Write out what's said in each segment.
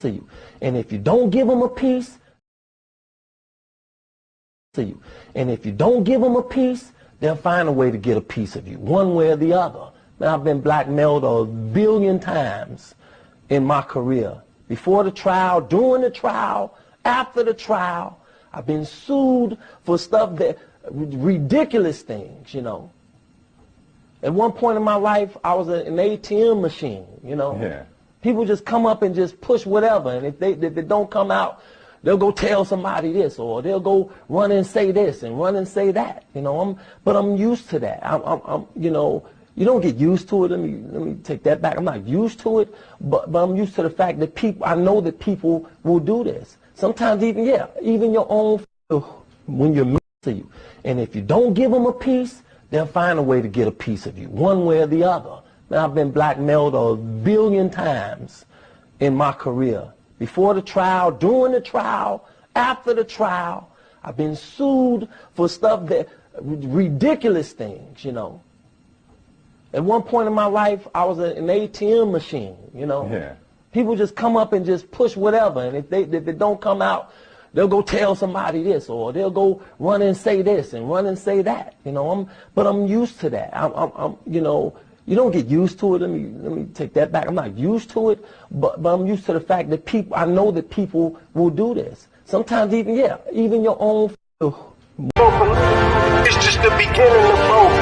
to you. And if you don't give them a piece, they'll find a way to get a piece of you, one way or the other. Man, I've been blackmailed 1 billion times in my career. Before the trial, during the trial, after the trial. I've been sued for stuff that, ridiculous things, you know. At one point in my life, I was an ATM machine, you know. Yeah. People just come up and just push whatever, and if it don't come out, they'll go tell somebody this, or they'll go run and say this and run and say that, you know. But I'm used to that. I'm you know, you don't get used to it. Let me take that back. I'm not used to it, but I'm used to the fact that I know that people will do this. Sometimes even your own, when you're to you. And if you don't give them a piece, they'll find a way to get a piece of you, one way or the other. Man, I've been blackmailed 1 billion times in my career. Before the trial, during the trial, after the trial. I've been sued for stuff that, ridiculous things, you know. At one point in my life, I was an ATM machine, you know. Yeah. People just come up and just push whatever, and if it don't come out, they'll go tell somebody this, or they'll go run and say this and run and say that, you know. But I'm used to that. You know, you don't get used to it. Let me take that back. I'm not used to it, but I'm used to the fact that I know that people will do this. Sometimes even your own. It's just the beginning of both.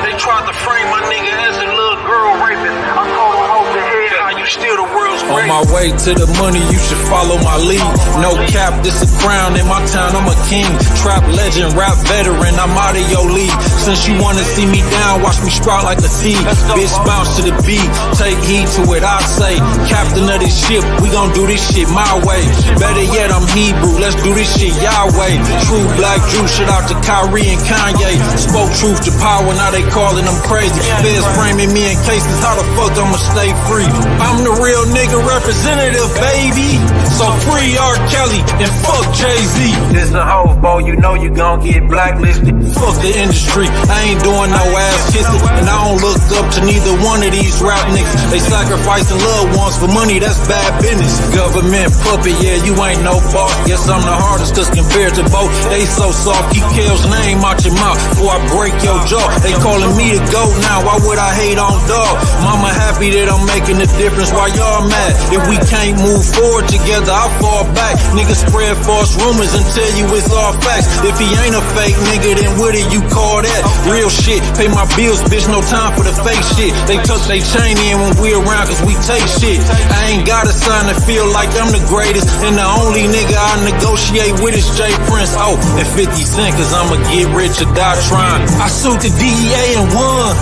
They tried to frame my nigga as a little girl rapist. I told them, hold your head how you steal the world's greatest. On my way to the money, you should follow my lead. No cap, this a crown in my town, I'm a king. Trap legend, rap veteran, I'm out of your league. Since you wanna see me down, watch me sprout like a seed. Bitch, bounce to the beat, take heed to what I say. Captain of this ship, we gon' do this shit my way. Better yet, I'm Hebrew, let's do this shit Yahweh. True black Jew, shout out to Kyrie and Kanye. Spoke truth to power, now they calling them crazy. Feds framing me in cases, how the fuck I'ma stay free? I'm the real nigga representative, baby. So free Rkelly and fuck Jay-Z. This a hoe, boy, you know you gon' get blacklisted. Fuck the industry, I ain't doing no ass kissing. And I don't look up to neither one of these rap niggas. They sacrificing loved ones for money, that's bad business. Government puppet, yeah, you ain't no boss. Guess I'm the hardest, cause compared to both, they so soft. Keep Kel's name out your mouth before I break your jaw. They calling me the GOAT now, why would I hate on dog? Mama happy that I'm making a difference, why y'all mad? If we can't move forward together, I fall back. Niggas spread false rumors and tell you it's all facts. If he ain't a fake nigga, then what do you call that? Real shit, pay my bills, bitch, no time for the fake shit. They tuck they chain in when we around cause we take shit. I ain't got a sign to feel like I'm the greatest, and the only nigga I negotiate with is J Prince. Oh, and 50 Cent cause I'ma get rich or die trying. I sued the DEA and won.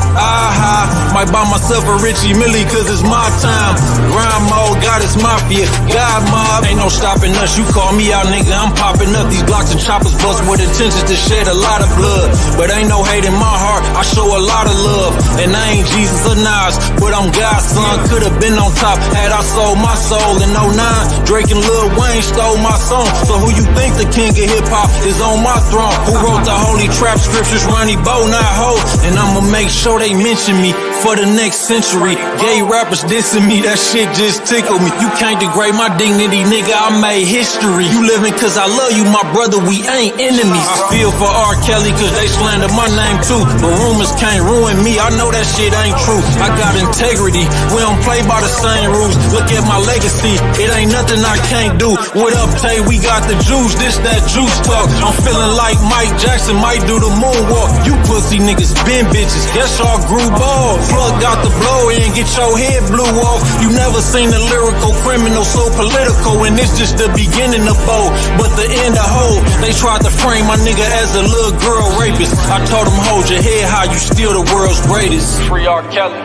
Might buy myself a Richie Millie cause it's my time. Grind mode, Goddess Mafia, God Mob. Ain't no stopping us, you call me out nigga, I'm popping up. These blocks and choppers bust with intentions to shed a lot of blood. But ain't no hate in my heart, I show a lot of love. And I ain't Jesus or Nas, but I'm God's son. Could've been on top had I sold my soul in 09. Drake and Lil Wayne stole my song. So who you think the king of hip hop is on my throne? Who wrote the holy trap scriptures? Ronnie Bo, not Ho. And I'ma make sure they mention me for the next century. Gay rappers dissing me, that shit just tickled me. You can't degrade my dignity, nigga, I made history. You living cause I love you, my brother, we ain't enemies. I feel for Rkelly cause they slander my name too. But rumors can't ruin me, I know that shit ain't true. I got integrity, we don't play by the same rules. Look at my legacy, it ain't nothing I can't do. What up, Tay, we got the juice, this that juice talk. I'm feeling like Mike Jackson might do the moonwalk. You pussy niggas been bitches, guess y'all grew balls. Plug out the blow and get your head blew off. You never seen a lyrical criminal so political, and it's just the beginning of both, but the end of whole. They tried to frame my nigga as a little girl rapist. I told them hold your head high, you still the world's greatest. Free Rkelly,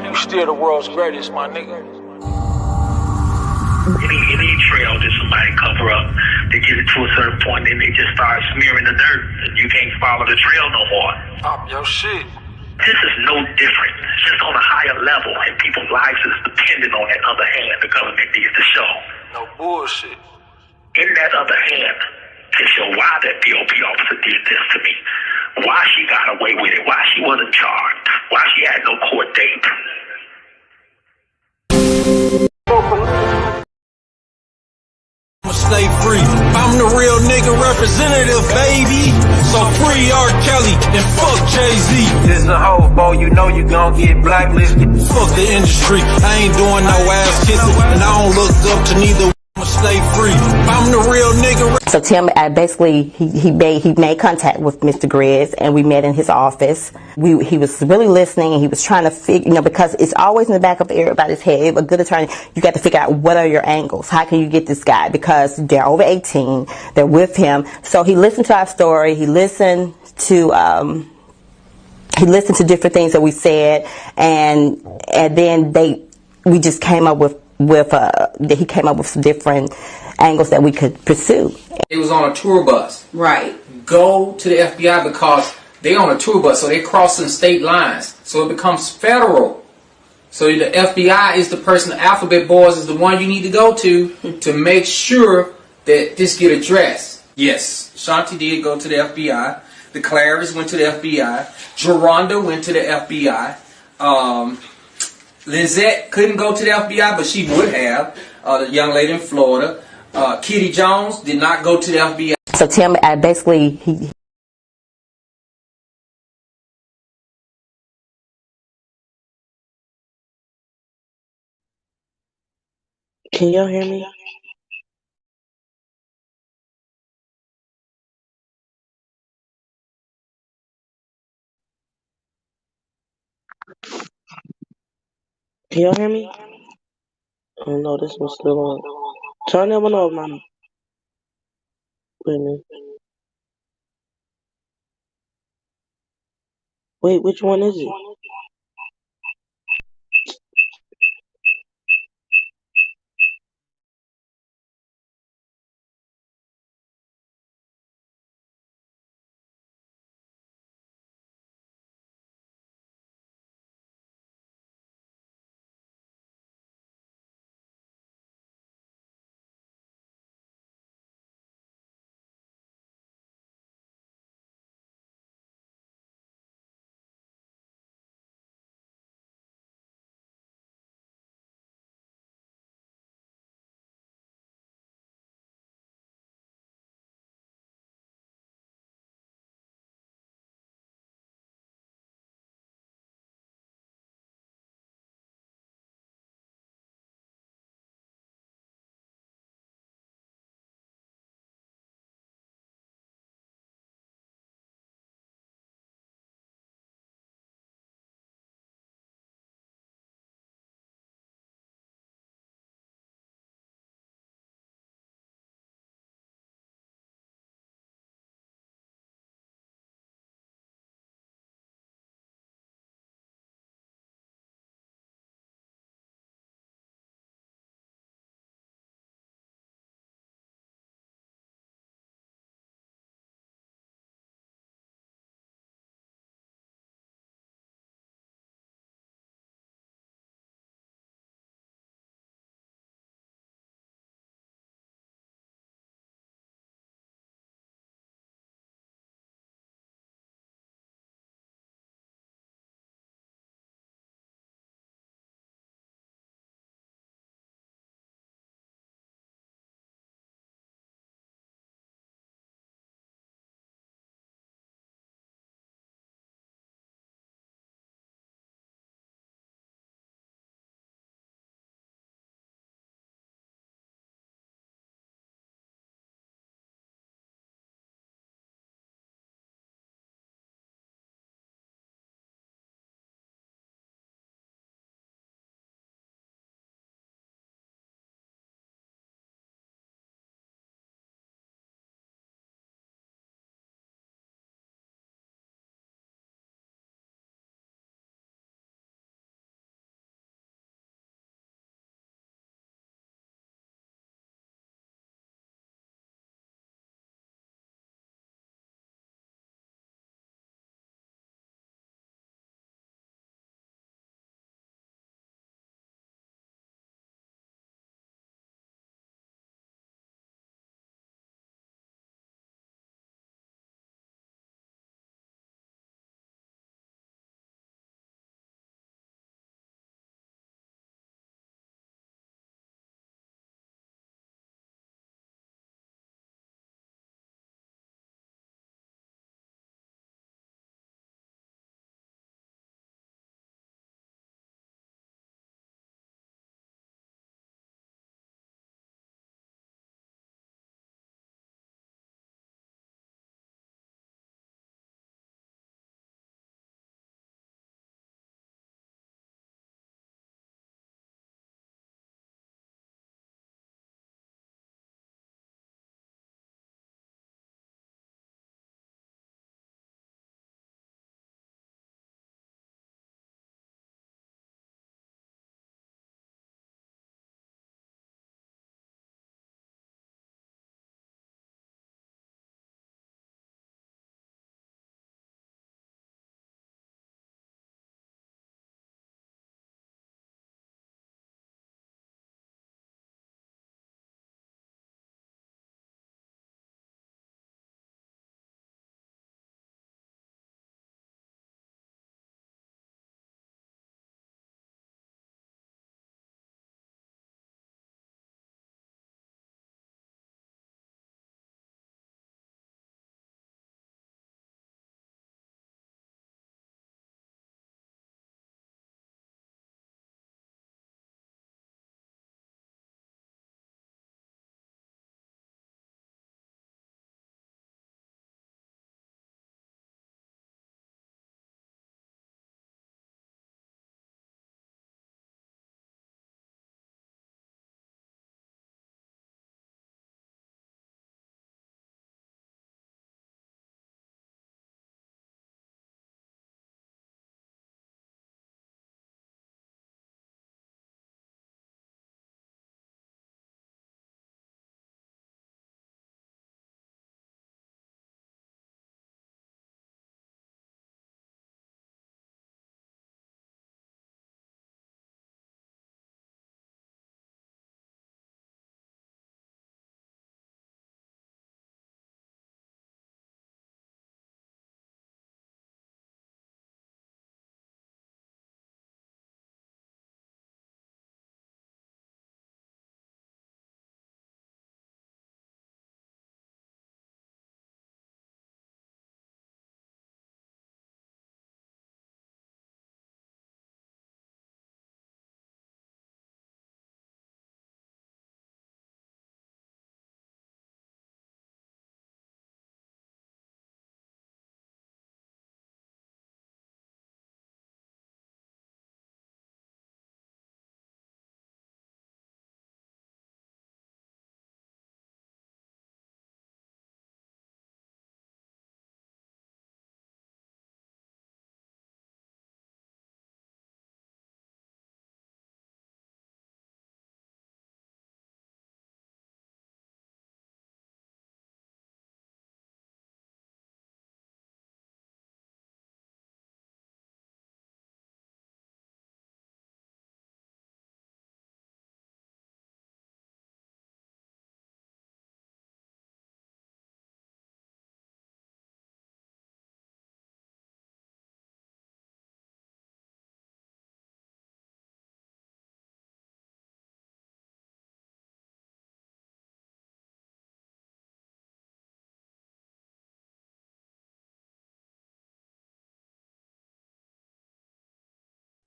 you still the world's greatest, my nigga. Any trail that somebody cover up, they get it to a certain point, then they just start smearing the dirt, and you can't follow the trail no more. Pop your shit. This is no different. It's just on a higher level, and people's lives is dependent on that other hand the government needs to show. No bullshit. In that other hand, to show why that BOP officer did this to me, why she got away with it, why she wasn't charged, why she had no court date. stay free. I'm the real nigga representative, baby. So free Rkelly and fuck Jay-Z. This a hoe, boy, you know you gon' get blacklisted. Fuck the industry, I ain't doing no ass kissing, and I don't look up to neither. I'ma stay free. I'm the real nigga. So Tim, basically, he made contact with Mr. Grizz, and we met in his office. He was really listening, and he was trying to figure, because it's always in the back of everybody's head. A good attorney, you got to figure out what are your angles. How can you get this guy? Because they're over 18, they're with him. So he listened to our story. He listened to different things that we said, and then we just came up with he came up with some different angles that we could pursue. It was on a tour bus. Right. Go to the FBI because they on a tour bus, so they're crossing state lines. So it becomes federal. So the FBI is the person, the Alphabet Boys is the one you need to go to make sure that this get addressed. Yes, Shanti did go to the FBI. The Claris went to the FBI. Geronda went to the FBI. Lizette couldn't go to the FBI, but she would have. The young lady in Florida. Kitty Jones did not go to the FBI. So Tim, basically, Can y'all hear me? Can y'all hear me? Oh no, this one's still on. Turn that one off, mama. Wait a minute. Wait, which one is it?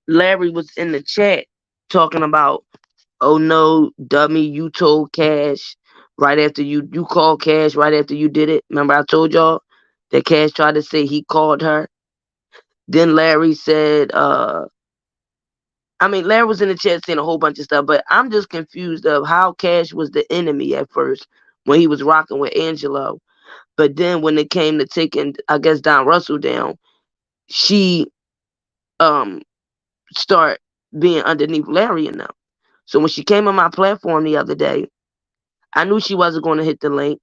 Larry was in the chat talking about, oh no, dummy, you told Cash right after you called Cash right after you did it. Remember I told y'all that Cash tried to say he called her. Then Larry said, Larry was in the chat saying a whole bunch of stuff, but I'm just confused of how Cash was the enemy at first when he was rocking with Angelo. But then when it came to taking, I guess, Don Russell down, she start being underneath Larry and them. So when she came on my platform the other day, I knew she wasn't going to hit the link.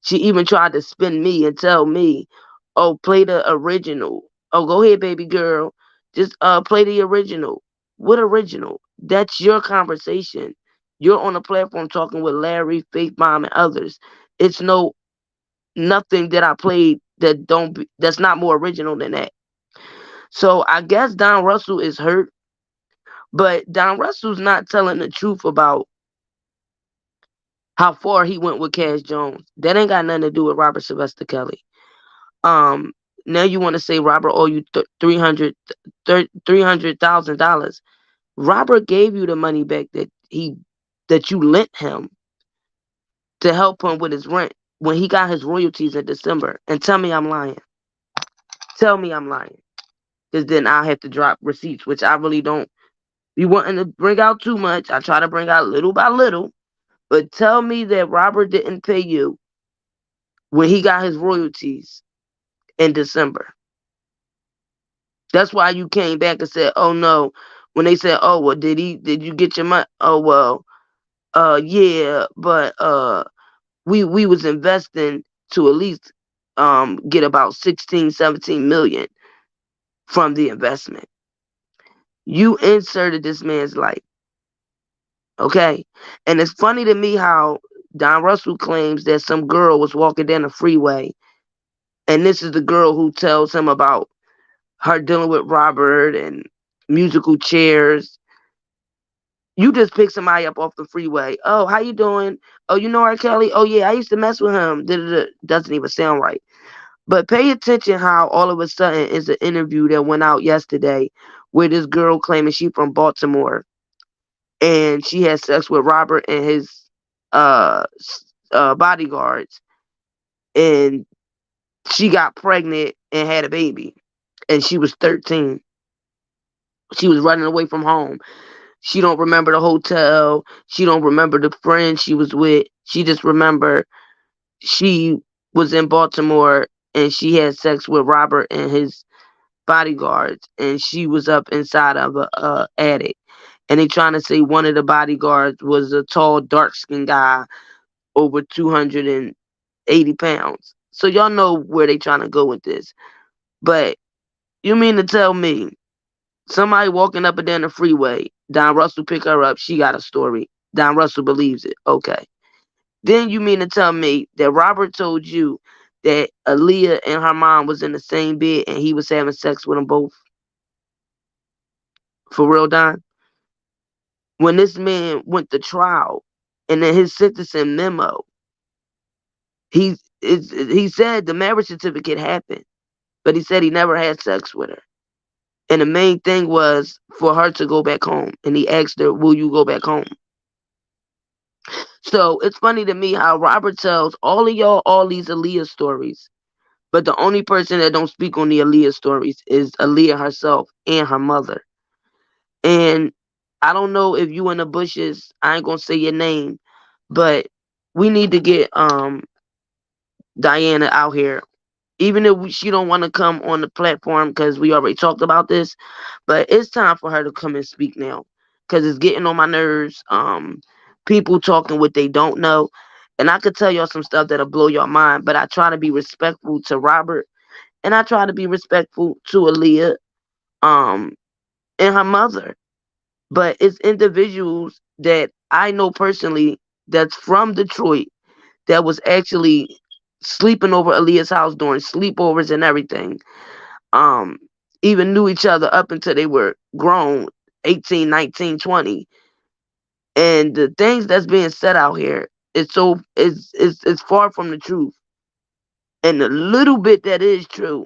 She even tried to spin me and tell me, oh, play the original. Oh, go ahead, baby girl. Just play the original. What original? That's your conversation. You're on a platform talking with Larry, Faith Mom, and others. It's nothing that I played that's not more original than that. So I guess Don Russell is hurt, but Don Russell's not telling the truth about how far he went with Cash Jones. That ain't got nothing to do with Robert Sylvester Kelly. Now you want to say Robert owe you $300,000. Robert gave you the money back that you lent him to help him with his rent when he got his royalties in December. And tell me I'm lying. Tell me I'm lying. Because then I'll have to drop receipts, which I really don't be wanting to bring out too much. I try to bring out little by little. But tell me that Robert didn't pay you when he got his royalties in December. That's why you came back and said, oh no. When they said, oh, well, did you get your money? Oh, well, yeah, but we was investing to at least get about 16, 17 million from the investment. You inserted this man's life. Okay? And it's funny to me how Don Russell claims that some girl was walking down the freeway, and this is the girl who tells him about her dealing with Robert and musical chairs. You just pick somebody up off the freeway. Oh, how you doing? Oh, you know Rkelly? Oh, yeah, I used to mess with him. Doesn't even sound right. But pay attention how all of a sudden is an interview that went out yesterday where this girl claiming she from Baltimore and she had sex with Robert and his bodyguards, and she got pregnant and had a baby, and she was 13. She was running away from home. She don't remember the hotel. She don't remember the friend she was with. She just remember she was in Baltimore and she had sex with Robert and his bodyguards, and she was up inside of a attic. And they trying to say one of the bodyguards was a tall, dark-skinned guy over 280 pounds. So y'all know where they trying to go with this. But you mean to tell me somebody walking up and down the freeway, Don Russell pick her up, she got a story. Don Russell believes it. Okay. Then you mean to tell me that Robert told you that Aaliyah and her mom was in the same bed and he was having sex with them both? For real, Don? When this man went to trial and in his sentencing memo, he said the marriage certificate happened, but he said he never had sex with her. And the main thing was for her to go back home. And he asked her, will you go back home? So it's funny to me how Robert tells all of y'all all these Aaliyah stories, but the only person that don't speak on the Aaliyah stories is Aaliyah herself and her mother. And I don't know if you in the bushes, I ain't gonna say your name, but we need to get Diana out here. Even if she don't want to come on the platform because we already talked about this, but it's time for her to come and speak now because it's getting on my nerves. People talking what they don't know, and I could tell y'all some stuff that'll blow your mind, but I try to be respectful to Robert, and I try to be respectful to Aaliyah, and her mother. But it's individuals that I know personally that's from Detroit that was actually sleeping over Aaliyah's house during sleepovers and everything. Even knew each other up until they were grown, 18, 19, 20. And the things that's being said out here is it's far from the truth. And the little bit that is true,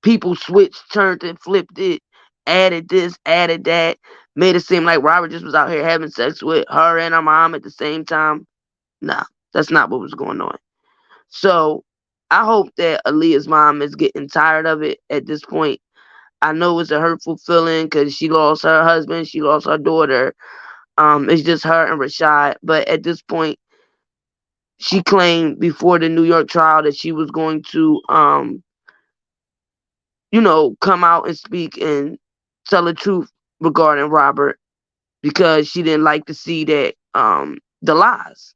people switched, turned it, flipped it, added this, added that, made it seem like Robert just was out here having sex with her and her mom at the same time. Nah, that's not what was going on. So I hope that Aaliyah's mom is getting tired of it at this point. I know it's a hurtful feeling because she lost her husband, she lost her daughter. It's just her and Rashad. But at this point, she claimed before the New York trial that she was going to, come out and speak and tell the truth regarding Robert because she didn't like to see that, the lies.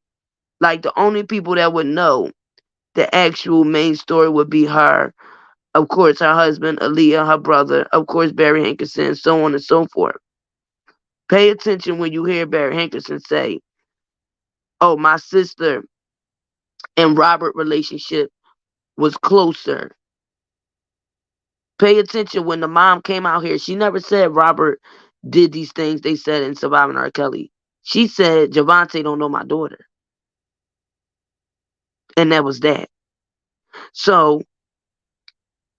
Like, the only people that would know the actual main story would be her, of course, her husband, Aaliyah, her brother, of course, Barry Hankerson, so on and so forth. Pay attention when you hear Barry Hankerson say, oh, my sister and Robert relationship was closer. Pay attention when the mom came out here. She never said Robert did these things they said in Surviving Rkelly. She said Javante don't know my daughter. And that was that. So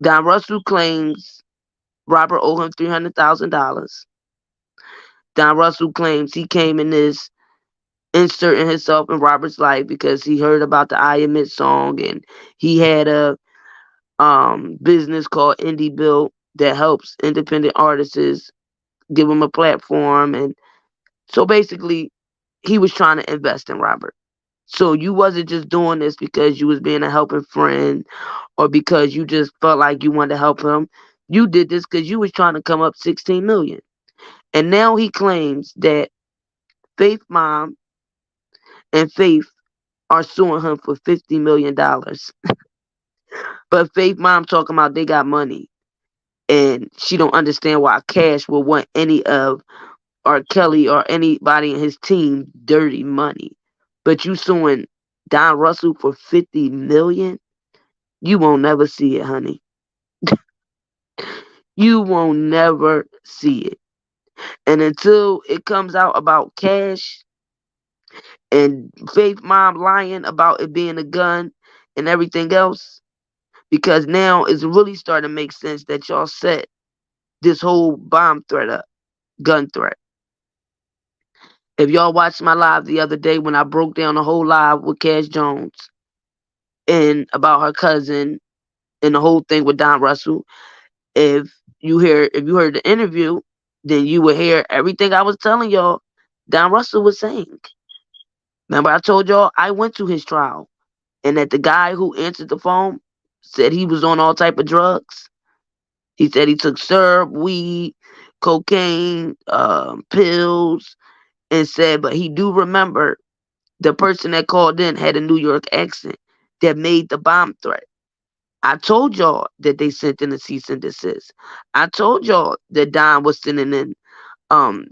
Don Russell claims Robert owed him $300,000. Don Russell claims he came in this inserting himself in Robert's life because he heard about the I Admit song and he had a business called Indie Bill that helps independent artists, give them a platform. And so basically he was trying to invest in Robert. So you wasn't just doing this because you was being a helping friend or because you just felt like you wanted to help him. You did this because you was trying to come up $16 million. And now he claims that Faith Mom and Faith are suing him for $50 million. But Faith Mom talking about they got money. And she don't understand why Cash will want any of Rkelly or anybody in his team dirty money. But you suing Don Russell for $50 million? You won't never see it, honey. You won't never see it. And until it comes out about Cash and Faith Mom lying about it being a gun and everything else, because now it's really starting to make sense that y'all set this whole bomb threat up, gun threat. If y'all watched my live the other day when I broke down the whole live with Cash Jones and about her cousin and the whole thing with Don Russell, if you heard the interview, then you would hear everything I was telling y'all Don Russell was saying. Remember I told y'all I went to his trial and that the guy who answered the phone said he was on all type of drugs. He said he took syrup, weed, cocaine, pills, and said, but he do remember the person that called in had a New York accent that made the bomb threat. I told y'all that they sent in a cease and desist. I told y'all that Don was sending in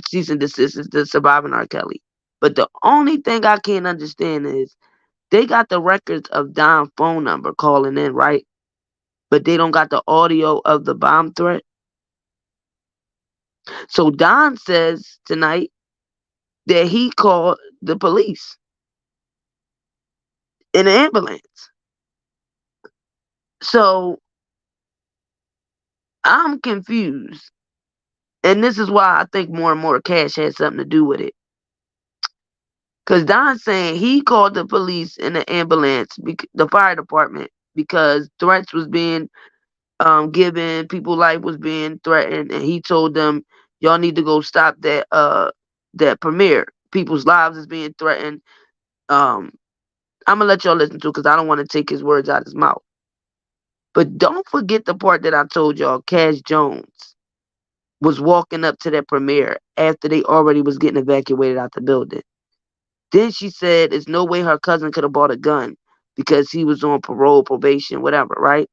cease and desist to Surviving Rkelly. But the only thing I can't understand is they got the records of Don's phone number calling in, right? But they don't got the audio of the bomb threat. So Don says tonight that he called the police in an ambulance. So I'm confused. And this is why I think more and more Cash had something to do with it. Because Don's saying he called the police in the ambulance, the fire department, because threats was being given, people's life was being threatened, and he told them, y'all need to go stop that premiere. People's lives is being threatened. I'm going to let y'all listen to it because I don't want to take his words out of his mouth. But don't forget the part that I told y'all, Cash Jones was walking up to that premiere after they already was getting evacuated out the building. Then she said there's no way her cousin could have bought a gun because he was on parole, probation, whatever, right?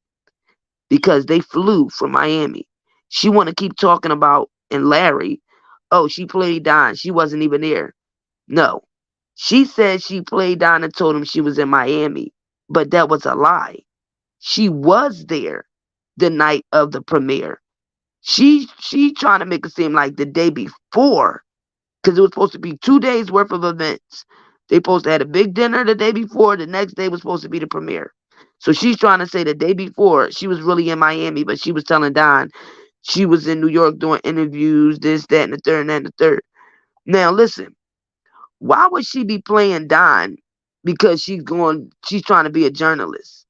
Because they flew from Miami. She want to keep talking about, and Larry, oh, she played Don. She wasn't even there. No. She said she played Don and told him she was in Miami, but that was a lie. She was there the night of the premiere. She trying to make it seem like the day before, because it was supposed to be 2 days worth of events. They supposed to have a big dinner the day before. The next day was supposed to be the premiere. So she's trying to say the day before she was really in Miami, but she was telling Don She was in New York doing interviews, this, that, and the third, and that, and the third. Now listen, why would she be playing Don? Because she's trying to be a journalist.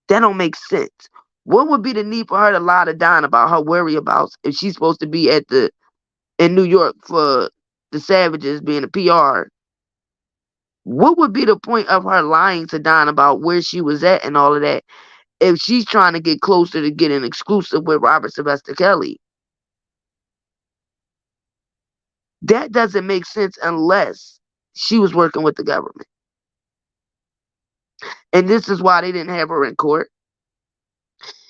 That don't make sense. What would be the need for her to lie to Don about her whereabouts if she's supposed to be in New York for the Savages being a PR? What would be the point of her lying to Don about where she was at and all of that if she's trying to get closer to getting exclusive with Robert Sylvester Kelly? That doesn't make sense unless she was working with the government. And this is why they didn't have her in court.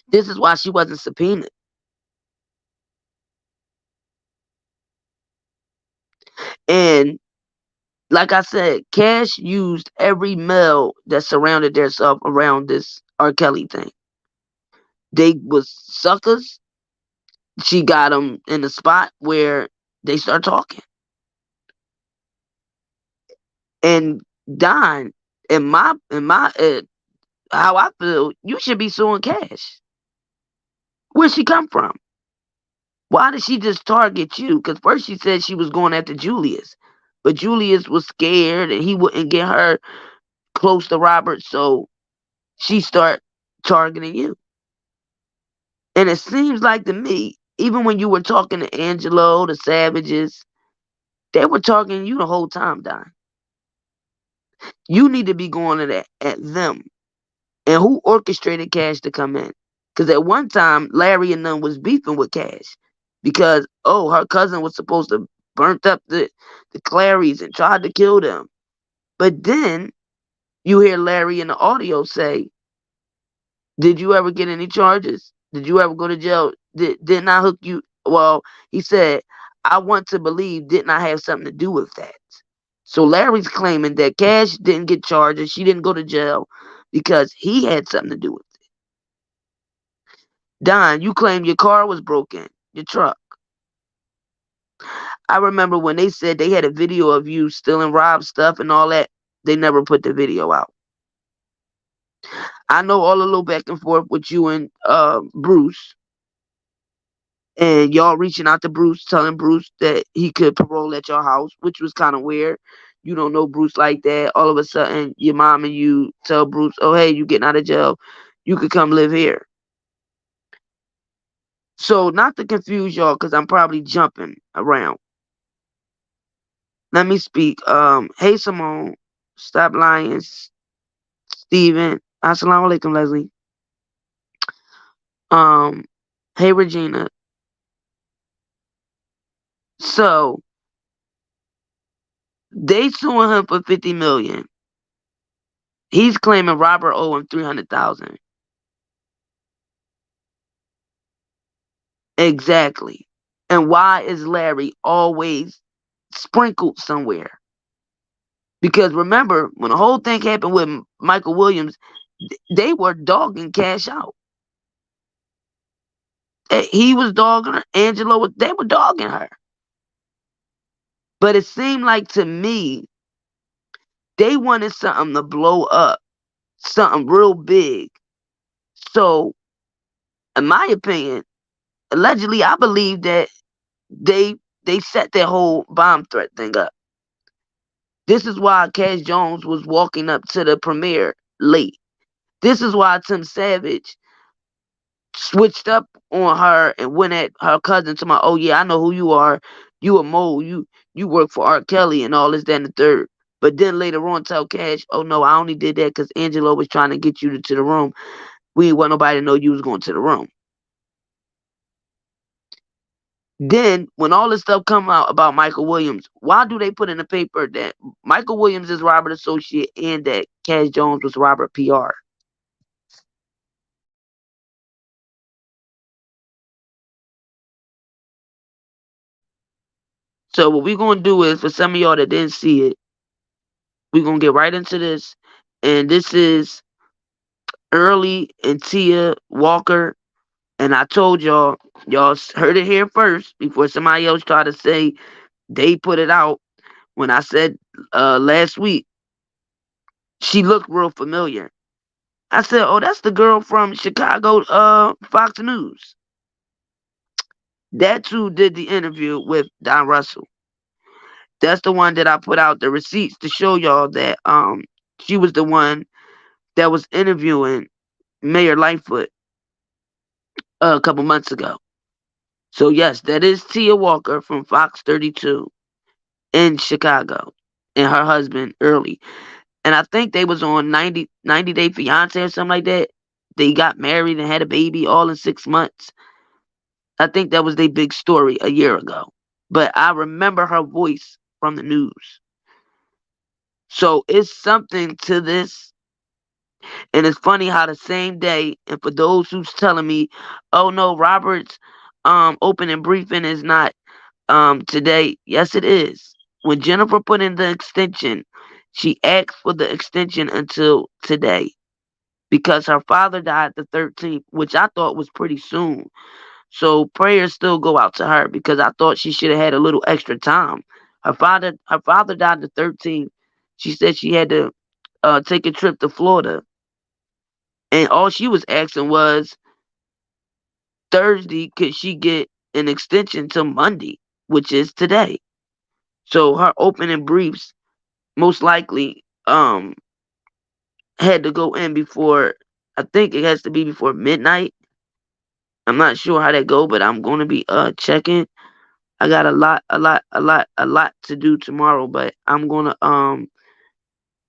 This is why she wasn't subpoenaed. And like I said, Cash used every male that surrounded themselves around this R. Kelly thing. They was suckers. She got them in a spot where they start talking. And Don, in my how I feel, you should be suing Cash. Where'd she come from? Why did she just target you? Because first she said she was going after Julius, but Julius was scared and he wouldn't get her close to Robert, so she start targeting you. And it seems like to me, even when you were talking to Angelo, the Savages, they were targeting you the whole time, Don. You need to be going at them. And who orchestrated Cash to come in? Because at one time, Larry and them was beefing with Cash. Because, her cousin was supposed to burnt up the Clarys and tried to kill them. But then you hear Larry in the audio say, did you ever get any charges? Did you ever go to jail? Didn't I hook you? Well, he said, I want to believe, didn't I have something to do with that? So Larry's claiming that Cash didn't get charges. She didn't go to jail because he had something to do with it. Don, you claim your car was broken, your truck. I remember when they said they had a video of you stealing Rob's stuff and all that. They never put the video out. I know all the little back and forth with you and Bruce. And y'all reaching out to Bruce, telling Bruce that he could parole at your house, which was kind of weird. You don't know Bruce like that. All of a sudden, your mom and you tell Bruce, oh, hey, you getting out of jail. You could come live here. So not to confuse y'all, because I'm probably jumping around. Let me speak. Hey, Simone. Stop lying. Steven. Assalamu alaikum, Leslie. Hey, Regina. So they suing him for $50 million. He's claiming Robert owed him $300,000. Exactly. And why is Larry always sprinkled somewhere? Because remember, when the whole thing happened with Michael Williams, they were dogging Cash out. He was dogging her. Angelo, they were dogging her. But it seemed like to me, they wanted something to blow up, something real big. So, in my opinion, allegedly, I believe that they set their whole bomb threat thing up. This is why Cash Jones was walking up to the premiere late. This is why Tim Savage switched up on her and went at her cousin to my, oh yeah, I know who you are. You a mole. You work for R. Kelly and all this, that, and the third. But then later on tell Cash, oh no, I only did that because Angelo was trying to get you to the room. We didn't want nobody to know you was going to the room. Then, when all this stuff come out about Michael Williams, why do they put in the paper that Michael Williams is Robert Associate and that Cash Jones was Robert PR? So what we're going to do is, for some of y'all that didn't see it, we're going to get right into this. And this is Early and Tia Walker. And I told y'all heard it here first before somebody else tried to say they put it out. When I said last week, she looked real familiar. I said, oh, that's the girl from Chicago Fox News. That's who did the interview with Don Russell. That's the one that I put out the receipts to show y'all that she was the one that was interviewing Mayor Lightfoot a couple months ago. So yes, that is Tia Walker from Fox 32 in Chicago, and her husband Early. And I think they was on 90 Day Fiance or something like that. They got married and had a baby all in 6 months. I think that was their big story a year ago. But I remember her voice from the news. So it's something to this. And it's funny how the same day, and for those who's telling me, oh no, Robert's opening briefing is not today. Yes, it is. When Jennifer put in the extension, she asked for the extension until today because her father died the 13th, which I thought was pretty soon. So prayers still go out to her because I thought she should have had a little extra time. Her father died the 13th. She said she had to take a trip to Florida, and all she was asking was Thursday could she get an extension till Monday, which is today. So her opening briefs most likely had to go in before, I think it has to be before midnight. I'm not sure how that go, but I'm going to be checking. I got a lot to do tomorrow, but I'm going to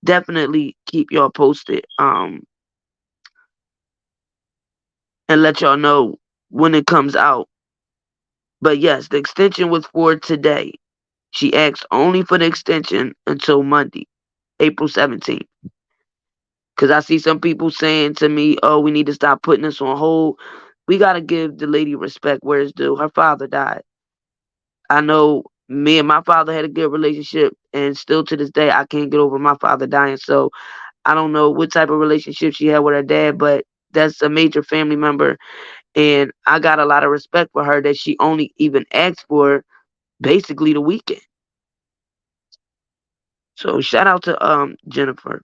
definitely keep y'all posted and let y'all know when it comes out. But yes, the extension was for today. She asked only for the extension until Monday, April 17th. Because I see some people saying to me, oh, we need to stop putting this on hold. We got to give the lady respect where it's due. Her father died. I know me and my father had a good relationship, and still to this day, I can't get over my father dying. So I don't know what type of relationship she had with her dad, but that's a major family member. And I got a lot of respect for her that she only even asked for basically the weekend. So shout out to Jennifer.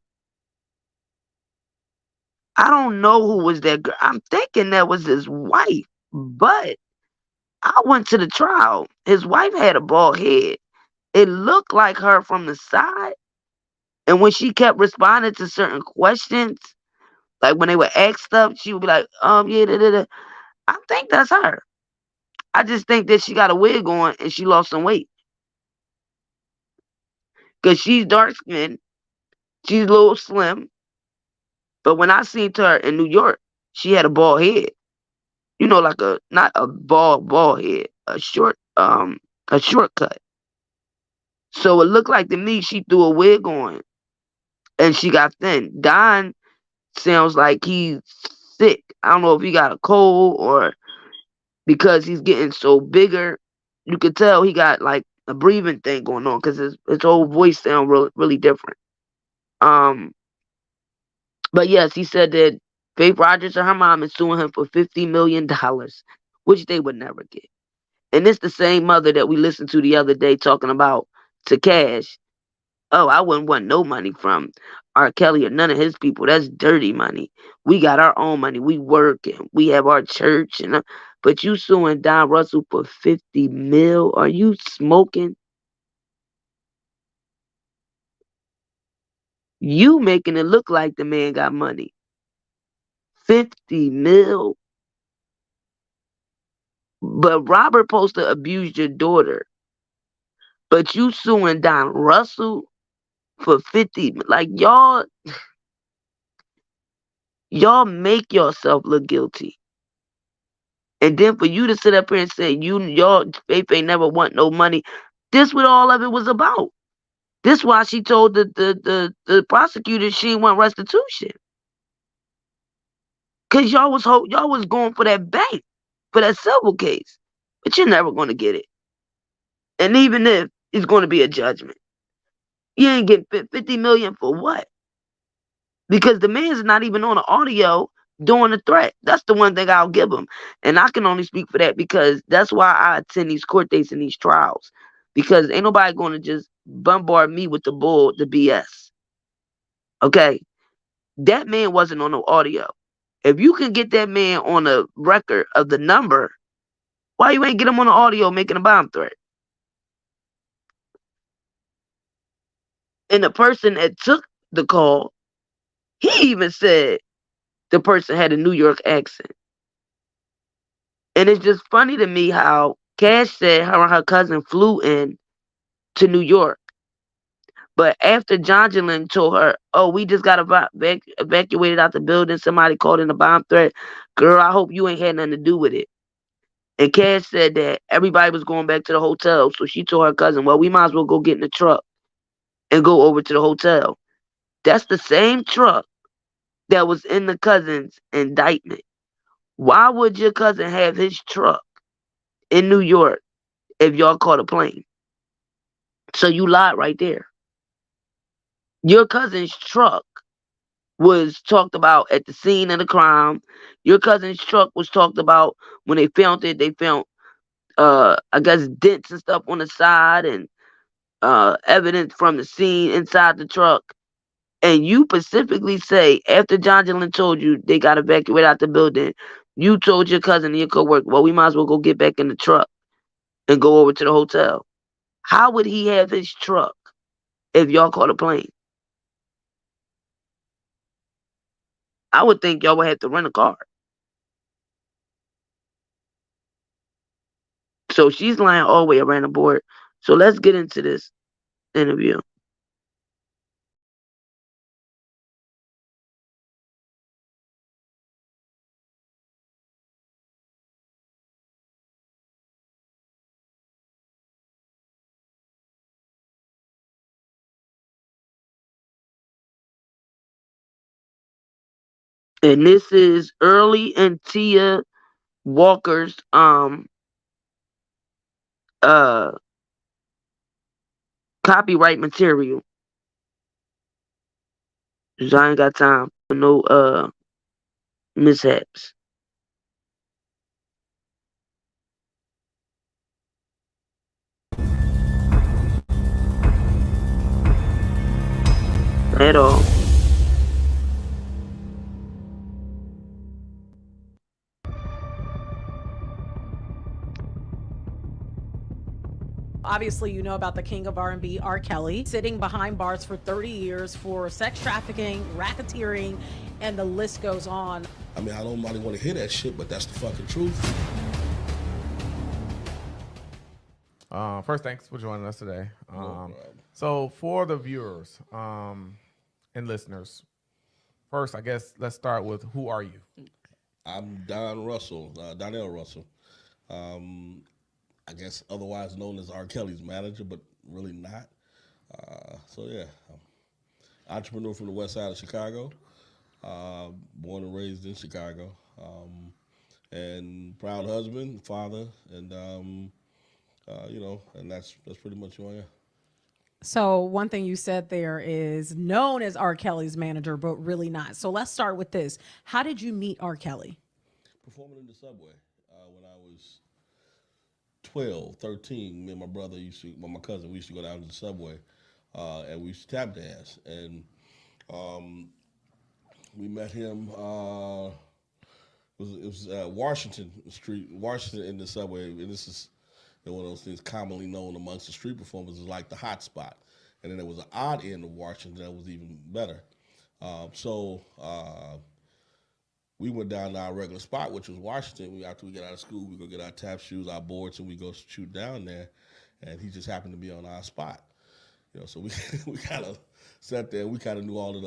I don't know who was that girl. I'm thinking that was his wife, but I went to the trial. His wife had a bald head. It looked like her from the side. And when she kept responding to certain questions, like when they would ask stuff, she would be like, yeah, da, da, da. I think that's her. I just think that she got a wig on and she lost some weight. Because she's dark skinned. She's a little slim. But when I seen her in New York, she had a bald head. You know, like not a bald head, a shortcut. So it looked like to me she threw a wig on and she got thin. Don sounds like he's sick. I don't know if he got a cold or because he's getting so bigger. You could tell he got like a breathing thing going on because his whole voice sounds really different. But yes, he said that Faith Rogers and her mom is suing him for $50 million, which they would never get. And it's the same mother that we listened to the other day talking about to Cash. Oh, I wouldn't want no money from Rkelly or none of his people. That's dirty money. We got our own money. We work and we have our church. But you suing Don Russell for $50 million? Are you smoking? You making it look like the man got money. $50 million. But Robert supposed to abuse your daughter. But you suing Don Russell for 50. Like y'all make yourself look guilty. And then for you to sit up here and say y'all Faith ain't never want no money. This what all of it was about. This why she told the prosecutor she didn't want restitution. Cause y'all was going for that bank, for that civil case. But you're never gonna get it. And even if it's gonna be a judgment, you ain't getting $50 million for what? Because the man's not even on the audio doing the threat. That's the one thing I'll give him. And I can only speak for that because that's why I attend these court dates and these trials. Because ain't nobody going to just bombard me with the BS. Okay? That man wasn't on no audio. If you can get that man on a record of the number, Why you ain't get him on the audio making a bomb threat? And the person that took the call, he even said the person had a New York accent. And it's just funny to me how Cash said her and her cousin flew in to New York. But after Jongelyn told her, oh, we just got evacuated out the building, somebody called in a bomb threat, girl, I hope you ain't had nothing to do with it. And Cash said that everybody was going back to the hotel. So she told her cousin, well, we might as well go get in the truck and go over to the hotel. That's the same truck that was in the cousin's indictment. Why would your cousin have his truck in New York if y'all caught a plane? So you lied right there. Your cousin's truck was talked about at the scene of the crime. Your cousin's truck was talked about when they found it. They found, I guess, dents and stuff on the side and evidence from the scene inside the truck. And you specifically say, after Jongelyn told you they got evacuated out the building, you told your cousin and your coworker, well, we might as well go get back in the truck and go over to the hotel. How would he have his truck if y'all caught a plane? I would think y'all would have to rent a car. So she's lying all the way around the board. So let's get into this interview. And this is early in Tia Walker's copyright material. 'Cause I ain't got time for no mishaps. At all. Obviously, you know about the king of R&B, R. Kelly, sitting behind bars for 30 years for sex trafficking, racketeering, and the list goes on. I mean, I don't really want to hear that shit, but that's the fucking truth. First, thanks for joining us today. So for the viewers and listeners, first, I guess let's start with, who are you? I'm Donnell Russell. I guess otherwise known as R. Kelly's manager, but really not. So yeah, entrepreneur from the west side of Chicago, born and raised in Chicago, and proud husband, father, and you know, and that's pretty much who I am. So one thing you said there is known as R. Kelly's manager, but really not. So let's start with this. How did you meet R. Kelly? Performing in the subway when I was 12, 13. Me and my brother my cousin, we used to go down to the subway, and we used to tap dance. And we met him. It was Washington Street, Washington in the subway. And this is one of those things commonly known amongst the street performers as like the hot spot. And then there was an odd end of Washington that was even better. So we went down to our regular spot, which was Washington. After we get out of school, we go get our tap shoes, our boards, and we go shoot down there. And he just happened to be on our spot. You know, so we kind of sat there. We kind of knew all of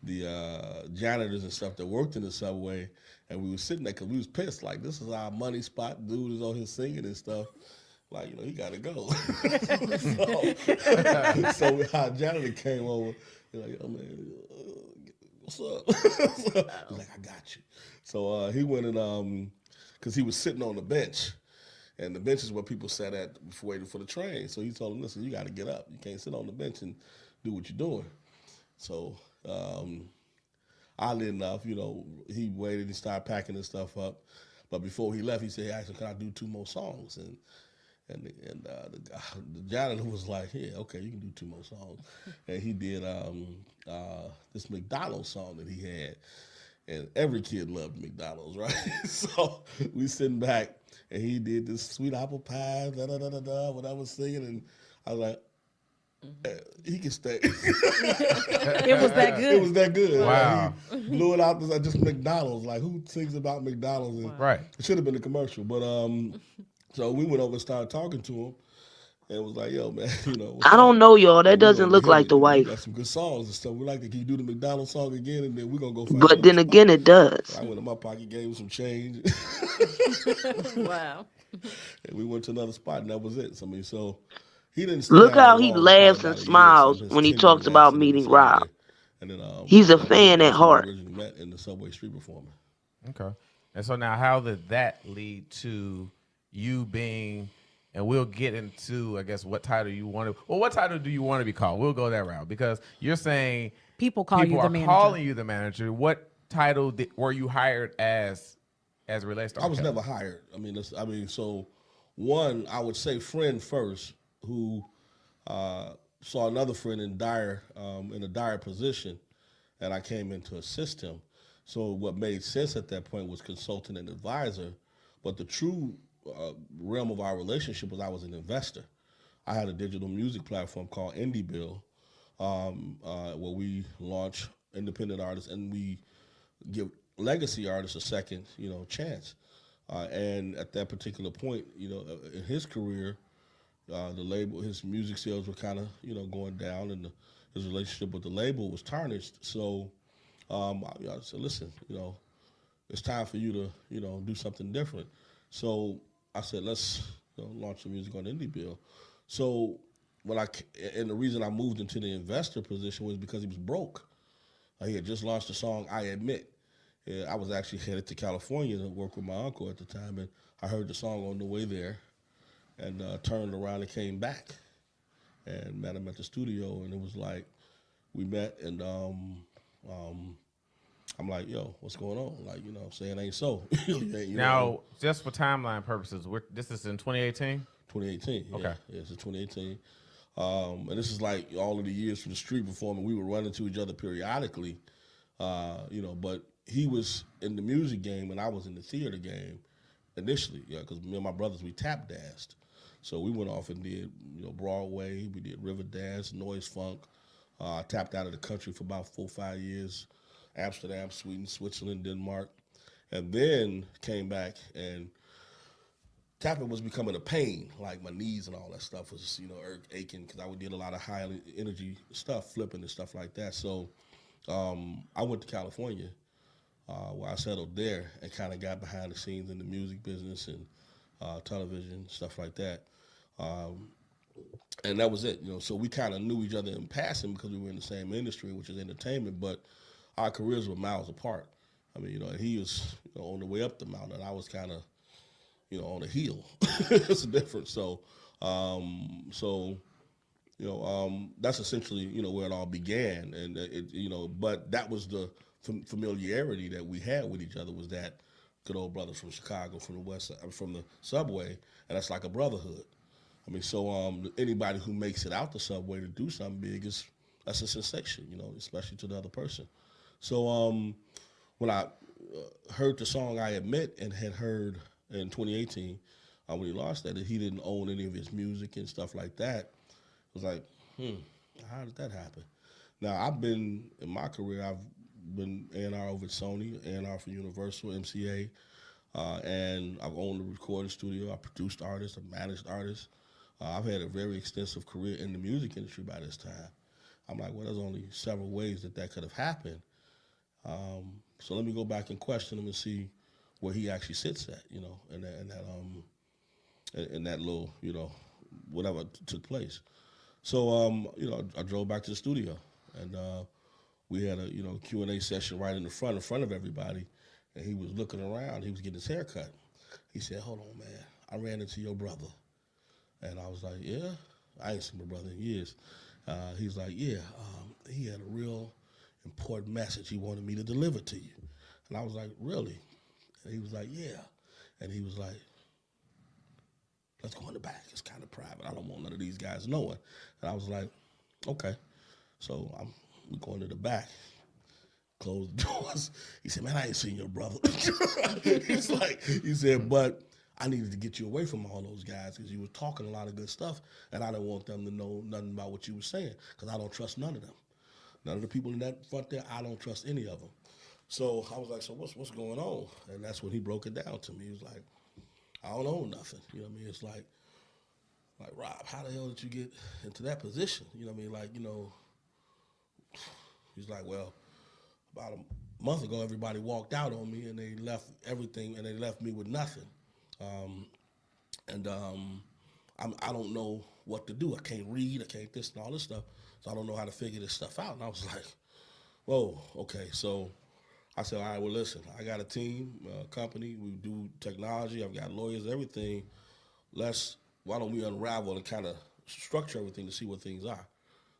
the janitors and stuff that worked in the subway, and we were sitting there because we was pissed. Like, this is our money spot. Dude is on here singing and stuff. Like, you know, he got to go. so our janitor came over. He's like, oh, man, what's up? He's like, I got you. So he went and, because he was sitting on the bench, and the bench is where people sat at waiting for the train. So he told him, listen, you got to get up. You can't sit on the bench and do what you're doing. So oddly enough, you know, he waited and started packing his stuff up. But before he left, he said, hey, actually, can I do 2 more songs? And the janitor was like, yeah, okay, you can do 2 more songs. And he did this McDonald's song that he had. And every kid loved McDonald's, right? So we sitting back, and he did this sweet apple pie, da-da-da-da-da, what I was singing, and I was like, he can stay. It was that good. It was that good. Wow. Like, he blew it out as just McDonald's. Like, who sings about McDonald's? And Right. It should have been a commercial. But so we went over and started talking to him. And was like, yo, man, you know. I don't know, y'all. That doesn't look like the We wife. got some good songs and stuff. We like to, can you do the McDonald's song again? And then we're going to go find But then again, it does. I went in my pocket, gave him some change. Wow. And we went to another spot, and that was it. So, I mean, so he didn't stay Look down how he long, laughs probably and about a year, smiles so his when he tenure talks about lasted meeting until Sunday. Rob. And then, He's a that's fan when at we heart. originally met in the Subway Street Performer. Okay. And so now, how did that lead to you being? And we'll get into, I guess, what title you want to. Well, what title do you want to be called? We'll go that route because you're saying People call you the are manager. calling you the manager. What title were you hired as it relates to? I was never hired. I mean, so one, I would say friend first, who saw another friend in a dire position, and I came in to assist him. So what made sense at that point was consultant and advisor, but the true realm of our relationship was I was an investor. I had a digital music platform called Indie Bill, where we launch independent artists and we give legacy artists a second, chance. And at that particular point, in his career, the label, his music sales were kind of, going down, and his relationship with the label was tarnished. So I said, listen, it's time for you to, do something different. So I said, let's launch some music on Indie Bill. So and the reason I moved into the investor position was because he was broke. He had just launched the song I Admit. I was actually headed to California to work with my uncle at the time, and I heard the song on the way there, and turned around and came back, and met him at the studio, and it was like, we met, and I'm like, yo, what's going on? Like, saying ain't so. Now, just for timeline purposes, this is in 2018? 2018. Okay. Yeah, it's 2018. And this is like all of the years from the street performing. We were running to each other periodically, but he was in the music game and I was in the theater game initially, because me and my brothers, we tap danced. So we went off and did, Broadway, we did river dance, noise funk. I tapped out of the country for about 4 or 5 years. Amsterdam, Sweden, Switzerland, Denmark, and then came back, and tapping was becoming a pain. Like my knees and all that stuff was, aching because I did a lot of high energy stuff, flipping and stuff like that. So I went to California, where I settled there and kind of got behind the scenes in the music business and television, stuff like that. And that was it. So we kind of knew each other in passing because we were in the same industry, which is entertainment, but our careers were miles apart. I mean, he was on the way up the mountain, and I was kind of, on the hill. It's different. So, that's essentially, where it all began. And but that was the familiarity that we had with each other, was that good old brothers from Chicago, from the West Side, from the subway, and that's like a brotherhood. I mean, so anybody who makes it out the subway to do something big that's a sensation, especially to the other person. So when I heard the song I Admit and had heard in 2018, when he lost that he didn't own any of his music and stuff like that, it was like, how did that happen? Now, I've been, in my career, I've been A&R over at Sony, A&R for Universal, MCA, and I've owned a recording studio. I produced artists, I managed artists. I've had a very extensive career in the music industry by this time. I'm like, well, there's only several ways that could have happened. So let me go back and question him and see where he actually sits at, in that little, whatever took place. So, I drove back to the studio, and we had a, Q&A session right in front of everybody, and he was looking around. He was getting his hair cut. He said, hold on, man, I ran into your brother. And I was like, yeah? I ain't seen my brother in years. He's like, yeah, he had a real important message he wanted me to deliver to you. And I was like, really? And he was like, yeah. And he was like, let's go in the back. It's kind of private. I don't want none of these guys knowing. And I was like, okay. So we going to the back. closed the doors. He said, man, I ain't seen your brother. He said, but I needed to get you away from all those guys because you were talking a lot of good stuff, and I didn't want them to know nothing about what you were saying because I don't trust none of them. None of the people in that front there, I don't trust any of them. So I was like, so what's going on? And that's when he broke it down to me. He was like, I don't own nothing. You know what I mean? It's like Rob, how the hell did you get into that position? You know what I mean? Like, you know, he's like, well, about a month ago, everybody walked out on me and they left everything and they left me with nothing. I don't know what to do. I can't read, I can't this and all this stuff. So I don't know how to figure this stuff out. And I was like, whoa, okay. So I said, all right, well, listen, I got a team, company, we do technology, I've got lawyers, everything. Why don't we unravel and kind of structure everything to see what things are?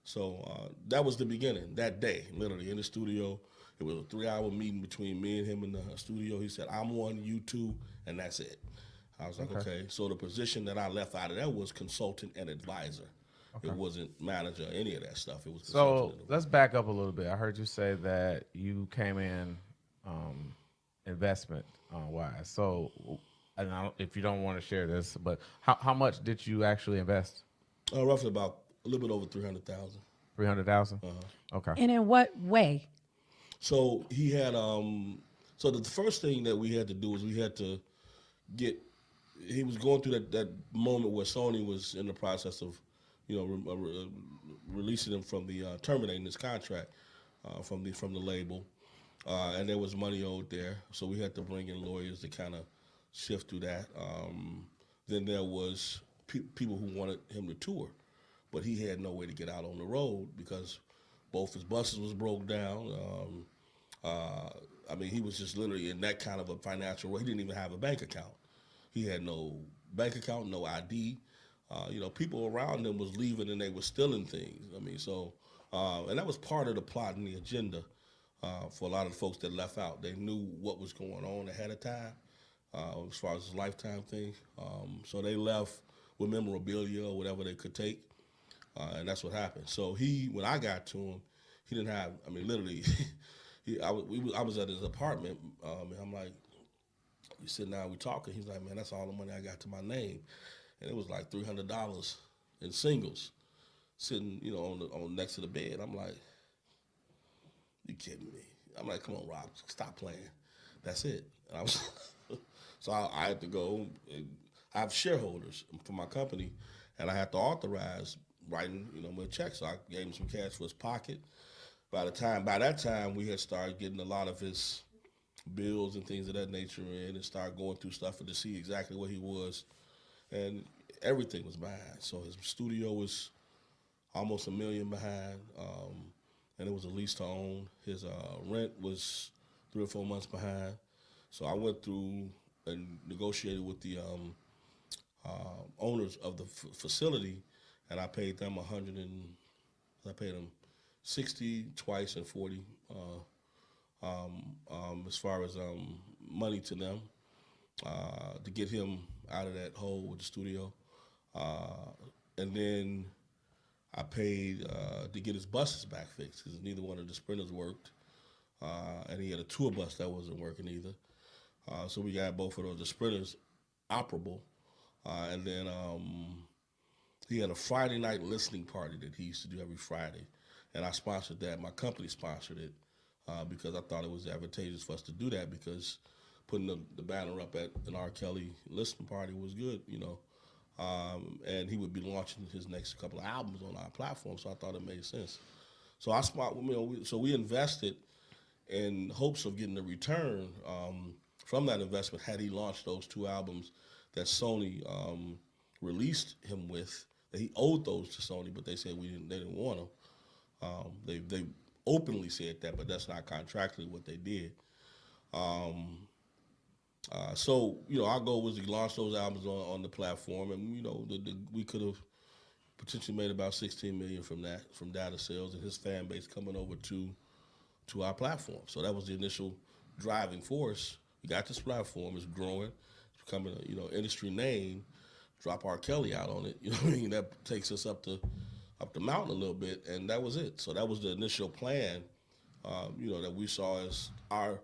So that was the beginning, that day, literally in the studio. It was a 3-hour meeting between me and him in the studio. He said, I'm one, you two, and that's it. I was like, okay. So the position that I left out of that was consultant and advisor. Okay. It wasn't manager, any of that stuff. It was so let's back up a little bit. I heard you say that you came in investment wise. So, and if you don't want to share this, but how much did you actually invest? Roughly about a little bit over 300,000. 300,000. Okay. And in what way? So he had so the first thing that we had to do was we had to he was going through that moment where Sony was in the process of, you know, releasing him from the terminating his contract from the label, and there was money owed there, so we had to bring in lawyers to kind of shift through that. Then there was people who wanted him to tour, but he had no way to get out on the road because both his buses was broke down. I mean, he was just literally in that kind of a financial. He didn't even have a bank account. He had no bank account, no ID. You know, people around him was leaving and they were stealing things. I mean, so, and that was part of the plot and the agenda for a lot of the folks that left out. They knew what was going on ahead of time as far as his lifetime thing. So they left with memorabilia or whatever they could take, and that's what happened. So when I got to him, he didn't have, I mean, literally, I was at his apartment, and I'm like, we sitting down, we talking. He's like, man, that's all the money I got to my name. And it was like $300 in singles sitting, you know, on next to the bed. I'm like, you kidding me? I'm like, come on, Rob, stop playing. That's it. And so I had to go. I have shareholders for my company, and I had to authorize writing, you know, my checks. So I gave him some cash for his pocket. By that time, we had started getting a lot of his bills and things of that nature in, and started going through stuff to see exactly where he was. And everything was behind. So his studio was almost $1 million behind, and it was a lease to own. His rent was 3 or 4 months behind. So I went through and negotiated with the owners of the facility, and I paid them I paid them 60 twice and 40 as far as money to them to get him out of that hole with the studio. And then I paid to get his buses back fixed because neither one of the Sprinters worked. And he had a tour bus that wasn't working either. So we got both of those, the Sprinters operable. And then he had a Friday night listening party that he used to do every Friday. And I sponsored that. My company sponsored it because I thought it was advantageous for us to do that because putting the banner up at an Rkelly listening party was good, you know. And he would be launching his next couple of albums on our platform, so I thought it made sense. So we invested in hopes of getting a return from that investment had he launched those 2 albums that Sony released him with. He owed those to Sony, but they said they didn't want them. They openly said that, but that's not contractually what they did. So, you know, our goal was to launch those albums on the platform, and, you know, we could have potentially made about $16 million from that, from data sales and his fan base coming over to our platform. So that was the initial driving force. We got this platform, it's growing, it's becoming a, you know, industry name. Drop Rkelly out on it, you know what I mean? That takes us up the mountain a little bit, and that was it. So that was the initial plan that we saw as our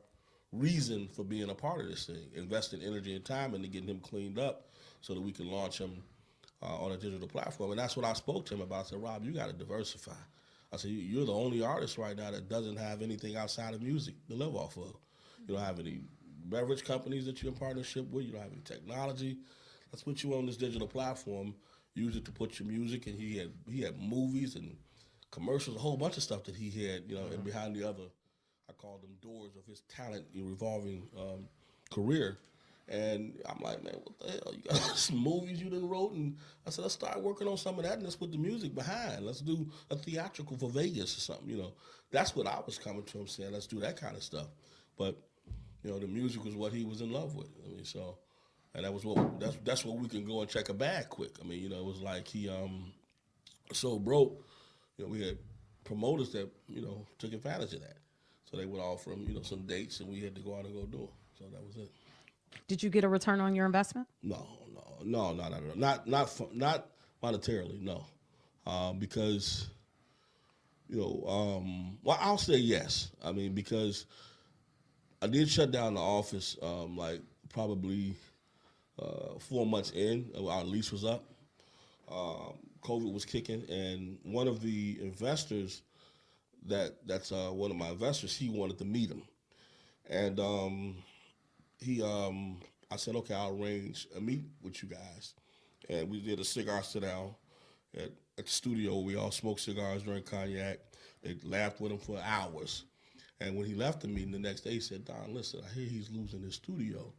reason for being a part of this thing, investing energy and time into getting him cleaned up so that we can launch him on a digital platform. And that's what I spoke to him about. I said, Rob, you got to diversify. I said, you're the only artist right now that doesn't have anything outside of music to live off of. You don't have any beverage companies that you're in partnership with. You don't have any technology. Let's put you on this digital platform, use it to put your music. And he had movies and commercials, a whole bunch of stuff that he had, and behind the other, I call them doors of his talent revolving career. And I'm like, man, what the hell? You got some movies you done wrote? And I said, let's start working on some of that and let's put the music behind. Let's do a theatrical for Vegas or something, That's what I was coming to him saying, let's do that kind of stuff. But, the music was what he was in love with. I mean, so, and that's what we can go and check a bag quick. I mean, it was like he so broke, we had promoters that, took advantage of that. So they would offer him, some dates and we had to go out and go do them. So that was it. Did you get a return on your investment? No, not monetarily, no, because well, I'll say yes. I mean, because I did shut down the office like probably 4 months in. Our lease was up. COVID was kicking, and one of the investors that's one of my investors, he wanted to meet him, and I said, okay, I'll arrange a meet with you guys. And we did a cigar sit-down at the studio. We all smoked cigars, drank cognac. They laughed with him for hours. And when he left the meeting the next day, he said, Don, listen, I hear he's losing his studio.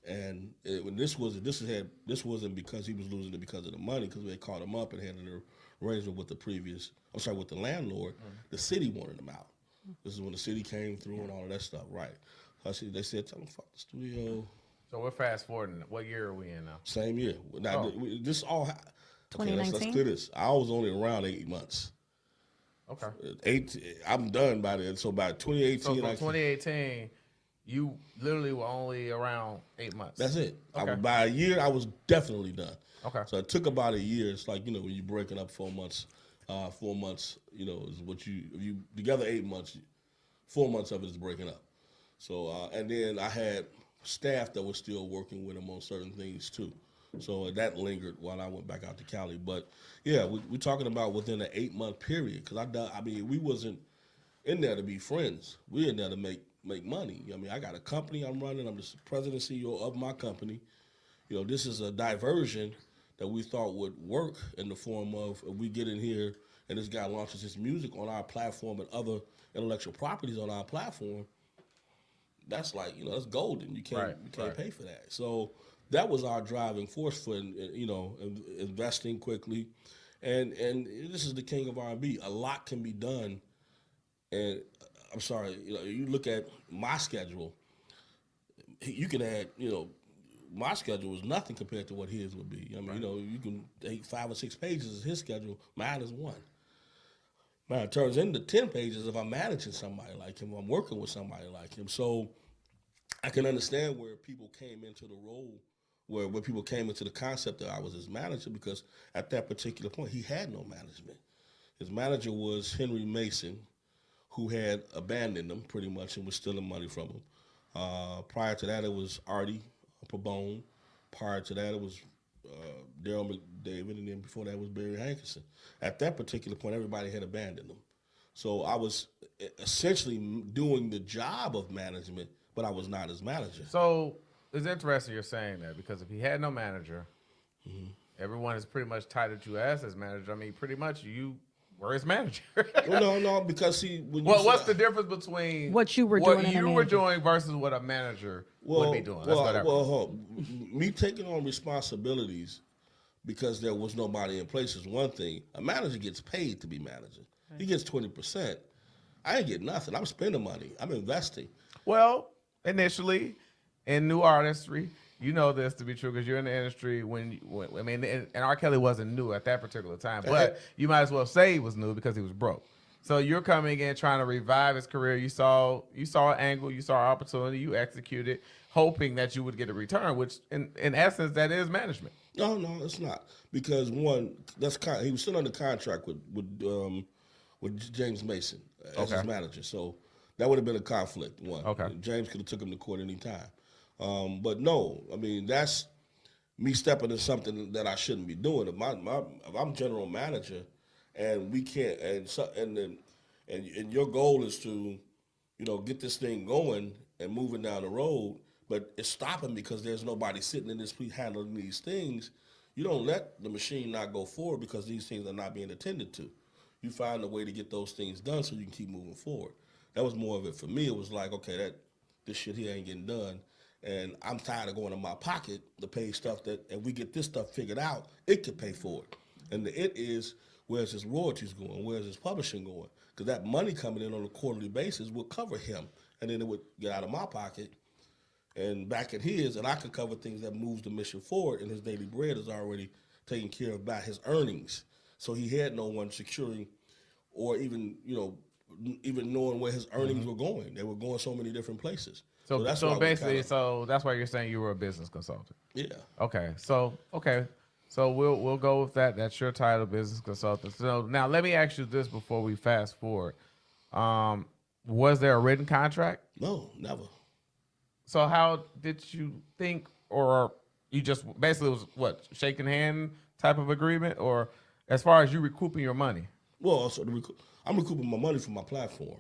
And this wasn't because he was losing it because of the money, because we had caught him up and had an arrangement with with the landlord. The city wanted him out. This is when the city came through and all of that stuff, right? They said, tell them fuck the studio. So we're fast forwarding. What year are we in now? Same year. Now, this all... Okay, 2019? let's clear this. I was only around 8 months. Okay. I'm done by then. So by 2018... So from 2018, you literally were only around 8 months. That's it. Okay. By a year, I was definitely done. Okay. So it took about a year. It's like, when you're breaking up 4 months, 4 months, is what if you together 8 months, 4 months of it is breaking up. So, and then I had staff that was still working with him on certain things too. So that lingered while I went back out to Cali. But yeah, we're talking about within an 8 month period. Cause we wasn't in there to be friends. We're in there to make money. I mean, I got a company I'm running. I'm the president and CEO of my company. This is a diversion that we thought would work in the form of if we get in here and this guy launches his music on our platform and other intellectual properties on our platform. That's like, that's golden. You can't pay for that. So that was our driving force for, investing quickly. And this is the king of R&B. A lot can be done. And I'm sorry, you look at my schedule, you can add, my schedule is nothing compared to what his would be. I mean, you can take 5 or 6 pages of his schedule. Mine is 1. Now, it turns into 10 pages if I'm managing somebody like him, or I'm working with somebody like him. So I can understand where people came into the role, where people came into the concept that I was his manager, because at that particular point, he had no management. His manager was Henry Mason, who had abandoned him pretty much and was stealing money from him. Prior to that, it was Artie Pabone. Prior to that, it was Daryl McDavid, and then before that was Barry Hankerson. At that particular point, everybody had abandoned him. So I was essentially doing the job of management, but I was not his manager. So it's interesting you're saying that, because if he had no manager, everyone is pretty much tied to you as his manager. I mean, pretty much you were his manager. No, because what's the difference between what you were doing versus what a manager would be doing? Me taking on responsibilities because there was nobody in place is one thing. A manager gets paid to be manager. He gets 20%. I ain't get nothing. I'm spending money. I'm investing. Well, initially, in new artistry, you know this to be true because you're in the industry and Rkelly wasn't new at that particular time, but you might as well say he was new because he was broke. So you're coming in trying to revive his career. You saw an angle, you saw an opportunity, you executed, hoping that you would get a return, which in essence, that is management. No, it's not. Because one, he was still under contract with with James Mason as his manager. So that would have been a conflict. One. Okay. James could have took him to court anytime. But no, I mean, that's me stepping in something that I shouldn't be doing. If I'm general manager and we can't, and your goal is to, get this thing going and moving down the road, but it's stopping because there's nobody sitting in this handling these things, you don't let the machine not go forward because these things are not being attended to. You find a way to get those things done so you can keep moving forward. That was more of it for me. It was like, okay, this shit here ain't getting done, and I'm tired of going in my pocket to pay stuff that, if we get this stuff figured out, it could pay for it. And the it is, where's his royalties going? Where's his publishing going? Because that money coming in on a quarterly basis will cover him, and then it would get out of my pocket and back at his, and I could cover things that moves the mission forward, and his daily bread is already taken care of by his earnings. So he had no one securing or even knowing where his earnings were going. They were going so many different places. So that's basically, that's why you're saying you were a business consultant. Yeah. Okay. So we'll go with that. That's your title, business consultant. So now let me ask you this before we fast forward. Was there a written contract? No, never. So how did you think, or you just basically was what, shaking hand type of agreement, or as far as you recouping your money? Well, also I'm recouping my money from my platform.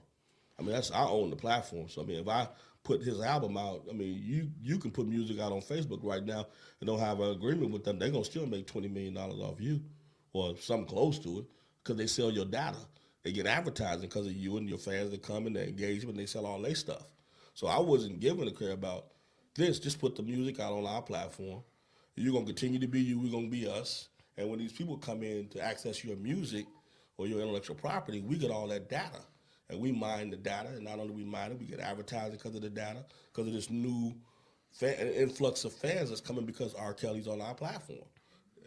I mean, I own the platform. So I mean, if I put his album out, I mean, you can put music out on Facebook right now and don't have an agreement with them. They're gonna still make $20 million off you, or something close to it, because they sell your data. They get advertising because of you and your fans that come and they engage and they sell all their stuff. So I wasn't giving a care about this. Just put the music out on our platform. You're going to continue to be you. We're going to be us. And when these people come in to access your music or your intellectual property, we get all that data. And we mine the data. And not only we mine it, we get advertising because of the data, because of this new influx of fans that's coming because Rkelly's on our platform.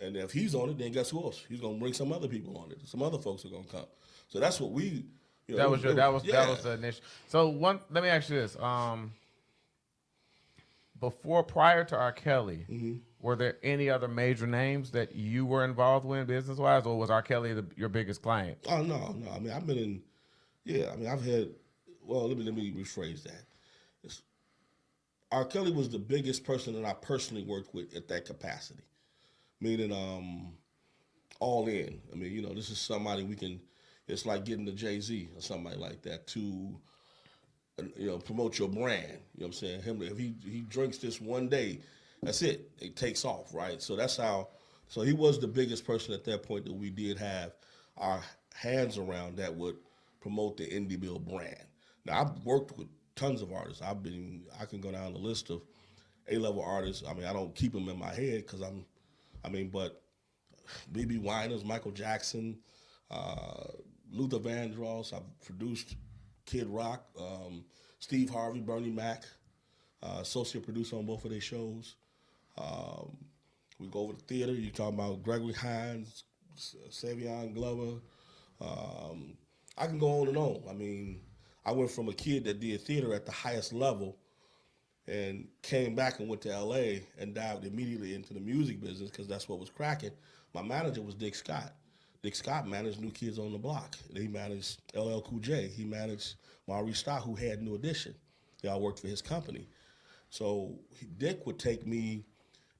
And if he's on it, then guess who else? He's going to bring some other people on it. Some other folks are going to come. So that's what we... that was the initial. So let me ask you this: prior to Rkelly, were there any other major names that you were involved with business wise, or was Rkelly your biggest client? Oh no. I mean, I've been in. Yeah, I mean, I've had. Well, let me rephrase that. Rkelly was the biggest person that I personally worked with at that capacity, meaning all in. I mean, this is somebody we can. It's like getting to Jay-Z or somebody like that to, promote your brand. You know what I'm saying? If he drinks this one day, that's it. It takes off, right? So that's how. So he was the biggest person at that point that we did have our hands around that would promote the Indie Bill brand. Now I've worked with tons of artists. I can go down the list of A-level artists. I mean, I don't keep them in my head because but B.B. Winers, Michael Jackson. Luther Vandross, I've produced Kid Rock, Steve Harvey, Bernie Mac, associate producer on both of their shows. We go over to theater, you talking about Gregory Hines, Savion Glover. I can go on and on. I mean, I went from a kid that did theater at the highest level and came back and went to LA and dived immediately into the music business because that's what was cracking. My manager was Dick Scott. Dick Scott managed New Kids on the Block. He managed LL Cool J. He managed Maurice Starr, who had New Edition. They all worked for his company. So Dick would take me,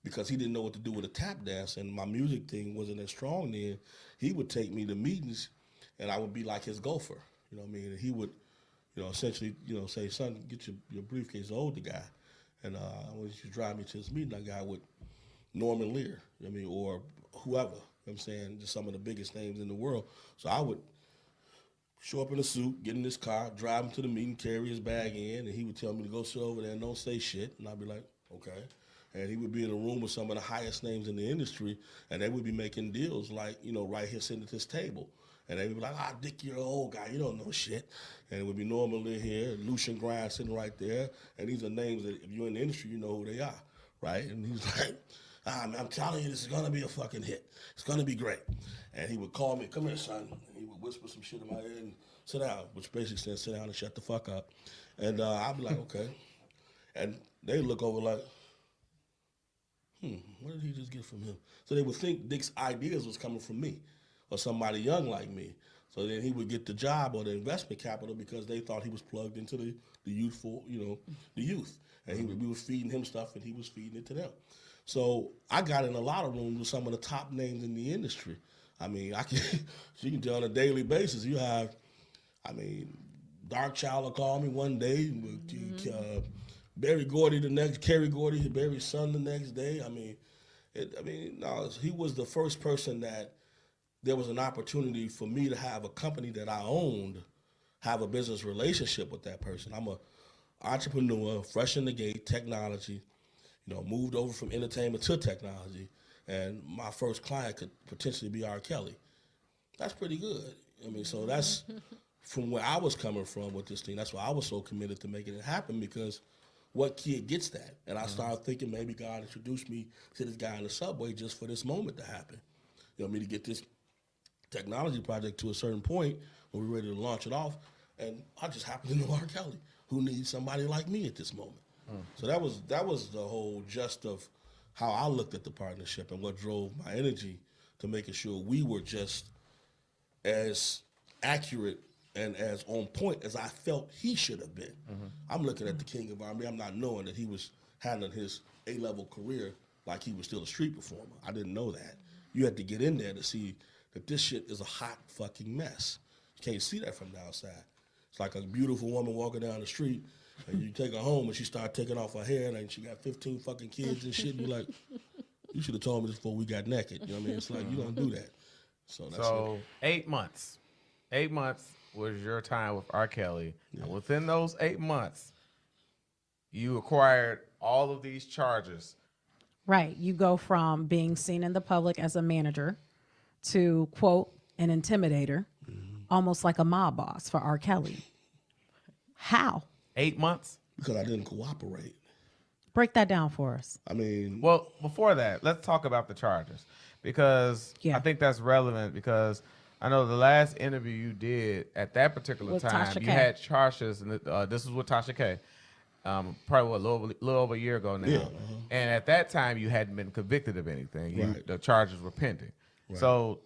because he didn't know what to do with a tap dance and my music thing wasn't as strong then, he would take me to meetings and I would be like his gopher. You know what I mean? And he would, essentially, say, son, get your briefcase, the older guy. And I want you to drive me to this meeting. I got with Norman Lear, or whoever. I'm saying, just some of the biggest names in the world. So I would show up in a suit, get in this car, drive him to the meeting, carry his bag in, and he would tell me to go sit over there and don't say shit. And I'd be like, okay. And he would be in a room with some of the highest names in the industry, and they would be making deals like, right here sitting at this table. And they would be like, Dick, you're an old guy, you don't know shit. And it would be Norman Lear here, Lucian Grind sitting right there. And these are names that if you're in the industry, you know who they are, right? And he's like, I'm telling you, this is going to be a fucking hit. It's going to be great. And he would call me, come here, son. And he would whisper some shit in my ear and sit down, which basically says sit down and shut the fuck up. And I'd be like, okay. And they'd look over like, what did he just get from him? So they would think Dick's ideas was coming from me or somebody young like me. So then he would get the job or the investment capital because they thought he was plugged into the youthful, the youth. And we were feeding him stuff and he was feeding it to them. So I got in a lot of rooms with some of the top names in the industry. I mean, you can tell on a daily basis. You have, Dark Child will call me one day, Barry Gordy the next, Kerry Gordy, Barry's son the next day. He was the first person that there was an opportunity for me to have a company that I owned, have a business relationship with that person. I'm an entrepreneur, fresh in the gate, technology, moved over from entertainment to technology, and my first client could potentially be Rkelly. That's pretty good. So that's from where I was coming from with this thing. That's why I was so committed to making it happen, because what kid gets that? And I started thinking maybe God introduced me to this guy in the subway just for this moment to happen. Me to get this technology project to a certain point when we're ready to launch it off. And I just happened to know Rkelly, who needs somebody like me at this moment. So that was the whole gist of how I looked at the partnership and what drove my energy to making sure we were just as accurate and as on point as I felt he should have been. I'm looking at the King of R&B. I'm not knowing that he was handling his A-level career like he was still a street performer. I didn't know that. You had to get in there to see that this shit is a hot fucking mess. You can't see that from the outside. It's like a beautiful woman walking down the street, and you take her home and she start taking off her hair, and she got 15 fucking kids and shit, and you're like, you should have told me this before we got naked. You know what I mean? It's like, you don't do that. So that's 8 months. 8 months was your time with Rkelly. Yeah. And within those 8 months, you acquired all of these charges. Right. You go from being seen in the public as a manager to, quote, an intimidator, almost like a mob boss for Rkelly. How? 8 months? Because I didn't cooperate. Break that down for us. Well, before that, let's talk about the charges, because I think that's relevant, because I know the last interview you did at that particular with time, Tasha you K. had charges, and this was with Tasha K. Probably a little over a year ago now. Yeah, And at that time, you hadn't been convicted of anything. The charges were pending. Right. So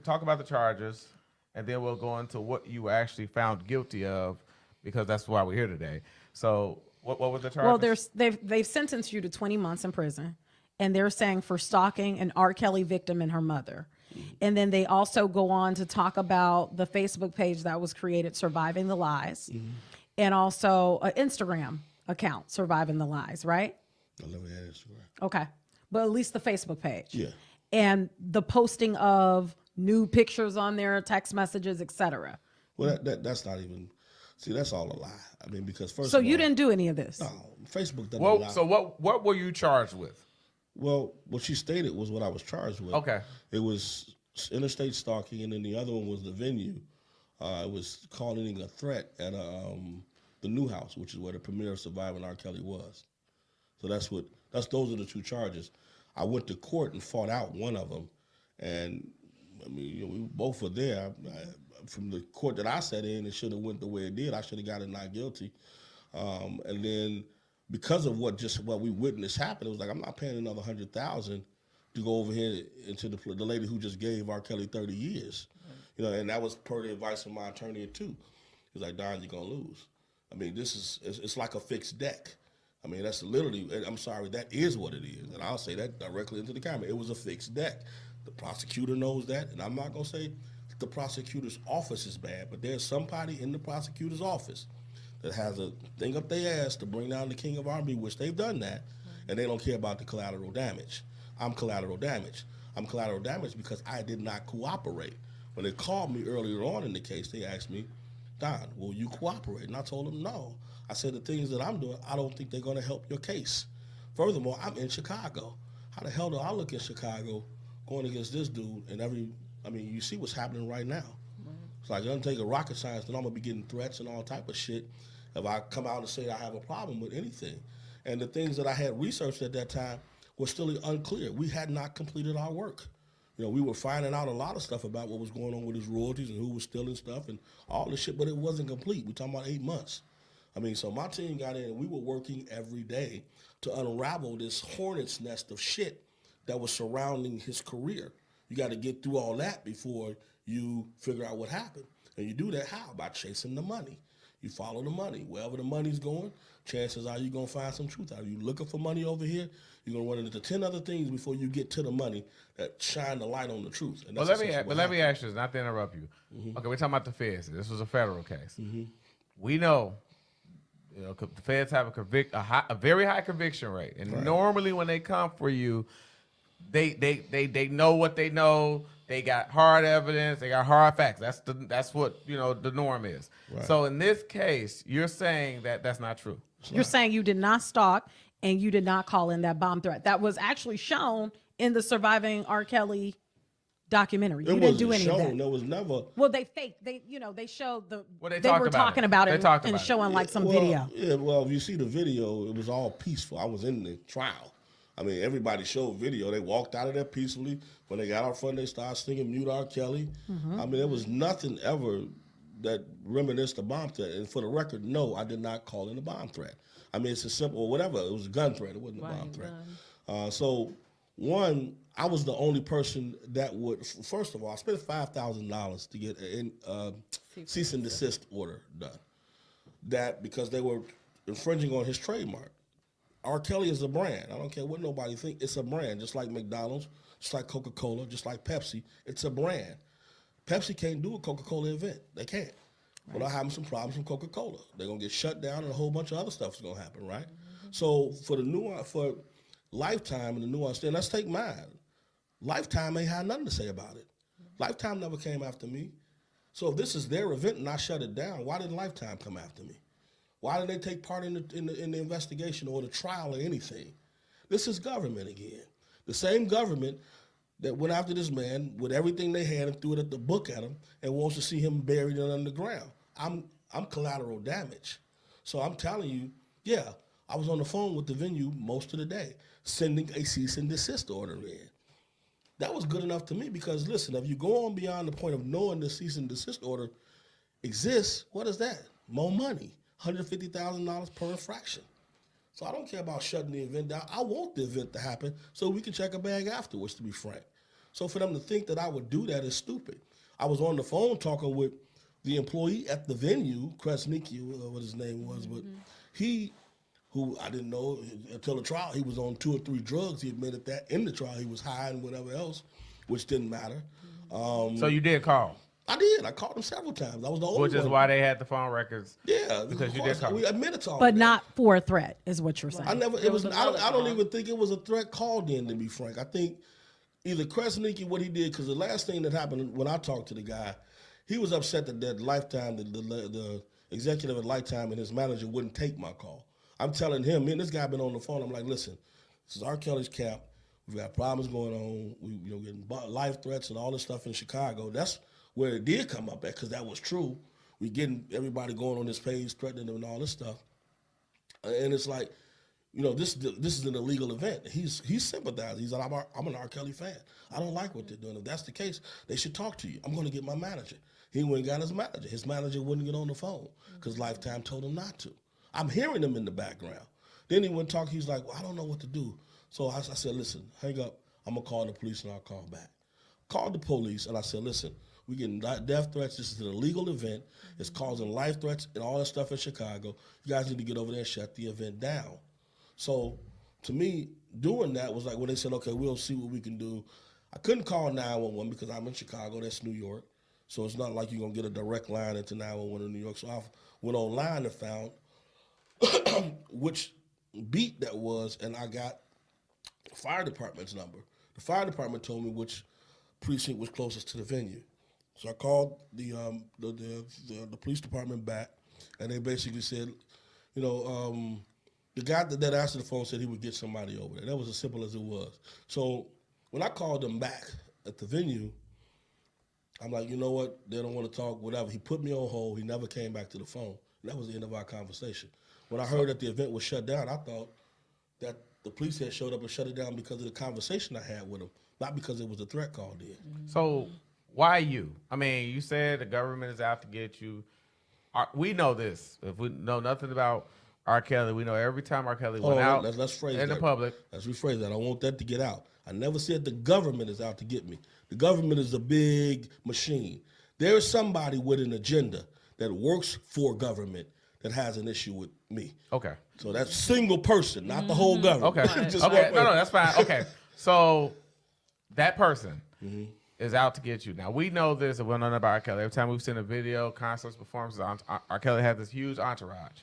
talk about the charges, and then we'll go into what you were actually found guilty of, because that's why we're here today. So what were the charges? Well, they've sentenced you to 20 months in prison, and they're saying for stalking an Rkelly victim and her mother. And then they also go on to talk about the Facebook page that was created, Surviving the Lies, and also an Instagram account, Surviving the Lies, right? I never had Instagram. Okay. But at least the Facebook page. Yeah. And the posting of new pictures on there, text messages, etc. Well, that's not even... See, that's all a lie. Because first So of all, you didn't do any of this? No, Facebook doesn't allow... So what were you charged with? Well, what she stated was what I was charged with. Okay. It was interstate stalking, and then the other one was the venue. It was calling a threat at the New House, which is where the premiere of Surviving Rkelly was. So those are the two charges. I went to court and fought out one of them, and we both were there. From the court that I sat in, it should have went the way it did. I should have got it not guilty. And then because of what we witnessed happen, it was like, I'm not paying another $100,000 to go over here into the lady who just gave Rkelly 30 years. And that was per the advice of my attorney too. He's like, Don, you're gonna lose. It's like a fixed deck. That's literally, I'm sorry, that is what it is. And I'll say that directly into the camera. It was a fixed deck. The prosecutor knows that, and I'm not gonna say the prosecutor's office is bad, but there's somebody in the prosecutor's office that has a thing up their ass to bring down the King of R&B, which they've done that, and they don't care about the collateral damage. I'm collateral damage. I'm collateral damage because I did not cooperate. When they called me earlier on in the case, they asked me, Don, will you cooperate? And I told them no. I said, the things that I'm doing, I don't think they're going to help your case. Furthermore, I'm in Chicago. How the hell do I look in Chicago going against this dude? And you see what's happening right now. It's like, it doesn't take a rocket science, then I'm going to be getting threats and all type of shit if I come out and say I have a problem with anything. And the things that I had researched at that time were still unclear. We had not completed our work. We were finding out a lot of stuff about what was going on with his royalties and who was stealing stuff and all this shit, but it wasn't complete. We're talking about 8 months. So my team got in and we were working every day to unravel this hornet's nest of shit that was surrounding his career. You got to get through all that before you figure out what happened. And you do that how? By chasing the money. You follow the money. Wherever the money's going, chances are you're going to find some truth out. You looking for money over here, you're going to run into 10 other things before you get to the money that shine the light on the truth. And let me ask you this, not to interrupt you. Okay, we're talking about the feds. This was a federal case. We know, the feds have a very high conviction rate. And normally when they come for you, they know what they know. They got hard evidence. They got hard facts. That's what the norm is. Right. So in this case, you're saying that that's not true. You're saying you did not stalk and you did not call in that bomb threat. That was actually shown in the Surviving R. Kelly documentary. You didn't do any of that. There was never. Well, they faked. They showed the. Well, they were talking about it and showing like some video. Yeah. Well, if you see the video, it was all peaceful. I was in the trial. I mean, everybody showed video. They walked out of there peacefully. When they got out front, they started singing Mute R. Kelly. I mean, there was nothing ever that reminisced a bomb threat. And for the record, no, I did not call in a bomb threat. I mean, it's a simple, or whatever. It was a gun threat. It wasn't a bomb threat. So, one, I was the only person that would, first of all, I spent $5,000 to get a cease and desist order done. That because they were infringing on his trademark. R. Kelly is a brand. I don't care what nobody thinks. It's a brand, just like McDonald's, just like Coca-Cola, just like Pepsi. It's a brand. Pepsi can't do a Coca-Cola event. They can't. Right. Without having some problems from Coca-Cola. They're going to get shut down and a whole bunch of other stuff is going to happen, right? So for Lifetime and the nuance, then let's take mine. Lifetime ain't had nothing to say about it. Lifetime never came after me. So if this is their event and I shut it down, why didn't Lifetime come after me? Why did they take part in the investigation or the trial or anything? This is government again. The same government that went after this man with everything they had and threw it at the book at him and wants to see him buried underground. I'm collateral damage. So I'm telling you, yeah, I was on the phone with the venue most of the day, sending a cease and desist order in. That was good enough to me because, listen, if you go on beyond the point of knowing the cease and desist order exists, what is that? More money. $150,000 per infraction. So I don't care about shutting the event down. I want the event to happen so we can check a bag afterwards, to be frank. So for them to think that I would do that is stupid. I was on the phone talking with the employee at the venue, Kresnicki, what his name was, but he, who I didn't know until the trial, he was on 2 or 3 drugs. He admitted that in the trial. He was high and whatever else, which didn't matter. So you did call? I did. I called him several times. I was the only one. Which is why they had the phone records. Yeah, because you did call. We admitted to all but that. not for a threat, is what you're saying. I never. It was. I don't even think it was a threat called in. To be frank, I think either Kresnicki, what he did, because the last thing that happened when I talked to the guy, he was upset that Lifetime, the executive at Lifetime and his manager wouldn't take my call. I'm telling him, man, this guy been on the phone. I'm like, listen, this is R. Kelly's camp. We've got problems going on. We getting life threats and all this stuff in Chicago. That's where it did come up at, because that was true. We getting everybody going on this page, threatening them and all this stuff. And it's like, this is an illegal event. He's sympathizing. He's like, I'm an R. Kelly fan. I don't like what they're doing. If that's the case, they should talk to you. I'm going to get my manager. He went and got his manager. His manager wouldn't get on the phone because Lifetime told him not to. I'm hearing him in the background. Then he went talk. He's like, well, I don't know what to do. So I said, listen, hang up. I'm going to call the police and I'll call back. Called the police and I said, listen, we're getting death threats. This is an illegal event. It's causing life threats and all that stuff in Chicago. You guys need to get over there and shut the event down. So to me, doing that was like when they said, okay, we'll see what we can do. I couldn't call 911 because I'm in Chicago. That's New York. So it's not like you're going to get a direct line into 911 in New York. So I went online and found which beat that was, and I got the fire department's number. The fire department told me which precinct was closest to the venue. So I called the police department back, and they basically said, the guy that answered the phone said he would get somebody over there. That was as simple as it was. So when I called them back at the venue, I'm like, you know what? They don't want to talk, whatever. He put me on hold. He never came back to the phone. And that was the end of our conversation. When I heard that the event was shut down, I thought that the police had showed up and shut it down because of the conversation I had with them, not because it was a threat called in. So why you? I mean, you said the government is out to get you. We know this. If we know nothing about R. Kelly. We know every time R. Kelly Hold went on, out let's phrase in that. the public. Let's rephrase that. I want that to get out. I never said the government is out to get me. The government is a big machine. There is somebody with an agenda that works for government that has an issue with me. Okay. So that's single person, not the whole government. Okay. Just Okay. one No, person. that's fine. Okay. So that person is out to get you. Now, we know this, and we know about R. Kelly. Every time we've seen a video, concerts, performances, R. Kelly has this huge entourage.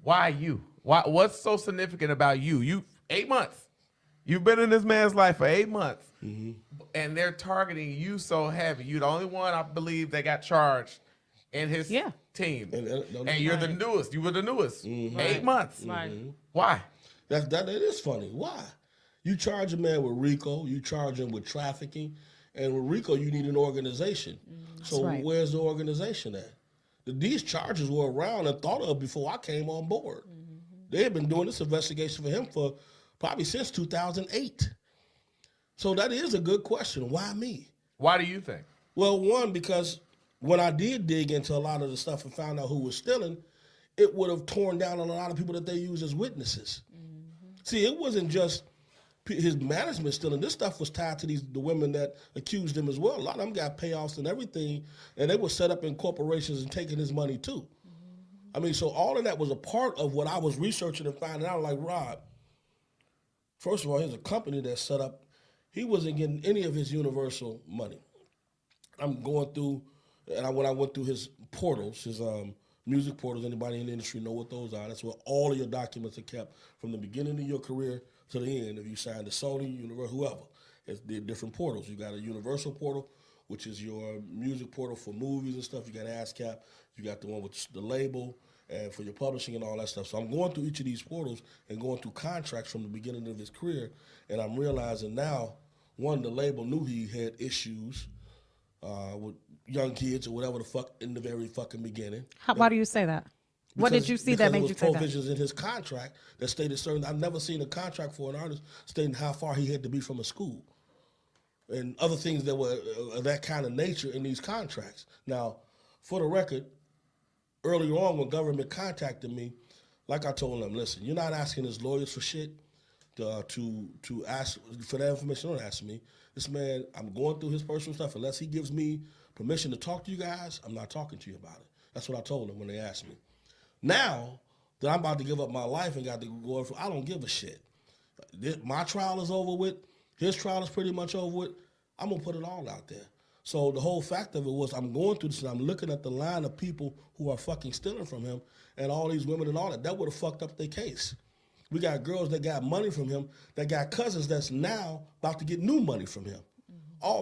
Why you? What's so significant about you? You 8 months. You've been in this man's life for 8 months, and they're targeting you so heavy. You're the only one, I believe, that got charged in his team. And you're the newest. You were the newest. 8 months. Why? That it is funny. Why? You charge a man with RICO, you charge him with trafficking, and with RICO you need an organization. So where's the organization at? These charges were around and thought of before I came on board. They had been doing this investigation for him for probably since 2008. So that is a good question. Why me? Why do you think? Well, one, because when I did dig into a lot of the stuff and found out who was stealing, it would have torn down on a lot of people that they use as witnesses. See, it wasn't just his management stealing. This stuff was tied to the women that accused him as well. A lot of them got payoffs and everything, and they were set up in corporations and taking his money too. I mean, so all of that was a part of what I was researching and finding out. Like, Rob, first of all, here's a company that's set up. He wasn't getting any of his Universal money. I'm going through, and when I went through his portals, his music portals, anybody in the industry know what those are. That's where all of your documents are kept from the beginning of your career to the end. If you signed to Sony, Universal, whoever. It's the different portals. You got a Universal portal, which is your music portal for movies and stuff. You got ASCAP. You got the one with the label and for your publishing and all that stuff. So I'm going through each of these portals and going through contracts from the beginning of his career, and I'm realizing now, one, the label knew he had issues with young kids or whatever the fuck in the very fucking beginning. Why do you say that? What did you see that made you say that? Because there was provisions in his contract that stated certain. I've never seen a contract for an artist stating how far he had to be from a school, and other things that were of that kind of nature in these contracts. Now, for the record, earlier on when government contacted me, like I told them, listen, you're not asking his lawyers for shit to ask for that information. Don't ask me. This man, I'm going through his personal stuff. Unless he gives me permission to talk to you guys, I'm not talking to you about it. That's what I told them when they asked me. Now that I'm about to give up my life and got to go for, I don't give a shit. My trial is over with. His trial is pretty much over with. I'm going to put it all out there. So the whole fact of it was I'm going through this and I'm looking at the line of people who are fucking stealing from him and all these women and all that. That would have fucked up their case. We got girls that got money from him that got cousins that's now about to get new money from him.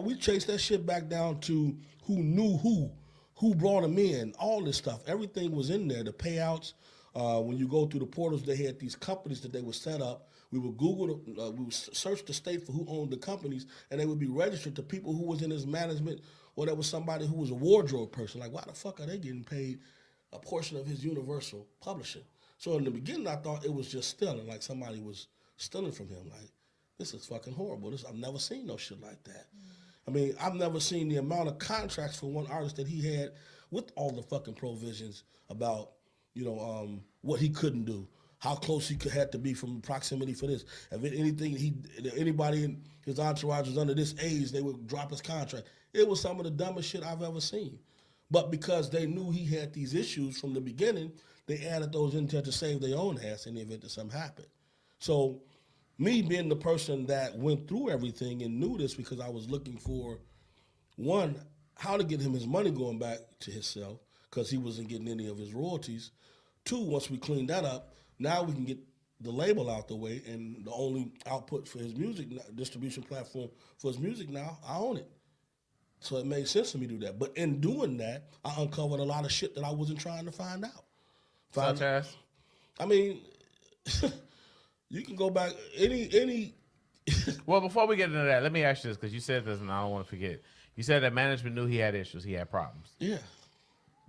We chased that shit back down to who knew who brought him in, all this stuff. Everything was in there, the payouts. When you go through the portals, they had these companies that they would set up. We would Google, we would search the state for who owned the companies, and they would be registered to people who was in his management, or there was somebody who was a wardrobe person. Like, why the fuck are they getting paid a portion of his Universal publishing? So in the beginning, I thought it was just stealing, like somebody was stealing from him. Like, this is fucking horrible. I've never seen no shit like that. I mean, I've never seen the amount of contracts for one artist that he had with all the fucking provisions about, what he couldn't do, how close he had to be from proximity for this. If anybody in his entourage was under this age, they would drop his contract. It was some of the dumbest shit I've ever seen. But because they knew he had these issues from the beginning, they added those in there to save their own ass in the event that something happened. So me being the person that went through everything and knew this because I was looking for, one, how to get him his money going back to himself because he wasn't getting any of his royalties. Two, once we cleaned that up, now we can get the label out the way, and the only output for his music, distribution platform for his music now, I own it. So it made sense for me to do that. But in doing that, I uncovered a lot of shit that I wasn't trying to find out. Such as? I mean, you can go back any. Well, before we get into that, let me ask you this, because you said this and I don't want to forget. You said that management knew he had issues, he had problems. Yeah.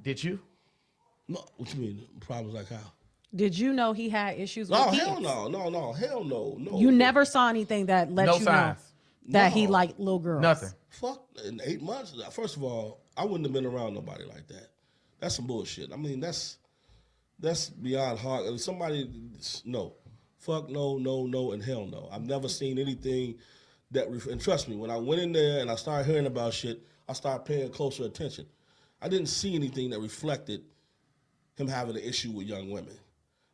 Did you? No, what you mean? Problems like how? Did you know he had issues with kids? Hell no, hell no. You never saw anything that let you signs. Know that he liked little girls? Nothing. Fuck, in 8 months? First of all, I wouldn't have been around nobody like that. That's some bullshit. I mean, That's beyond hard. Somebody, no. Fuck no, no, no, and hell no. I've never seen anything that, and trust me, when I went in there and I started hearing about shit, I started paying closer attention. I didn't see anything that reflected him having an issue with young women.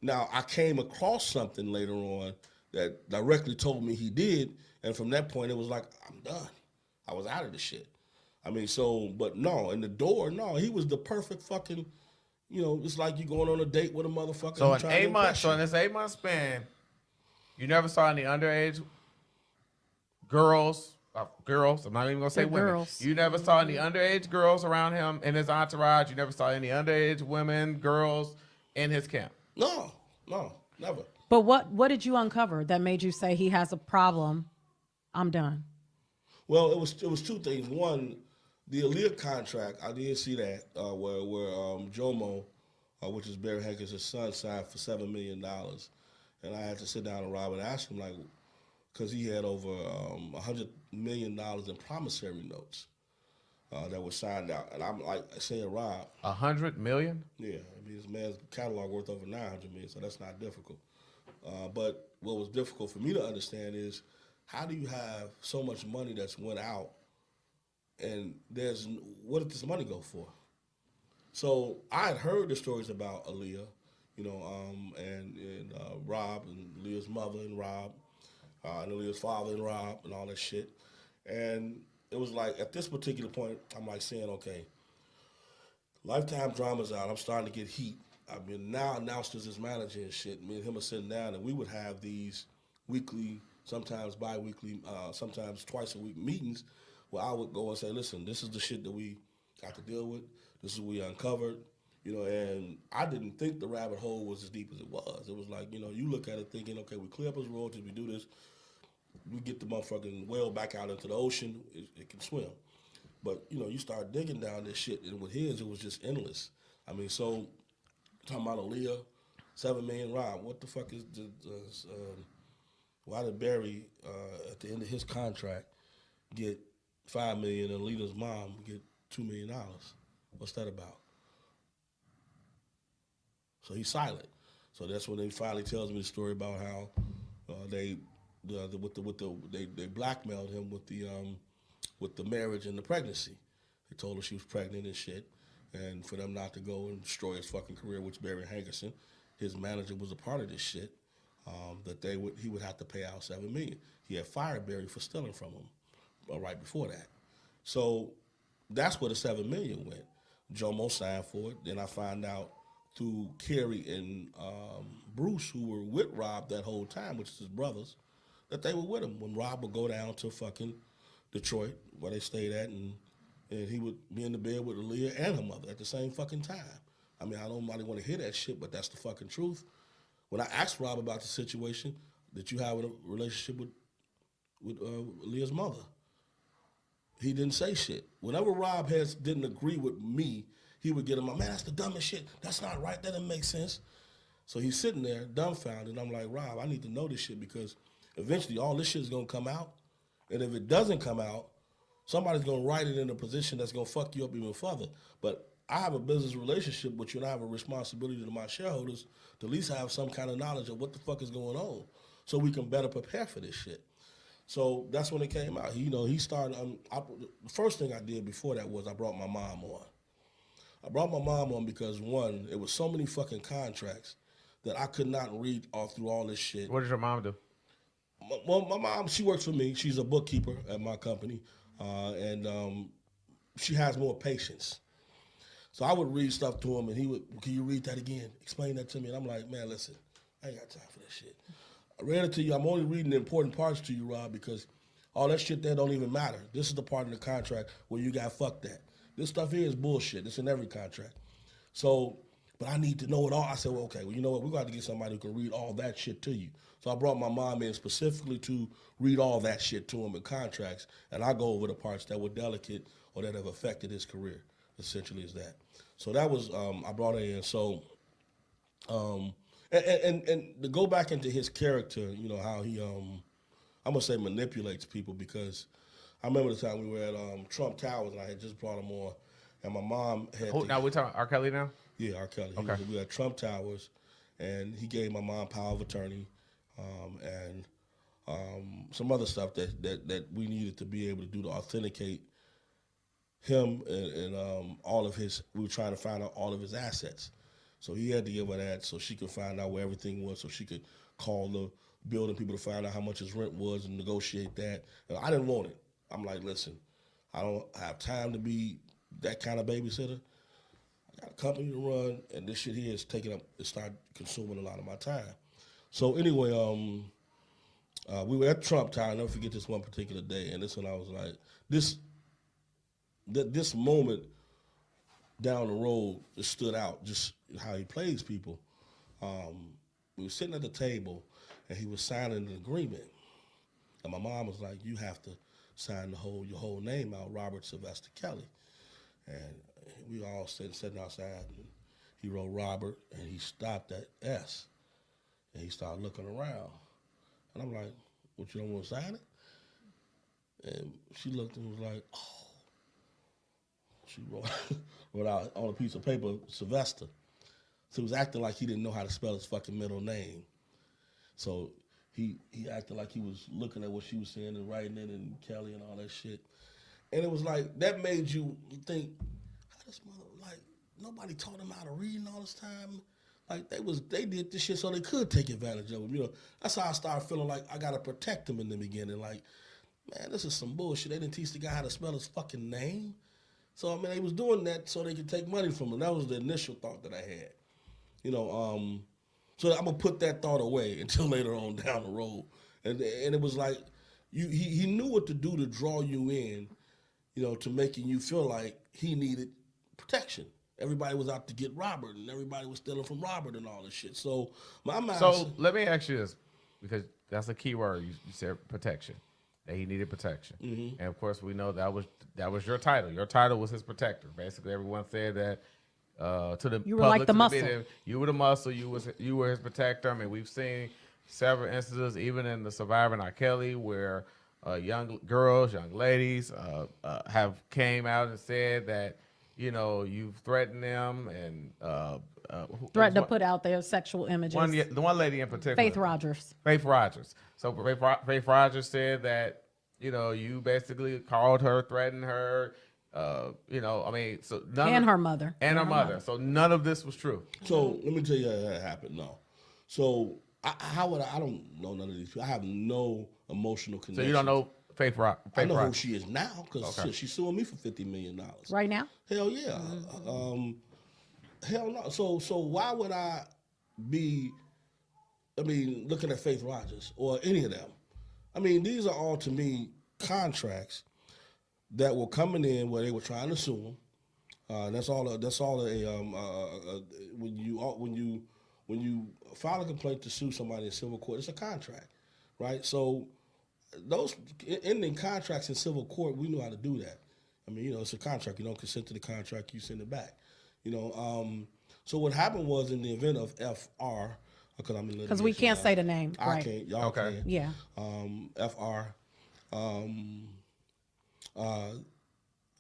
Now, I came across something later on that directly told me he did, and from that point, it was like, I'm done. I was out of the shit. I mean, so, but no, in the door, no, he was the perfect fucking, you know, it's like you going on a date with a motherfucker. So in 8 months, so in this 8 month span, you never saw any underage girls, I'm not even gonna say women. Girls. You never saw any underage girls around him in his entourage. You never saw any underage women, girls in his camp. No, never. But what did you uncover that made you say he has a problem? I'm done. Well, it was two things. One, the Aaliyah contract, I did see that where Jomo, which is Barry Hankins's son, signed for $7 million, and I had to sit down and Rob and ask him, like, because he had over $100 million in promissory notes that were signed out, and I'm like saying, Rob, $100 million? Yeah, I mean, this man's catalog worth over $900 million, so that's not difficult. But what was difficult for me to understand is, how do you have so much money that's went out, and what did this money go for? So I had heard the stories about Aaliyah, you know, and Rob and Aaliyah's mother and Rob, and Aaliyah's father and Rob and all that shit. And it was like, at this particular point, I'm like saying, okay, Lifetime Drama's out. I'm starting to get heat. I've been now announced as his manager and shit. Me and him are sitting down, and we would have these weekly, sometimes bi-weekly, sometimes twice a week meetings where I would go and say, listen, this is the shit that we got to deal with. This is what we uncovered, you know, and I didn't think the rabbit hole was as deep as it was. It was like, you know, you look at it thinking, okay, we clear up his royalties, we do this, we get the motherfucking whale back out into the ocean, it can swim. But, you know, you start digging down this shit, and with his, it was just endless. I mean, so, talking about Aaliyah, $7 million, Rob, what the fuck is why did Barry, at the end of his contract, get $5 million and Aaliyah's mom get $2 million? What's that about? So he's silent. So that's when he finally tells me the story about how they blackmailed him with the marriage and the pregnancy. They told her she was pregnant and shit, and for them not to go and destroy his fucking career, which Barry Hankerson, his manager, was a part of this shit. That he would have to pay out $7 million. He had fired Barry for stealing from him right before that. So that's where the $7 million went. Jomo signed for it. Then I find out through Kerry and Bruce, who were with Rob that whole time, which is his brothers, that they were with him when Rob would go down to fucking Detroit, where they stayed at, and he would be in the bed with Aaliyah and her mother at the same fucking time. I mean, I don't really want to hear that shit, but that's the fucking truth. When I asked Rob about the situation that you have in a relationship with Aaliyah's mother, he didn't say shit. Whenever Rob didn't agree with me, he would get him, man, that's the dumbest shit. That's not right. That doesn't make sense. So he's sitting there dumbfounded. I'm like, Rob, I need to know this shit because eventually all this shit is going to come out. And if it doesn't come out, somebody's going to write it in a position that's going to fuck you up even further. But I have a business relationship with you, and I have a responsibility to my shareholders to at least have some kind of knowledge of what the fuck is going on so we can better prepare for this shit. So that's when it came out. He started, the first thing I did before that was I brought my mom on. I brought my mom on because, one, it was so many fucking contracts that I could not read through all this shit. What does your mom do? Well, my mom, she works for me. She's a bookkeeper at my company, and she has more patience. So I would read stuff to him, and he would, can you read that again? Explain that to me. And I'm like, man, listen, I ain't got time for that shit. I read it to you. I'm only reading the important parts to you, Rob, because all that shit there don't even matter. This is the part of the contract where you got fucked at. This stuff here is bullshit. It's in every contract. So, but I need to know it all. I said, well, okay, well, you know what? We're going to get somebody who can read all that shit to you. So I brought my mom in specifically to read all that shit to him in contracts, and I go over the parts that were delicate or that have affected his career. Essentially is that. So that was, I brought her in. So, and to go back into his character, you know, how he, I'm going to say manipulates people, because I remember the time we were at Trump Towers and I had just brought him on, and my mom had. Now we're talking Rkelly now? Yeah, Rkelly. Okay. We were at Trump Towers, and he gave my mom power of attorney, and some other stuff that we needed to be able to do to authenticate him and all of his. We were trying to find out all of his assets, so he had to give her that so she could find out where everything was, so she could call the building people to find out how much his rent was and negotiate that. And I didn't want it. I'm like, listen, I don't have time to be that kind of babysitter. I got a company to run, and this shit here is taking up. It started consuming a lot of my time. So anyway, we were at Trump Tower. I'll never forget this one particular day, and this one I was like, this moment down the road just stood out, just how he plays people. We were sitting at the table, and he was signing an agreement, and my mom was like, "You have to sign your whole name out, Robert Sylvester Kelly." And we all sitting outside, and he wrote Robert, and he stopped at S, and he started looking around, and I'm like, "What, you don't want to sign it?" And she looked and was like, "Oh." She wrote out on a piece of paper, Sylvester. So he was acting like he didn't know how to spell his fucking middle name. So he acted like he was looking at what she was saying and writing it and Kelly and all that shit. And it was like, that made you think, how this mother, like, nobody taught him how to read and all this time. Like, they did this shit so they could take advantage of him. You know, that's how I started feeling like I got to protect him in the beginning. Like, man, this is some bullshit. They didn't teach the guy how to spell his fucking name. So, I mean, they was doing that so they could take money from him. That was the initial thought that I had. You know, so I'm going to put that thought away until later on down the road. And it was like, he knew what to do to draw you in, you know, to making you feel like he needed protection. Everybody was out to get Robert, and everybody was stealing from Robert and all this shit. So, my mind... So, let me ask you this, because that's a key word. You said protection. That he needed protection. Mm-hmm. And, of course, we know that was your title. Your title was his protector. Basically, everyone said that to the you were public, like the muscle. You were the muscle. You were his protector. I mean, we've seen several instances, even in the Survivor Rkelly, where young girls, young ladies have came out and said that, you know, you've threatened them and threatened to put out their sexual images. The one lady in particular, Faith Rogers. Faith Rogers. So Faith Rogers said that, you know, you basically called her, threatened her. You know, I mean, so her mother. And her mother. So none of this was true. So let me tell you how that happened. No. So how would I don't know none of these people. I have no emotional connection. So you don't know Faith Rogers? I know who she is now because she's suing me for $50 million. Right now? Hell yeah. Mm-hmm. Hell no. So why would I be, looking at Faith Rogers or any of them? I mean, these are all, to me, contracts that were coming in where they were trying to sue them. That's all. When you file a complaint to sue somebody in civil court, it's a contract, right? So those ending contracts in civil court, we know how to do that. I mean, you know, it's a contract. You don't consent to the contract, you send it back. You know, so what happened was in the event of FR, because we can't say the name. I right. can't. Y'all can. Yeah. FR. I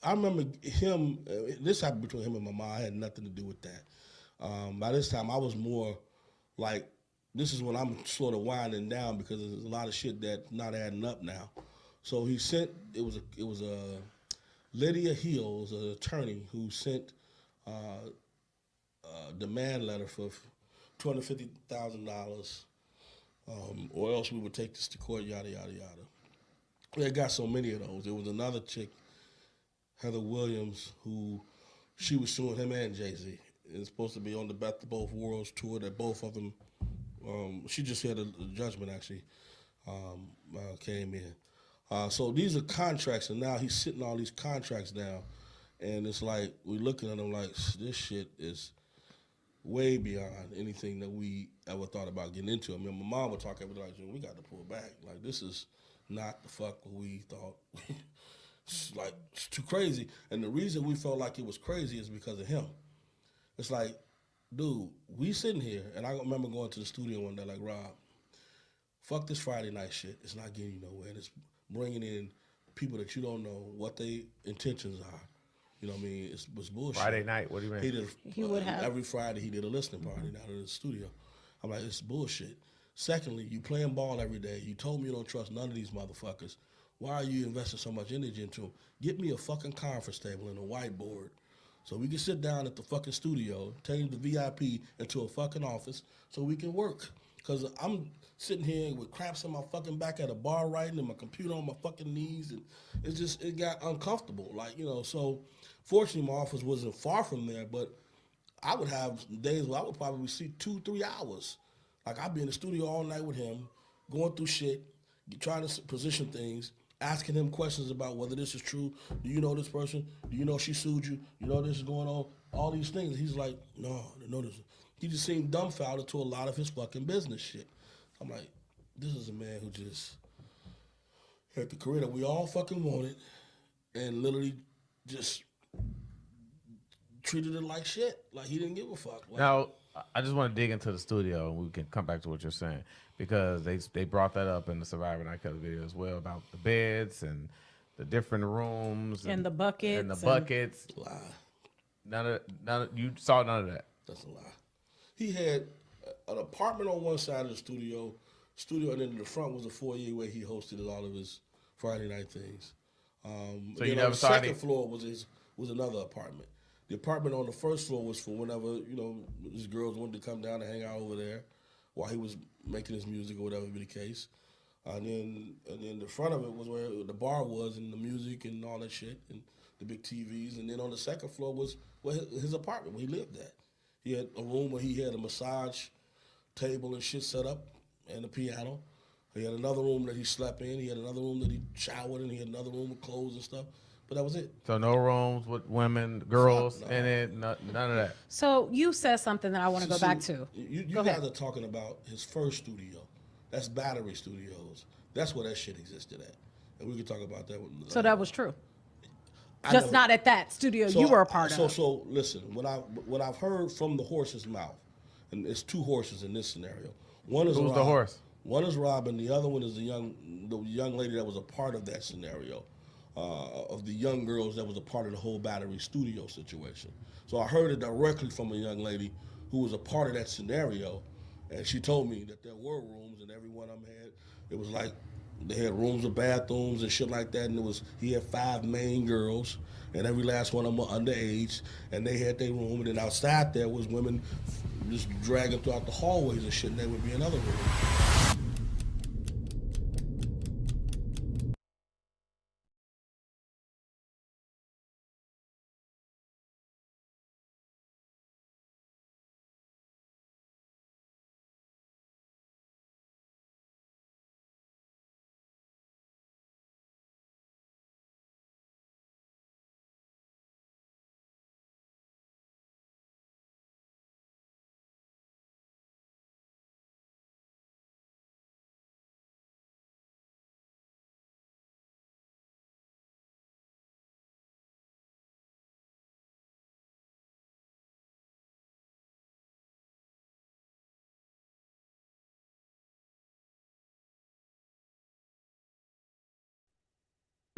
remember him. This happened between him and my mom. I had nothing to do with that. By this time, I was more like, this is when I'm sort of winding down because there's a lot of shit that's not adding up now. So he sent. It was a Lydia Hills, an attorney, who sent a demand letter for $250,000, or else we would take this to court. Yada yada yada. They got so many of those. There was another chick, Heather Williams, who she was suing him and Jay-Z. It's supposed to be on the Best of Both Worlds tour that both of them, she just had a judgment actually, came in. So these are contracts, and now he's sitting all these contracts down, and it's like, we're looking at them like, this shit is way beyond anything that we ever thought about getting into. I mean, my mom would talk every day like, we got to pull back. Like, this is not the fuck we thought. It's too crazy. And the reason we felt like it was crazy is because of him. It's like, dude, we sitting here, and I remember going to the studio one day like, Rob, fuck this Friday night shit. It's not getting you nowhere. And it's bringing in people that you don't know what their intentions are. You know what I mean? It was bullshit. Friday night, what do you mean? He would have. Every Friday he did a listening party down in the studio. I'm like, it's bullshit. Secondly, you playing ball every day. You told me you don't trust none of these motherfuckers. Why are you investing so much energy into them? Get me a fucking conference table and a whiteboard so we can sit down at the fucking studio, change the VIP into a fucking office so we can work. Because I'm sitting here with cramps in my fucking back at a bar writing and my computer on my fucking knees. And it got uncomfortable. Like, you know, so fortunately my office wasn't far from there, but I would have days where I would probably see 2-3 hours. Like, I'd be in the studio all night with him, going through shit, trying to position things, asking him questions about whether this is true. Do you know this person? Do you know she sued you? You know this is going on? All these things. He's like, no, I didn't know this. He just seemed dumbfounded to a lot of his fucking business shit. I'm like, this is a man who just had the career that we all fucking wanted and literally just treated it like shit. Like, he didn't give a fuck. Like, Now, I just want to dig into the studio, and we can come back to what you're saying, because they brought that up in the Survivor Nightclub video as well, about the beds and the different rooms And the buckets. and the buckets. lie. None of you saw none of that. That's a lie. He had an apartment on one side of the studio, and then in the front was a foyer where he hosted all of his Friday night things. So you then never on the saw second any- floor was another apartment. The apartment on the first floor was for whenever, you know, his girls wanted to come down and hang out over there while he was making his music or whatever be the case. And then the front of it was where the bar was and the music and all that shit and the big TVs. And then on the second floor was where his apartment where he lived at. He had a room where he had a massage table and shit set up and a piano. He had another room that he slept in. He had another room that he showered in. He had another room with clothes and stuff. But that was it. So no rooms with women, girls, in it, none of that. So you said something that I want to go back to. You Go guys ahead. are talking about his first studio. That's Battery Studios. That's where that shit existed at. And we could talk about that. So that was true. I Just never- not at that studio you were a part of. So listen, what I've heard from the horse's mouth, and it's two horses in this scenario. One is Who's the Rob- horse? One is Robin. The other one is the young lady that was a part of that scenario, of the young girls that was a part of the whole Battery Studio situation. So I heard it directly from a young lady who was a part of that scenario, and she told me that there were rooms, and every one of them had. It was like they had rooms with bathrooms and shit like that, and he had 5 main girls, and every last one of them were underage, and they had their room, and then outside there was women just dragging throughout the hallways and shit, and there would be another room.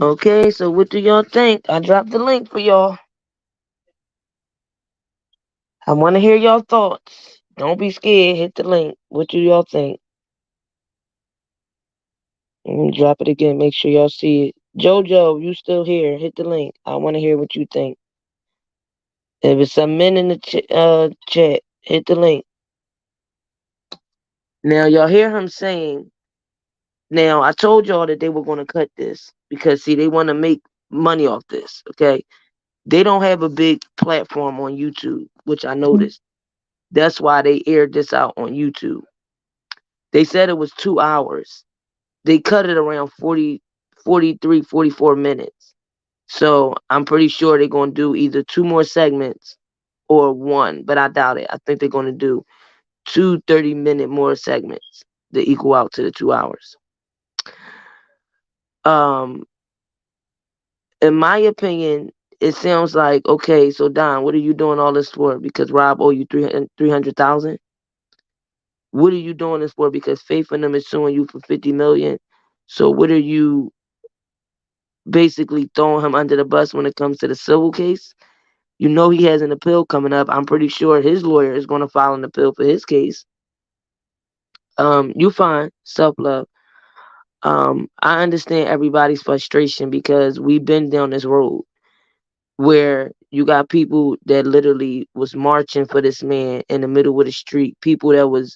Okay, so what do y'all think? I dropped the link for y'all. I want to hear y'all thoughts. Don't be scared. Hit the link. What do y'all think? Let me drop it again. Make sure y'all see it. JoJo, you still here? Hit the link. I want to hear what you think. If it's some men in the chat, hit the link. Now, y'all hear him saying, now, I told y'all that they were going to cut this because, see, they want to make money off this, okay? They don't have a big platform on YouTube, which I noticed. That's why they aired this out on YouTube. They said it was 2 hours. They cut it around 40, 43, 44 minutes. So I'm pretty sure they're going to do either 2 more segments or 1, but I doubt it. I think they're going to do 2 30-minute more segments to equal out to the 2 hours. In my opinion, it sounds like, okay, so Don, what are you doing all this for? Because Rob owe you $300,000? What are you doing this for? Because Faith and them is suing you for $50 million. So what are you basically throwing him under the bus when it comes to the civil case. You know he has an appeal coming up. I'm pretty sure his lawyer is going to file an appeal for his case. You fine, self-love. I understand everybody's frustration because we've been down this road where you got people that literally was marching for this man in the middle of the street, people that was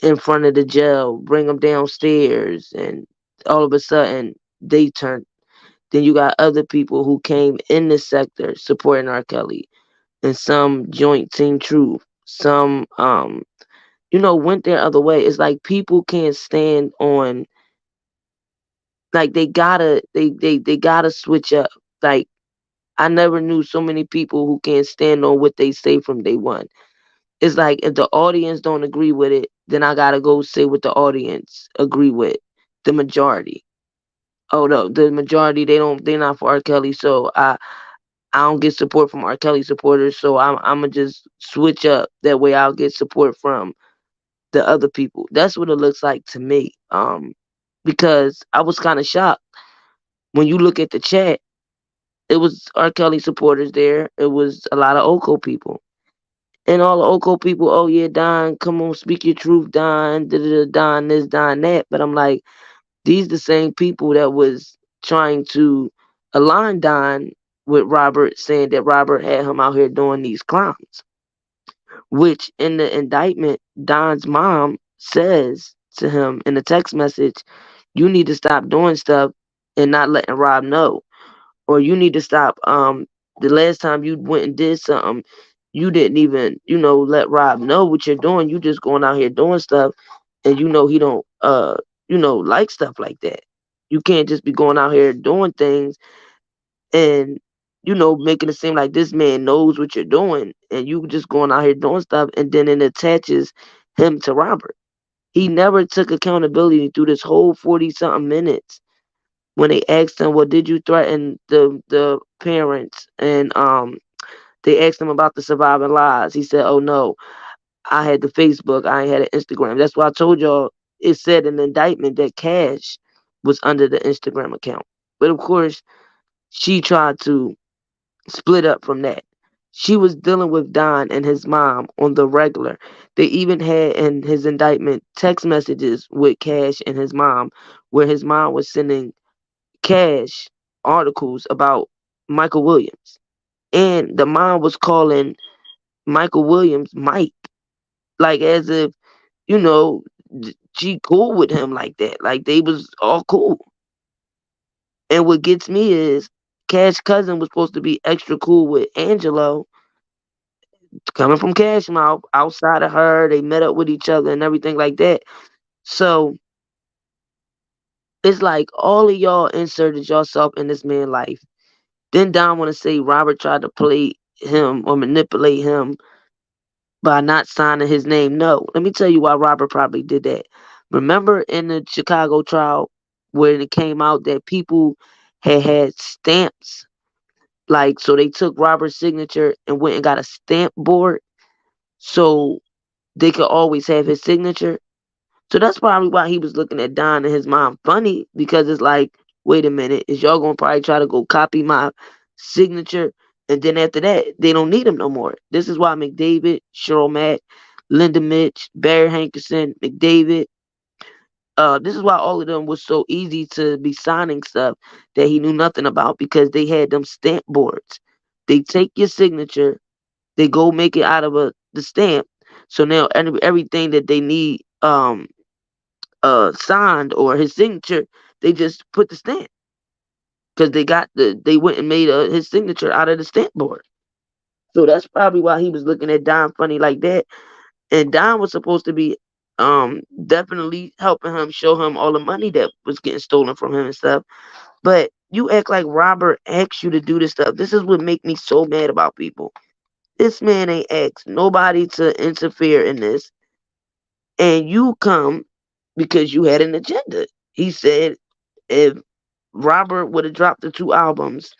in front of the jail, bring them downstairs, and all of a sudden they turned. Then you got other people who came in the sector supporting R. Kelly, and some joint Team Truth, some went their other way. It's like people can't stand on, like they gotta switch up. Like, I never knew so many people who can't stand on what they say from day one. It's like if the audience don't agree with it, then I gotta go say what the audience agree with. The majority. Oh no, the majority they're not for R. Kelly, so I don't get support from R. Kelly supporters, so I'ma just switch up. That way I'll get support from the other people. That's what it looks like to me. Because I was kind of shocked when you look at the chat. It was R. Kelly supporters there. It was a lot of Oko people. And all the Oko people, oh yeah, Don, come on, speak your truth, Don, Don this, Don that. But I'm like, these the same people that was trying to align Don with Robert, saying that Robert had him out here doing these crimes. Which in the indictment, Don's mom says to him in a text message, you need to stop doing stuff and not letting Rob know. Or you need to stop. The last time you went and did something, you didn't even, let Rob know what you're doing. You just going out here doing stuff, and he don't, like stuff like that. You can't just be going out here doing things and, making it seem like this man knows what you're doing, and you just going out here doing stuff, and then it attaches him to Robert. He never took accountability through this whole 40-something minutes when they asked him, well, did you threaten the parents? And they asked him about the surviving lies. He said, oh no, I had the Facebook, I ain't had an Instagram. That's why I told y'all it said in the indictment that Cash was under the Instagram account. But of course, she tried to split up from that. She was dealing with Don and his mom on the regular. They even had in his indictment text messages with Cash and his mom, where his mom was sending Cash articles about Michael Williams. And the mom was calling Michael Williams Mike. Like as if, she cool with him like that. Like they was all cool. And what gets me is Cash cousin was supposed to be extra cool with Angelo, coming from Cash mouth, outside of her. They met up with each other and everything like that. So it's like all of y'all inserted yourself in this man's life. Then Don want to say Robert tried to play him or manipulate him by not signing his name. No, let me tell you why Robert probably did that. Remember in the Chicago trial where it came out that people had stamps, like, so they took Robert's signature and went and got a stamp board so they could always have his signature. So that's probably why he was looking at Don and his mom funny, because it's like, wait a minute, is y'all gonna probably try to go copy my signature? And then after that, they don't need him no more. This is why McDavid, Cheryl Mack, Linda Mitch, Barry Hankerson, McDavid, this is why all of them was so easy to be signing stuff that he knew nothing about, because they had them stamp boards. They take your signature, they go make it out of the stamp. So now everything that they need signed or his signature, they just put the stamp, because they went and made his signature out of the stamp board. So that's probably why he was looking at Don funny like that. And Don was supposed to be definitely helping him, show him all the money that was getting stolen from him and stuff. But you act like Robert asked you to do this stuff. This is what make me so mad about people. This man ain't asked nobody to interfere in this. And you come because you had an agenda. He said if Robert would have dropped the 2 albums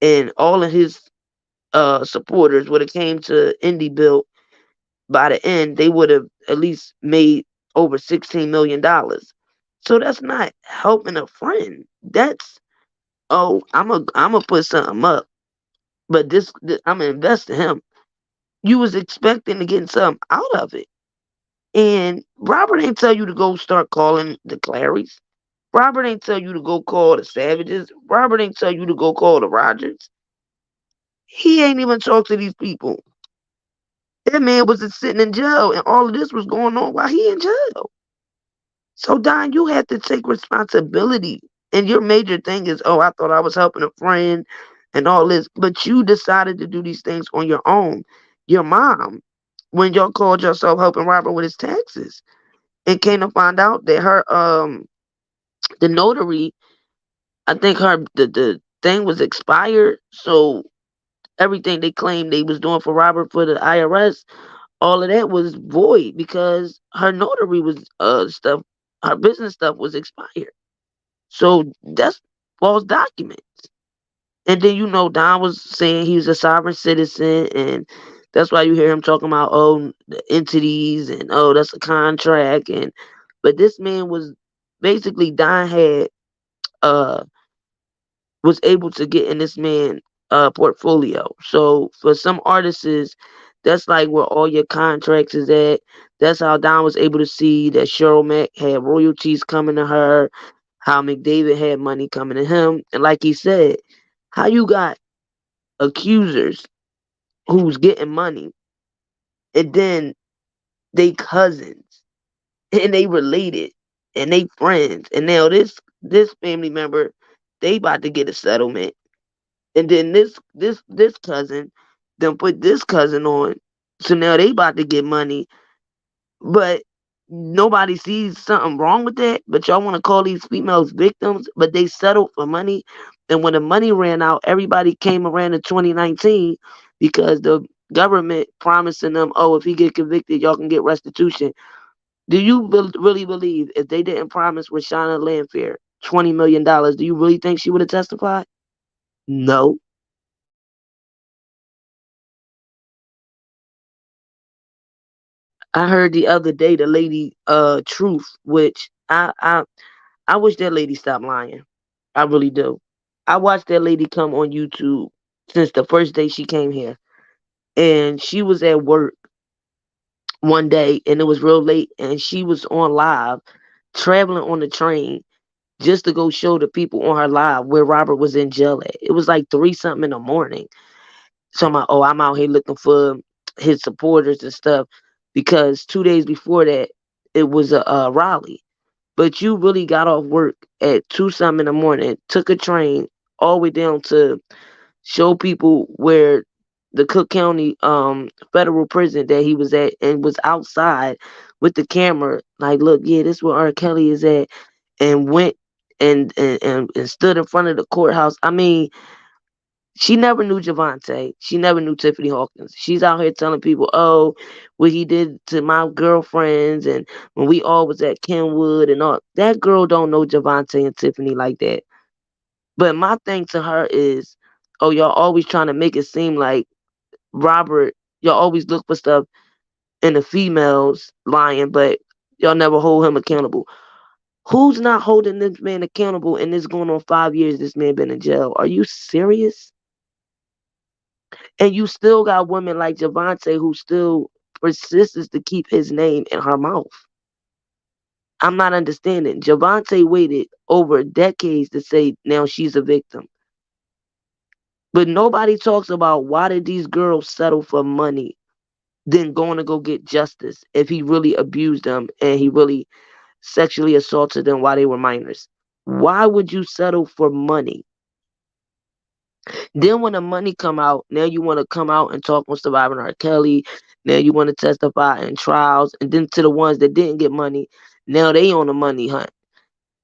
and all of his supporters would have came to Indie Built, by the end they would have at least made over $16 million. So that's not helping a friend. That's oh, I'm a put something up, but this I'm gonna invest in him. You was expecting to get something out of it. And Robert ain't tell you to go start calling the Clarys. Robert ain't tell you to go call the Savages. Robert ain't tell you to go call the Rogers. He ain't even talk to these people. That man was just sitting in jail, and all of this was going on while he in jail. So, Don, you have to take responsibility. And your major thing is, oh, I thought I was helping a friend and all this. But you decided to do these things on your own. Your mom, when y'all called yourself helping Robert with his taxes, and came to find out that her the notary, I think the thing was expired. So everything they claimed they was doing for Robert for the IRS, all of that was void because her notary was stuff, her business stuff was expired. So that's false documents. And then Don was saying he was a sovereign citizen, and that's why you hear him talking about the entities and that's a contract. And but this man was basically Don had uh was able to get in this man portfolio. So for some artists, that's like where all your contracts is at. That's how Don was able to see that Cheryl Mack had royalties coming to her, how McDavid had money coming to him. And like he said, how you got accusers who's getting money and then they cousins and they related and they friends. And now this family member, they about to get a settlement. And then this cousin then put this cousin on. So now they about to get money. But nobody sees something wrong with that. But y'all want to call these females victims, but they settled for money. And when the money ran out, everybody came around in 2019 because the government promising them, oh, if he get convicted, y'all can get restitution. Do you really believe if they didn't promise Rashana Landfair $20 million, do you really think she would have testified? No. I heard the other day the lady Truth, which I wish that lady stopped lying. I really do. I watched that lady come on YouTube since the first day she came here. And she was at work one day and it was real late and she was on live traveling on the train just to go show the people on her live where Robert was in jail at. It was like 3 something in the morning. So I'm out here looking for his supporters and stuff because 2 days before that it was a rally. But you really got off work at 2 something in the morning, took a train all the way down to show people where the Cook County federal prison that he was at and was outside with the camera, like, look, yeah, this is where Rkelly is at, and went and stood in front of the courthouse. I mean, she never knew Javante. She never knew Tiffany Hawkins. She's out here telling people, oh, what he did to my girlfriends and when we all was at Kenwood and all. That girl don't know Javante and Tiffany like that. But my thing to her is, oh, y'all always trying to make it seem like Robert, y'all always look for stuff in the females lying, but y'all never hold him accountable. Who's not holding this man accountable and this going on 5 years this man been in jail? Are you serious? And you still got women like Javante who still persists to keep his name in her mouth. I'm not understanding. Javante waited over decades to say now she's a victim. But nobody talks about why did these girls settle for money then going to go get justice if he really abused them and he really sexually assaulted them while they were minors. Why would you settle for money? Then when the money come out, now you want to come out and talk on surviving Rkelly. Now you want to testify in trials. And then to the ones that didn't get money, now they on the money hunt.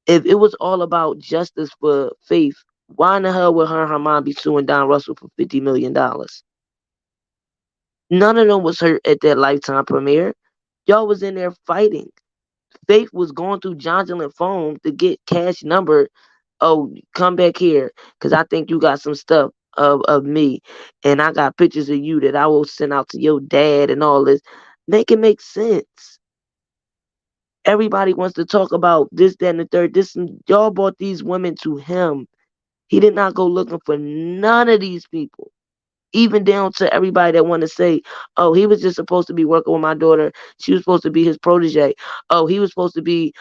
If it was all about justice for Faith, why in the hell would her and her mom be suing Don Russell for $50 million? None of them was hurt at that Lifetime premiere. Y'all was in there fighting. Faith was going through Johnson phone to get Cash number. Oh, come back here because I think you got some stuff of me and I got pictures of you that I will send out to your dad and all this. Make it make sense. Everybody wants to talk about this, that, and the third. Y'all brought these women to him. He did not go looking for none of these people. Even down to everybody that want to say, oh, he was just supposed to be working with my daughter. She was supposed to be his protege. Oh, he was supposed to be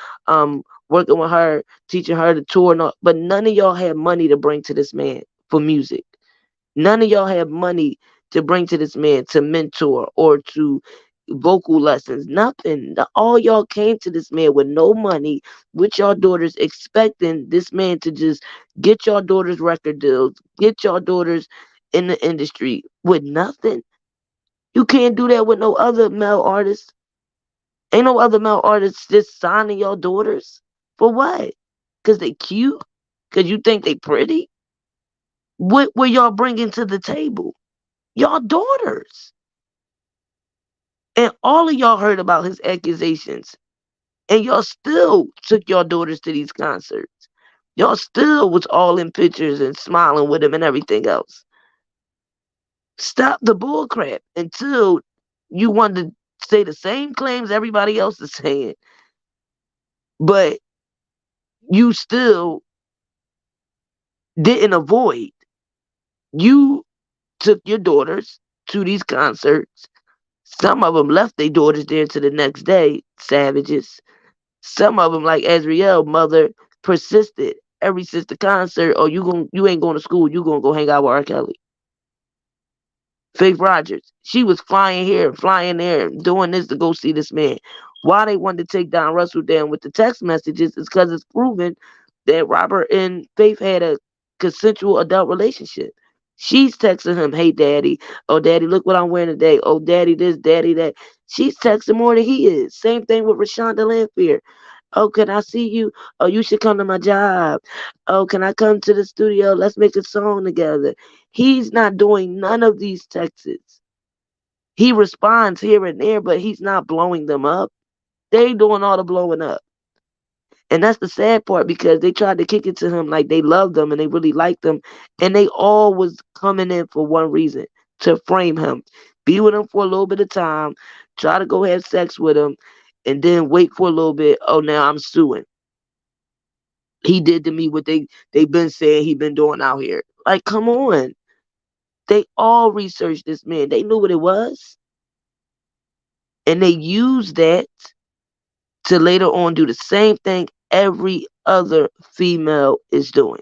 working with her, teaching her to tour. And all. But none of y'all had money to bring to this man for music. None of y'all had money to bring to this man to mentor or to vocal lessons. Nothing. All y'all came to this man with no money, with y'all daughters, expecting this man to just get y'all daughters record deals, get y'all daughters in the industry with nothing. You can't do that with no other male artists. Ain't no other male artists just signing y'all daughters. For what? Because they cute? Because you think they pretty? What were y'all bringing to the table? Y'all daughters. And all of y'all heard about his accusations. And y'all still took y'all daughters to these concerts. Y'all still was all in pictures and smiling with him and everything else. Stop the bullcrap until you want to say the same claims everybody else is saying, but you still didn't avoid. You took your daughters to these concerts. Some of them left their daughters there to the next day, savages. Some of them, like Azriel, mother, persisted every since the concert. Oh, you ain't going to school. You gonna go hang out with R. Kelly. Faith Rogers, she was flying here, flying there, doing this to go see this man. Why they wanted to take Don Russell down with the text messages is because it's proven that Robert and Faith had a consensual adult relationship. She's texting him, hey, daddy. Oh, daddy, look what I'm wearing today. Oh, daddy, this, daddy, that. She's texting more than he is. Same thing with Rashonda Lanphier. Oh, can I see you? Oh, you should come to my job. Oh, can I come to the studio? Let's make a song together. He's not doing none of these texts. He responds here and there, but he's not blowing them up. They doing all the blowing up. And that's the sad part, because they tried to kick it to him like they loved him and they really liked him. And they all was coming in for one reason, to frame him. Be with him for a little bit of time, try to go have sex with him, and then wait for a little bit. Oh, now I'm suing. He did to me what they've been saying he been doing out here. Like, come on. They all researched this man. They knew what it was. And they used that to later on do the same thing every other female is doing.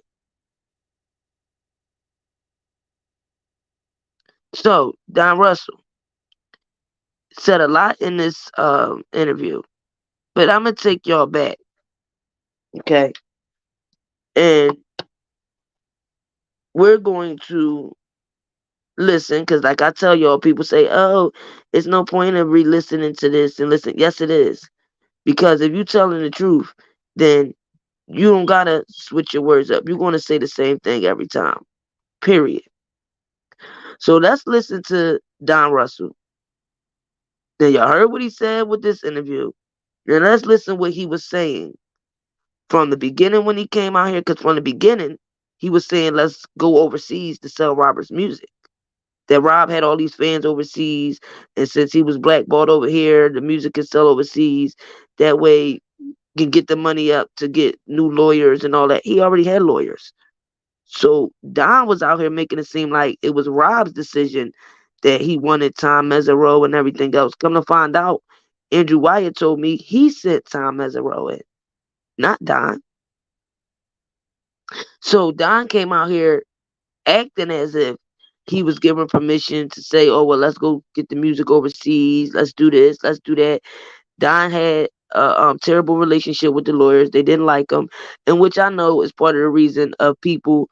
So, Don Russell said a lot in this interview. But I'm going to take y'all back. Okay? And we're going to listen, because like I tell y'all, people say, oh, it's no point in re-listening to this and listen. Yes, it is. Because if you're telling the truth, then you don't got to switch your words up. You're going to say the same thing every time. Period. So let's listen to Don Russell. Then y'all heard what he said with this interview. Then let's listen what he was saying from the beginning when he came out here. Because from the beginning, he was saying, let's go overseas to sell Robert's music. That Rob had all these fans overseas, and since he was blackballed over here, the music can sell overseas. That way, you can get the money up to get new lawyers and all that. He already had lawyers. So Don was out here making it seem like it was Rob's decision that he wanted Tom Mesereau and everything else. Come to find out, Andrew Wyatt told me he sent Tom Mesereau in, not Don. So Don came out here acting as if he was given permission to say, oh, well, let's go get the music overseas. Let's do this. Let's do that. Don had a terrible relationship with the lawyers. They didn't like him, and which I know is part of the reason of people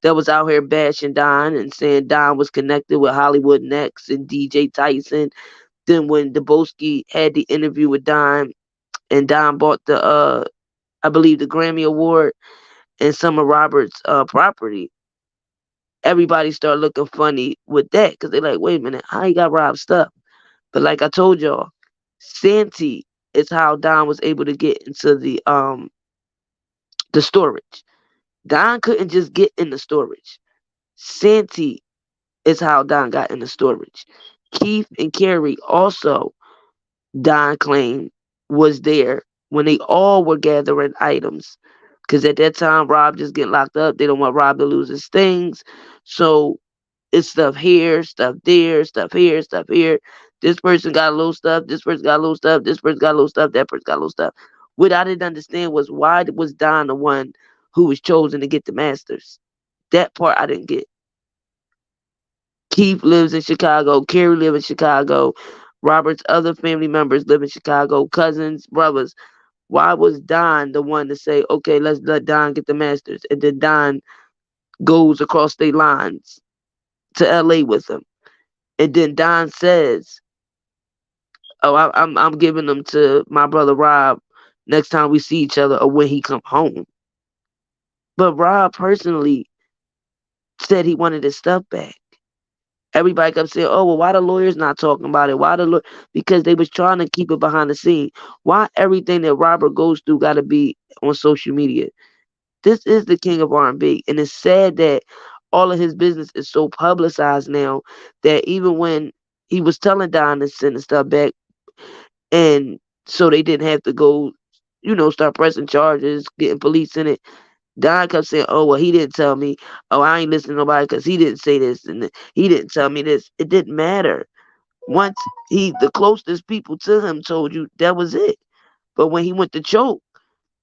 that was out here bashing Don and saying Don was connected with Hollywood Next and DJ Tyson. Then when Debosky had the interview with Don, and Don bought the, I believe, the Grammy Award and some of Robert's property, everybody started looking funny with that, because they're like, wait a minute, how he got Rob's stuff? But like I told y'all, Santee is how Don was able to get into the storage. Don couldn't just get in the storage. Santee is how Don got in the storage. Keith and Carrie also, Don claimed, was there when they all were gathering items Because at that time, Rob just get locked up. They don't want Rob to lose his things. So it's stuff here, stuff there, stuff here, stuff here. This person got a little stuff. This person got a little stuff. This person got a little stuff. That person got a little stuff. What I didn't understand was why was Don the one who was chosen to get the masters? That part I didn't get. Keith lives in Chicago. Carrie lives in Chicago. Robert's other family members live in Chicago. Cousins, brothers. Why was Don the one to say, okay, let's let Don get the masters? And then Don goes across state lines to LA with him. And then Don says, oh, I'm giving them to my brother Rob next time we see each other or when he come home. But Rob personally said he wanted his stuff back. Everybody kept saying, oh, well, why the lawyers not talking about it? Because they was trying to keep it behind the scene. Why everything that Robert goes through got to be on social media? This is the king of R&B. And it's sad that all of his business is so publicized now that even when he was telling Don to send the stuff back, and so they didn't have to go, start pressing charges, getting police in it, Don kept saying, oh, well, he didn't tell me. Oh, I ain't listening to nobody because he didn't say this and he didn't tell me this. It didn't matter. Once the closest people to him told you, that was it. But when he went to Choke,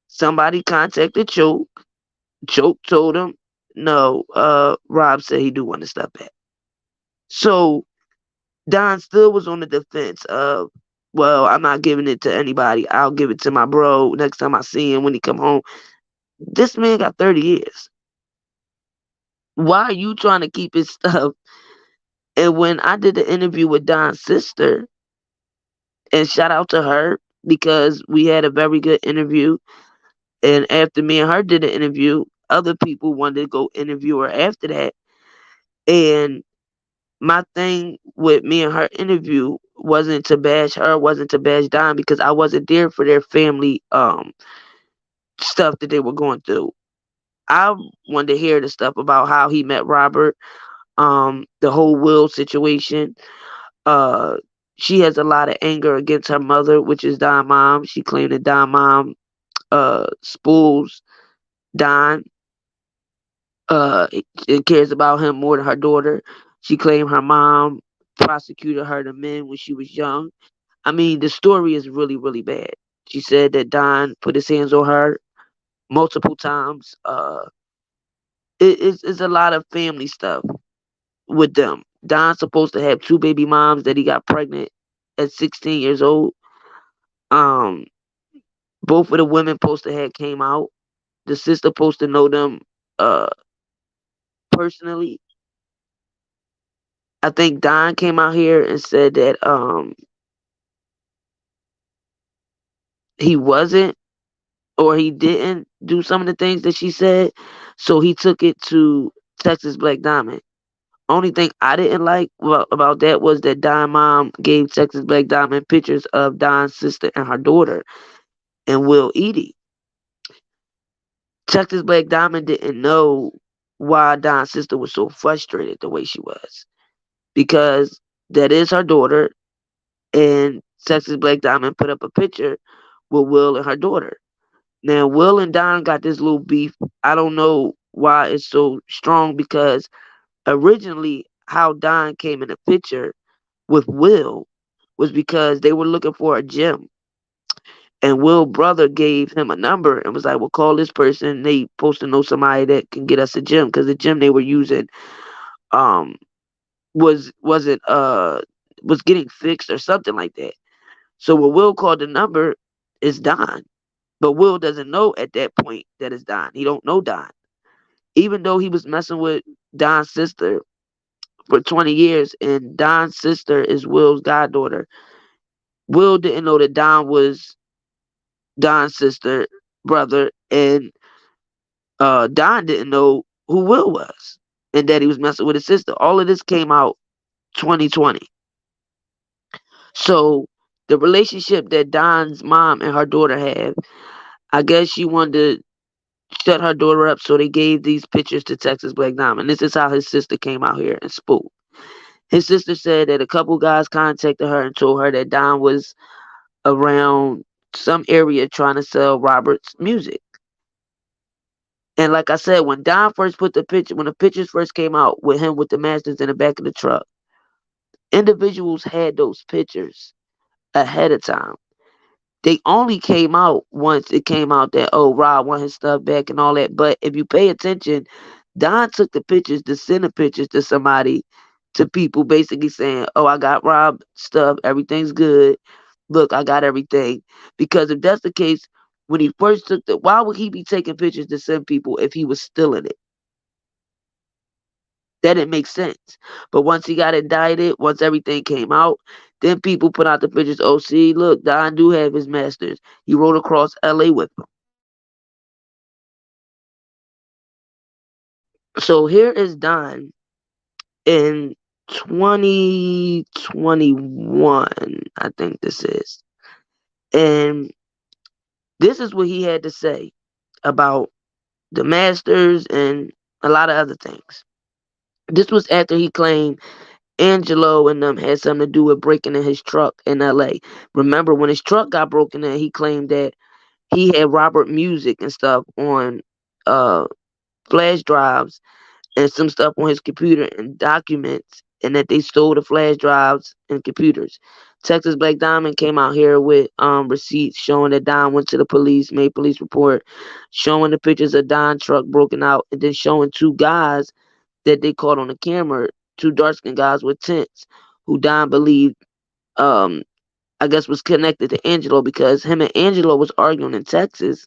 somebody contacted Choke. Choke told him, no, Rob said he do want to step back. So Don still was on the defense of, well, I'm not giving it to anybody. I'll give it to my bro next time I see him when he come home. This man got 30 years. Why are you trying to keep his stuff? And when I did the interview with Don's sister, and shout out to her because we had a very good interview. And after me and her did the interview, other people wanted to go interview her after that. And my thing with me and her interview wasn't to bash her, wasn't to bash Don, because I wasn't there for their family stuff that they were going through. I wanted to hear the stuff about how he met Robert, the whole Will situation. She has a lot of anger against her mother, which is Don's mom. She claimed that Don's mom spools Don. It cares about him more than her daughter. She claimed her mom prosecuted her to men when she was young. I mean, the story is really, really bad. She said that Don put his hands on her multiple times. It's a lot of family stuff with them. Don's supposed to have 2 baby moms that he got pregnant at 16 years old. Both of the women supposed to have came out. The sister supposed to know them personally. I think Don came out here and said that he wasn't, or he didn't do some of the things that she said, so he took it to Texas Black Diamond. Only thing I didn't like about that was that Don's mom gave Texas Black Diamond pictures of Don's sister and her daughter and Will Edie. Texas Black Diamond didn't know why Don's sister was so frustrated the way she was, because that is her daughter, and Texas Black Diamond put up a picture with Will and her daughter. Now, Will and Don got this little beef. I don't know why it's so strong, because originally how Don came in the picture with Will was because they were looking for a gym. And Will's brother gave him a number and was like, well, call this person. They supposed to know somebody that can get us a gym, because the gym they were using was getting fixed or something like that. So when Will called the number, it's Don. But Will doesn't know at that point that it's Don. He don't know Don. Even though he was messing with Don's sister for 20 years, and Don's sister is Will's goddaughter, Will didn't know that Don was Don's sister, brother, and Don didn't know who Will was, and that he was messing with his sister. All of this came out 2020. So the relationship that Don's mom and her daughter have, I guess she wanted to shut her daughter up, so they gave these pictures to Texas Black Diamond. This is how his sister came out here and spoke. His sister said that a couple guys contacted her and told her that Don was around some area trying to sell Robert's music. And like I said, when Don first put when the pictures first came out with him with the Masters in the back of the truck, individuals had those pictures ahead of time. They only came out once it came out that, oh, Rob want his stuff back and all that. But if you pay attention, Don took the pictures to send the pictures to somebody, to people basically saying, oh, I got Rob stuff. Everything's good. Look, I got everything. Because if that's the case, when he first took why would he be taking pictures to send people if he was still in it? That didn't make sense. But once he got indicted, once everything came out, then people put out the pictures. Oh, see, look, Don do have his masters. He rode across LA with them. So here is Don in 2021, I think this is. And this is what he had to say about the masters and a lot of other things. This was after he claimed Angelo and them had something to do with breaking in his truck in LA. Remember, when his truck got broken in, he claimed that he had Robert music and stuff on flash drives and some stuff on his computer and documents, and that they stole the flash drives and computers. Texas Black Diamond came out here with receipts showing that Don went to the police, made police report, showing the pictures of Don truck broken out, and then showing two guys that they caught on the camera, two dark-skinned guys with tents, who Don believed, I guess, was connected to Angelo, because him and Angelo was arguing in Texas,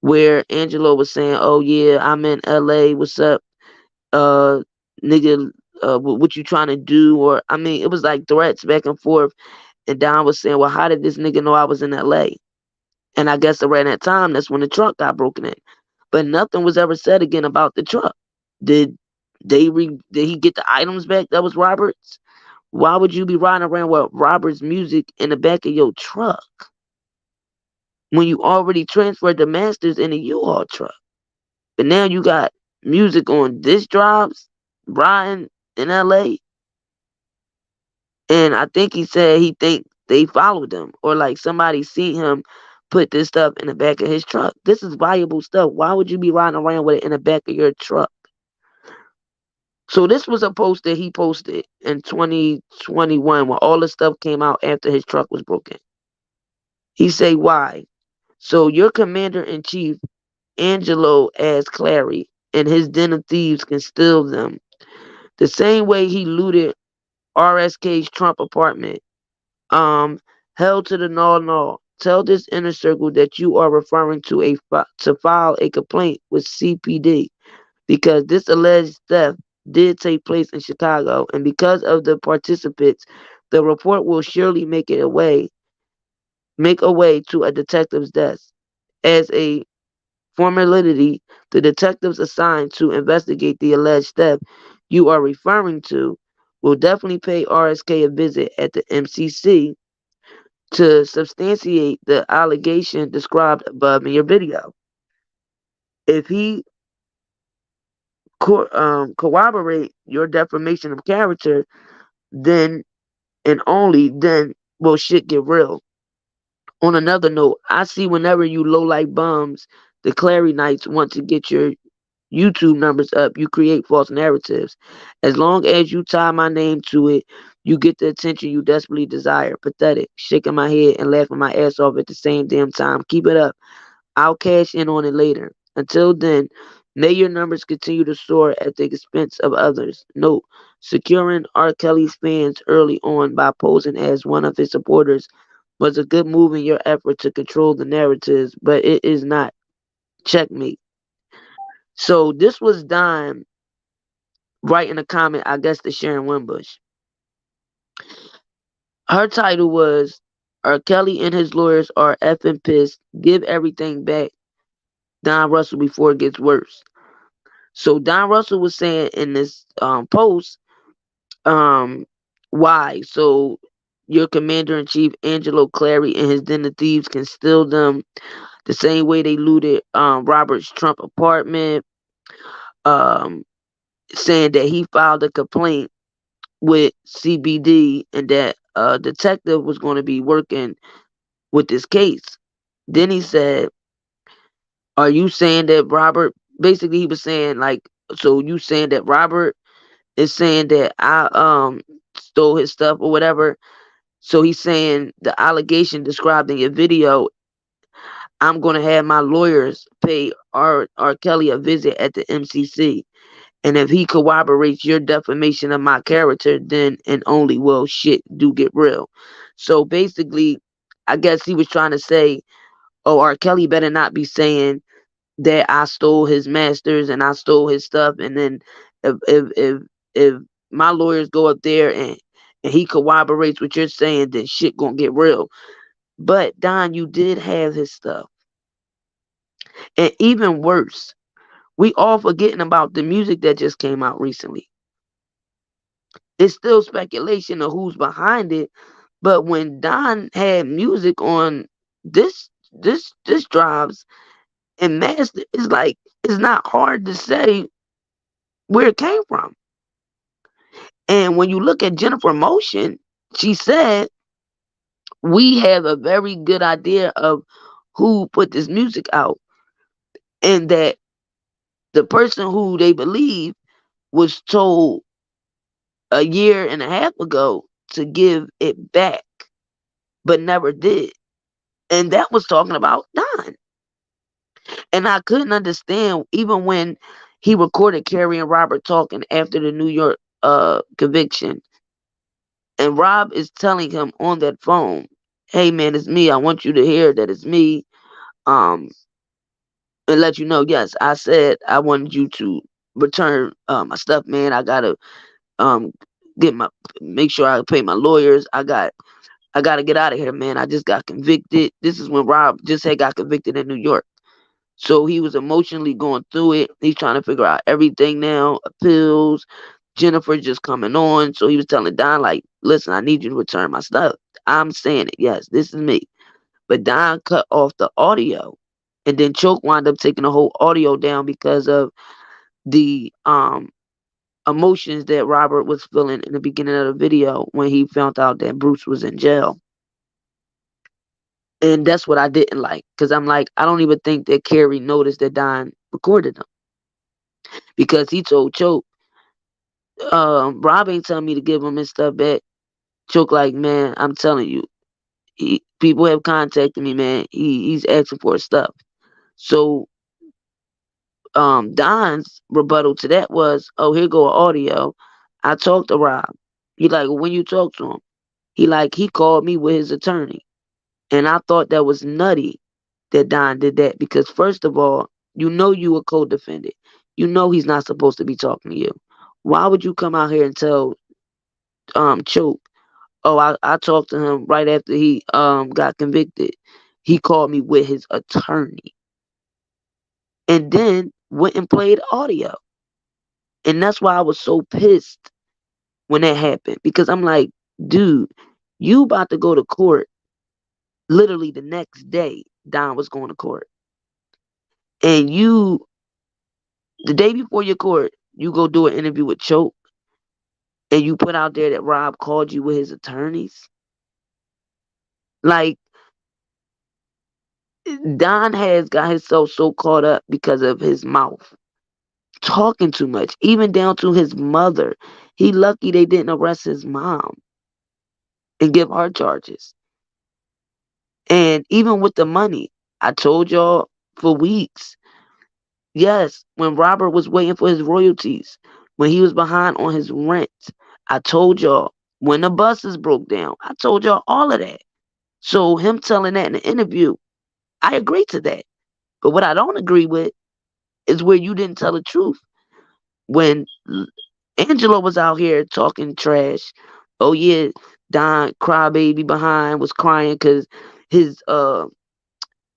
where Angelo was saying, oh yeah, I'm in LA, what's up, nigga, what you trying to do? Or, I mean, it was like threats back and forth, and Don was saying, well, how did this nigga know I was in LA? And I guess around that time, that's when the truck got broken in. But nothing was ever said again about the truck. Did he get the items back that was Robert's? Why would you be riding around with Robert's music in the back of your truck when you already transferred the masters in a U-Haul truck? But now you got music on disc drives, riding in LA. And I think he said he think they followed him, or like somebody seen him put this stuff in the back of his truck. This is valuable stuff. Why would you be riding around with it in the back of your truck? So this was a post that he posted in 2021 when all the stuff came out after his truck was broken. He say, why? So your commander-in-chief, Angelo as Clary, and his den of thieves can steal them. The same way he looted RSK's Trump apartment. Held to the null. Tell this inner circle that you are referring to to file a complaint with CPD, because this alleged theft did take place in Chicago, and because of the participants, the report will surely make a way to a detective's desk. As a formality, the detectives assigned to investigate the alleged theft you are referring to will definitely pay RSK a visit at the MCC to substantiate the allegation described above in your video. If he corroborate your defamation of character, then and only then will shit get real. On another note, I see whenever you low-life bums, the Clary Knights, want to get your YouTube numbers up, you create false narratives. As long as you tie my name to it, you get the attention you desperately desire. Pathetic. Shaking my head and laughing my ass off at the same damn time. Keep it up. I'll cash in on it later. Until then, may your numbers continue to soar at the expense of others. Note, securing Rkelly's fans early on by posing as one of his supporters was a good move in your effort to control the narratives, but it is not. Checkmate. So this was Don writing a comment, I guess, to Sharon Wimbush. Her title was, Rkelly and his lawyers are effing pissed. Give everything back, Don Russell, before it gets worse. So Don Russell was saying in this post, why? So your commander-in-chief, Angelo Clary, and his den of thieves can steal them the same way they looted Robert's Trump apartment, saying that he filed a complaint with CBD and that a detective was going to be working with this case. Then he said, are you saying that Robert basically he was saying like, so you saying that Robert is saying that I stole his stuff or whatever. So he's saying the allegation described in your video, I'm gonna have my lawyers pay R. Kelly a visit at the MCC. And if he corroborates your defamation of my character, then and only will shit do get real. So basically, I guess he was trying to say, oh, R. Kelly better not be saying that I stole his masters and I stole his stuff. And then if my lawyers go up there and he corroborates what you're saying, then shit gonna get real. But Don, you did have his stuff. And even worse, we all forgetting about the music that just came out recently. It's still speculation of who's behind it, but when Don had music on this drives and master, it's like it's not hard to say where it came from. And when you look at Jennifer Motion, she said we have a very good idea of who put this music out, and that the person who they believe was told a year and a half ago to give it back, but never did. And that was talking about Don. And I couldn't understand, even when he recorded Carrie and Robert talking after the New York conviction, and Rob is telling him on that phone, hey man, it's me. I want you to hear that it's me. And let you know, yes, I said I wanted you to return my stuff, man. I gotta make sure I pay my lawyers. I gotta get out of here, man. I just got convicted. This is when Rob just had got convicted in New York. So he was emotionally going through it. He's trying to figure out everything now, appeals, Jennifer just coming on. So he was telling Don, like, listen, I need you to return my stuff. I'm saying it. Yes, this is me. But Don cut off the audio. And then Choke wound up taking the whole audio down because of the emotions that Robert was feeling in the beginning of the video when he found out that Bruce was in jail. And that's what I didn't like, because I'm like, I don't even think that Carrie noticed that Don recorded them, because he told Choke, Rob ain't telling me to give him his stuff back. Choke like, man, I'm telling you, people have contacted me, man. He's asking for his stuff. So Don's rebuttal to that was, oh, here go audio. I talked to Rob. He like, when you talk to him, he called me with his attorney. And I thought that was nutty that Don did that, because first of all, you know you a co-defendant. You know he's not supposed to be talking to you. Why would you come out here and tell Choke, oh, I talked to him right after he got convicted. He called me with his attorney. And then went and played audio. And that's why I was so pissed when that happened, because I'm like, dude, you about to go to court. Literally the next day, Don was going to court. And you, the day before your court, you go do an interview with Choke, and you put out there that Rob called you with his attorneys. Like, Don has got himself so caught up because of his mouth. Talking too much, even down to his mother. He lucky they didn't arrest his mom and give her charges. And even with the money, I told y'all for weeks. Yes, when Robert was waiting for his royalties, when he was behind on his rent, I told y'all. When the buses broke down, I told y'all all of that. So him telling that in the interview, I agree to that. But what I don't agree with is where you didn't tell the truth. When Angelo was out here talking trash, oh yeah, Don crybaby behind was crying because his cause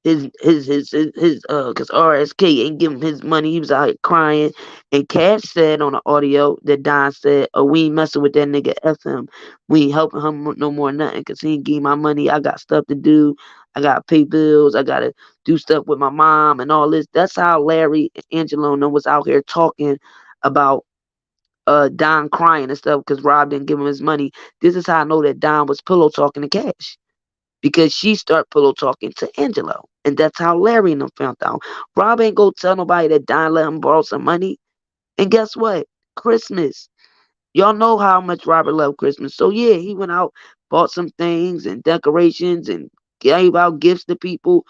RSK ain't giving him his money. He was out here crying. And Cash said on the audio that Don said, oh, we ain't messing with that nigga, F him. We ain't helping him no more nothing, because he ain't give my money. I got stuff to do. I gotta pay bills. I gotta do stuff with my mom and all this. That's how Larry and Angelo was out here talking about Don crying and stuff because Rob didn't give him his money. This is how I know that Don was pillow talking to Cash. because she start pillow talking to Angelo. And that's how Larry and them found out. Rob ain't go tell nobody that Don let him borrow some money. And guess what? Christmas. Y'all know how much Robert loved Christmas. So yeah, he went out, bought some things and decorations and gave out gifts to people.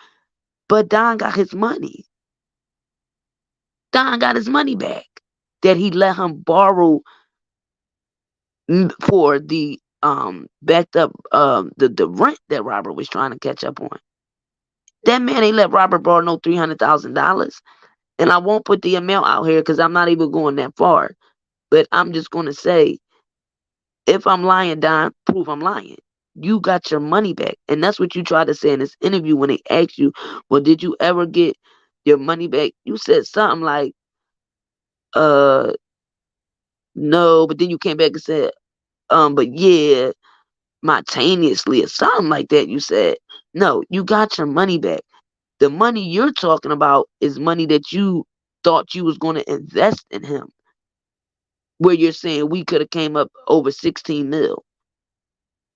But Don got his money. Don got his money back that he let him borrow for the backed up the rent that Robert was trying to catch up on. That man ain't let Robert borrow no $300,000. And I won't put the amount out here because I'm not even going that far. But I'm just going to say, if I'm lying, Don, prove I'm lying. You got your money back. And that's what you tried to say in this interview when they asked you, well, did you ever get your money back? You said something like, no, but then you came back and said, but yeah, spontaneously or something like that. You said, no, you got your money back. The money you're talking about is money that you thought you was going to invest in him. Where you're saying we could have came up over 16 mil.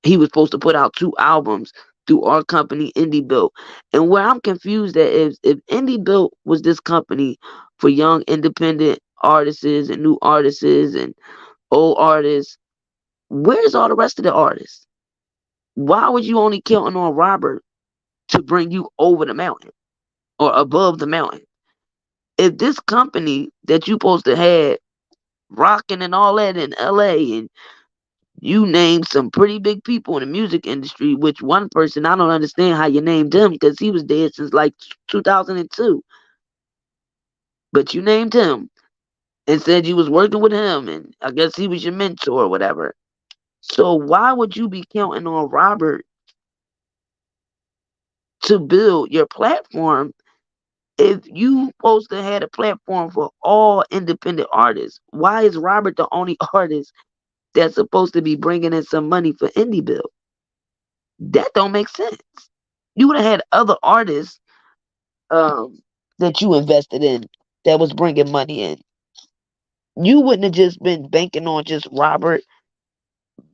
He was supposed to put out 2 albums through our company, Indie Built. And where I'm confused at is if Indie Built was this company for young independent artists and new artists and old artists, where's all the rest of the artists? Why would you only counting on Robert to bring you over the mountain or above the mountain? If this company that you supposed to have rocking and all that in LA, and you named some pretty big people in the music industry, which one person, I don't understand how you named him because he was dead since like 2002. But you named him and said you was working with him, and I guess he was your mentor or whatever. So why would you be counting on Robert to build your platform if you supposed to have a platform for all independent artists? Why is Robert the only artist that's supposed to be bringing in some money for Indie Build? That don't make sense. You would have had other artists that you invested in that was bringing money in. You wouldn't have just been banking on just Robert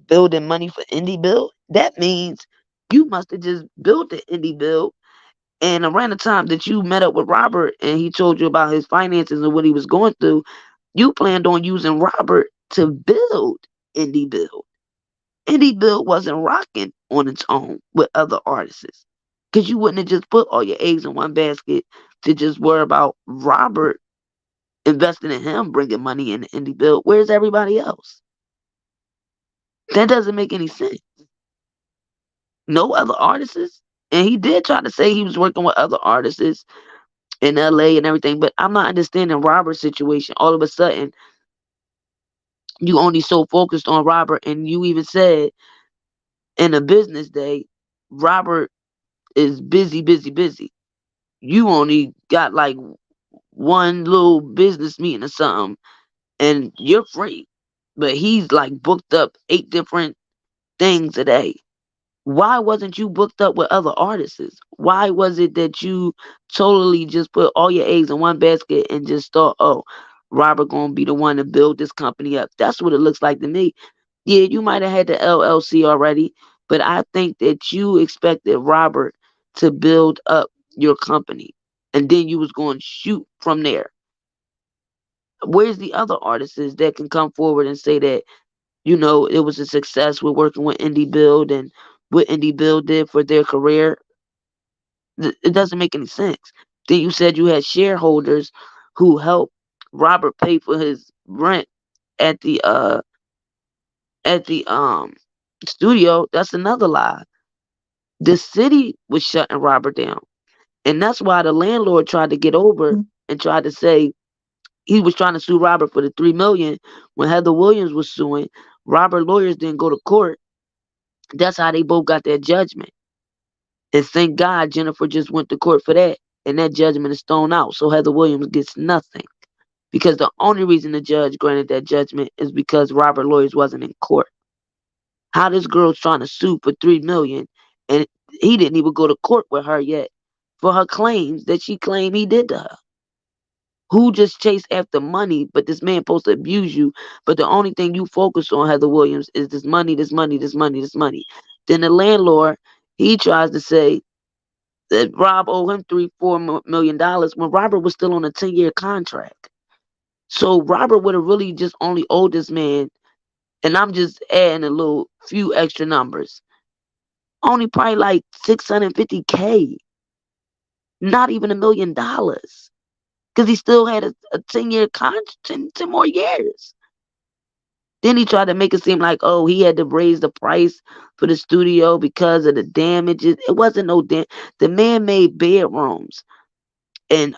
building money for Indie Build. That means you must have just built the Indie Build, and around the time that you met up with Robert and he told you about his finances and what he was going through, you planned on using Robert to build Indie Build. Indie Build wasn't rocking on its own with other artists. Because you wouldn't have just put all your eggs in one basket to just worry about Robert investing in him, bringing money in Indie Build. Where's everybody else? That doesn't make any sense. No other artists. And he did try to say he was working with other artists in LA and everything, but I'm not understanding Robert's situation. All of a sudden, you only so focused on Robert, and you even said in a business day, Robert is busy, busy, busy. You only got like one little business meeting or something, and you're free. But he's like booked up 8 different things a day. Why wasn't you booked up with other artists? Why was it that you totally just put all your eggs in one basket and just thought, oh, Robert gonna be the one to build this company up? That's what it looks like to me. Yeah, you might have had the LLC already, but I think that you expected Robert to build up your company, and then you was going to shoot from there. Where's the other artists that can come forward and say that, you know, it was a success with working with Indie Build and what Indie Build did for their career? It doesn't make any sense. Then you said you had shareholders who helped Robert pay for his rent at the studio. That's another lie. The city was shutting Robert down. And that's why the landlord tried to get over and tried to say he was trying to sue Robert for the $3 million when Heather Williams was suing. Robert lawyers didn't go to court. That's how they both got their judgment. And thank God Jennifer just went to court for that. And that judgment is thrown out. So Heather Williams gets nothing. Because the only reason the judge granted that judgment is because Robert lawyers wasn't in court. How this girl's trying to sue for $3 million and he didn't even go to court with her yet for her claims that she claimed he did to her. Who just chased after money, but this man supposed to abuse you, but the only thing you focus on, Heather Williams, is this money, this money, this money, this money. Then the landlord he tries to say that Rob owed him $3-4 million when Robert was still on a 10-year contract. So Robert would have really just only owed this man, and I'm just adding a little few extra numbers, only probably like $650K, not even $1 million, because he still had a 10-year contract, 10 more years. Then he tried to make it seem like, oh, he had to raise the price for the studio because of the damages. It wasn't no the man made bedrooms and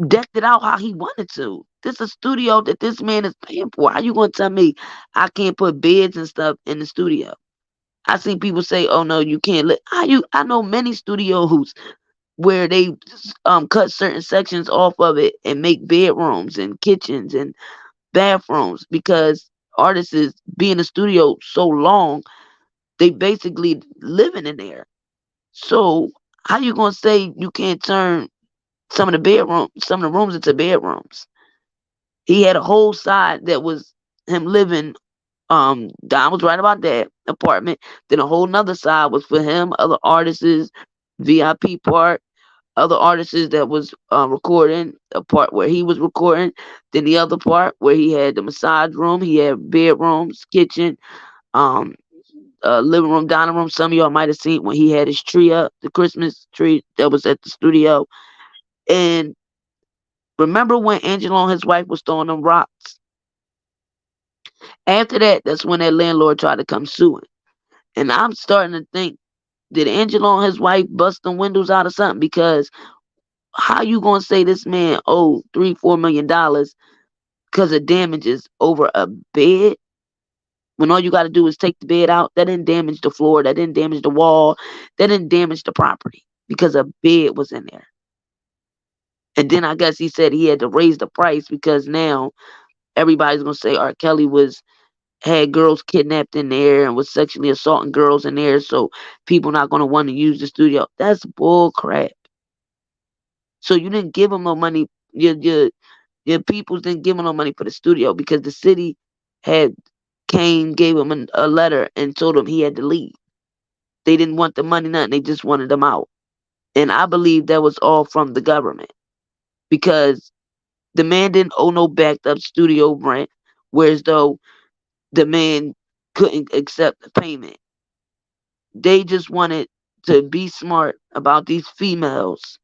decked it out how he wanted to. This is a studio that this man is paying for. How you gonna tell me I can't put beds and stuff in the studio? I see people say, oh no, you can't let I know many studios where they cut certain sections off of it and make bedrooms and kitchens and bathrooms, because artists is being in the studio so long, they basically living in there. So how you gonna say you can't turn some of the rooms into bedrooms? He had a whole side that was him living. Don was right about that apartment. Then a whole nother side was for him, other artists, VIP part, other artists that was recording, a part where he was recording. Then the other part where he had the massage room, he had bedrooms, kitchen, um, living room, dining room. Some of y'all might have seen when he had his tree up, the Christmas tree that was at the studio. And remember when Angelo and his wife was throwing them rocks? After that, that's when that landlord tried to come suing. And I'm starting to think, did Angelo and his wife bust them windows out or something? Because how you gonna say this man owed $3-4 million because of damages over a bed, when all you got to do is take the bed out? That didn't damage the floor, that didn't damage the wall, that didn't damage the property, because a bed was in there. And then I guess he said he had to raise the price because now everybody's gonna say Rkelly had girls kidnapped in there and was sexually assaulting girls in there, so people not gonna want to use the studio. That's bull crap. So you didn't give him no money. Your peoples didn't give him no money for the studio because the city had gave him a letter and told him he had to leave. They didn't want the money, nothing. They just wanted him out. And I believe that was all from the government, because the man didn't owe no backed up studio rent, whereas though the man couldn't accept the payment. They just wanted to be smart about these females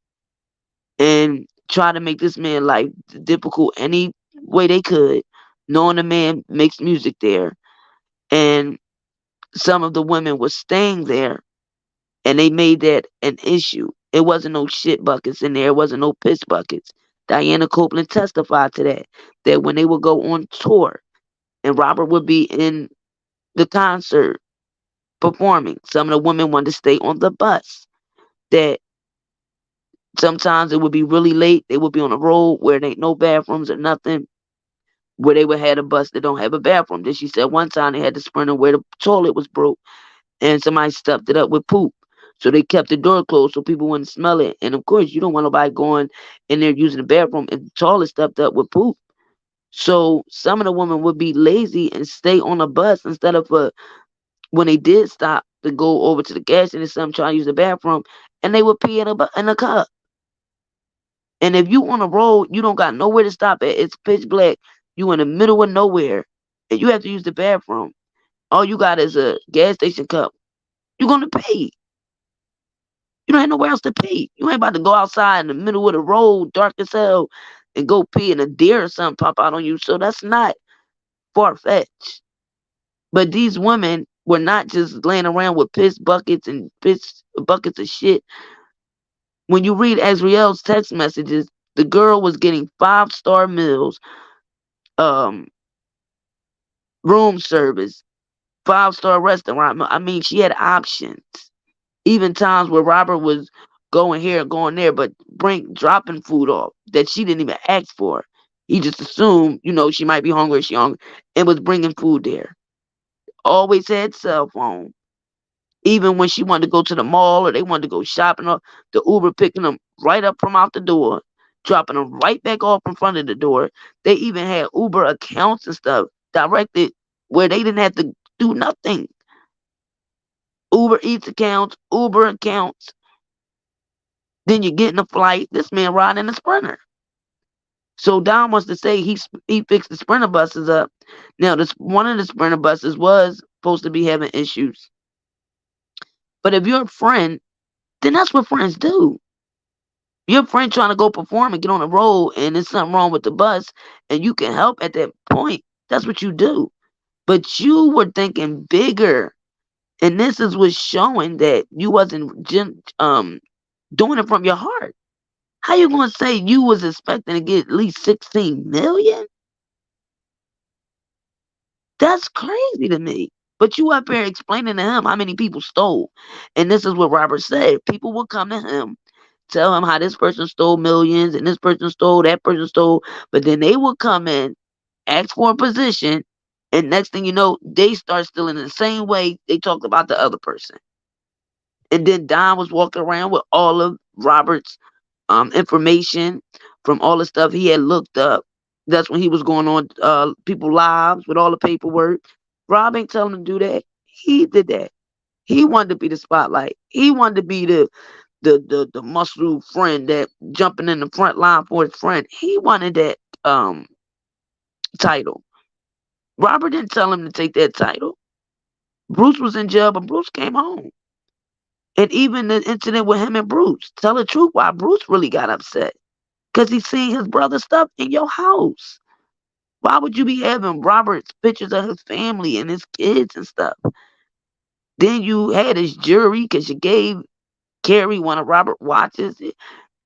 and try to make this man life difficult any way they could, knowing the man makes music there. And some of the women were staying there, and they made that an issue. It wasn't no shit buckets in there. It wasn't no piss buckets. Diana Copeland testified to that when they would go on tour and Robert would be in the concert performing, some of the women wanted to stay on the bus. That sometimes it would be really late. They would be on a road where there ain't no bathrooms or nothing, where they would have a bus that don't have a bathroom. Then she said one time they had to sprint where the toilet was broke and somebody stuffed it up with poop. So they kept the door closed so people wouldn't smell it. And of course, you don't want nobody going in there using the bathroom and the toilet stuffed up with poop. So some of the women would be lazy and stay on a bus instead of when they did stop to go over to the gas station, some trying to use the bathroom, and they would pee in a cup. And if you on a road, you don't got nowhere to stop at. It's pitch black. You in the middle of nowhere, and you have to use the bathroom. All you got is a gas station cup. You're gonna pee. You don't have nowhere else to pee. You ain't about to go outside in the middle of the road, dark as hell, and go pee and a deer or something pop out on you. So that's not far-fetched. But these women were not just laying around with piss buckets and piss buckets of shit. When you read Azriel's text messages, the girl was getting 5-star meals, room service, 5-star restaurant. I mean, she had options. Even times where Robert was going here and going there, but dropping food off that she didn't even ask for. He just assumed, she might be hungry, and was bringing food there. Always had cell phone. Even when she wanted to go to the mall or they wanted to go shopping, the Uber picking them right up from out the door, dropping them right back off in front of the door. They even had Uber accounts and stuff directed where they didn't have to do nothing. Uber Eats accounts, Uber accounts. Then you get in a flight. This man riding a Sprinter. So Don wants to say he fixed the Sprinter buses up. Now, one of the Sprinter buses was supposed to be having issues. But if you're a friend, then that's what friends do. Your friend trying to go perform and get on the road, and there's something wrong with the bus, and you can help at that point. That's what you do. But you were thinking bigger, and this is what's showing that you wasn't doing it from your heart. How you gonna say you was expecting to get at least 16 million? That's crazy to me. But you up here explaining to him how many people stole. And this is what Robert said. People will come to him, tell him how this person stole millions and this person stole, that person stole. But then they will come in, ask for a position, and next thing you know, they start stealing in the same way they talked about the other person. And then Don was walking around with all of Robert's information from all the stuff he had looked up. That's when he was going on people's lives with all the paperwork. Rob ain't telling him to do that. He did that. He wanted to be the spotlight. He wanted to be the muscle friend that jumping in the front line for his friend. He wanted that title. Robert didn't tell him to take that title. Bruce was in jail, but Bruce came home. And even the incident with him and Bruce, tell the truth why Bruce really got upset. Because he seen his brother's stuff in your house. Why would you be having Robert's pictures of his family and his kids and stuff? Then you had his jewelry because you gave Carrie one of Robert's watches.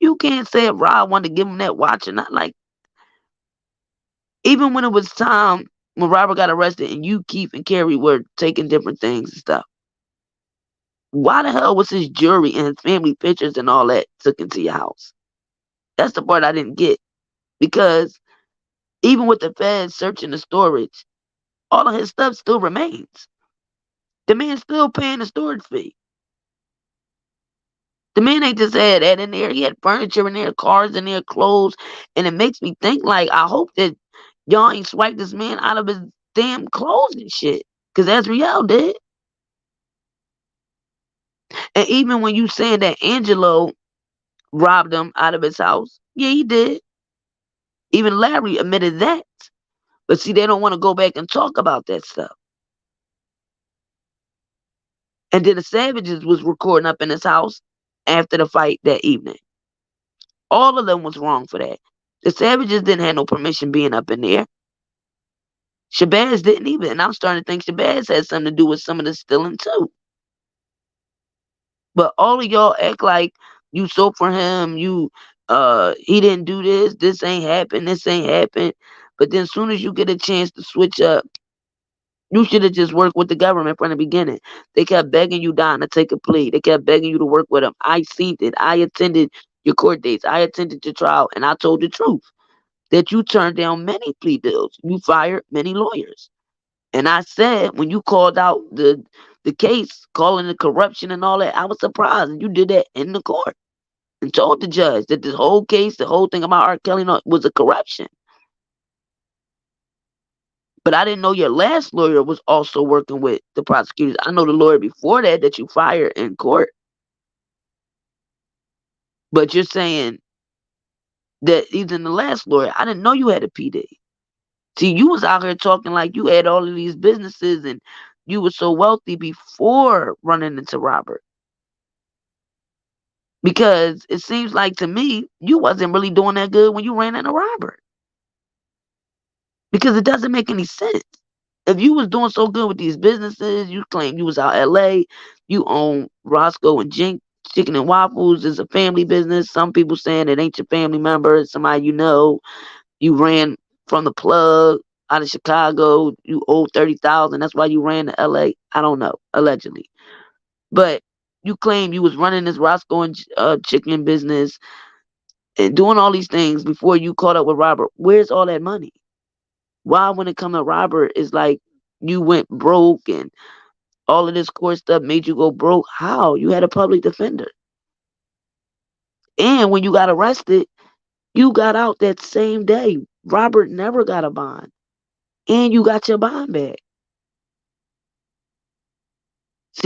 You can't say if Rob wanted to give him that watch or not. Like, even when it was time when Robert got arrested and you, Keith, and Carrie were taking different things and stuff, why the hell was his jewelry and his family pictures and all that took into your house? That's the part I didn't get. Because even with the feds searching the storage, all of his stuff still remains. The man's still paying the storage fee. The man ain't just had that in there. He had furniture in there, cars in there, clothes. And it makes me think, like, I hope that y'all ain't swiped this man out of his damn clothes and shit. Because Azriel did. And even when you saying that Angelo robbed him out of his house, yeah, he did. Even Larry admitted that. But see, they don't want to go back and talk about that stuff. And then the Savages was recording up in his house after the fight that evening. All of them was wrong for that. The Savages didn't have no permission being up in there. Shabazz didn't either. And I'm starting to think Shabazz had something to do with some of the stealing too. But all of y'all act like you so for him, he didn't do this ain't happened, this ain't happened. But then as soon as you get a chance to switch up, you should have just worked with the government from the beginning. They kept begging you down to take a plea. They kept begging you to work with them. I seen it. I attended your court dates. I attended your trial, and I told the truth that you turned down many plea deals. You fired many lawyers. And I said, when you called out the case, calling it corruption and all that, I was surprised that you did that in the court and told the judge that this whole case, the whole thing about Rkelly was a corruption. But I didn't know your last lawyer was also working with the prosecutors. I know the lawyer before that you fired in court. But you're saying that even the last lawyer, I didn't know you had a PD. See, you was out here talking like you had all of these businesses and you were so wealthy before running into Robert. Because it seems like to me, you wasn't really doing that good when you ran into Robert. Because it doesn't make any sense. If you was doing so good with these businesses, you claim you was out LA, you own Roscoe and Jink Chicken and Waffles is a family business. Some people saying it ain't your family member, it's somebody you know. You ran from the plug out of Chicago, you owed $30,000. That's why you ran to LA. I don't know, allegedly. But you claim you was running this Roscoe and chicken business and doing all these things before you caught up with Robert. Where's all that money? Why, when it come to Robert, it's like you went broke and all of this court stuff made you go broke? How? You had a public defender. And when you got arrested, you got out that same day. Robert never got a bond. And you got your bond back.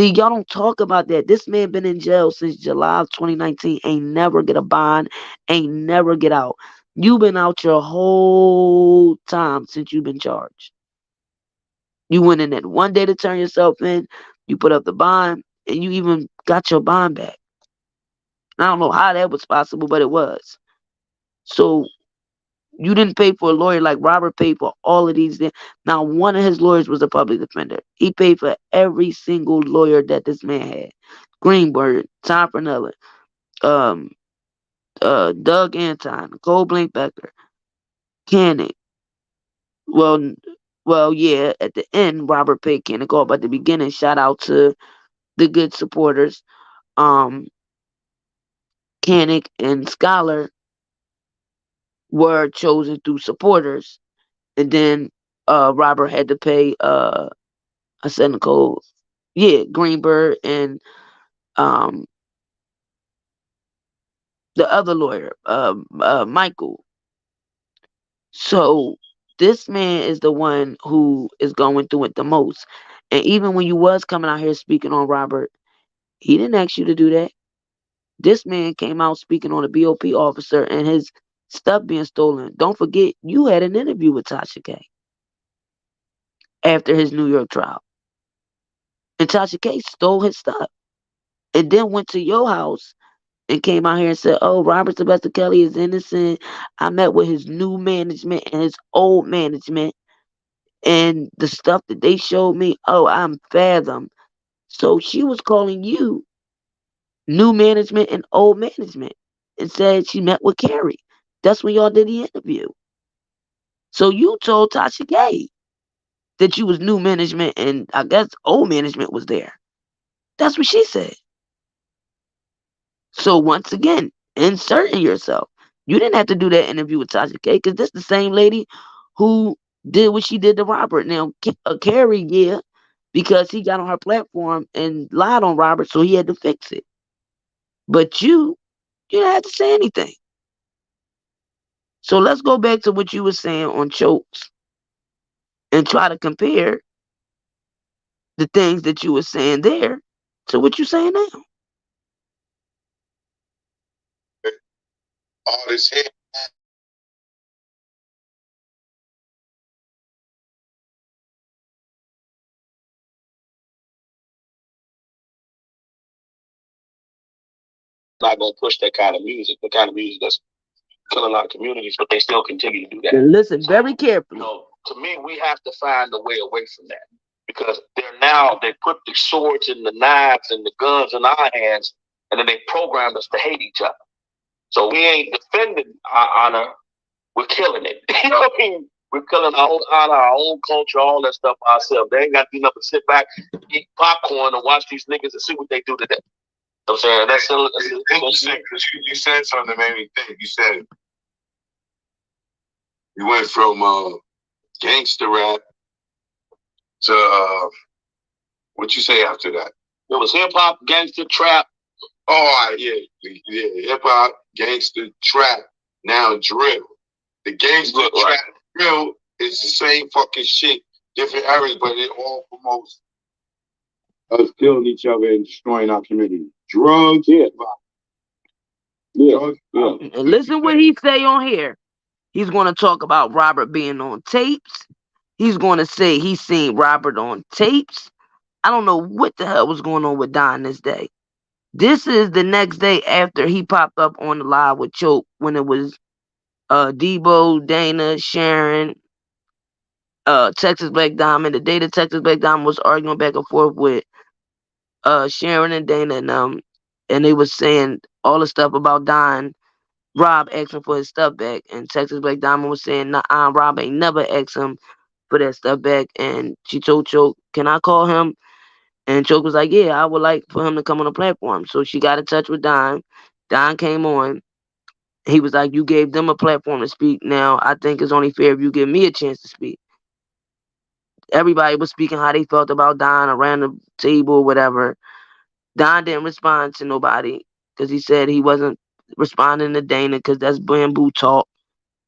See, y'all don't talk about that. This man been in jail since July of 2019. Ain't never get a bond. Ain't never get out. You been out your whole time since you've been charged. You went in that one day to turn yourself in. You put up the bond, and you even got your bond back. I don't know how that was possible, but it was. So you didn't pay for a lawyer like Robert paid for all of these things. Now, one of his lawyers was a public defender. He paid for every single lawyer that this man had. Greenberg, Tom Fernella, Doug Anton, Cole Blinkbecker, Koenig. Well, yeah, at the end, Robert paid Koenig off. But at the beginning, shout out to the good supporters. Koenig and Scholar were chosen through supporters. And then Robert had to pay I said Nicole, yeah, Greenberg and the other lawyer, Michael. So this man is the one who is going through it the most. And even when you was coming out here speaking on Robert, he didn't ask you to do that. This man came out speaking on a BOP officer and his stuff being stolen. Don't forget, you had an interview with Tasha K after his New York trial. And Tasha K stole his stuff and then went to your house and came out here and said, oh, Robert Sylvester Kelly is innocent. I met with his new management and his old management. And the stuff that they showed me, oh, I'm fathom. So she was calling you new management and old management and said she met with Carrie. That's when y'all did the interview. So you told Tasha K that you was new management and I guess old management was there. That's what she said. So once again, inserting yourself. You didn't have to do that interview with Tasha K because this is the same lady who did what she did to Robert. Now, Carrie, yeah, because he got on her platform and lied on Robert, so he had to fix it. But you didn't have to say anything. So let's go back to what you were saying on Chokes and try to compare the things that you were saying there to what you're saying now. All this here. Not gonna push that kind of music, the kind of music that's killing a lot of communities, but they still continue to do that. And listen very carefully. To me, we have to find a way away from that because they put the swords and the knives and the guns in our hands, and then they program us to hate each other. So we ain't defending our honor. We're killing it. You know what I mean? We're killing our own honor, our own culture, all that stuff ourselves. They ain't got to do nothing but sit back, eat popcorn, and watch these niggas and see what they do today. You know what I'm saying? That's interesting because you said something that made me think. You said you went from gangster rap to what you say after that? It was hip hop, gangster, trap. Oh, yeah, hip hop, gangster, trap. Now drill. The gangster trap drill is the same fucking shit, different areas, but it all promotes us killing each other and destroying our community. Drugs, And listen what he say on here. He's going to talk about Robert being on tapes. He's going to say he's seen Robert on tapes. I don't know what the hell was going on with Don this day. This is the next day after he popped up on the live with Choke when it was Debo, Dana, Sharon, Texas Black Diamond. The day that Texas Black Diamond was arguing back and forth with Sharon and Dana and they was saying all the stuff about Don. Rob asking for his stuff back, and Texas Black Diamond was saying, nah, Rob ain't never asked him for that stuff back. And she told Choke, can I call him? And Choke was like, yeah, I would like for him to come on the platform. So she got in touch with Don. Don came on. He was like, you gave them a platform to speak. Now, I think it's only fair if you give me a chance to speak. Everybody was speaking how they felt about Don around the table or whatever. Don didn't respond to nobody because he said he wasn't responding to Dana because that's bamboo talk.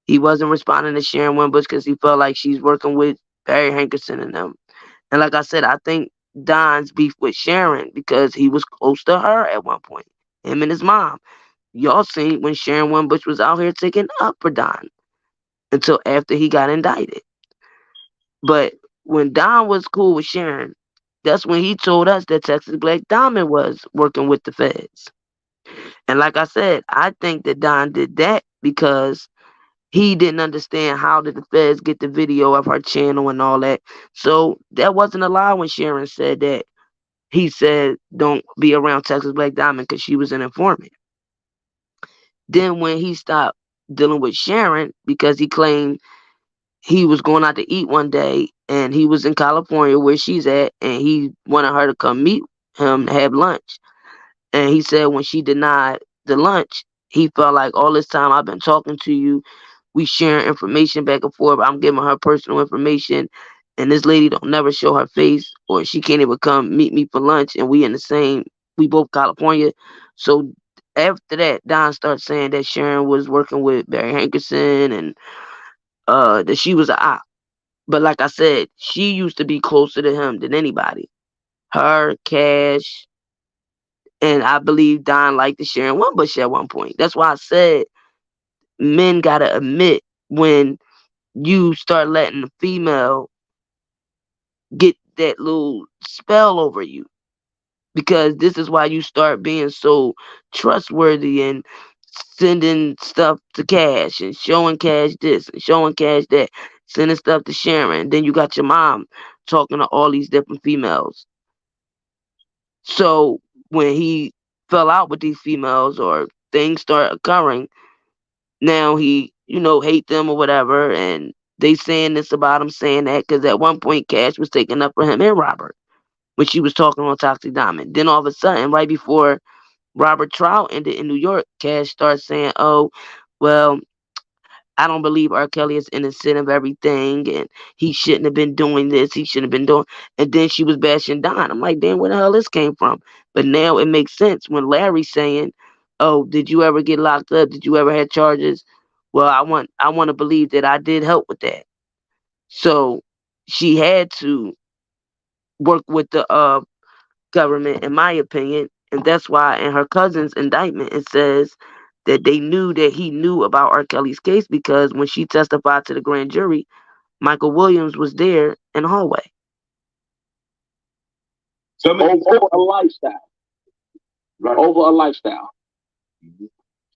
He wasn't responding to Sharon Wimbush because he felt like she's working with Barry Hankerson and them. And like I said, I think Don's beef with Sharon because he was close to her at one point. Him and his mom. Y'all seen when Sharon Winbush was out here taking up for Don until after he got indicted. But when Don was cool with Sharon, that's when he told us that Texas Black Diamond was working with the feds. And like I said, I think that Don did that because he didn't understand how did the feds get the video of her channel and all that. So that wasn't a lie when Sharon said that. He said, don't be around Texas Black Diamond because she was an informant. Then when he stopped dealing with Sharon because he claimed he was going out to eat one day and he was in California where she's at and he wanted her to come meet him to have lunch. And he said when she denied the lunch, he felt like all this time I've been talking to you, we sharing information back and forth. I'm giving her personal information and this lady don't never show her face or she can't even come meet me for lunch and we both California. So after that, Don started saying that Sharon was working with Barry Hankerson and that she was a op. But like I said, she used to be closer to him than anybody. Her, Cash, and I believe Don liked the Sharon Winbush at one point. That's why I said men gotta admit when you start letting the female get that little spell over you. Because this is why you start being so trustworthy and sending stuff to Cash and showing Cash this and showing Cash that, sending stuff to Sharon. Then you got your mom talking to all these different females. So when he fell out with these females or things start occurring, now he, hate them or whatever, and they saying this about him, saying that, because at one point Cash was taking up for him and Robert when she was talking on Toxic Diamond. Then all of a sudden, right before Robert trial ended in New York, Cash starts saying, oh, well, I don't believe R. Kelly is innocent of everything, and he shouldn't have been doing this, he shouldn't have been doing. And then she was bashing Don. I'm like, damn, where the hell this came from? But now it makes sense when Larry's saying, oh, did you ever get locked up? Did you ever have charges? Well, I want to believe that I did help with that. So she had to work with the government, in my opinion, and that's why in her cousin's indictment it says that they knew that he knew about R. Kelly's case because when she testified to the grand jury, Michael Williams was there in the hallway. Over a lifestyle. Right. Over a lifestyle.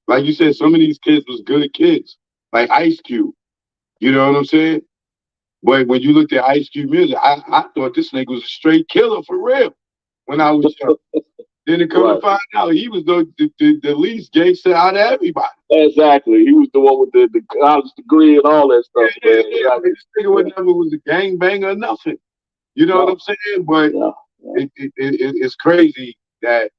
Like you said, some of these kids was good kids, like Ice Cube. You know what I'm saying? But when you looked at Ice Cube music, I thought this nigga was a straight killer for real when I was young. Then to come to find out, he was the least gangster out of everybody. Exactly. He was the one with the college degree and all that stuff. Yeah. This nigga never was a gangbanger or nothing. You know what I'm saying? But it's crazy that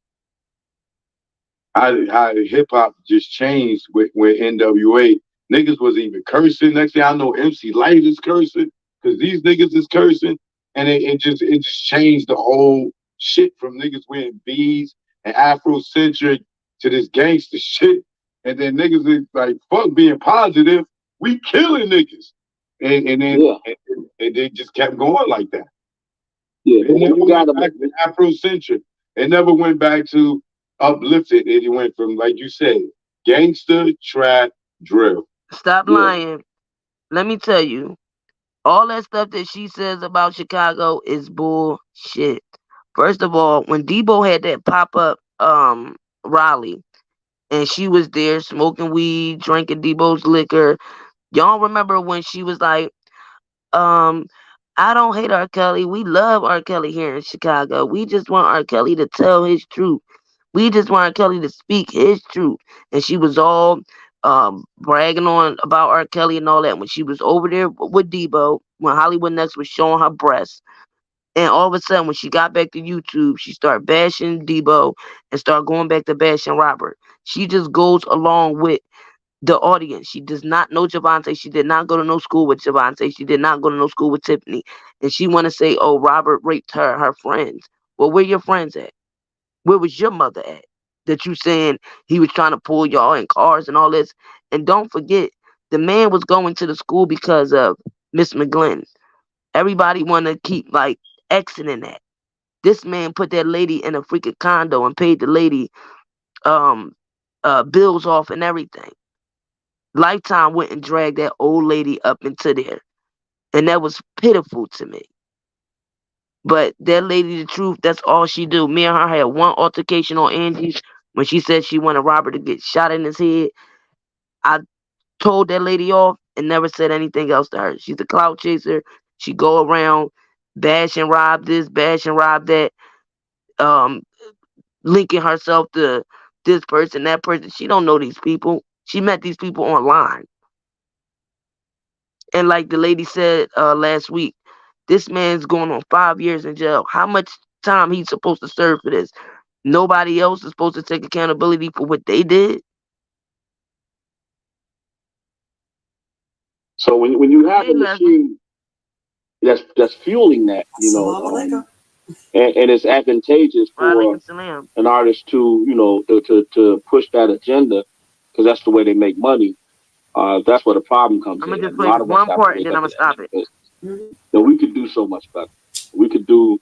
how hip-hop just changed with NWA. Niggas wasn't even cursing. Next thing I know, MC Light is cursing because these niggas is cursing. And it just changed the whole shit from niggas wearing beads and Afrocentric to this gangster shit. And then niggas is like, fuck being positive. We killing niggas. And they just kept going like that. Yeah, it never went back to Afrocentric. It never went back to uplifted. It went from, like you said, gangster, trap, drill. Stop lying. Let me tell you, all that stuff that she says about Chicago is bullshit. First of all, when Debo had that pop-up Raleigh, and she was there smoking weed, drinking Debo's liquor, y'all remember when she was like, I don't hate R. Kelly. We love R. Kelly here in Chicago. We just want R. Kelly to tell his truth. We just want R. Kelly to speak his truth. And she was all bragging on about R. Kelly and all that when she was over there with Debo, when Hollywood Next was showing her breasts. And all of a sudden, when she got back to YouTube, she started bashing Debo and started going back to bashing Robert. She just goes along with the audience. She does not know Javante. She did not go to no school with Javante. She did not go to no school with Tiffany. And she want to say, oh, Robert raped her friends. Well, where your friends at? Where was your mother at? That you saying he was trying to pull y'all in cars and all this. And don't forget, the man was going to the school because of Miss McGlynn. Everybody want to keep like Xing in that. This man put that lady in a freaking condo and paid the lady bills off and everything. Lifetime went and dragged that old lady up into there. And that was pitiful to me. But that lady, the truth, that's all she do. Me and her had one altercation on Angie's when she said she wanted Robert to get shot in his head. I told that lady off and never said anything else to her. She's a clout chaser. She go around bash and rob this, bash and rob that, linking herself to this person, that person. She don't know these people. She met these people online. And like the lady said last week, this man's going on 5 years in jail. How much time he's supposed to serve for this? Nobody else is supposed to take accountability for what they did. So when you have a machine that's fueling that, you know, and it's advantageous for an artist to push that agenda because that's the way they make money. That's where the problem comes in. I'm gonna just play one part and then I'm gonna stop it. That we could do so much better. We could do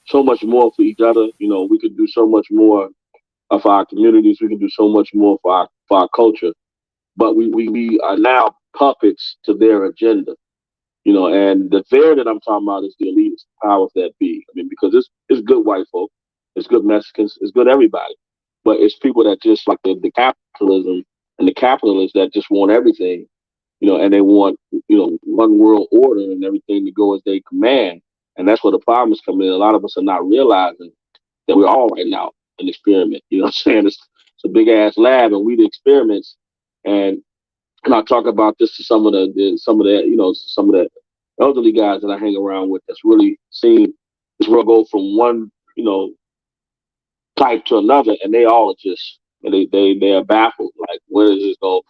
so much more for each other. You know, we could do so much more for our communities. We can do so much more for our culture. But we are now puppets to their agenda. You know, and the fair that I'm talking about is the elitist powers that be. I mean, because it's good white folk, it's good Mexicans, it's good everybody. But it's people that just like the capitalism and the capitalists that just want everything, you know, and they want, you know, one world order and everything to go as they command. And that's where the problems come in. A lot of us are not realizing that we're all right now an experiment. You know what I'm saying? It's a big ass lab and we the experiments. And I talk about this to some of the elderly guys that I hang around with that's really seen this world go from one, you know, type to another, and they all are just they are baffled. Like, when is this going?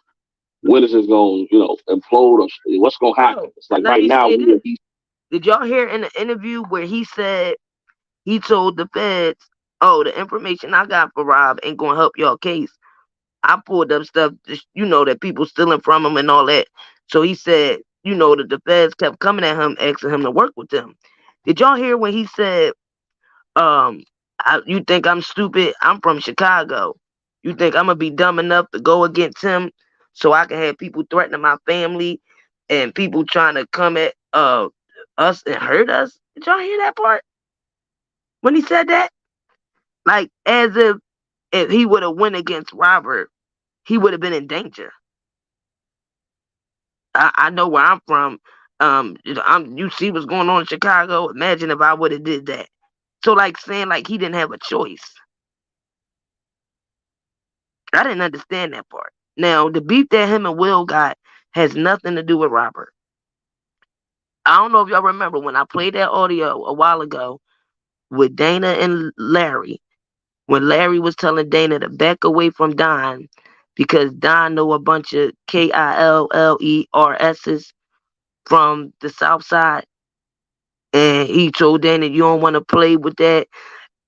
When is this going? You know, implode or what's going to happen? It's like right now. Did y'all hear in the interview where he said he told the feds, "Oh, the information I got for Rob ain't going to help y'all case. I pulled up stuff, you know, that people stealing from him and all that." So he said, you know, that the feds kept coming at him, asking him to work with them. Did y'all hear when he said, you think I'm stupid? I'm from Chicago. You think I'm going to be dumb enough to go against him so I can have people threatening my family and people trying to come at us and hurt us? Did y'all hear that part? When he said that? Like, as if he would have went against Robert, he would have been in danger. I know where I'm from. You see what's going on in Chicago. Imagine if I would have did that. So, like, saying like he didn't have a choice. I didn't understand that part. Now, the beef that him and Will got has nothing to do with Robert. I don't know if y'all remember when I played that audio a while ago with Dana and Larry, when Larry was telling Dana to back away from Don because Don know a bunch of KILLERS's from the South Side. And he told Dana, you don't want to play with that.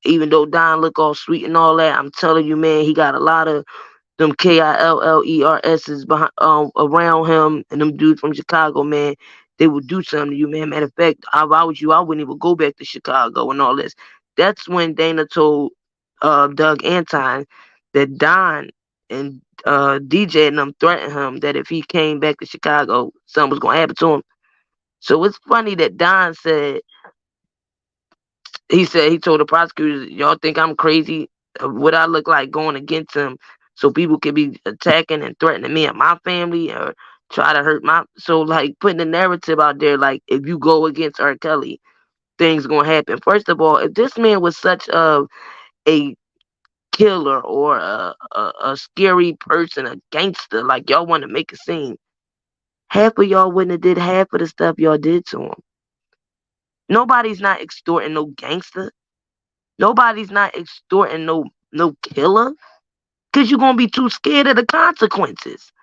Even though Don look all sweet and all that, I'm telling you, man, he got a lot of them KILLERS's behind, around him, and them dudes from Chicago, man. They would do something to you, man. Matter of fact, if I was you, I wouldn't even go back to Chicago and all this. That's when Dana told Doug Anton that Don and DJ and them threatened him that if he came back to Chicago, something was going to happen to him. So it's funny that Don said he told the prosecutors, y'all think I'm crazy? What I look like going against him so people can be attacking and threatening me and my family or try to hurt so like putting the narrative out there, like if you go against Rkelly, things gonna happen. First of all, if this man was such a killer or a scary person, a gangster, like y'all want to make it seem, half of y'all wouldn't have did half of the stuff y'all did to him. Nobody's not extorting no gangster. Nobody's not extorting no killer. Because you're going to be too scared of the consequences.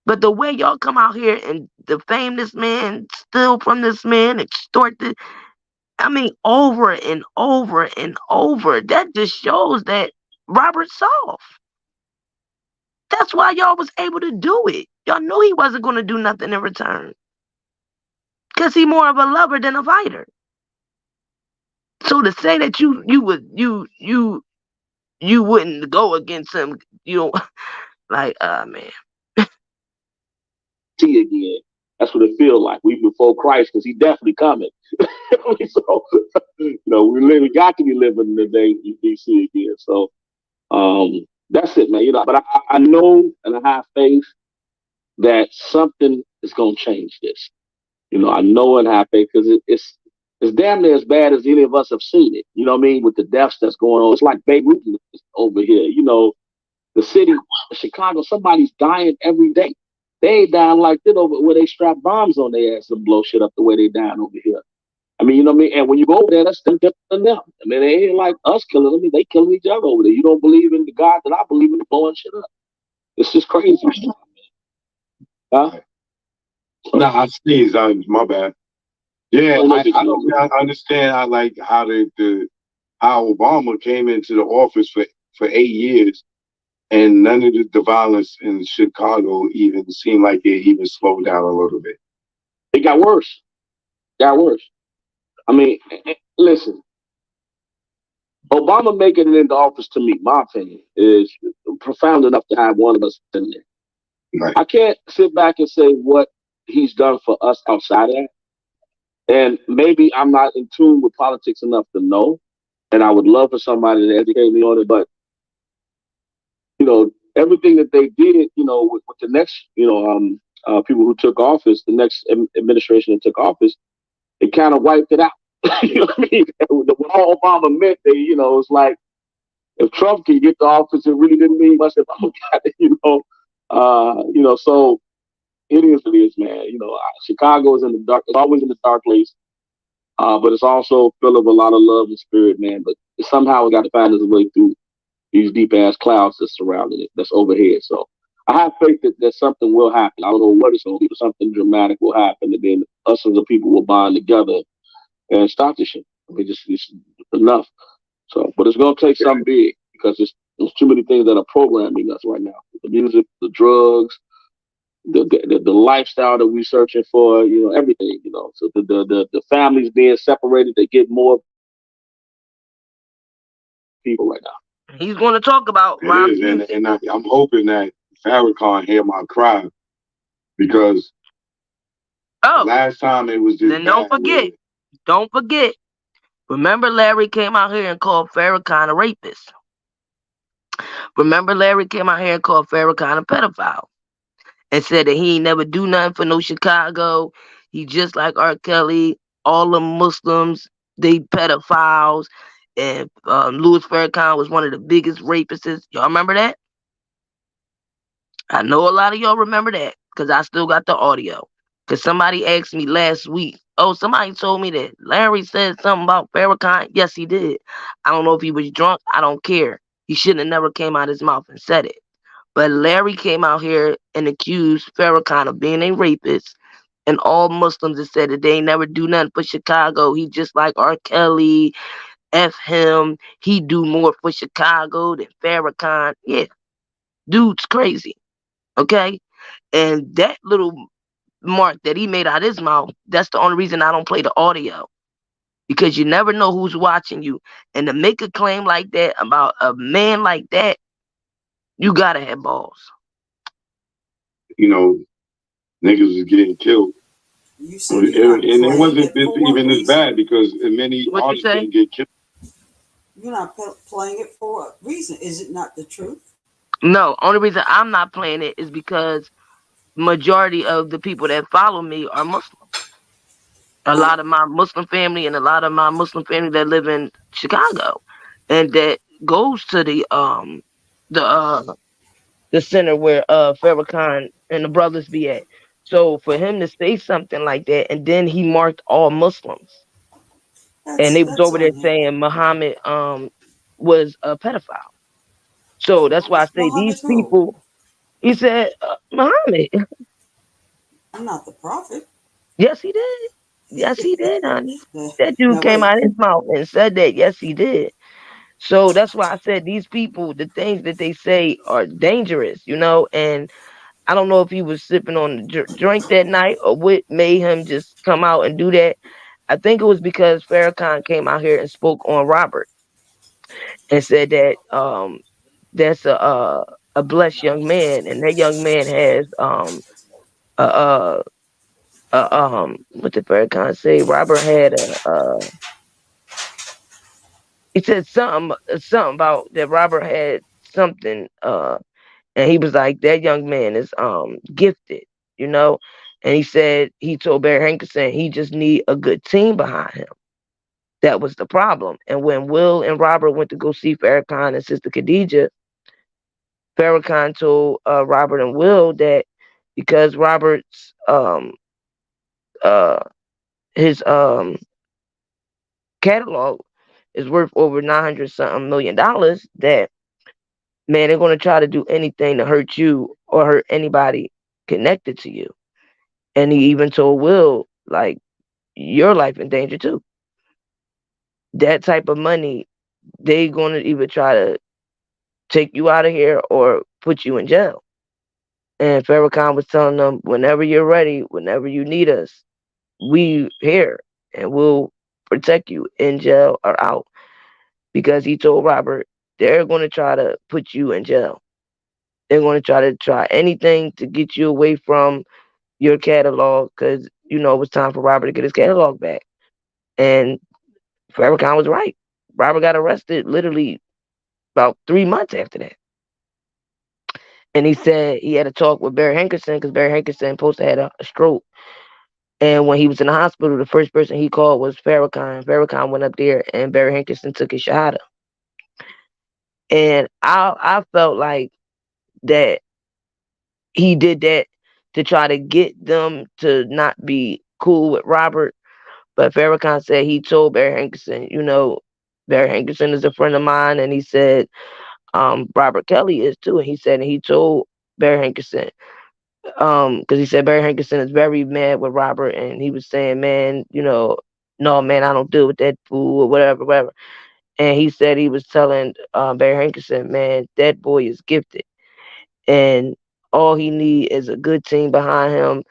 But the way y'all come out here and defame this man, steal from this man, extort this, I mean, over and over and over. That just shows that Robert's soft. That's why y'all was able to do it. Y'all knew he wasn't going to do nothing in return. Because he's more of a lover than a fighter. So to say that you wouldn't go against him, you know, like man. See again. That's what it feels like. We before Christ, because he definitely coming. So, we got to be living in the day we see again. So, that's it, man. But I know and I have faith that something is gonna change this. I know and have faith because it's damn near as bad as any of us have seen it. You know what I mean? With the deaths that's going on, it's like Beirut over here. The city, Chicago, somebody's dying every day. They ain't dying like that over where they strap bombs on their ass and blow shit up the way they dying over here. I mean, you know what I mean? And when you go over there, that's different than them. I mean, they ain't like us killing them. They killing each other over there. You don't believe in the God that I believe in, blowing shit up. It's just crazy. Huh? No, I sneezed. My bad. Yeah, I understand how how Obama came into the office for 8 years, and none of the violence in Chicago even seemed like it even slowed down a little bit. It got worse. I mean, listen, Obama making it into office, to me, my opinion, is profound enough to have one of us in there. Right. I can't sit back and say what he's done for us outside of that. And maybe I'm not in tune with politics enough to know. And I would love for somebody to educate me on it. But, everything that they did, with the next, people who took office, the next administration that took office, it kind of wiped it out. You know what I mean? What all Obama meant, it's like if Trump can get to office, it really didn't mean much if Obama got it, so it is what it is, man. Chicago is in the dark. It's always in the dark place, but it's also full of a lot of love and spirit, man. But somehow we got to find this way through these deep ass clouds that's surrounding it, that's overhead. So I have faith that something will happen. I don't know what it's going to be, but something dramatic will happen, and then us as a people will bond together and stop this shit. I mean, just enough. So, but it's going to take something big because there's too many things that are programming us right now. The music, the drugs, the lifestyle that we're searching for, everything, So the families being separated, they get more people right now. He's going to talk about rap music. And I'm hoping that Farrakhan hear my cry because last time it was just. Then don't forget. Remember, Larry came out here and called Farrakhan a rapist. Remember, Larry came out here and called Farrakhan a pedophile. And said that he ain't never do nothing for no Chicago. He just like Rkelly. All the Muslims, they pedophiles. And Louis Farrakhan was one of the biggest rapists. Y'all remember that? I know a lot of y'all remember that because I still got the audio. Because somebody asked me last week, somebody told me that Larry said something about Farrakhan. Yes, he did. I don't know if he was drunk. I don't care. He shouldn't have never came out his mouth and said it. But Larry came out here and accused Farrakhan of being a rapist, and all Muslims have said that they never do nothing for Chicago. He just like Rkelly, F him. He do more for Chicago than Farrakhan. Yeah, dude's crazy. Okay, and that little mark that he made out his mouth, that's the only reason I don't play the audio, because you never know who's watching you, and to make a claim like that about a man like that. You gotta have balls. Niggas was getting killed. And it wasn't even this bad because many artists didn't get killed. You're not playing it for a reason. Is it not the truth? No, only reason I'm not playing it is because majority of the people that follow me are Muslim. A lot of my Muslim family and a lot of my Muslim family that live in Chicago, and that goes to the center where Farrakhan and the brothers be at. So for him to say something like that, and then he marked all Muslims, and they was over there saying Muhammad was a pedophile. So that's why I say these people. He said Muhammad. I'm not the prophet. Yes, he did. Yes, he did, honey. That dude came out of his mouth and said that. Yes, he did. So that's why I said these people, the things that they say are dangerous, and I don't know if he was sipping on the drink that night or what made him just come out and do that. I think it was because Farrakhan came out here and spoke on Robert and said that that's a blessed young man, and that young man has a what did Farrakhan say? Robert had he said something about that Robert had something and he was like, that young man is gifted, you know. And he said he told Barry Hankerson he just need a good team behind him. That was the problem. And when Will and Robert went to go see Farrakhan and Sister Khadijah, Farrakhan told Robert and Will that because Robert's uh his catalog is worth over 900 something $1 million, that man, they're gonna try to do anything to hurt you or hurt anybody connected to you. And he even told Will, like, your life in danger too. That type of money, they gonna either try to take you out of here or put you in jail. And Farrakhan was telling them, whenever you're ready, whenever you need us, we here and we'll protect you in jail or out. Because he told Robert, they're gonna try to put you in jail. They're gonna try anything to get you away from your catalog, because you know it was time for Robert to get his catalog back. And Farrakhan was right. Robert got arrested literally about 3 months after that. And he said he had a talk with Barry Hankerson because Barry Hankerson supposed to had a stroke. And when he was in the hospital, the first person he called was Farrakhan. Farrakhan went up there and Barry Hankerson took his shahada. And I felt like that he did that to try to get them to not be cool with Robert. But Farrakhan said he told Barry Hankerson, you know, Barry Hankerson is a friend of mine, and he said Robert Kelly is too. And he said, and he told Barry Hankerson, because he said Barry Hankerson is very mad with Robert, and he was saying, man, you know, no, man, I don't deal with that fool or whatever, whatever. And he said he was telling Barry Hankerson, man, that boy is gifted, and all he need is a good team behind him.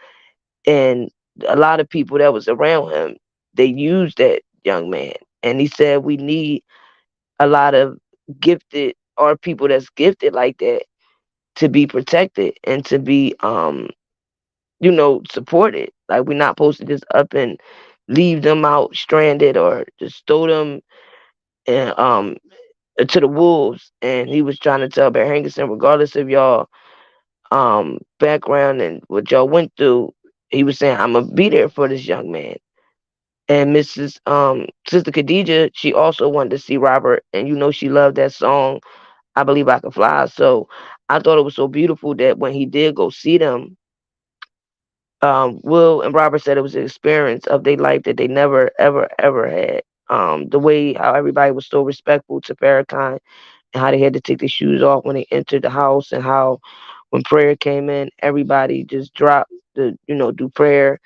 And a lot of people that was around him, they used that young man. And he said we need a lot of gifted or people that's gifted like that to be protected and to be you know, supported. Like, we're not supposed to just up and leave them out stranded or just throw them and to the wolves. And he was trying to tell Barry Hankerson, regardless of y'all background and what y'all went through, he was saying, I'm gonna be there for this young man. And Mrs. Sister Khadijah, she also wanted to see Robert, and you know she loved that song, I Believe I Can Fly. So I thought it was so beautiful that when he did go see them, Will and Robert said it was an experience of their life that they never, ever, ever had. The way how everybody was so respectful to Farrakhan, and how they had to take their shoes off when they entered the house, and how when prayer came in, everybody just dropped the, you know, do prayer.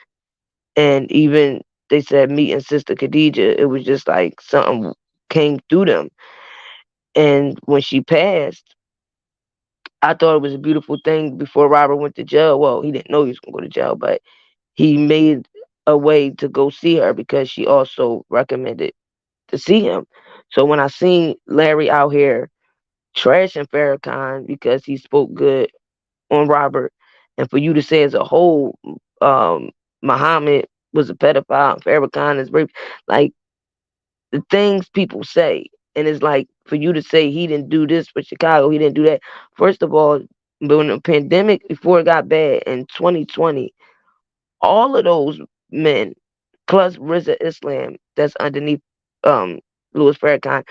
And even they said meeting Sister Khadijah, it was just like something came through them. And when she passed, I thought it was a beautiful thing before Robert went to jail. Well, he didn't know he was going to go to jail, but he made a way to go see her because she also recommended to see him. So when I seen Larry out here trashing Farrakhan because he spoke good on Robert, and for you to say as a whole, Muhammad was a pedophile and Farrakhan is rape, like the things people say, and it's like for you to say he didn't do this for Chicago, he didn't do that. First of all, when the pandemic before it got bad in 2020, all of those men plus Rizza Islam that's underneath Louis Farrakhan,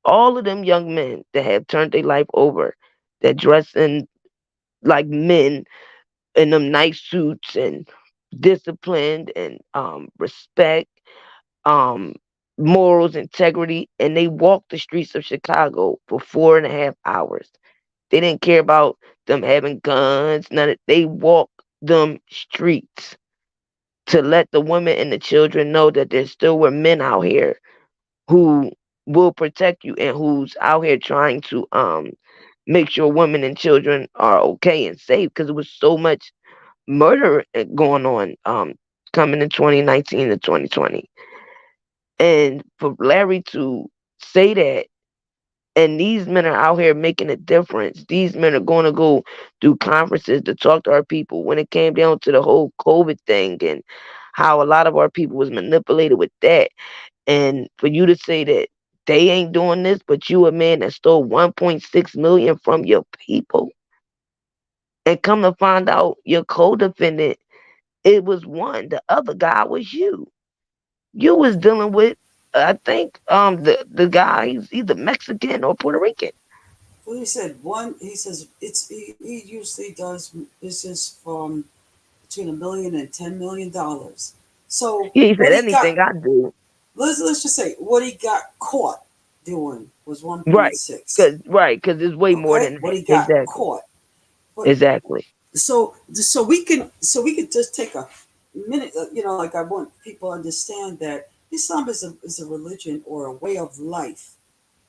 all of them young men that have turned their life over, that dress in like men in them nice suits and disciplined and respect, um, morals, integrity, and they walked the streets of Chicago for 4.5 hours. They didn't care about them having guns, none of they walked them streets to let the women and the children know that there still were men out here who will protect you and who's out here trying to make sure women and children are okay and safe, because there was so much murder going on coming in 2019 to 2020. And for Larry to say that, and these men are out here making a difference. These men are going to go do conferences to talk to our people. When it came down to the whole COVID thing and how a lot of our people was manipulated with that, and for you to say that they ain't doing this, but you a man that stole 1.6 million from your people, and come to find out your co-defendant, it was one. The other guy was you. You was dealing with, I think, the guy, he's either Mexican or Puerto Rican. Well, he said one. He says he usually does business from between $1 million and $10 million. So Yeah, he said what he anything got, I do. let's just say what he got caught doing was Right. 1.6. Cause it's way more Okay, than what that. he got Exactly. caught. But Exactly. so we can just take a minute. Like I want people to understand that Islam is a religion or a way of life.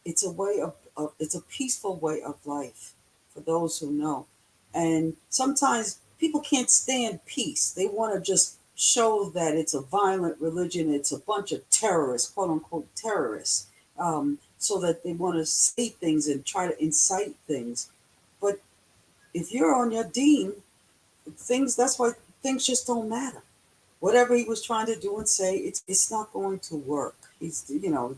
It's a way of it's a peaceful way of life for those who know. And sometimes people can't stand peace. They want to just show that it's a violent religion. It's a bunch of terrorists, quote unquote terrorists, so that they want to say things and try to incite things. But if you're on your deen, that's why things just don't matter. Whatever he was trying to do and say, it's not going to work. He's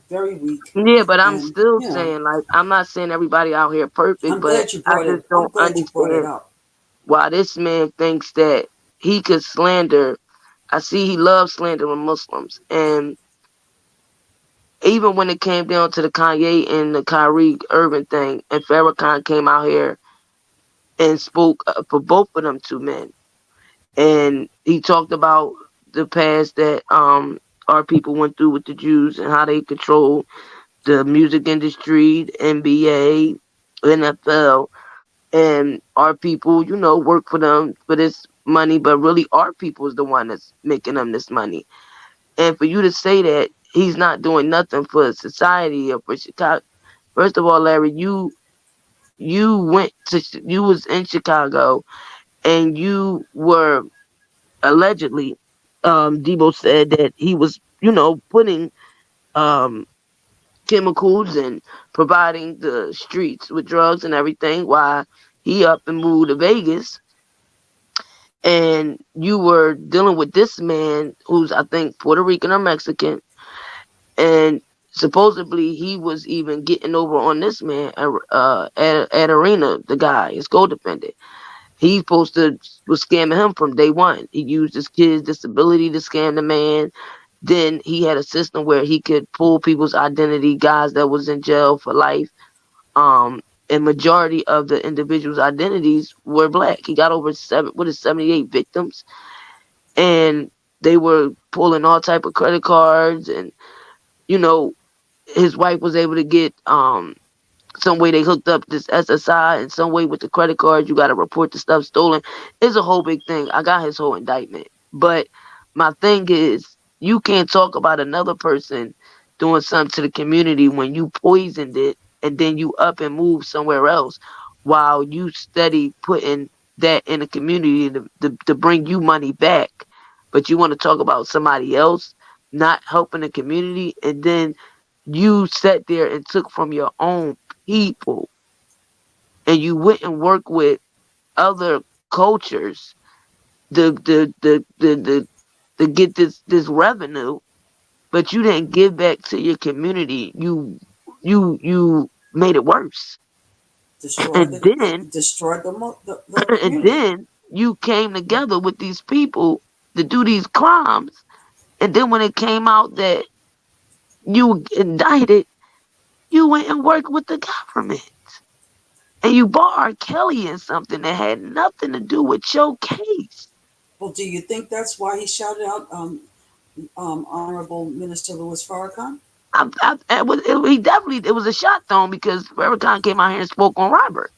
very weak, Yeah, but I'm and still saying, like, I'm not saying everybody out here perfect, I'm but glad you I brought it. just I'm don't glad you brought it understand up. why this man thinks that he could slander. I see he loves slandering Muslims, and even when it came down to the Kanye and the Kyrie Irving thing, and Farrakhan came out here and spoke for both of them two men, and he talked about the past that our people went through with the Jews and how they controlled the music industry, the NBA, NFL, and our people, work for them for this money, but really our people is the one that's making them this money. And for you to say that he's not doing nothing for society or for Chicago, first of all, Larry, you was in Chicago and you were allegedly, Debo said that he was, putting um chemicals and providing the streets with drugs and everything while he up and moved to Vegas. And you were dealing with this man who's, I think, Puerto Rican or Mexican. And supposedly he was even getting over on this man, at Arena, the guy, his co-defendant. He was scamming him from day one. He used his kid's disability to scam the man. Then he had a system where he could pull people's identity, guys that was in jail for life. And majority of the individuals' identities were black. He got over 78 victims, and they were pulling all type of credit cards, and his wife was able to get some way they hooked up this SSI, and some way with the credit cards, you got to report the stuff stolen. It's a whole big thing. I got his whole indictment. But my thing is, you can't talk about another person doing something to the community when you poisoned it and then you up and move somewhere else while you steady putting that in the community to bring you money back. But you want to talk about somebody else not helping the community, and then you sat there and took from your own people, and you went and work with other cultures to get this revenue, but you didn't give back to your community. You made it worse. Destroyed And then the and community. then you came together with these people to do these crimes, and then when it came out that you were indicted, you went and worked with the government. And you bought Rkelly in something that had nothing to do with your case. Well, do you think that's why he shouted out Honorable Minister Louis Farrakhan? It was a shot thrown because Farrakhan came out here and spoke on Robert.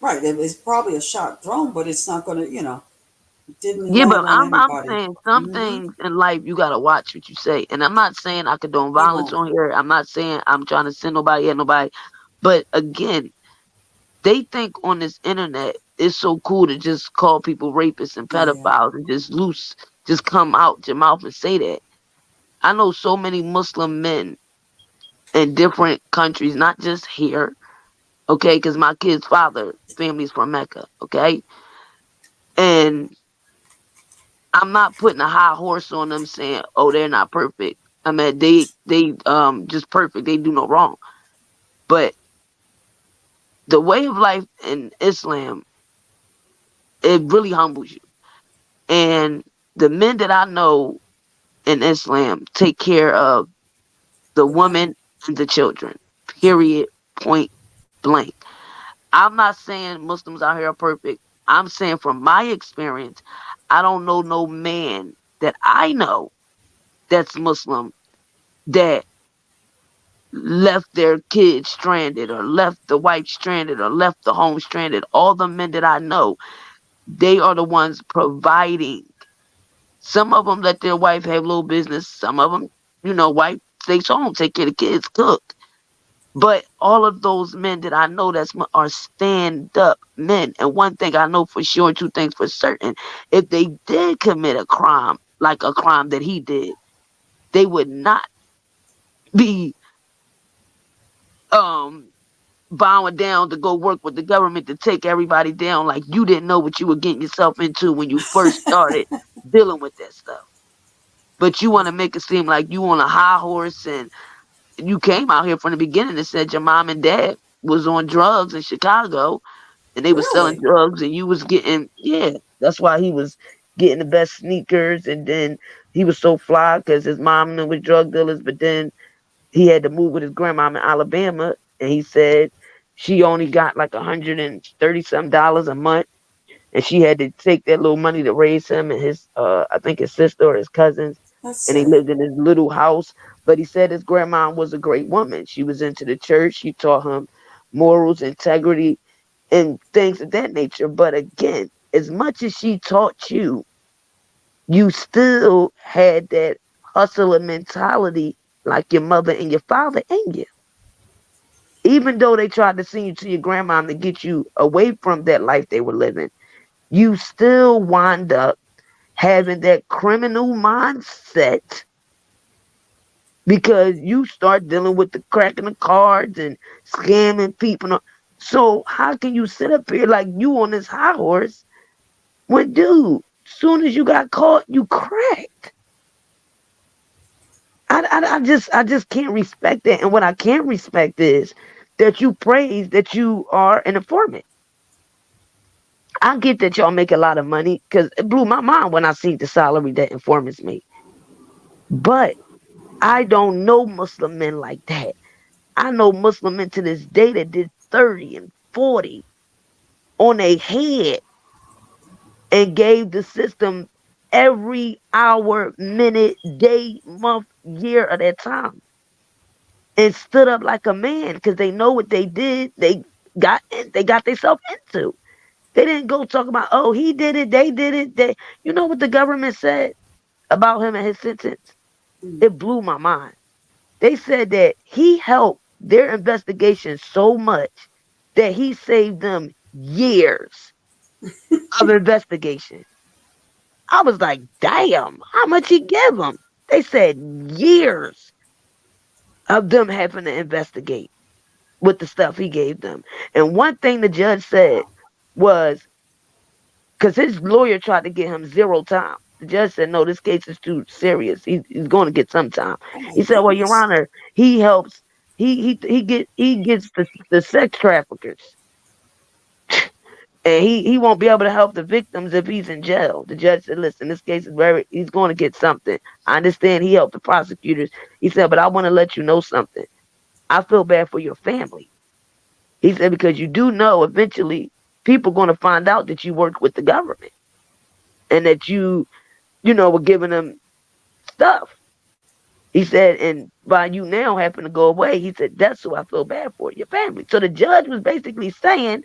Right. It's probably a shot thrown, but it's not going to, it didn't Yeah, but land on I'm anybody. saying some things in life you gotta watch what you say. And I'm not saying I condone violence on here. I'm not saying I'm trying to send nobody at nobody. But again, they think on this internet it's so cool to just call people rapists and pedophiles and just loose just come out your mouth and say that. I know so many Muslim men in different countries, not just here, okay, because my kid's father, family's from Mecca, okay? And I'm not putting a high horse on them saying, oh, they're not perfect. I mean, they just perfect. They do no wrong. But the way of life in Islam, it really humbles you. And the men that I know in Islam take care of the women and the children, period, point blank. I'm not saying Muslims out here are perfect. I'm saying from my experience, I don't know no man that I know that's Muslim that left their kids stranded or left the wife stranded or left the home stranded. All the men that I know, they are the ones providing. Some of them let their wife have a little business. Some of them, wife stays home, take care of the kids, cook. But all of those men that I know are stand-up men. And one thing I know for sure, and two things for certain, if they did commit a crime, like a crime that he did, they would not be bowing down to go work with the government to take everybody down like you didn't know what you were getting yourself into when you first started dealing with that stuff. But you want to make it seem like you on a high horse and you came out here from the beginning and said your mom and dad was on drugs in Chicago and they were selling drugs and you was getting, that's why he was getting the best sneakers. And then he was so fly because his mom and them was drug dealers, but then he had to move with his grandma in Alabama. And he said she only got like $130-some a month. And she had to take that little money to raise him and his, I think his sister or his cousins. And he lived in his little house. But he said his grandma was a great woman. She was into the church. She taught him morals, integrity, and things of that nature. But again, as much as she taught you, you still had that hustler mentality like your mother and your father in you. Even though they tried to send you to your grandma to get you away from that life they were living, you still wind up having that criminal mindset because you start dealing with the cracking of cards and scamming people. So how can you sit up here like you on this high horse when, dude, soon as you got caught, you cracked? I just can't respect that. And what I can't respect is that you praise that you are an informant. I get that y'all make a lot of money because it blew my mind when I see the salary that informants make. But I don't know Muslim men like that. I know Muslim men to this day that did 30 and 40 on their head and gave the system every hour, minute, day, month, year of their time. And stood up like a man because they know what they did. They got themselves into. They didn't go talk about, oh, he did it, they did it. You know what the government said about him and his sentence? It blew my mind. They said that he helped their investigation so much that he saved them years of investigation. I was like, damn, how much he give them? They said years of them having to investigate with the stuff he gave them. And one thing the judge said was, because his lawyer tried to get him 0 time. The judge said, no, this case is too serious. He's going to get some time. He said, well, Your Honor, he helps. He gets the sex traffickers. And he won't be able to help the victims if he's in jail. The judge said, listen, this case is he's going to get something. I understand he helped the prosecutors. He said, but I want to let you know something. I feel bad for your family. He said, because you do know eventually people are going to find out that you worked with the government and that you were giving them stuff. He said, and by you now having to go away, he said, that's who I feel bad for, your family. So the judge was basically saying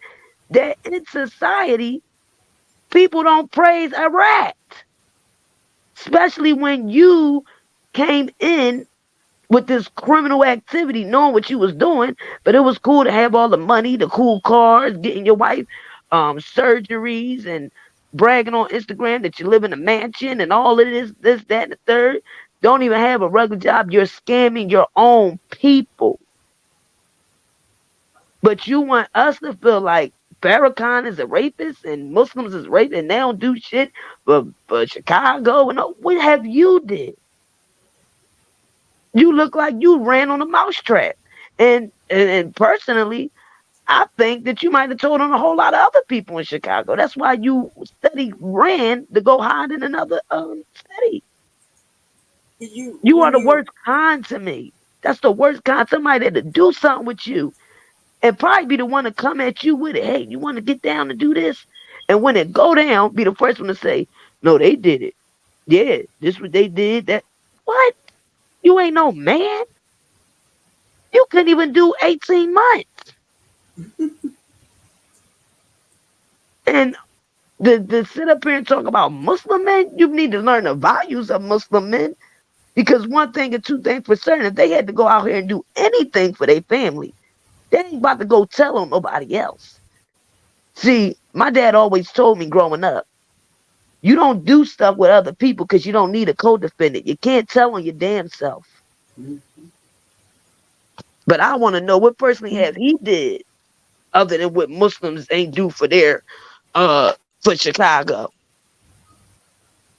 that in society, people don't praise a rat, especially when you came in with this criminal activity, knowing what you was doing. But it was cool to have all the money, the cool cars, getting your wife surgeries and bragging on Instagram that you live in a mansion and all of this, that, and the third. Don't even have a regular job. You're scamming your own people. But you want us to feel like Farrakhan is a rapist and Muslims is rapists and they don't do shit for Chicago. And what have you did? You look like you ran on a mousetrap. And personally, I think that you might have told on a whole lot of other people in Chicago. That's why you steady ran to go hide in another city. You are the worst kind to me. That's the worst kind. Somebody to do something with you and probably be the one to come at you with it. Hey, you want to get down and do this? And when it go down, be the first one to say, no, they did it. Yeah, this what they did. That what? You ain't no man. You couldn't even do 18 months. And to sit up here and talk about Muslim men, you need to learn the values of Muslim men. Because one thing and two things for certain, if they had to go out here and do anything for their family, they ain't about to go tell on nobody else. See, my dad always told me growing up, you don't do stuff with other people because you don't need a co-defendant. You can't tell on your damn self. But I want to know what personally has he did other than what Muslims ain't do for their for Chicago.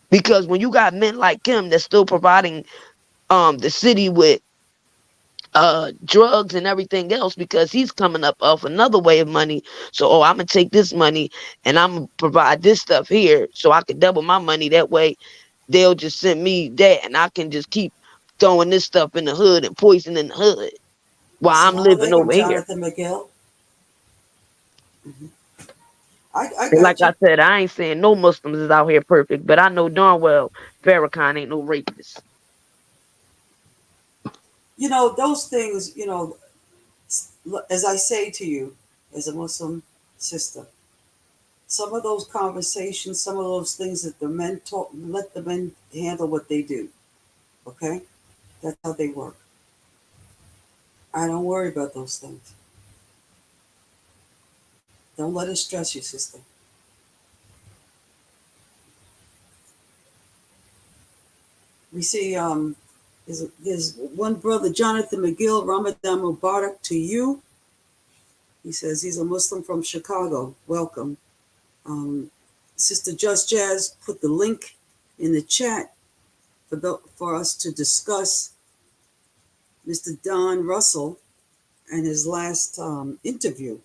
Because when you got men like him that's still providing the city with drugs and everything else, because he's coming up off another way of money. So, I'm going to take this money and I'm going to provide this stuff here so I can double my money. That way they'll just send me that and I can just keep throwing this stuff in the hood and poison in the hood while I'm living over here. Jonathan McGill. Like I said, I ain't saying no Muslims is out here perfect, but I know darn well Farrakhan ain't no rapist. You know, those things, you know, as I say to you, as a Muslim sister, some of those conversations, some of those things that the men talk, let the men handle what they do. Okay? That's how they work. I don't worry about those things. Don't let it stress you, sister. We see there's one brother, Jonathan McGill, Ramadan Mubarak to you. He says he's a Muslim from Chicago. Welcome. Sister Just Jazz put the link in the chat for us to discuss Mr. Don Russell and his last interview.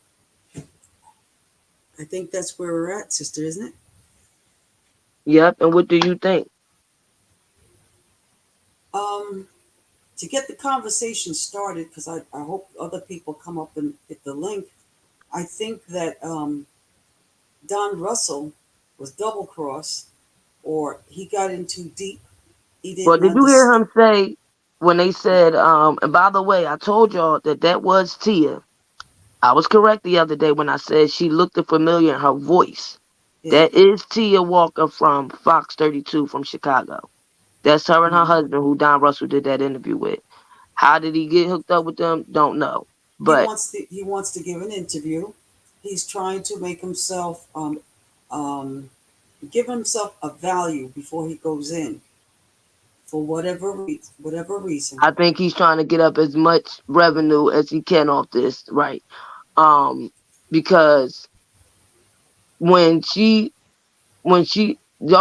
I think that's where we're at, sister, isn't it? Yep. And what do you think? To get the conversation started, because I hope other people come up and hit the link, I think that Don Russell was double-crossed, or he got in too deep. He didn't. Well, did you hear him say when they said, and by the way, I told y'all that was Tia. I was correct the other day when I said she looked familiar in her voice. Yeah. That is Tia Walker from Fox 32 from Chicago. That's her and her husband who Don Russell did that interview with. How did he get hooked up with them? Don't know. But he wants to give an interview. He's trying to make himself give himself a value before he goes in. For whatever reason. I think he's trying to get up as much revenue as he can off this, right? Because when y'all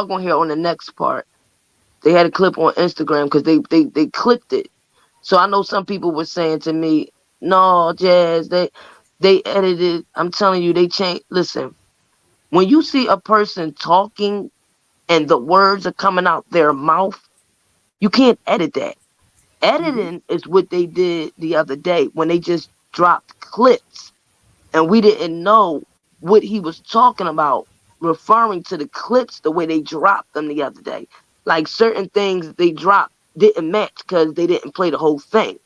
gonna hear on the next part, they had a clip on Instagram because they clipped it. So I know some people were saying to me, no, Jazz, they edited. I'm telling you, they changed. Listen, when you see a person talking and the words are coming out their mouth, you can't edit that. Editing is what they did the other day when they just dropped clips and we didn't know what he was talking about, referring to the clips the way they dropped them the other day. Like certain things they dropped didn't match because they didn't play the whole thing.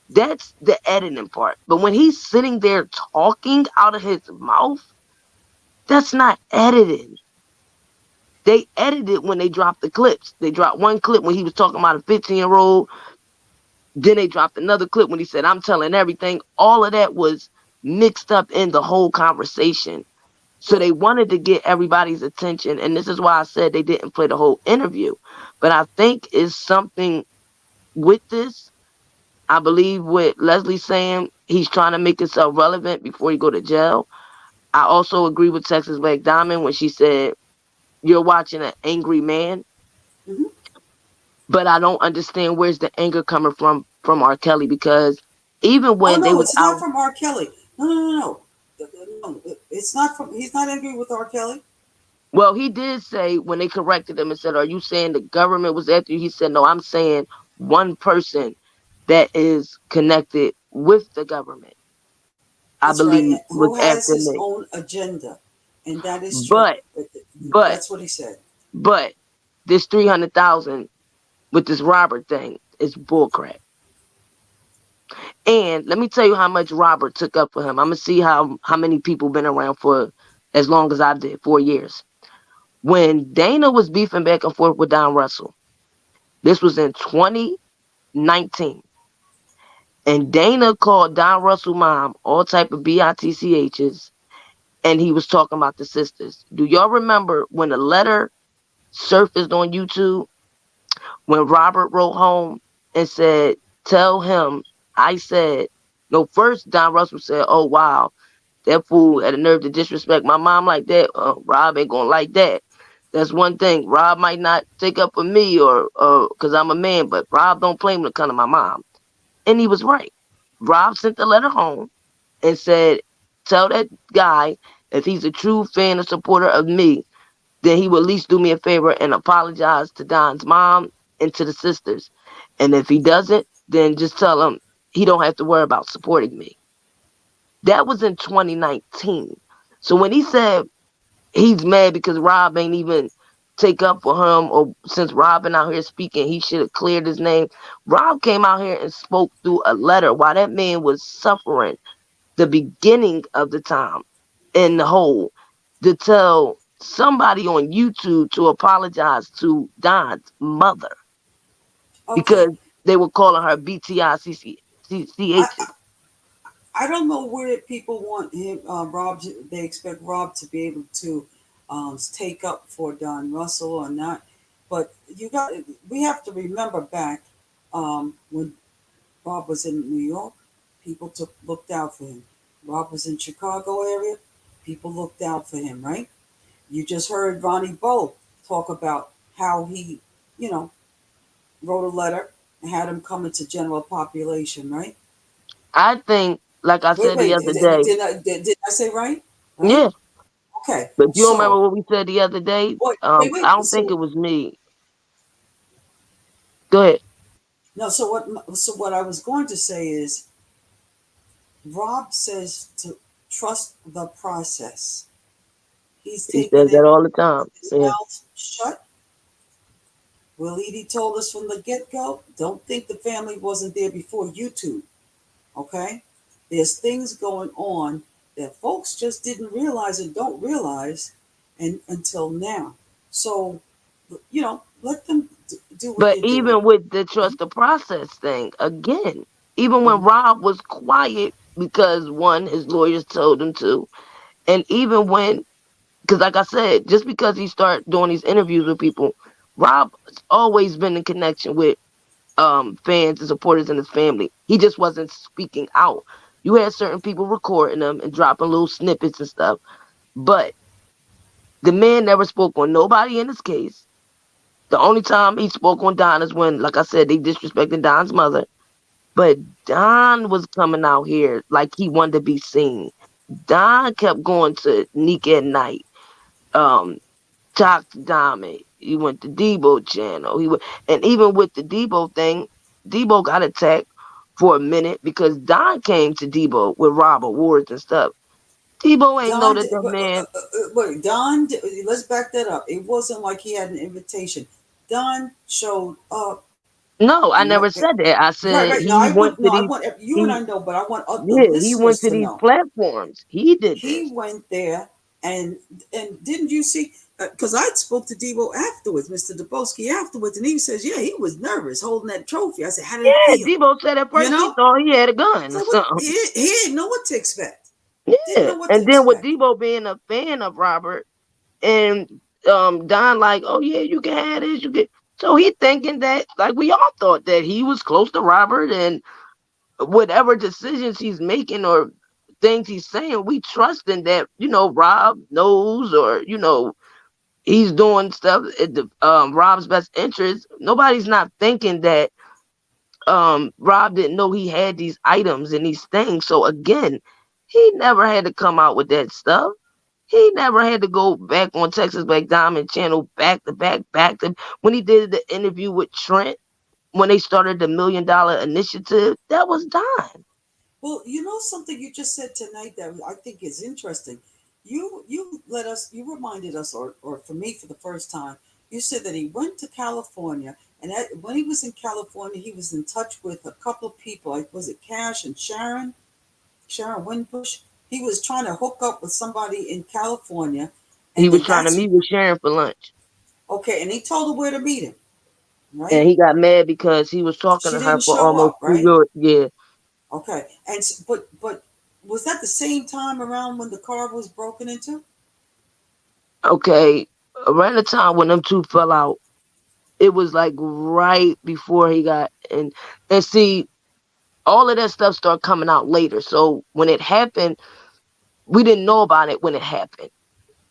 That's the editing part. But when he's sitting there talking out of his mouth, that's not editing. They edited when they dropped the clips. They dropped one clip when he was talking about a 15-year-old. Then they dropped another clip when he said, I'm telling everything. All of that was mixed up in the whole conversation. So they wanted to get everybody's attention, and this is why I said they didn't play the whole interview. But I think is something with this. I believe what Leslie's saying, he's trying to make himself relevant before he go to jail. I also agree with Texas Black Diamond when she said, you're watching an angry man. Mm-hmm. But I don't understand where's the anger coming from Rkelly, because even when they was it's out, not from Rkelly. No. It's not from. He's not angry with Rkelly. well, he did say when they corrected him and said, "Are you saying the government was after you?" He said, "No, I'm saying one person that is connected with the government, I That's right. believe, was Who has after his me." own agenda, and that is true. But That's what he said. But this 300,000 with this Robert thing is bullcrap. And let me tell you how much Robert took up for him. I'm gonna see how many people been around for as long as I did, 4 years. When Dana was beefing back and forth with Don Russell, this was in 2019, and Dana called Don Russell mom all type of bitchs, and he was talking about the sisters. Do y'all remember when a letter surfaced on YouTube when Robert wrote home and said, "Tell him I said," no, first Don Russell said, "Oh wow, that fool had a nerve to disrespect my mom like that. Rob ain't gonna like that. That's one thing. Rob might not take up for me or because I'm a man, but Rob don't play when it come to my mom." And he was right. Rob sent the letter home and said, "Tell that guy if he's a true fan and supporter of me, then he will at least do me a favor and apologize to Don's mom and to the sisters. And if he doesn't, then just tell him he don't have to worry about supporting me." That was in 2019. So when he said he's mad because Rob ain't even take up for him, or since Rob been out here speaking, he should have cleared his name. Rob came out here and spoke through a letter while that man was suffering the beginning of the time in the hole, to tell somebody on YouTube to apologize to Don's mother because they were calling her BTICCH. I don't know where people want him, Rob. They expect Rob to be able to take up for Don Russell or not. But we have to remember back when Rob was in New York, people looked out for him. Rob was in Chicago area, people looked out for him, right? You just heard Ronnie Bo talk about how he, wrote a letter and had him come into general population, right? I think, like I said the other day. Did I say right? Yeah. Okay. But you remember what we said the other day? I don't think it was me. Go ahead. No, so what I was going to say is, Rob says to trust the process. He says that all the time. His mouth shut. Will Edie told us from the get-go, don't think the family wasn't there before YouTube. Okay? There's things going on that folks just didn't realize and don't realize until now. So, let them do what But they're even doing. with the trust the process thing, again, even when Rob was quiet because one, his lawyers told him to, and even when, because like I said, just because he started doing these interviews with people, Rob's always been in connection with fans and supporters in his family. He just wasn't speaking out. You had certain people recording them and dropping little snippets and stuff, but the man never spoke on nobody in his case. The only time he spoke on Don is when, like I said, they disrespected Don's mother. But Don was coming out here like he wanted to be seen. Don kept going to Nick at Night, Talk to Diamond. He went to Debo channel. And even with the Debo thing, Debo got attacked for a minute because Don came to Debo with Rob Awards and stuff. Debo ain't know that man. Wait, Don, let's back that up. It wasn't like he had an invitation. Don showed up. No, I never said that. I said right. he No, went to these. I want you and I know, but I want the Yeah, he went listeners to to these know. platforms. He did. He went there, and didn't you see? Because I spoke to Debo afterwards, Mr. Dubowski afterwards, and he says, yeah, he was nervous holding that trophy. I said, how did it feel? Debo said at first he thought he had a gun or something. He didn't know what to expect. Didn't Yeah, know what to and then with expect. Debo being a fan of Robert, and Don like, oh yeah, you can have this, you get. So he thinking that, like we all thought, that he was close to Robert, and whatever decisions he's making or things he's saying, we trust in that, Rob knows, or he's doing stuff at the Rob's best interest. Nobody's not thinking that Rob didn't know he had these items and these things. So again, he never had to come out with that stuff. He never had to go back on Texas Black Diamond channel back to back to when he did the interview with Trent, when they started the $1 Million Initiative. That was Don. Well, you know something you just said tonight that I think is interesting. You reminded us, or for me for the first time, you said that he went to California, and when he was in California, he was in touch with a couple of people. Like, was it Cash and Sharon Winbush? He was trying to hook up with somebody in California. And he was trying to meet with Sharon for lunch. Okay, and he told her where to meet him. Right? And he got mad because he was talking to her for almost 2 years. Yeah. Okay, and but was that the same time around when the car was broken into? Okay, around the time when them two fell out, it was like right before he got in. And see, all of that stuff started coming out later. So when it happened, we didn't know about it when it happened.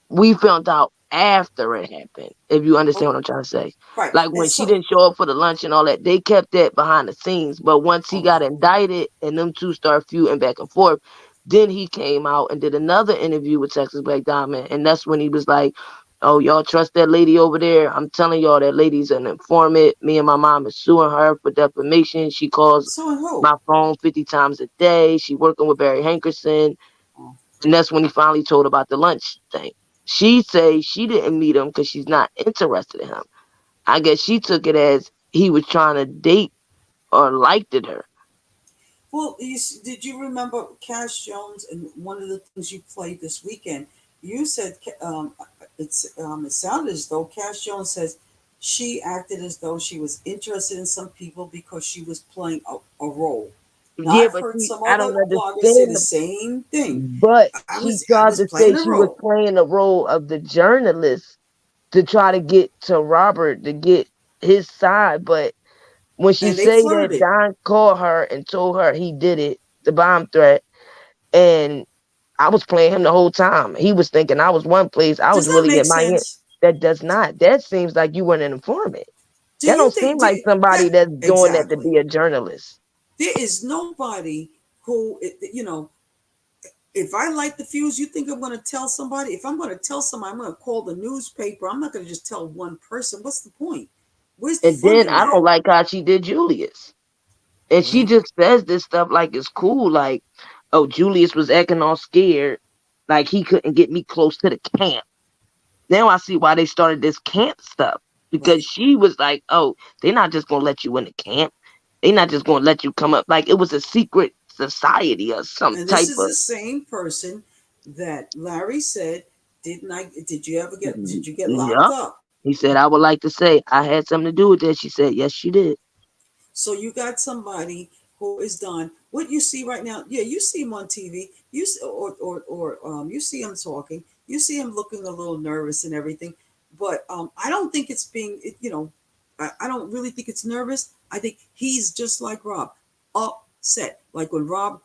We found out after it happened, if you understand what I'm trying to say. Right. Like when she didn't show up for the lunch and all that, they kept that behind the scenes. But once he got indicted and them two started feuding back and forth, then he came out and did another interview with Texas Black Diamond. And that's when he was like, oh, y'all trust that lady over there? I'm telling y'all, that lady's an informant. Me and my mom is suing her for defamation. She calls my phone 50 times a day. She working with Barry Hankerson. And that's when he finally told about the lunch thing. She say she didn't meet him because she's not interested in him. I guess she took it as he was trying to date or liked her. Well, did you remember Cash Jones and one of the things you played this weekend? You said it sounded as though Cash Jones says she acted as though she was interested in some people because she was playing a role. Now, Yeah, I've but heard some I other don't bloggers say understand the same thing. But I she was tried to say playing a she was role. playing the role of the journalist to try to get to Robert to get his side. But when she And they say that flirted. Don called her and told her he did it, the bomb threat, and I was playing him the whole time. He was thinking I was one place. I Does was that really make at my end. sense? That does not. That seems like you weren't an informant. Do That you don't think seem like somebody that's doing that to exactly? be a journalist. There is nobody who, if I light the fuse, you think I'm going to tell somebody? If I'm going to tell somebody, I'm going to call the newspaper. I'm not going to just tell one person. What's the point? Where's the And fun then in I that? don't like how she did Julius. And she just says this stuff like it's cool. Like, oh, Julius was acting all scared. Like he couldn't get me close to the camp. Now I see why they started this camp stuff. Because she was like, oh, they're not just going to let you in the camp. They're not just going to let you come up. Like it was a secret society or some And type this is of. the same person that Larry said, did you get locked Yup. up? He said, I would like to say I had something to do with that. She said, yes, she did. So you got somebody who is done what you see right now. Yeah, you see him on TV. You see, you see him talking. You see him looking a little nervous and everything. But I don't think it's being. I don't really think it's nervous. I think he's just like Rob, upset. Like when Rob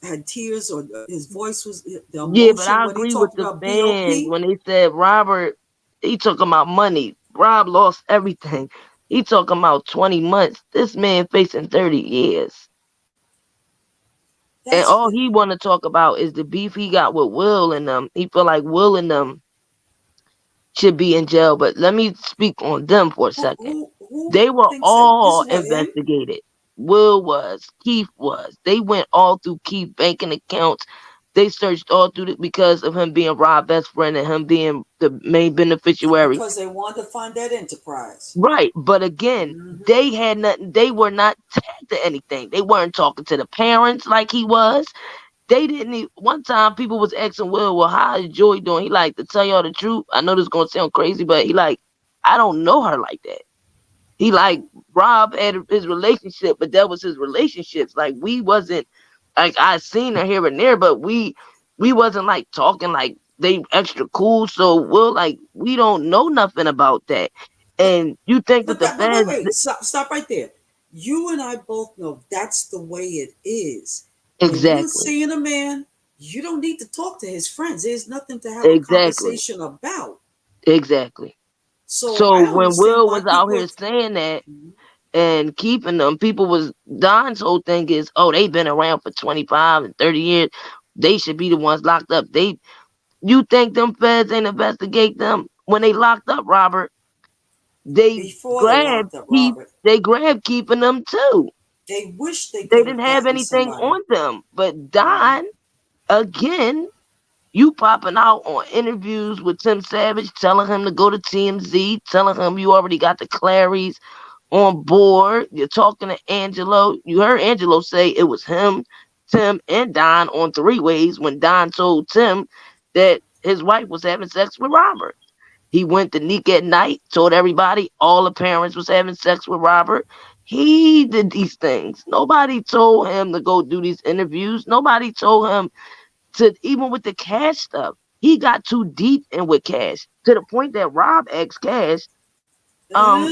had tears or his voice was the emotion. Yeah, but I when he agree with talked the about fans BOP. when they said Robert, he talking about money. Rob lost everything. He talking about 20 months. This man facing 30 years. And all he want to talk about is the beef he got with Will and them. He feel like Will and them should be in jail. But let me speak on them for a second. They were all investigated. Will was, Keith was. They went all through Keith's banking accounts. They searched all through it because of him being Rob's best friend and him being the main beneficiary. Because they wanted to find that enterprise. Right. But again, they had nothing. They were not tagged to anything. They weren't talking to the parents like he was. They didn't even, one time people was asking Will, well, how is Joy doing? He like, to tell y'all the truth, I know this is going to sound crazy, but he like, I don't know her like that. He like, Rob had his relationship, but that was his relationships. Like we wasn't, like I seen her here and there, but we we wasn't like talking like they extra cool. So we don't know nothing about that. And you think that But the that, wait, fans stop right there. You and I both know that's the way it is. When you're exactly, seeing a man, you don't need to talk to his friends. There's nothing to have a exactly, conversation about. exactly. So So I don't when understand Will why was out people. here saying that and keeping them, people was Don's whole thing is, oh, they've been around for 25 and 30 years. They should be the ones locked up. You think them feds ain't investigate them when they locked up Robert? They Before they locked up Robert, grabbed keeping them too. they wish they They could didn't have have gotten anything somebody. on them. But Don, again, you popping out on interviews with Tim Savage, telling him to go to TMZ, telling him you already got the Clarys on board. You're talking to Angelo. You heard Angelo say it was him, Tim, and Don on three-ways when Don told Tim that his wife was having sex with Robert. He went to Neek at night, told everybody all the parents was having sex with Robert. He did these things. Nobody told him to go do these interviews. Nobody told him to, even with the Cash stuff. He got too deep in with Cash to the point that Rob asked Cash, No.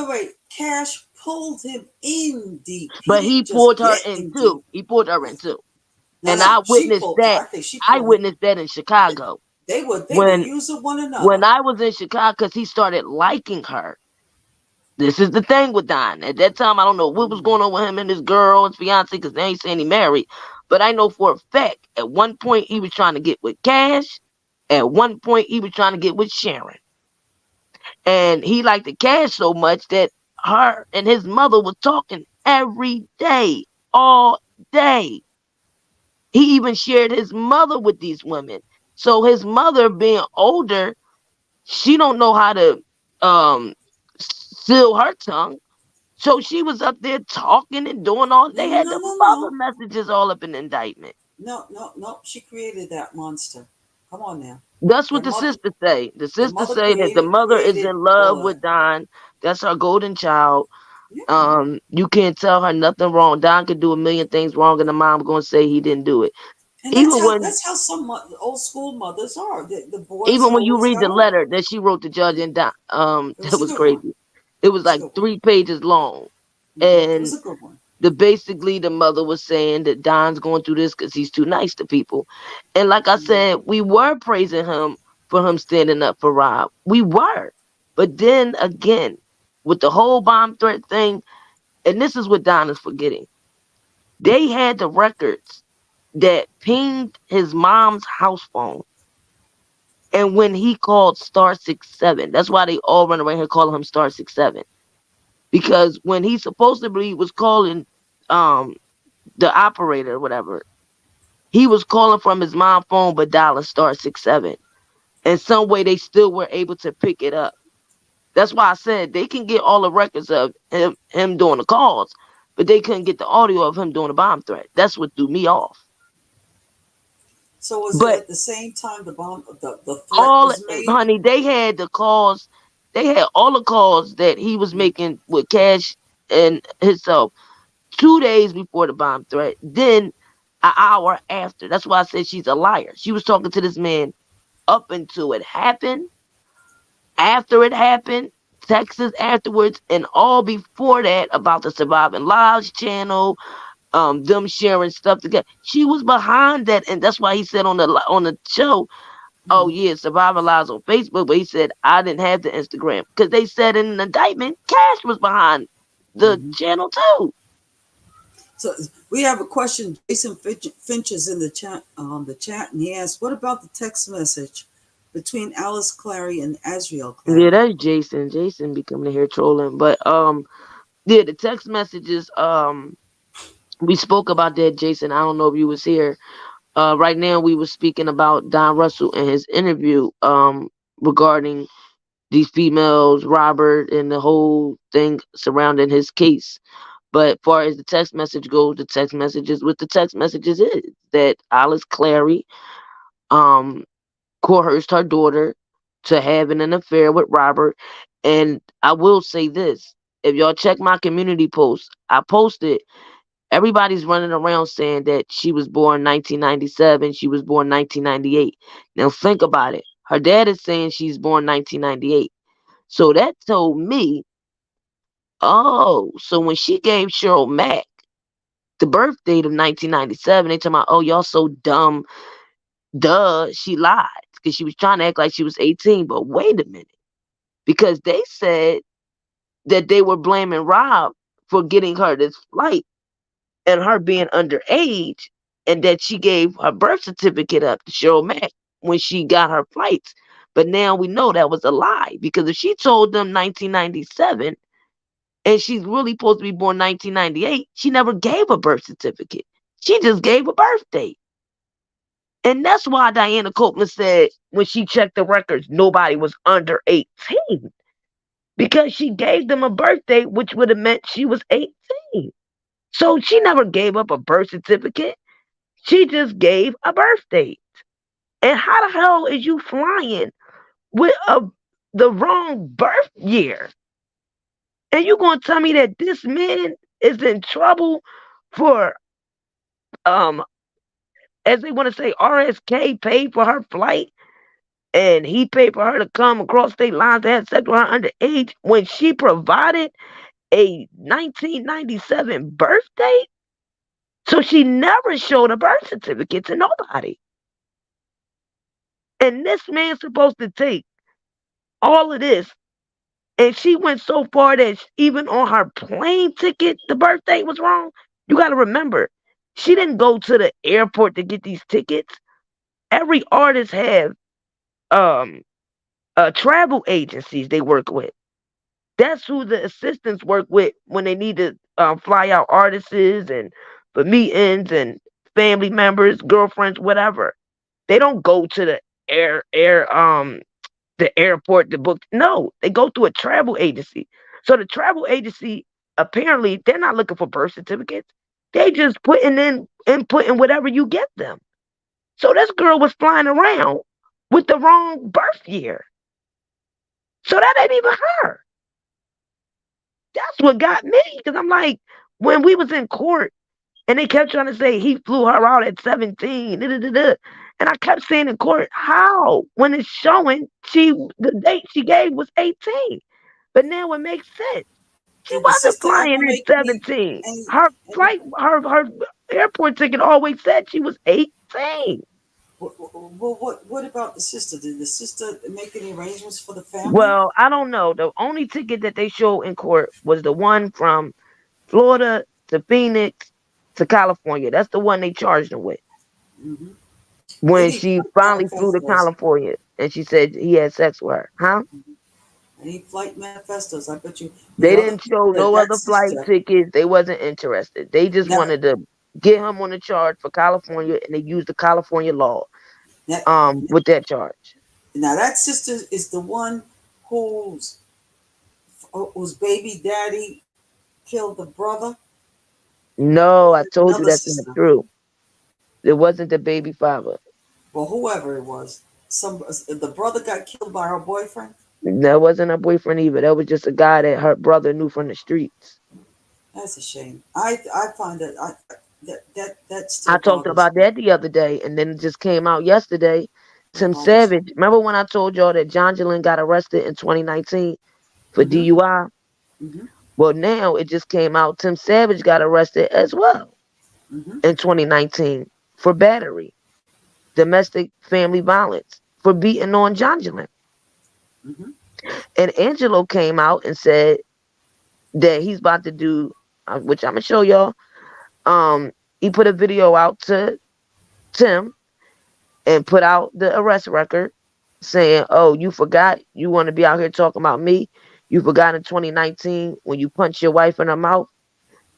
Wait. Cash pulled him in deep. He but he didn't just pulled her get in in deep. too. He pulled her in too. No, And no, I she witnessed pulled. that. I think she I pulled him. witnessed that in Chicago. They were When using one another. when I was in Chicago, because he started liking her. This is the thing with Don. At that time, I don't know what was going on with him and his girl, his fiance, because they ain't saying he married. But I know for a fact, at one point he was trying to get with Cash. At one point he was trying to get with Sharon. And he liked the Cash so much that her and his mother was talking every day, all day. He even shared his mother with these women. So his mother, being older, she don't know how to seal her tongue. So she was up there talking and doing all. They had the mother No. messages all up in the indictment. No. She created that monster. Come on now. That's what Their the mother, sister say. The sister mother say that the mother is created in all love that. with Don. That's her golden child. Yeah. You can't tell her nothing wrong. Don could do a million things wrong, and the mom gonna say he didn't do it. And Even when that's how some old school mothers are. The boys even when you always read got the over. letter that she wrote to Judge and Don, It that was a was good one. crazy. It was It was a like good one. 3 pages long, It was and a good one. basically the mother was saying that Don's going through this because he's too nice to people. And like I said, we were praising him for him standing up for Rob. We were. But then again, with the whole bomb threat thing, and this is what Don is forgetting. They had the records that pinged his mom's house phone. And when he called star 67, that's why they all run around here calling him star 67. Because when he supposedly was calling the operator or whatever, he was calling from his mom's phone but dialing star 67. And some way they still were able to pick it up. That's why I said they can get all the records of him doing the calls, but they couldn't get the audio of him doing the bomb threat. That's what threw me off. So was it But at the same time the threat was made? honey, they had the calls. They had all the calls that he was making with Cash and himself 2 days before the bomb threat. Then an hour after. That's why I said she's a liar. She was talking to this man up until it happened, after it happened, Texas afterwards, and all before that about the Surviving Lives channel, them sharing stuff together. She was behind that, and that's why he said on the show, oh yeah, Surviving Lives on Facebook, but he said I didn't have the Instagram because they said in an indictment, Cash was behind the channel too. So we have a question. Jason Finch is in the chat, and he asked, "What about the text message between Alice Clary and Azriel Clary?" Yeah, that's Jason. Jason be coming here trolling, but yeah, the text messages. We spoke about that, Jason. I don't know if you was here. Right now we were speaking about Don Russell and his interview regarding these females, Robert, and the whole thing surrounding his case. But far as the text message goes, the text messages what the text messages is that Alice Clary coerced her daughter to having an affair with Robert. And I will say this, if y'all check my community post, I posted Everybody's running around saying that she was born 1997, she was born 1998. Now think about it. Her dad is saying she's born 1998. So that told me, oh, so when she gave Cheryl Mack the birth date of 1997, they talking about, oh, y'all so dumb. Duh, she lied because she was trying to act like she was 18. But wait a minute, because they said that they were blaming Rob for getting her this flight and her being underage, and that she gave her birth certificate up to Cheryl Mack when she got her flights. But now we know that was a lie, because if she told them 1997 and she's really supposed to be born 1998, she never gave a birth certificate. She just gave a birth date. And that's why Diana Copeland said when she checked the records, nobody was under 18. Because she gave them a birth date, which would have meant she was 18. So she never gave up a birth certificate. She just gave a birth date. And how the hell is you flying with the wrong birth year? And you gonna tell me that this man is in trouble for as they want to say, RSK paid for her flight, and he paid for her to come across state lines to have sex with her underage when she provided a 1997 birth date? So she never showed a birth certificate to nobody. And this man's supposed to take all of this, and she went so far that even on her plane ticket, the birth date was wrong. You got to remember, she didn't go to the airport to get these tickets. Every artist have travel agencies they work with. That's who the assistants work with when they need to fly out artists and for meetings and family members, girlfriends, whatever. They don't go to the airport to book. No, they go through a travel agency. So the travel agency, apparently, they're not looking for birth certificates. They just putting in inputting whatever you get them. So this girl was flying around with the wrong birth year. So that ain't even her. That's what got me, because I'm like, when we was in court and they kept trying to say he flew her out at 17, and I kept saying in court, how? When it's showing the date she gave was 18. But now it makes sense. She wasn't flying at 17. Her flight, her airport ticket always said she was 18. Well, what about the sister? Did the sister make any arrangements for the family? Well, I don't know. The only ticket that they showed in court was the one from Florida to Phoenix to California. That's the one they charged her with. Mm-hmm. When she finally flew to California and she said he had sex with her. Huh? Any flight manifestos? I bet you. They didn't show no other flight tickets. They wasn't interested. They just wanted to get him on the charge for California, and they used the California law with that charge. Now that sister is the one whose baby daddy killed the brother. No, I told you that's not true. It wasn't the baby father. Well, whoever it was, the brother got killed by her boyfriend. That wasn't her boyfriend either. That was just a guy that her brother knew from the streets. That's a shame. I find that that's. I talked about that the other day, and then it just came out yesterday. Tim Savage. Remember when I told y'all that John Jalen got arrested in 2019 for DUI? Mm-hmm. Well, now it just came out. Tim Savage got arrested as well in 2019 for battery, domestic family violence, for beating on John Jalen. Mm-hmm. And Angelo came out and said that he's about to do, which I'm gonna show y'all. He put a video out to Tim and put out the arrest record saying, oh, you forgot you want to be out here talking about me. You forgot in 2019 when you punched your wife in her mouth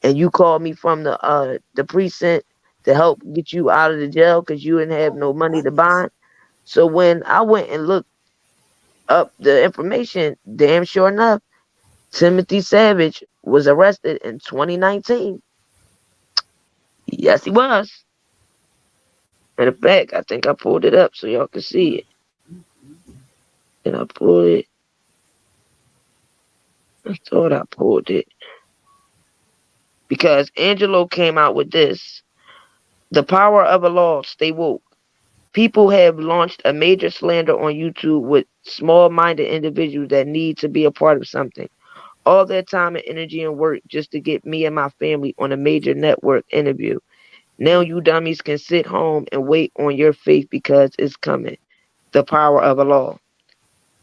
and you called me from the precinct to help get you out of the jail because you didn't have no money to bond. So when I went and looked up the information, damn sure enough, Timothy Savage was arrested in 2019. Yes, he was. Matter of fact, I think I pulled it up so y'all can see it. And I pulled it. I thought I pulled it. because Angelo came out with this. The power of a law, stay woke. People have launched a major slander on YouTube with small-minded individuals that need to be a part of something. All their time and energy and work just to get me and my family on a major network interview. Now you dummies can sit home and wait on your faith because it's coming. The power of a law.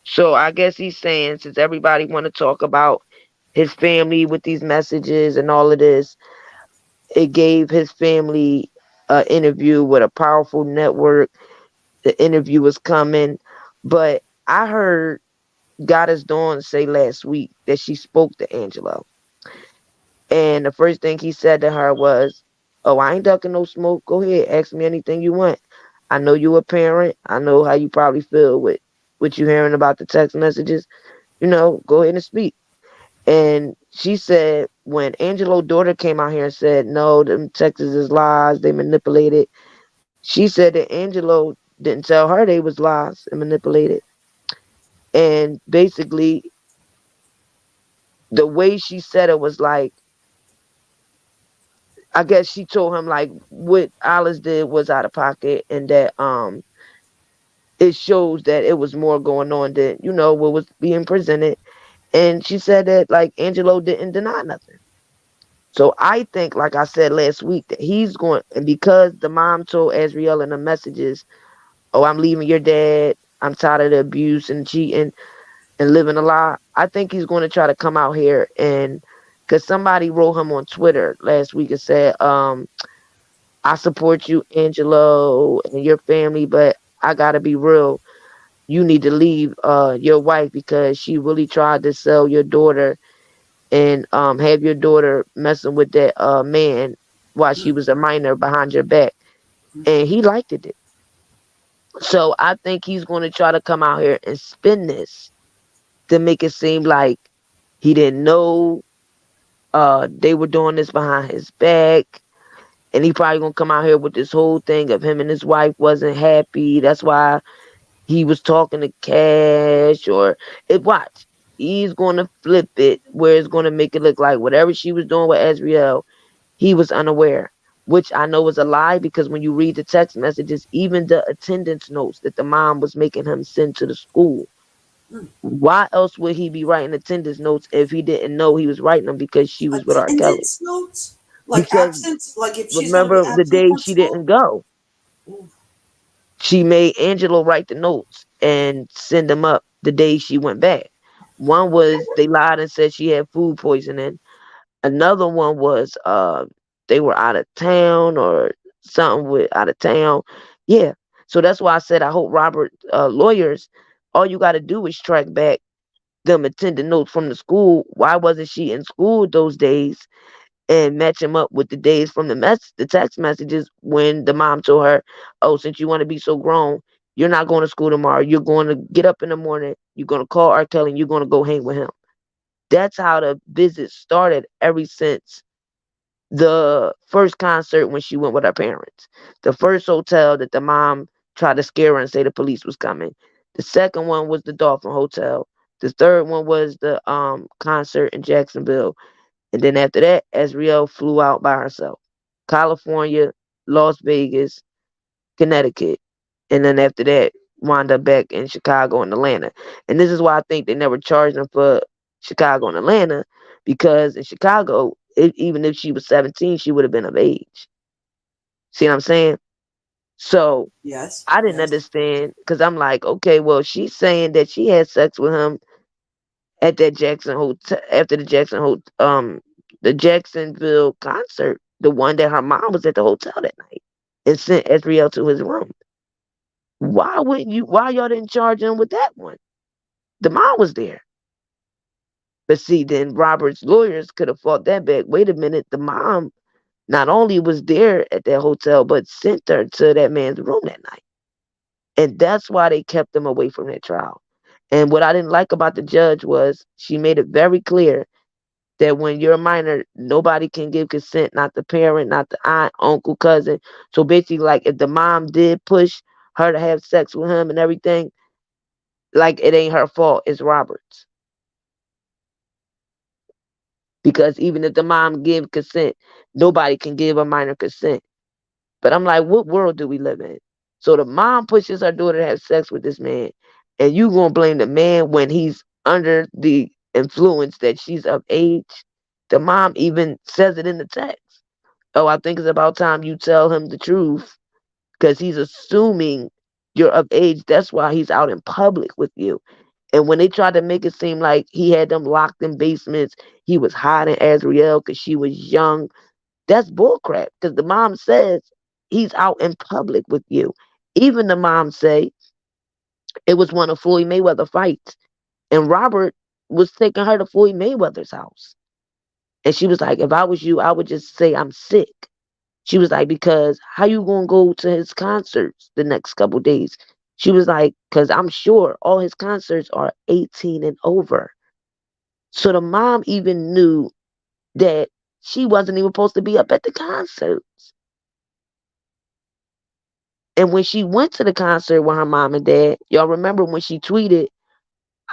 So I guess he's saying, since everybody want to talk about his family with these messages and all of this, it gave his family an interview with a powerful network. The interview was coming, but I heard Goddess Dawn say last week that she spoke to Angelo, and the first thing he said to her was, "Oh, I ain't ducking no smoke. Go ahead, ask me anything you want. I know you a parent. I know how you probably feel with what you hearing about the text messages. Go ahead and speak." And she said when Angelo's daughter came out here and said, "No, them texts is lies. They manipulated." She said that Angelo didn't tell her they was lies and manipulated. And basically, the way she said it was like, I guess she told him like what Alice did was out of pocket, and that it shows that it was more going on than what was being presented. And she said that like Angelo didn't deny nothing. So I think, like I said last week, that he's going, and because the mom told Azriel in the messages, "Oh, I'm leaving your dad. I'm tired of the abuse and cheating and living a lie." I think he's going to try to come out here, and because somebody wrote him on Twitter last week and said, "I support you, Angelo, and your family, but I gotta be real. You need to leave your wife because she really tried to sell your daughter and have your daughter messing with that man while she was a minor behind your back." And he liked it. So I think he's going to try to come out here and spin this to make it seem like he didn't know they were doing this behind his back. And he probably going to come out here with this whole thing of him and his wife wasn't happy. That's why he was talking to Cash, or watch. He's going to flip it where it's going to make it look like whatever she was doing with Azriel, he was unaware, which I know is a lie, because when you read the text messages, even the attendance notes that the mom was making him send to the school, why else would he be writing attendance notes if he didn't know he was writing them because she was with R. Kelly? Attendance notes? Like Because absence? Like if she's going to remember be the absent day from she school? didn't go, she made Angelo write the notes and send them up the day she went back. One was they lied and said she had food poisoning. Another one was they were out of town or something with out of town. Yeah. So that's why I said I hope Robert lawyers, all you got to do is track back them attendant notes from the school. Why wasn't she in school those days, and match them up with the days from the text messages when the mom told her, "Oh, since you want to be so grown, you're not going to school tomorrow. You're going to get up in the morning. You're going to call R. Kelly and you're going to go hang with him." That's how the visit started ever since the first concert when she went with her parents. The first hotel that the mom tried to scare her and say the police was coming. The second one was the Dolphin Hotel. The third one was the concert in Jacksonville. And then after that, Azriel flew out by herself. California, Las Vegas, Connecticut. And then after that, wound up back in Chicago and Atlanta. And this is why I think they never charged them for Chicago and Atlanta, because in Chicago, even if she was 17, she would have been of age. See what I'm saying? So Yes. I didn't understand, because I'm like, okay, well, she's saying that she had sex with him at that Jackson hotel after the Jacksonville concert, the one that her mom was at the hotel that night and sent Ezriel to his room. Why y'all didn't charge him with that one? The mom was there. But see, then Robert's lawyers could have fought that back. Wait a minute, the mom not only was there at that hotel, but sent her to that man's room that night. And that's why they kept him away from that trial. And what I didn't like about the judge was she made it very clear that when you're a minor, nobody can give consent, not the parent, not the aunt, uncle, cousin. So basically, like, if the mom did push her to have sex with him and everything, like, it ain't her fault, it's Robert's. because even if the mom give consent, nobody can give a minor consent. But I'm like, what world do we live in? So the mom pushes her daughter to have sex with this man, and you gonna blame the man when he's under the influence that she's of age? The mom even says it in the text. Oh, I think it's about time you tell him the truth because he's assuming you're of age. That's why he's out in public with you. And when they tried to make it seem like he had them locked in basements, he was hiding Azriel because she was young. That's bullcrap because the mom says he's out in public with you. Even the mom say it was one of Floyd Mayweather fights, and Robert was taking her to Floyd Mayweather's house. And she was like, if I was you, I would just say I'm sick. She was like, because how you gonna go to his concerts the next couple days? She was like, because I'm sure all his concerts are 18 and over. So the mom even knew that she wasn't even supposed to be up at the concerts. And when she went to the concert with her mom and dad, y'all remember when she tweeted,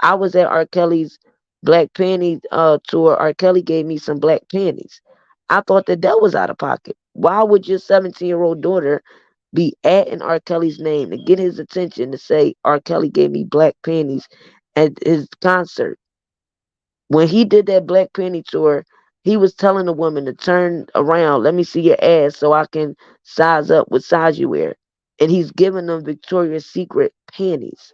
I was at R. Kelly's Black Panties tour. R. Kelly gave me some black panties. I thought that was out of pocket. Why would your 17-year-old daughter be adding R. Kelly's name to get his attention to say R. Kelly gave me black panties at his concert? When he did that Black Panty tour, he was telling the woman to turn around, let me see your ass so I can size up what size you wear. And he's giving them Victoria's Secret panties.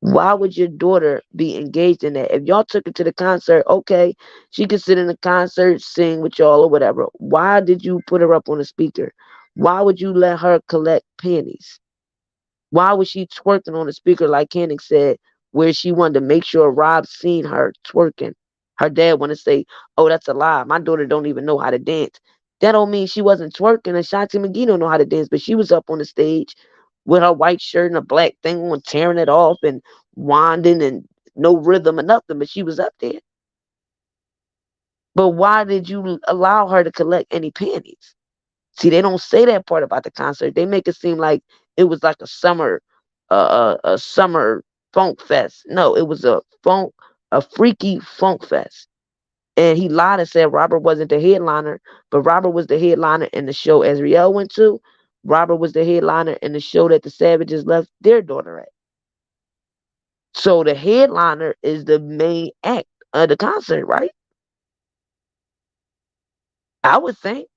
Why would your daughter be engaged in that? If y'all took her to the concert, okay, she could sit in the concert, sing with y'all or whatever. Why did you put her up on a speaker? Why would you let her collect panties? Why was she twerking on the speaker like Kennick said, where she wanted to make sure Rob seen her twerking? Her dad want to say, oh, that's a lie. My daughter don't even know how to dance. That don't mean she wasn't twerking, and Shanti McGee don't know how to dance, but she was up on the stage with her white shirt and a black thing on, tearing it off and winding and no rhythm or nothing, but she was up there. But why did you allow her to collect any panties? See, they don't say that part about the concert. They make it seem like it was like a summer funk fest. No, it was a freaky funk fest. And he lied and said Robert wasn't the headliner, but Robert was the headliner in the show Azriel went to. Robert was the headliner in the show that the Savages left their daughter at. So the headliner is the main act of the concert, right? I would think.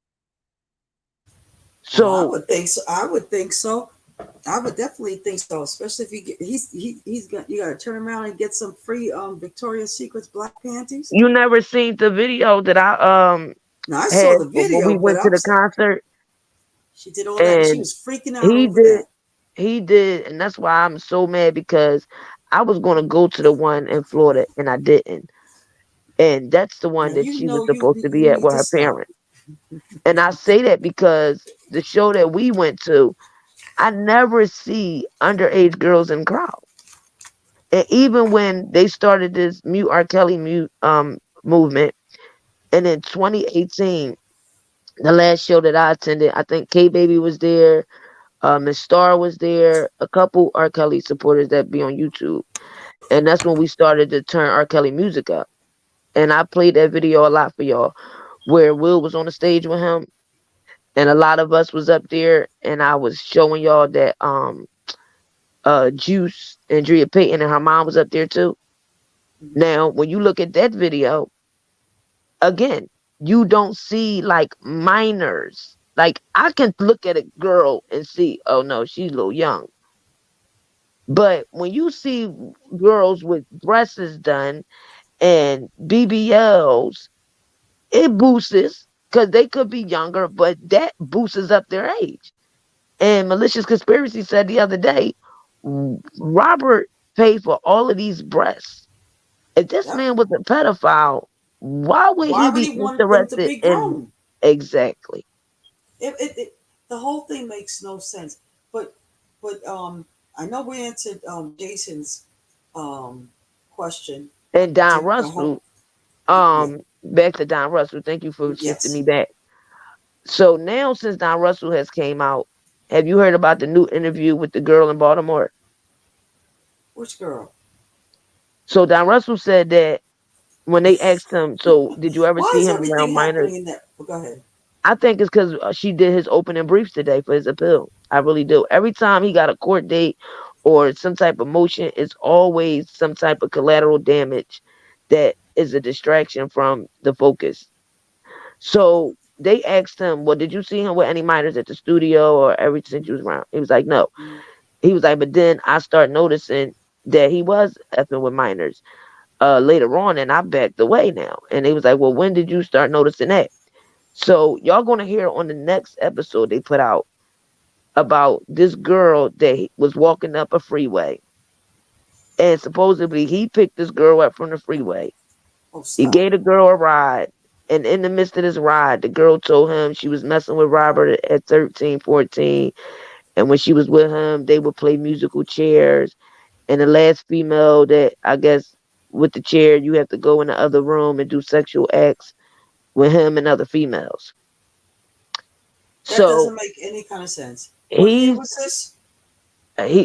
So I would think so. I would think so. I would definitely think so, especially if he's got, you got to turn around and get some free Victoria's Secret's black panties. You never seen the video that I No, I saw had the when video, we but went to the concert. She did all that. And she was freaking out over that. He did, and that's why I'm so mad because I was gonna go to the one in Florida and I didn't. And that's the one Now, that you she was know supposed to you be at need with to her stop. parents. And I say that because the show that we went to, I never see underage girls in crowd. And even when they started this Mute R. Kelly movement, and in 2018, the last show that I attended, I think K Baby was there, Miss Star was there, a couple R. Kelly supporters that be on YouTube. And that's when we started to turn R. Kelly music up. And I played that video a lot for y'all, where Will was on the stage with him, and a lot of us was up there, and I was showing y'all that Juice, Andrea Payton, and her mom was up there too. Now, when you look at that video, again, you don't see like minors. Like I can look at a girl and see, oh no, she's a little young. But when you see girls with breasts done and BBLs, it boosts because they could be younger, but that boosts up their age. And Malicious Conspiracy said the other day, Robert paid for all of these breasts. If this man was a pedophile, why would he be he want them to interested be in grown? exactly? The whole thing makes no sense. But I know we answered Jason's question. And Don Russell, back to Don Russell. Thank you for shifting me back. So now, since Don Russell has came out, have you heard about the new interview with the girl in Baltimore? Which girl? So Don Russell said that When they asked him, so did you ever Why see is him everything around minors? happening in that? Well, go ahead. I think it's because she did his opening briefs today for his appeal. I really do. Every time he got a court date or some type of motion, it's always some type of collateral damage that is a distraction from the focus. So they asked him, well, did you see him with any minors at the studio or ever since you was around? He was like, no. He was like, but then I start noticing that he was effing with minors later on, and I backed away now. And he was like, well, when did you start noticing that? So y'all gonna hear on the next episode they put out about this girl that was walking up a freeway, and supposedly he picked this girl up from the freeway. Oh, He stop. gave the girl a ride, and in the midst of this ride, the girl told him she was messing with Robert at 13, 14, and when she was with him, they would play musical chairs. And the last female that I guess with the chair, you have to go in the other room and do sexual acts with him and other females. That So doesn't make any kind of sense. What year he's was this?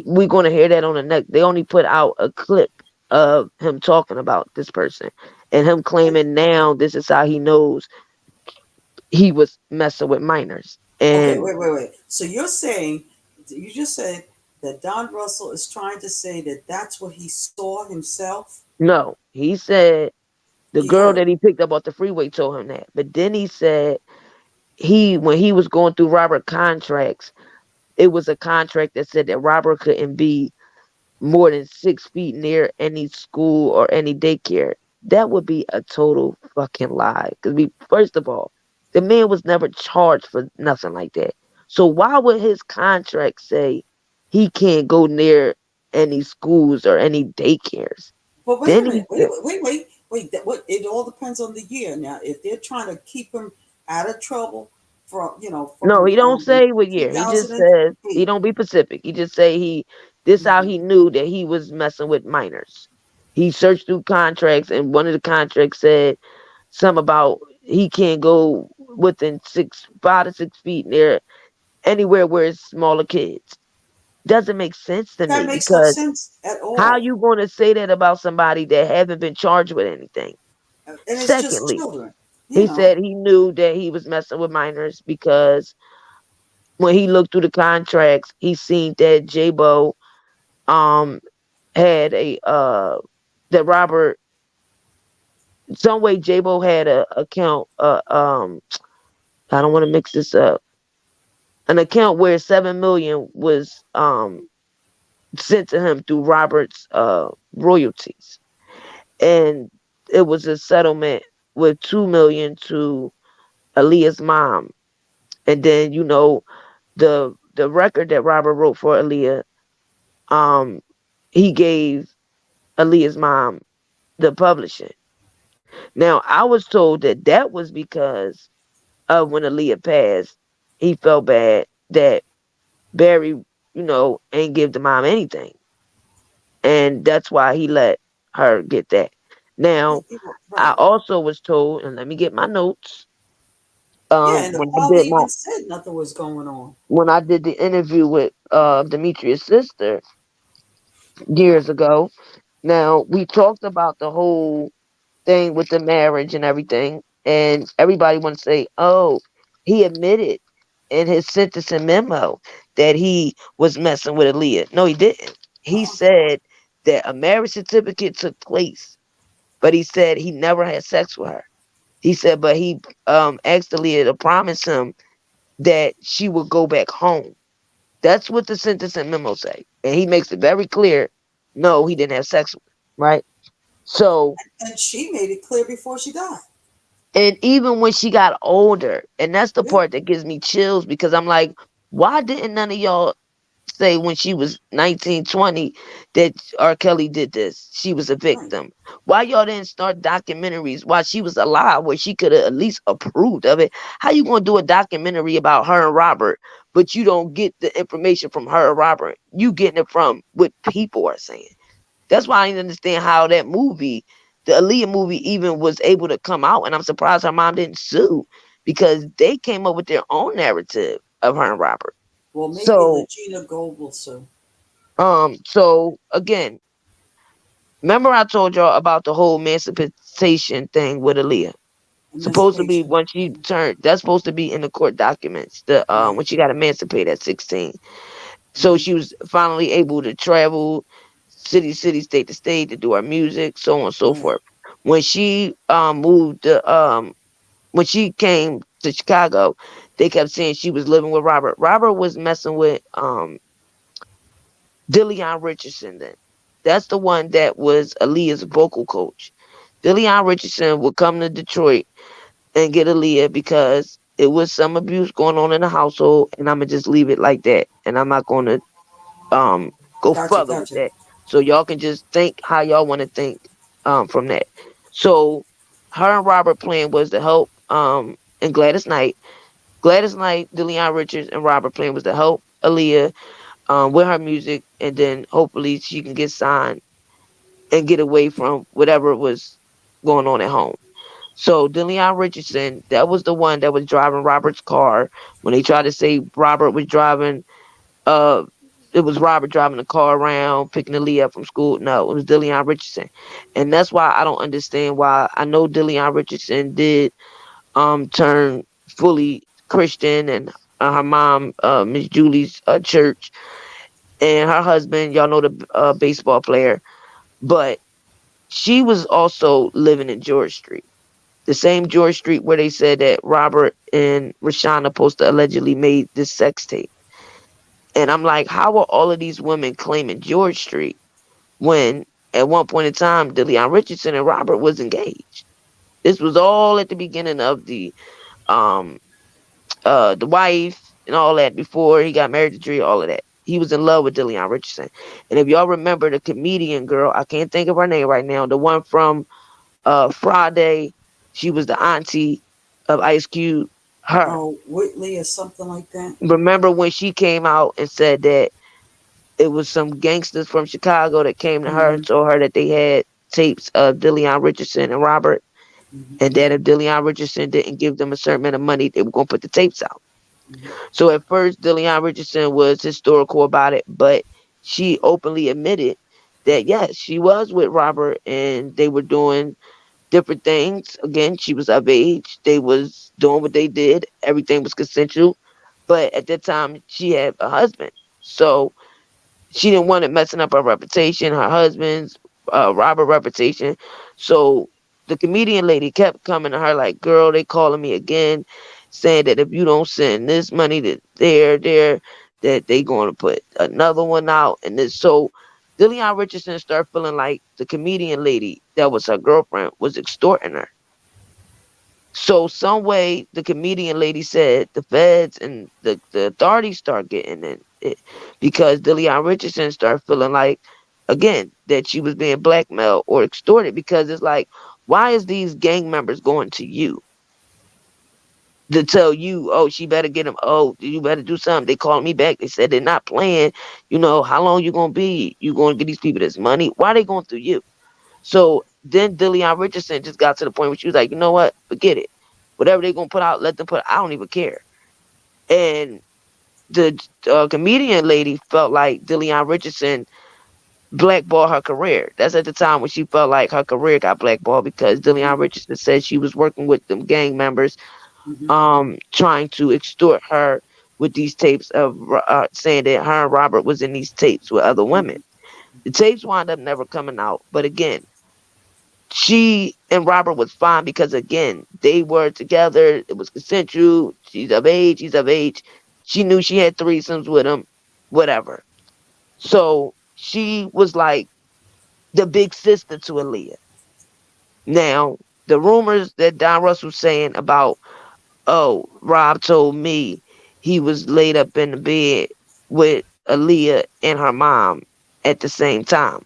we're gonna hear that on the next. They only put out a clip of him talking about this person and him claiming now this is how he knows he was messing with minors. Okay, And wait. So you're saying, you just said that Don Russell is trying to say that that's what he saw himself? no, he said the He girl heard. that he picked up off the freeway told him that. But then he said when he was going through Robert contracts, it was a contract that said that Robert couldn't be more than 6 feet near any school or any daycare. That would be a total fucking lie. Because first of all, the man was never charged for nothing like that. So why would his contract say he can't go near any schools or any daycares? But wait a Then he minute. said, Wait. What? It all depends on the year. Now, if they're trying to keep him out of trouble no, from he don't say what year. He just says he 2008. don't be specific. He just say this how he knew that he was messing with minors. He searched through contracts, and one of the contracts said something about he can't go within 5 to 6 feet near anywhere where it's smaller kids. Doesn't make sense to That me makes no because sense at how all. you going to say that about somebody that haven't been charged with anything? And it's just Secondly, children, you he know. said he knew that he was messing with minors because when he looked through the contracts, he seen that J-Bo um had a that Robert some way J-Bo had a account I don't want to mix this up. An account where 7 million was sent to him through Robert's royalties. And it was a settlement with 2 million to Aaliyah's mom. And then, the record that Robert wrote for Aaliyah, um, he gave Aaliyah's mom the publishing. Now, I was told that was because of when Aaliyah passed, he felt bad that Barry, ain't give the mom anything. And that's why he let her get that. Now, I Right. also was told, and let me get my notes. Yeah, and the When I father did my even said nothing was going on. when I did the interview with Demetrius' sister years ago. Now we talked about the whole thing with the marriage and everything, and everybody want to say, "Oh, he admitted in his sentencing memo that he was messing with Aaliyah." No, he didn't. He said that a marriage certificate took place, but he said he never had sex with her. He said, but he asked Aaliyah to promise him that she would go back home. That's what the sentencing memo say, and he makes it very clear. No, he didn't have sex with her, right? So, And she made it clear before she died. and even when she got older, and that's the Yeah. part that gives me chills because I'm like, why didn't none of y'all say when she was 19, 20 that Rkelly did this? She was a Right. victim. Why y'all didn't start documentaries while she was alive where she could have at least approved of it? How you gonna do a documentary about her and Robert, but you don't get the information from her and Robert? You getting it from what people are saying. That's why I didn't understand how that movie, the Aaliyah movie, even was able to come out. And I'm surprised her mom didn't sue because they came up with their own narrative of her and Robert. Well, maybe So, Regina Gold will sue. so again, Remember I told y'all about the whole emancipation thing with Aaliyah. Supposed to be Emancipation. when she turned. That's supposed to be in the court documents. The Right. when she got emancipated at 16. So Mm-hmm. she was finally able to travel city to city, state to state to do her music, so on and so Right. forth. When she moved to when she came to Chicago, they kept saying she was living with Robert. Robert was messing with Dillion Richardson then. That's the one that was Aaliyah's vocal coach. Dillion Richardson would come to Detroit and get Aaliyah because it was some abuse going on in the household, and I'm gonna just leave it like that. And I'm not gonna go Gotcha. further with Gotcha. that. So y'all can just think how y'all want to think from that. So her and Robert plan was to help and Gladys Knight. Gladys Knight, DeLeon Richards, and Robert plan was to help Aaliyah with her music, and then hopefully she can get signed and get away from whatever was going on at home. So DeLeon Richardson, that was the one that was driving Robert's car when they tried to say Robert was driving. Uh, it was Robert driving the car around, picking Aaliyah up from school. No, it was DeLeon Richardson, and that's why I don't understand why. I know DeLeon Richardson did turn fully Christian, and her mom, Miss Julie's church, and her husband, y'all know the baseball player, but she was also living in George Street, the same George Street where they said that Robert and Rashana Poster allegedly made this sex tape. And I'm like, how are all of these women claiming George Street when at one point in time, DeLeon Richardson and Robert was engaged? This was all at the beginning of um the wife and all that before he got married to Dre, all of that. He was in love with DeLeon Richardson. And if y'all remember the comedian girl, I can't think of her name right now, the one from Friday, she was the auntie of Ice Cube. Her. Oh, Whitley or something like that. Remember when she came out and said that it was some gangsters from Chicago that came to her Mm-hmm. and told her that they had tapes of DeLeon Richardson and Robert, Mm-hmm. and that if DeLeon Richardson didn't give them a certain amount of money, they were going to put the tapes out. Mm-hmm. So at first, DeLeon Richardson was historical about it, but she openly admitted that yes, she was with Robert and they were doing different things. Again, she was of age. They was doing what they did. Everything was consensual. But at that time, she had a husband. So she didn't want it messing up her reputation, her husband's, Robert reputation. So the comedian lady kept coming to her like, girl, they calling me again, saying that if you don't send this money to there, that they going to put another one out. And this, so Dillion Richardson started feeling like the comedian lady that was her girlfriend was extorting her. So some way the comedian lady said the feds and the authorities start getting in it because Dillion Richardson started feeling like, again, that she was being blackmailed or extorted, because it's like, why is these gang members going to you to tell you, oh, she better get him, oh, you better do something. They called me back. They said they're not playing. You know, how long you going to be? You going to get these people this money? Why are they going through you? So then Dillion Richardson just got to the point where she was like, you know what? Forget it. Whatever they're going to put out, let them put out. I don't even care. And the comedian lady felt like Dillion Richardson blackballed her career. That's at the time when she felt like her career got blackballed because Dillion Richardson said she was working with them gang members, Mm-hmm. trying to extort her with these tapes of saying that her and Robert was in these tapes with other women. The tapes wound up never coming out. But again, she and Robert was fine because, again, they were together. It was consensual. She's of age. He's of age. She knew she had threesomes with him, whatever. So she was like the big sister to Aaliyah. Now, the rumors that Don Russell's saying about, oh, Rob told me he was laid up in the bed with Aaliyah and her mom at the same time.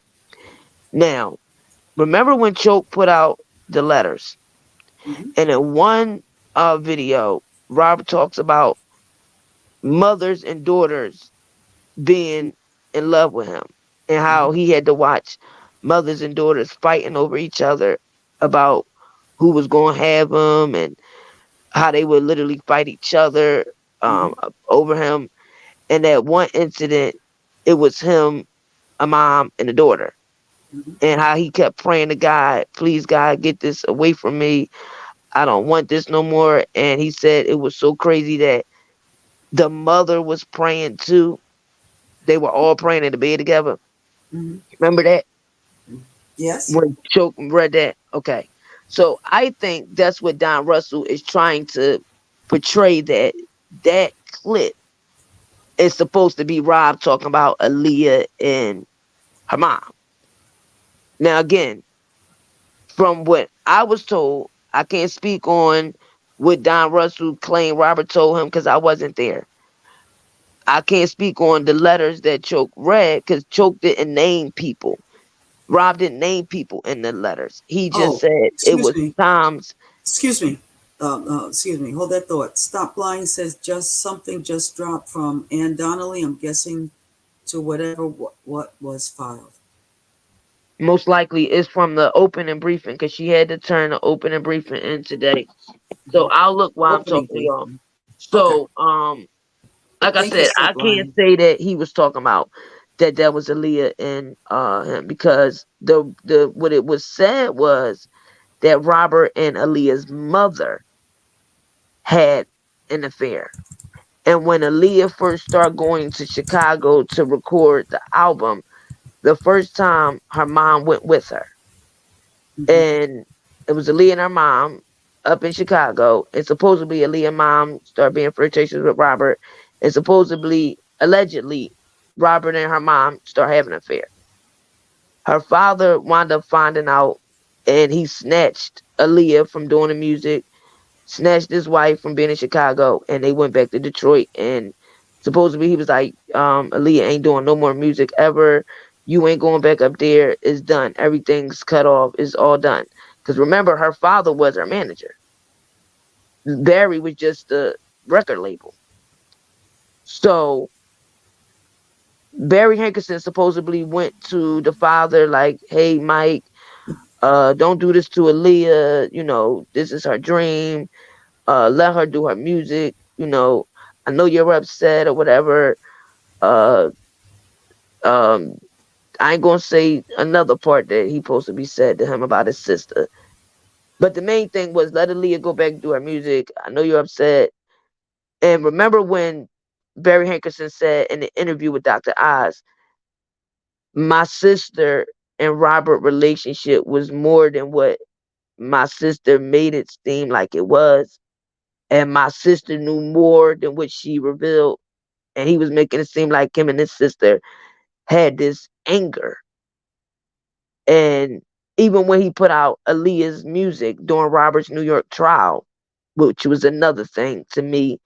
Now, remember when Choke put out the letters? Mm-hmm. And in one video, Rob talks about mothers and daughters being in love with him and how he had to watch mothers and daughters fighting over each other about who was going to have him, and how they would literally fight each other Mm-hmm. over him. And that one incident, it was him, a mom, and a daughter. and how he kept praying to God, please God, get this away from me. I don't want this no more. And he said it was so crazy that the mother was praying too. They were all praying in the bed together. Remember that? Yes. When Choke read that? Okay. So I think that's what Don Russell is trying to portray, that clip is supposed to be Rob talking about Aaliyah and her mom. Now, again, from what I was told, I can't speak on what Don Russell claimed Robert told him because I wasn't there. I can't speak on the letters that Choke read because Choke didn't name people. Rob didn't name people in the letters. He just Oh, said it excuse was me. Tom's. Excuse me. Excuse me. Hold that thought. Stop Lying says just something just dropped from Ann Donnelly. I'm guessing to whatever what was filed. Most likely is from the opening briefing because she had to turn the opening briefing in today. So I'll look while I'm Opening talking to y'all. briefing. Okay. So like I Thank you, said, I Stop can't Lying. say that he was talking about that was Aaliyah and him because the what it was said was that Robert and Aaliyah's mother had an affair. And when Aaliyah first started going to Chicago to record the album, the first time her mom went with her. And it was Aaliyah and her mom up in Chicago. And supposedly Aaliyah's mom started being flirtatious with Robert. And supposedly, allegedly, Robert and her mom start having an affair. Her father wound up finding out and he snatched Aaliyah from doing the music, snatched his wife from being in Chicago, and they went back to Detroit. And supposedly he was like, Aaliyah ain't doing no more music ever. You ain't going back up there. It's done. Everything's cut off. It's all done. Because remember, her father was her manager. Barry was just the record label. So Barry Hankerson supposedly went to the father like, hey, Mike, don't do this to Aaliyah. You know, this is her dream. Let her do her music. You know, I know you're upset or whatever. Uh, um, I ain't gonna say another part that he supposed to be said to him about his sister. But the main thing was let Aaliyah go back and do her music. I know you're upset. And remember when Barry Hankerson said in the interview with Dr. Oz, my sister and Robert relationship was more than what my sister made it seem like it was. And my sister knew more than what she revealed. And he was making it seem like him and his sister had this anger. And even when he put out Aaliyah's music during Robert's New York trial, which was another thing to me,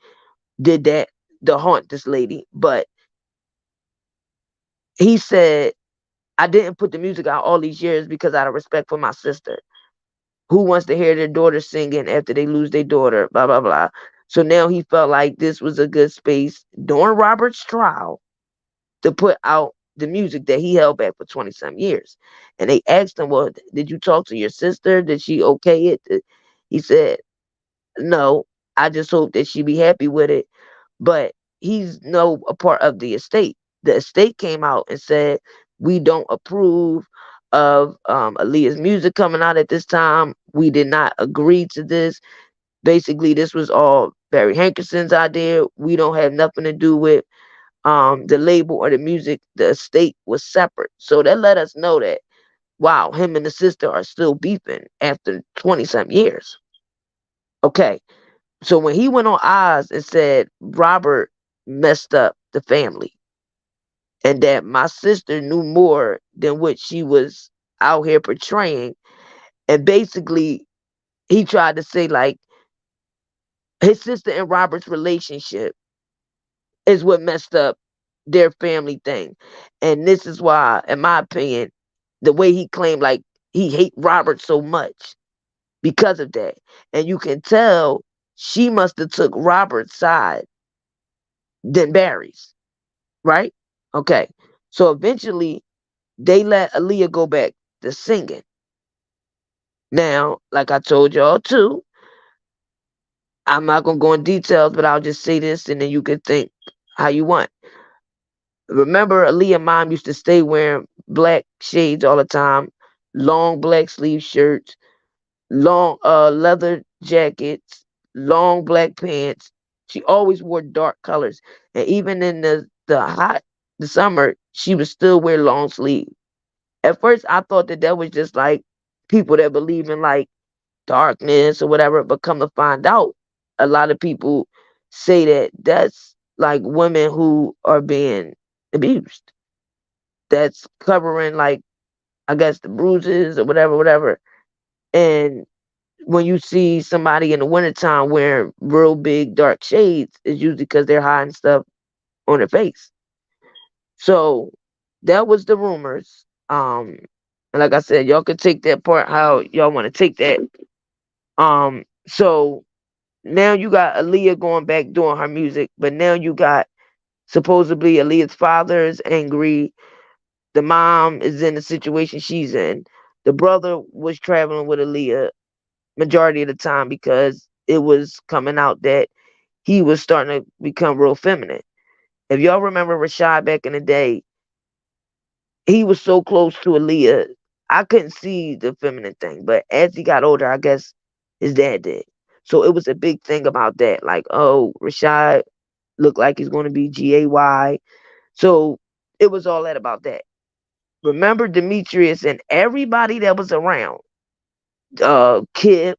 did that to haunt this lady. But he said, I didn't put the music out all these years because out of respect for my sister. Who wants to hear their daughter singing after they lose their daughter? Blah, blah, blah. So now he felt like this was a good space during Robert's trial to put out the music that he held back for 20 some years. And they asked him, well, did you talk to your sister? Did she okay it? He said, no, I just hope that she be happy with it. But he's no a part of the estate. The estate came out and said, we don't approve of Aaliyah's music coming out at this time. We did not agree to this. Basically, this was all Barry Hankerson's idea. We don't have nothing to do with the label or the music. The estate was separate. So that let us know that, wow, him and the sister are still beefing after 20 some years. Okay. So when he went on Oz and said Robert messed up the family and that my sister knew more than what she was out here portraying, and basically he tried to say like his sister and Robert's relationship is what messed up their family thing. And this is why, in my opinion, the way he claimed like he hate Robert so much because of that. And you can tell she must have took Robert's side than Barry's, right? Okay. So eventually they let Aaliyah go back to singing. Now, like I told y'all too, I'm not gonna go in details, but I'll just say this and then you can think how you want. Remember, Aaliyah's mom used to stay wearing black shades all the time, long black sleeve shirts, long leather jackets, long black pants. She always wore dark colors, and even in the summer, she would still wear long sleeve. At first, I thought that was just like people that believe in like darkness or whatever, but come to find out, a lot of people say that that's like women who are being abused. That's covering like, I guess, the bruises or whatever, whatever. And when you see somebody in the wintertime wearing real big dark shades, it's usually because they're hiding stuff on their face. So that was the rumors. And like I said, y'all can take that part how y'all want to take that. So now you got Aaliyah going back doing her music, but now you got supposedly Aaliyah's father is angry. The mom is in the situation she's in. The brother was traveling with Aaliyah majority of the time because it was coming out that he was starting to become real feminine. If y'all remember Rashad back in the day, he was so close to Aaliyah. I couldn't see the feminine thing, but as he got older, I guess his dad did. So it was a big thing about that. Like, oh, Rashad looked like he's going to be GAY. So it was all that about that. Remember Demetrius and everybody that was around, Kid,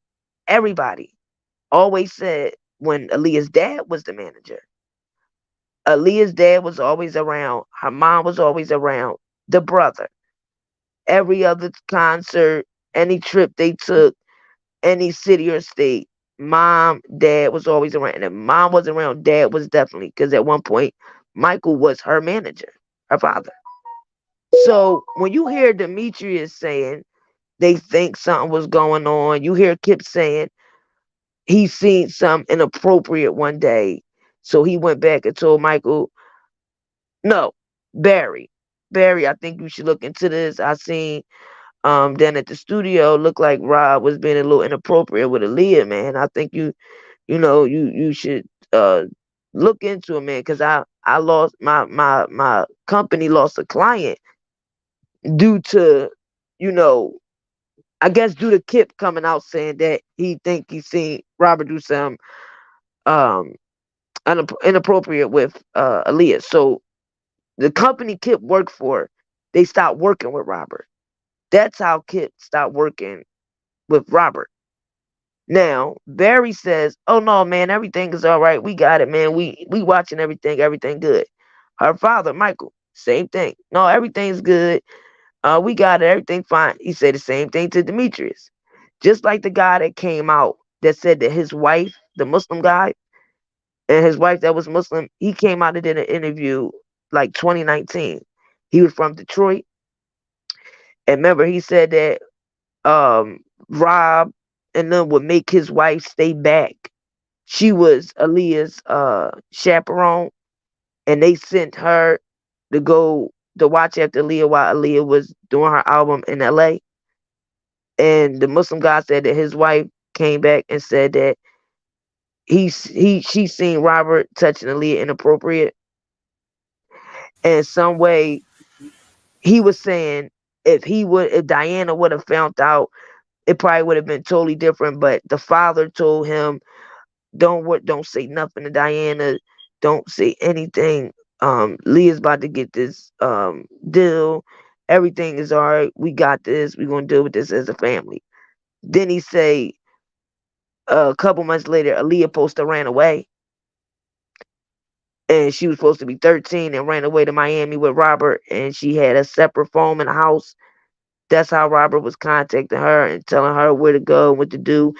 everybody always said when Aaliyah's dad was the manager, Aaliyah's dad was always around. Her mom was always around. The brother. Every other concert, any trip they took, any city or state, mom, dad was always around. And if mom wasn't around, dad was definitely. Because at one point, Michael was her manager, her father. So when you hear Demetrius saying they think something was going on, you hear Kip saying he seen something inappropriate one day. So he went back and told Michael, no, Barry, I think you should look into this. I seen then at the studio looked like Rob was being a little inappropriate with Aaliyah, man. I think you should look into it, man, because I lost my company lost a client due to, I guess due to Kip coming out saying that he think he seen Robert do some um inappropriate with Aaliyah. So the company Kip worked for, they stopped working with Robert. That's how Kip stopped working with Robert. Now, Barry says, oh no, man, everything is all right. We got it, man. We watching everything good. Her father, Michael, same thing. No, everything's good. We got it, everything fine. He said the same thing to Demetrius. Just like the guy that came out that said that his wife, the Muslim guy, and his wife that was Muslim, he came out and did an interview like 2019. He was from Detroit. And remember, he said that Rob and them would make his wife stay back. She was Aaliyah's chaperone, and they sent her to go to watch after Aaliyah while Aaliyah was doing her album in LA. And the Muslim guy said that his wife came back and said that she seen Robert touching Aaliyah inappropriate. And some way he was saying if Diana would have found out, it probably would have been totally different. But the father told him, don't say nothing to Diana. Don't say anything. Leah's about to get this deal. Everything is all right. We got this. We're going to deal with this as a family. Then he say a couple months later, Aaliyah supposed to ran away. And she was supposed to be 13 and ran away to Miami with Robert. And she had a separate phone in the house. That's how Robert was contacting her and telling her where to go and what to do.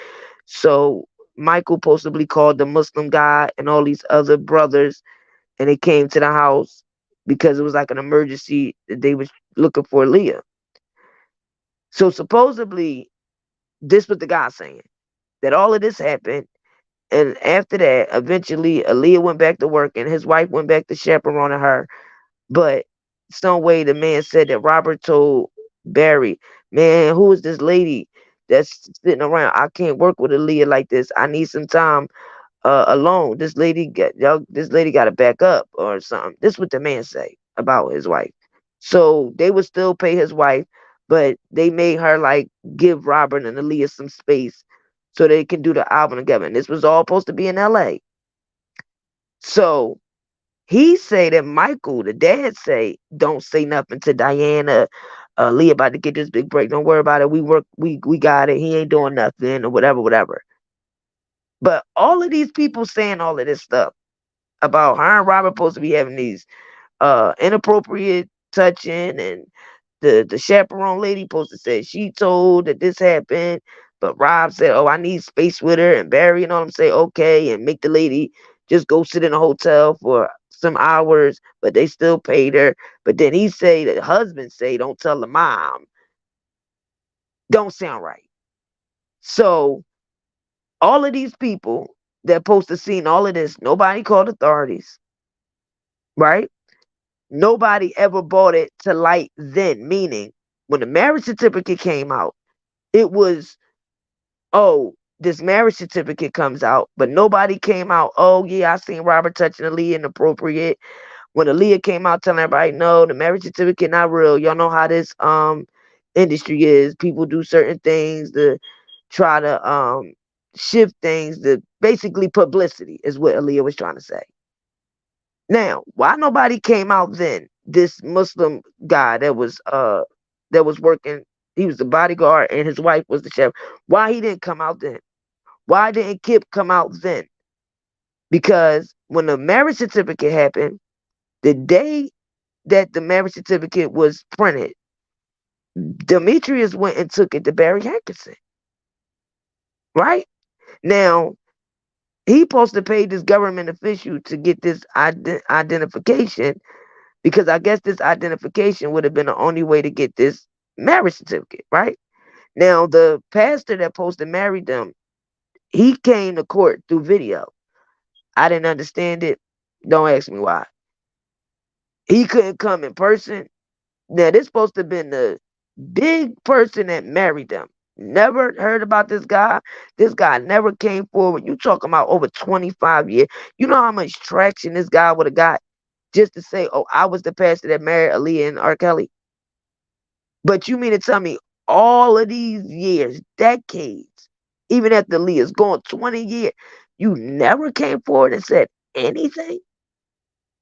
So Michael possibly called the Muslim guy and all these other brothers, and they came to the house because it was like an emergency that they was looking for Aaliyah. So supposedly, this was the guy saying that all of this happened. And after that, eventually, Aaliyah went back to work and his wife went back to chaperoning her. But some way the man said that Robert told Barry, man, who is this lady that's sitting around? I can't work with Aaliyah like this. I need some time alone. This lady got to back up or something. This is what the man say about his wife. So they would still pay his wife, but they made her like give Robert and Aaliyah some space so they can do the album together. And this was all supposed to be in LA. So he say that Michael, the dad, say, don't say nothing to Diana. Lee about to get this big break. Don't worry about it. We got it. He ain't doing nothing or whatever. But all of these people saying all of this stuff about her and Robert supposed to be having these inappropriate touching, and the chaperone lady supposed to say she told that this happened, but Rob said, oh, I need space with her, and Barry and all them say okay, and make the lady just go sit in a hotel for some hours, but they still paid her. But then he say, the husband say, don't tell the mom. Don't sound right. So all of these people that supposed to seen all of this, nobody called authorities, right? Nobody ever brought it to light then, meaning when the marriage certificate came out, it was, oh, this marriage certificate comes out, but nobody came out, oh, yeah, I seen Robert touching Aaliyah inappropriate. When Aaliyah came out telling everybody, no, the marriage certificate not real. Y'all know how this industry is. People do certain things to try to shift things, to basically publicity is what Aaliyah was trying to say. Now, why nobody came out then? This Muslim guy that was working, he was the bodyguard and his wife was the chef. Why he didn't come out then? Why didn't Kip come out then? Because when the marriage certificate happened, the day that the marriage certificate was printed, Demetrius went and took it to Barry Hankerson. Right? Now, he supposed to pay this government official to get this identification, because I guess this identification would have been the only way to get this marriage certificate, right? Now, the pastor that supposed to marry them, he came to court through video. I didn't understand it. Don't ask me why. He couldn't come in person. Now, this supposed to have been the big person that married them. Never heard about this guy. This guy never came forward. You talking about over 25 years. You know how much traction this guy would have got just to say, oh, I was the pastor that married Aaliyah and Rkelly. But you mean to tell me all of these years, decades, even after Aaliyah's gone 20 years, you never came forward and said anything?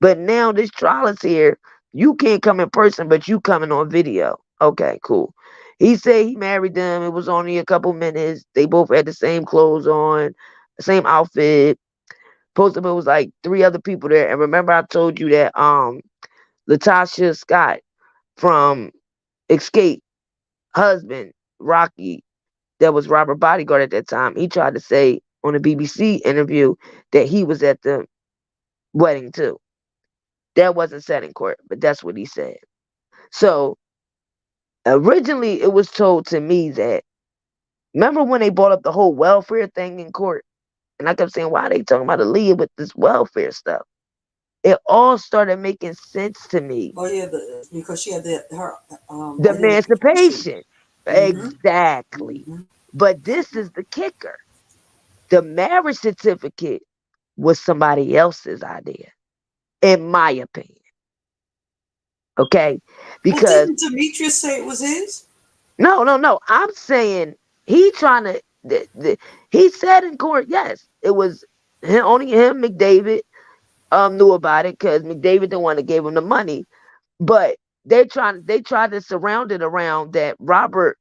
But now this trial is here. You can't come in person, but you coming on video. Okay, cool. He said he married them. It was only a couple minutes. They both had the same clothes on, the same outfit. Posted it was like 3 other people there. And remember I told you that Latasha Scott from Escape, husband, Rocky, that was Robert bodyguard at that time, he tried to say on a BBC interview that he was at the wedding too. That wasn't said in court, but that's what he said. So originally it was told to me that, remember when they brought up the whole welfare thing in court? And I kept saying, why are they talking about Aaliyah with this welfare stuff? It all started making sense to me. Oh yeah, because she had the emancipation. Exactly. But this is the kicker. The marriage certificate was somebody else's idea, in my opinion. Okay? Because didn't Demetrius say it was his? No. I'm saying he trying to. He said in court, yes, it was him, only him. McDavid knew about it because McDavid the one that gave him the money. But they tried to surround it around that Robert,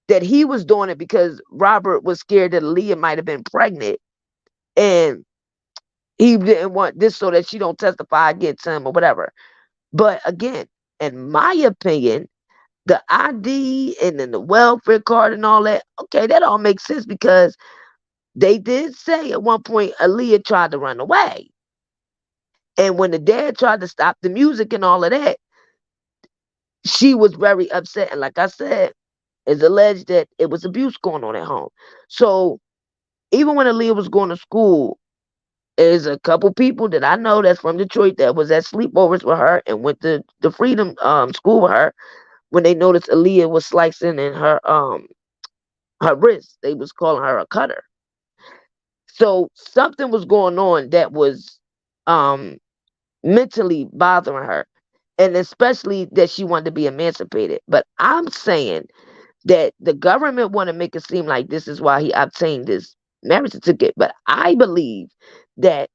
that he was doing it because Robert was scared that Aaliyah might have been pregnant, and he didn't want this so that she don't testify against him or whatever. But again, in my opinion, the ID and then the welfare card and all that, okay, that all makes sense because they did say at one point Aaliyah tried to run away. And when the dad tried to stop the music and all of that, she was very upset. And like I said, it's alleged that it was abuse going on at home. So even when Aaliyah was going to school, there's a couple people that I know that's from Detroit that was at sleepovers with her and went to the Freedom school with her. When they noticed Aaliyah was slicing in her wrist, they was calling her a cutter. So something was going on that was mentally bothering her. and especially that she wanted to be emancipated. But I'm saying that the government want to make it seem like this is why he obtained this marriage certificate. But I believe that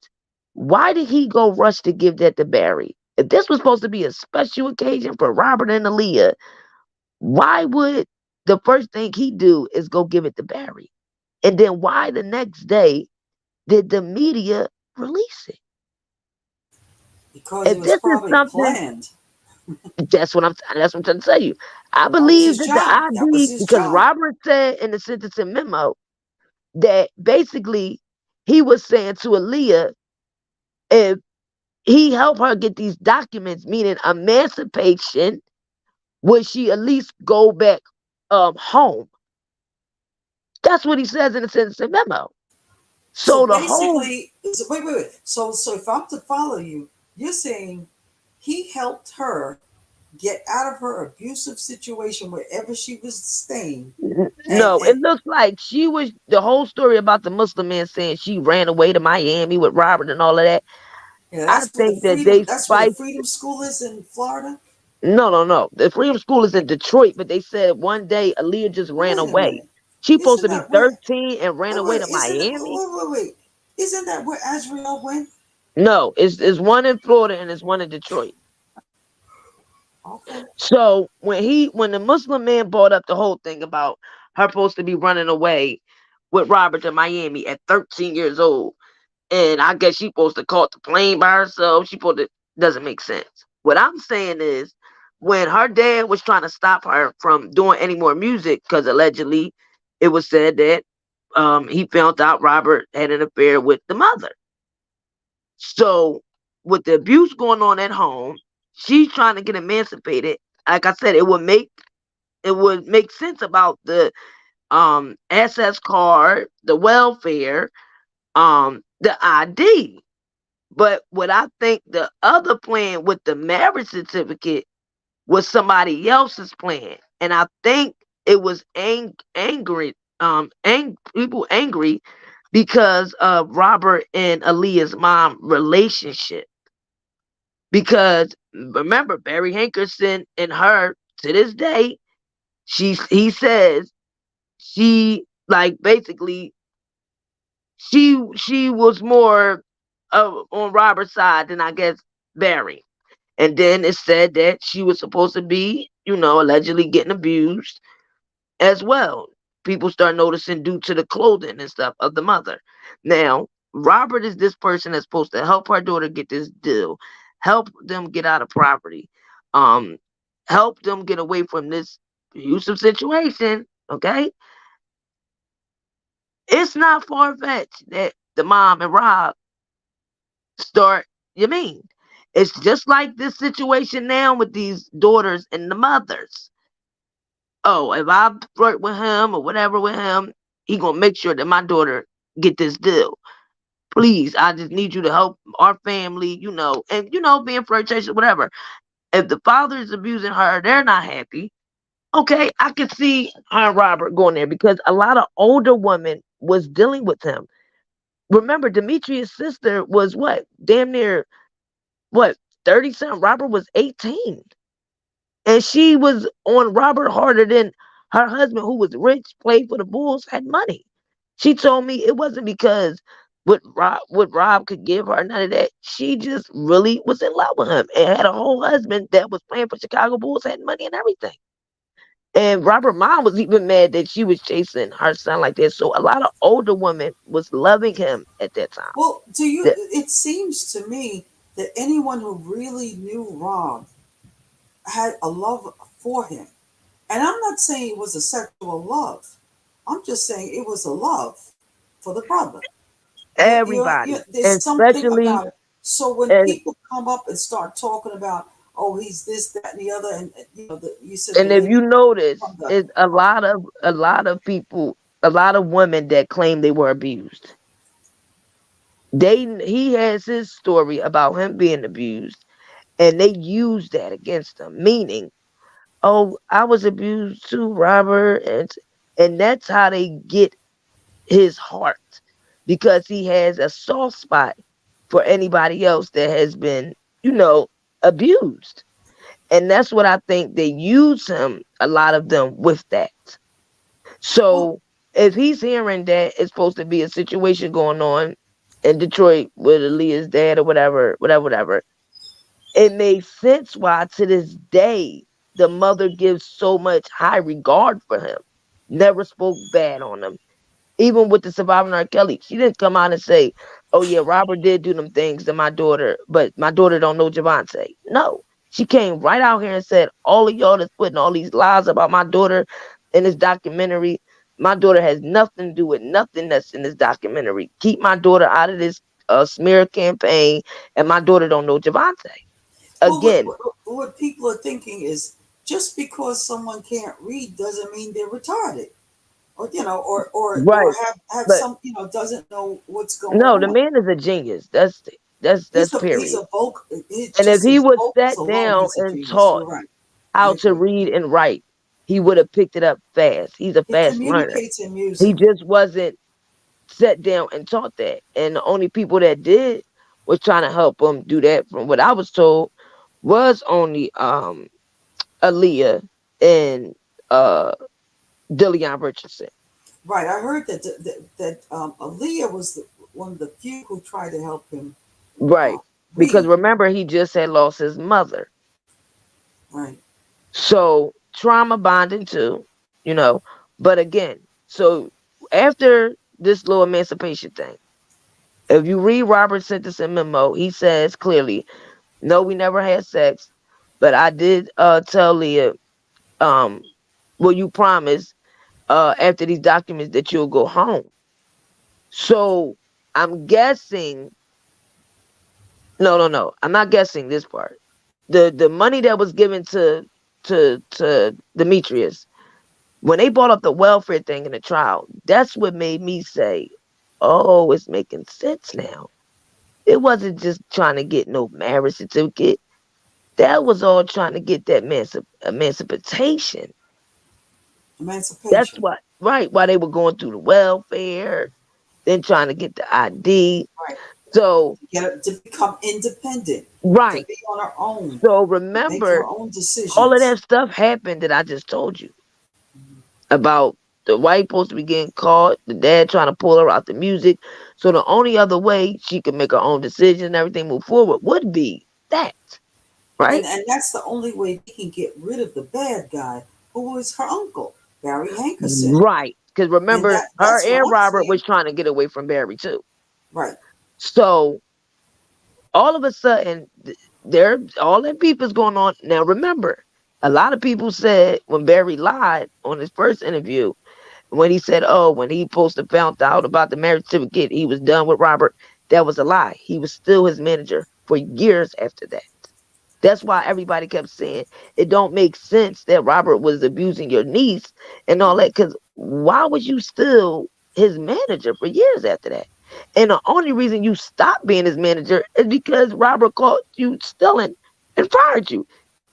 why did he go rush to give that to Barry? If this was supposed to be a special occasion for Robert and Aaliyah, why would the first thing he do is go give it to Barry? And then why the next day did the media release it? Because If it was this is probably something, planned. that's what I'm trying to tell you. I That was believe his that job. the That was ID, his because job. Robert said in the sentencing memo that basically he was saying to Aaliyah, if he helped her get these documents, meaning emancipation, would she at least go back home? That's what he says in the sentencing memo. So So the whole basically, wait. So if I'm to follow you, you're saying he helped her get out of her abusive situation wherever she was staying, and no, it looks like she was the whole story about the Muslim man saying she ran away to Miami with Robert and all of that. yeah, I think that they that's where the spiced. Freedom School is in Florida. No. The Freedom School is in Detroit, but they said one day Aaliyah just ran Wait a away. minute, She supposed isn't to be that where? 13 and ran away to Isn't it? Miami. Wait. Isn't that where Azriel went? No, it's one in Florida and it's one in Detroit. Okay. So when the Muslim man brought up the whole thing about her supposed to be running away with Robert to Miami at 13 years old, and I guess she supposed to caught the plane by herself. She supposed to doesn't make sense. What I'm saying is when her dad was trying to stop her from doing any more music, because allegedly it was said that he found out Robert had an affair with the mother. So with the abuse going on at home, she's trying to get emancipated. Like I said, it would make sense about the SS card, the welfare, the ID. But what I think the other plan with the marriage certificate was somebody else's plan. And I think it was people angry because of Robert and Aaliyah's mom relationship. Because remember, Barry Hankerson and her to this day, he says she like basically she was more on Robert's side than I guess Barry. And then it said that she was supposed to be, allegedly getting abused as well. People start noticing due to the clothing and stuff of the mother. Now, Robert is this person that's supposed to help her daughter get this deal, help them get out of property, um, help them get away from this abusive situation. Okay, it's not far fetched that the mom and Rob start. You mean it's just like this situation now with these daughters and the mothers. Oh, if I flirt with him or whatever with him, he gonna make sure that my daughter get this deal. Please, I just need you to help our family, and being flirtatious, whatever. If the father is abusing her, they're not happy. Okay, I can see her and Robert going there because a lot of older women was dealing with him. Remember, Demetrius' sister was what? Damn near what? 30 something. Robert was 18. And she was on Robert harder than her husband, who was rich, played for the Bulls, had money. She told me it wasn't because what Rob could give her, none of that. She just really was in love with him and had a whole husband that was playing for Chicago Bulls, had money and everything. And Robert mom was even mad that she was chasing her son like that. So a lot of older women was loving him at that time. Well, it seems to me that anyone who really knew Rob had a love for him. And I'm not saying it was a sexual love. I'm just saying it was a love for the brother. Everybody, There's something especially about it. So when and people come up and start talking about, oh, he's this, that, and the other, and you said the and if lady you notice, from the it's a lot of people, a lot of women that claim they were abused. He has his story about him being abused, and they use that against him, meaning, oh, I was abused too, Robert, and that's how they get his heart because he has a soft spot for anybody else that has been, abused. And that's what I think they use him, a lot of them, with that. So if he's hearing that it's supposed to be a situation going on in Detroit with Aaliyah's dad or whatever, it makes sense why to this day the mother gives so much high regard for him. Never spoke bad on him. Even with the surviving Rkelly, she didn't come out and say, "Oh yeah, Robert did do them things to my daughter, but my daughter don't know Javante." No, she came right out here and said, "All of y'all that's putting all these lies about my daughter in this documentary, my daughter has nothing to do with nothing that's in this documentary. Keep my daughter out of this smear campaign, and my daughter don't know Javante." Again, what people are thinking is just because someone can't read doesn't mean they're retarded, or right? have But some doesn't know what's going no, the on. man is a genius. That's He's period. a vocal. And if he was sat down and taught You're right. how to read and write, he would have picked it up fast. He's a He fast learner. communicates in He music. just wasn't sat down and taught that. And the only people that did was trying to help him do that, from what I was told, was only Aaliyah and Dillion Richardson. Right. I heard that Aaliyah was one of the few who tried to help him. Right. Because remember, he just had lost his mother. Right. So trauma bonding too, But again, so after this little emancipation thing, if you read Robert's sentencing memo, he says clearly, "No, we never had sex, but I did tell Leah, will you promise after these documents that you'll go home?" So I'm guessing. No. I'm not guessing this part. The money that was given to Demetrius, when they brought up the welfare thing in the trial, that's what made me say, "Oh, it's making sense now." It wasn't just trying to get no marriage certificate. That was all trying to get that emancipation. That's why, right? Why they were going through the welfare, then trying to get the ID. Right. So to become independent. Right. To be on our own. So Make remember, our own decisions. all of that stuff happened that I just told you about. The wife supposed to be getting caught, the dad trying to pull her out the music. So the only other way she could make her own decision and everything move forward would be that. Right? And that's the only way they can get rid of the bad guy, who was her uncle, Barry Hankerson. Right. Because remember, her and Robert was trying to get away from Barry too. Right. So all of a sudden, all that beef is going on. Now remember, a lot of people said when Barry lied on his first interview, when he said, when he supposed to found out about the marriage certificate, he was done with Robert, that was a lie. He was still his manager for years after that. That's why everybody kept saying it don't make sense that Robert was abusing your niece and all that, because why was you still his manager for years after that? And the only reason you stopped being his manager is because Robert caught you stealing and fired you.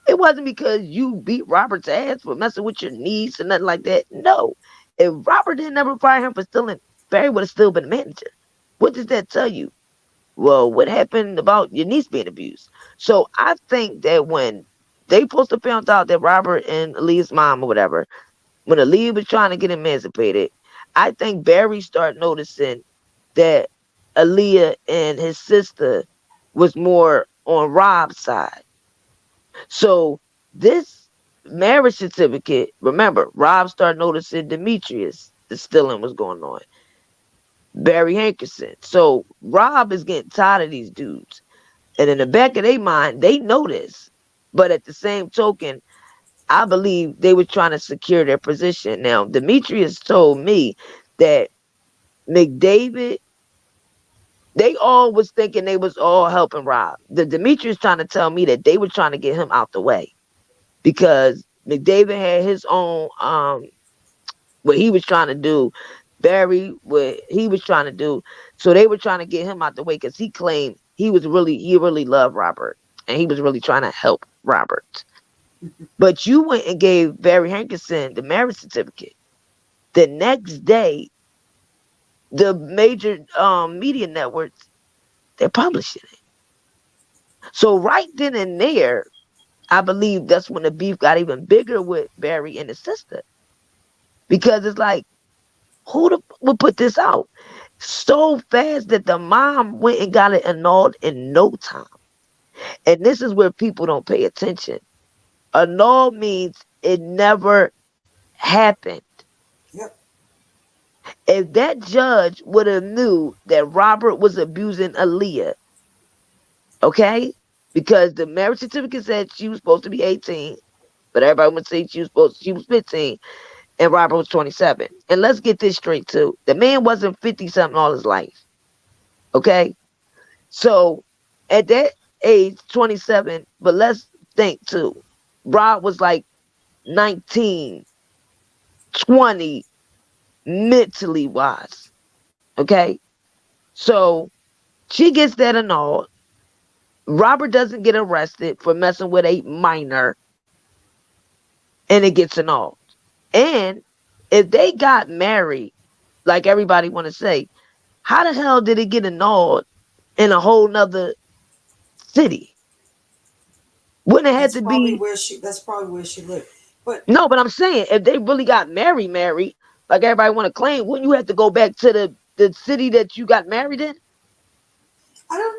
It wasn't because you beat Robert's ass for messing with your niece or nothing like that. No. If Robert didn't ever fire him for stealing, Barry would have still been a manager. What does that tell you? Well, what happened about your niece being abused? So I think that when they supposed to found out that Robert and Aaliyah's mom or whatever, when Aaliyah was trying to get emancipated, I think Barry started noticing that Aaliyah and his sister was more on Rob's side. So this marriage certificate, remember, Rob started noticing Demetrius, the stealing was going on. Barry Hankerson. So Rob is getting tired of these dudes. And in the back of their mind, they know this. But at the same token, I believe they were trying to secure their position. Now, Demetrius told me that McDavid, they all was thinking they was all helping Rob. The Demetrius trying to tell me that they were trying to get him out the way. Because McDavid had his own what he was trying to do. Barry, what he was trying to do. So they were trying to get him out the way because he claimed he really loved Robert. And he was really trying to help Robert. But you went and gave Barry Hankerson the marriage certificate. The next day, the major media networks, they're publishing it. So right then and there, I believe that's when the beef got even bigger with Barry and his sister. Because it's like, who would put this out so fast that the mom went and got it annulled in no time? And this is where people don't pay attention. Annul means it never happened. Yep. If that judge would have knew that Robert was abusing Aaliyah, okay, because the marriage certificate said she was supposed to be 18, but everybody would say she was 15, and Robert was 27. And let's get this straight too: the man wasn't 50 something all his life, okay. So at that age, 27, but let's think too, Rob was like 19, 20, mentally wise, okay. So she gets that annulled. Robert doesn't get arrested for messing with a minor, and it gets annulled. And if they got married, like everybody want to say, how the hell did it get annulled in a whole nother city? Wouldn't it have to be? That's probably where she lived. But no, but I'm saying if they really got married, like everybody want to claim, wouldn't you have to go back to the city that you got married in? I don't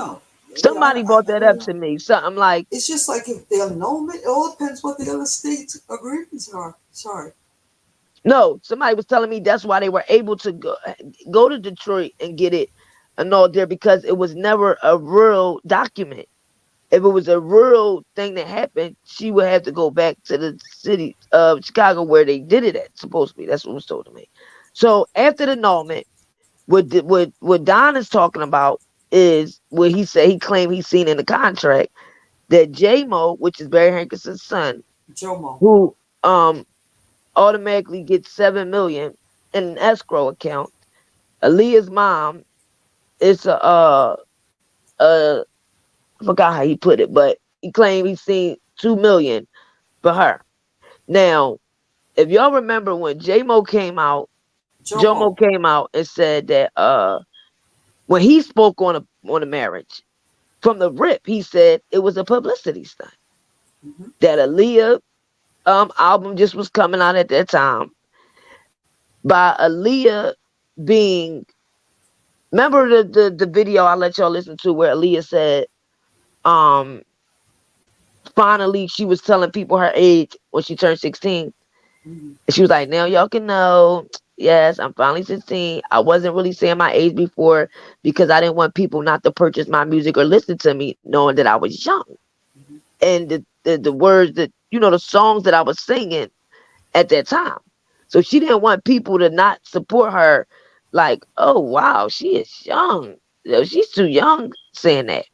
know. Somebody brought that up to me. Something like, it's just like if the annulment, it all depends what the other states' agreements are. Sorry. No, somebody was telling me that's why they were able to go to Detroit and get it annulled there, because it was never a real document. If it was a real thing that happened, she would have to go back to the city of Chicago where they did it at, supposed to be. That's what was told to me. So after the annulment, what Don is talking about is what he said he claimed he's seen in the contract that J-Mo, which is Barry Hankerson's son, Jomo, who automatically gets $7 million in an escrow account. Aaliyah's mom is I forgot how he put it, but he claimed he's seen $2 million for her. Now, if y'all remember when Jomo came out and said that when he spoke on a marriage, from the rip, he said it was a publicity stunt. Mm-hmm. That Aaliyah album just was coming out at that time. By Aaliyah being, remember the video I let y'all listen to where Aaliyah said, finally she was telling people her age when she turned 16. Mm-hmm. And she was like, now y'all can know, yes, I'm finally 16. I wasn't really saying my age before because I didn't want people not to purchase my music or listen to me knowing that I was young. Mm-hmm. And the words that, the songs that I was singing at that time. So she didn't want people to not support her like, oh, wow, she is young. She's too young saying that.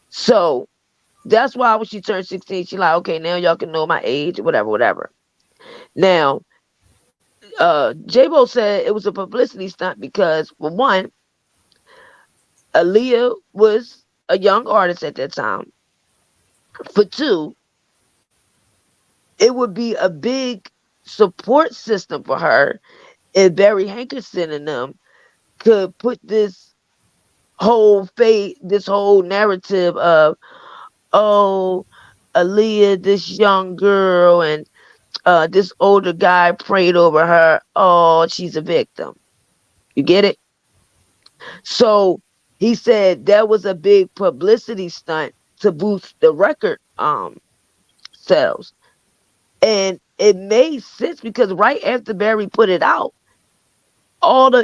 So that's why when she turned 16, she like, okay, now y'all can know my age, whatever. Now, J-Bo said it was a publicity stunt because, for one, Aaliyah was a young artist at that time. For two, it would be a big support system for her if Barry Hankerson and them could put this whole narrative of, oh, Aaliyah, this young girl, and this older guy prayed over her. Oh, she's a victim. You get it? So he said that was a big publicity stunt to boost the record sales. And it made sense because right after Barry put it out,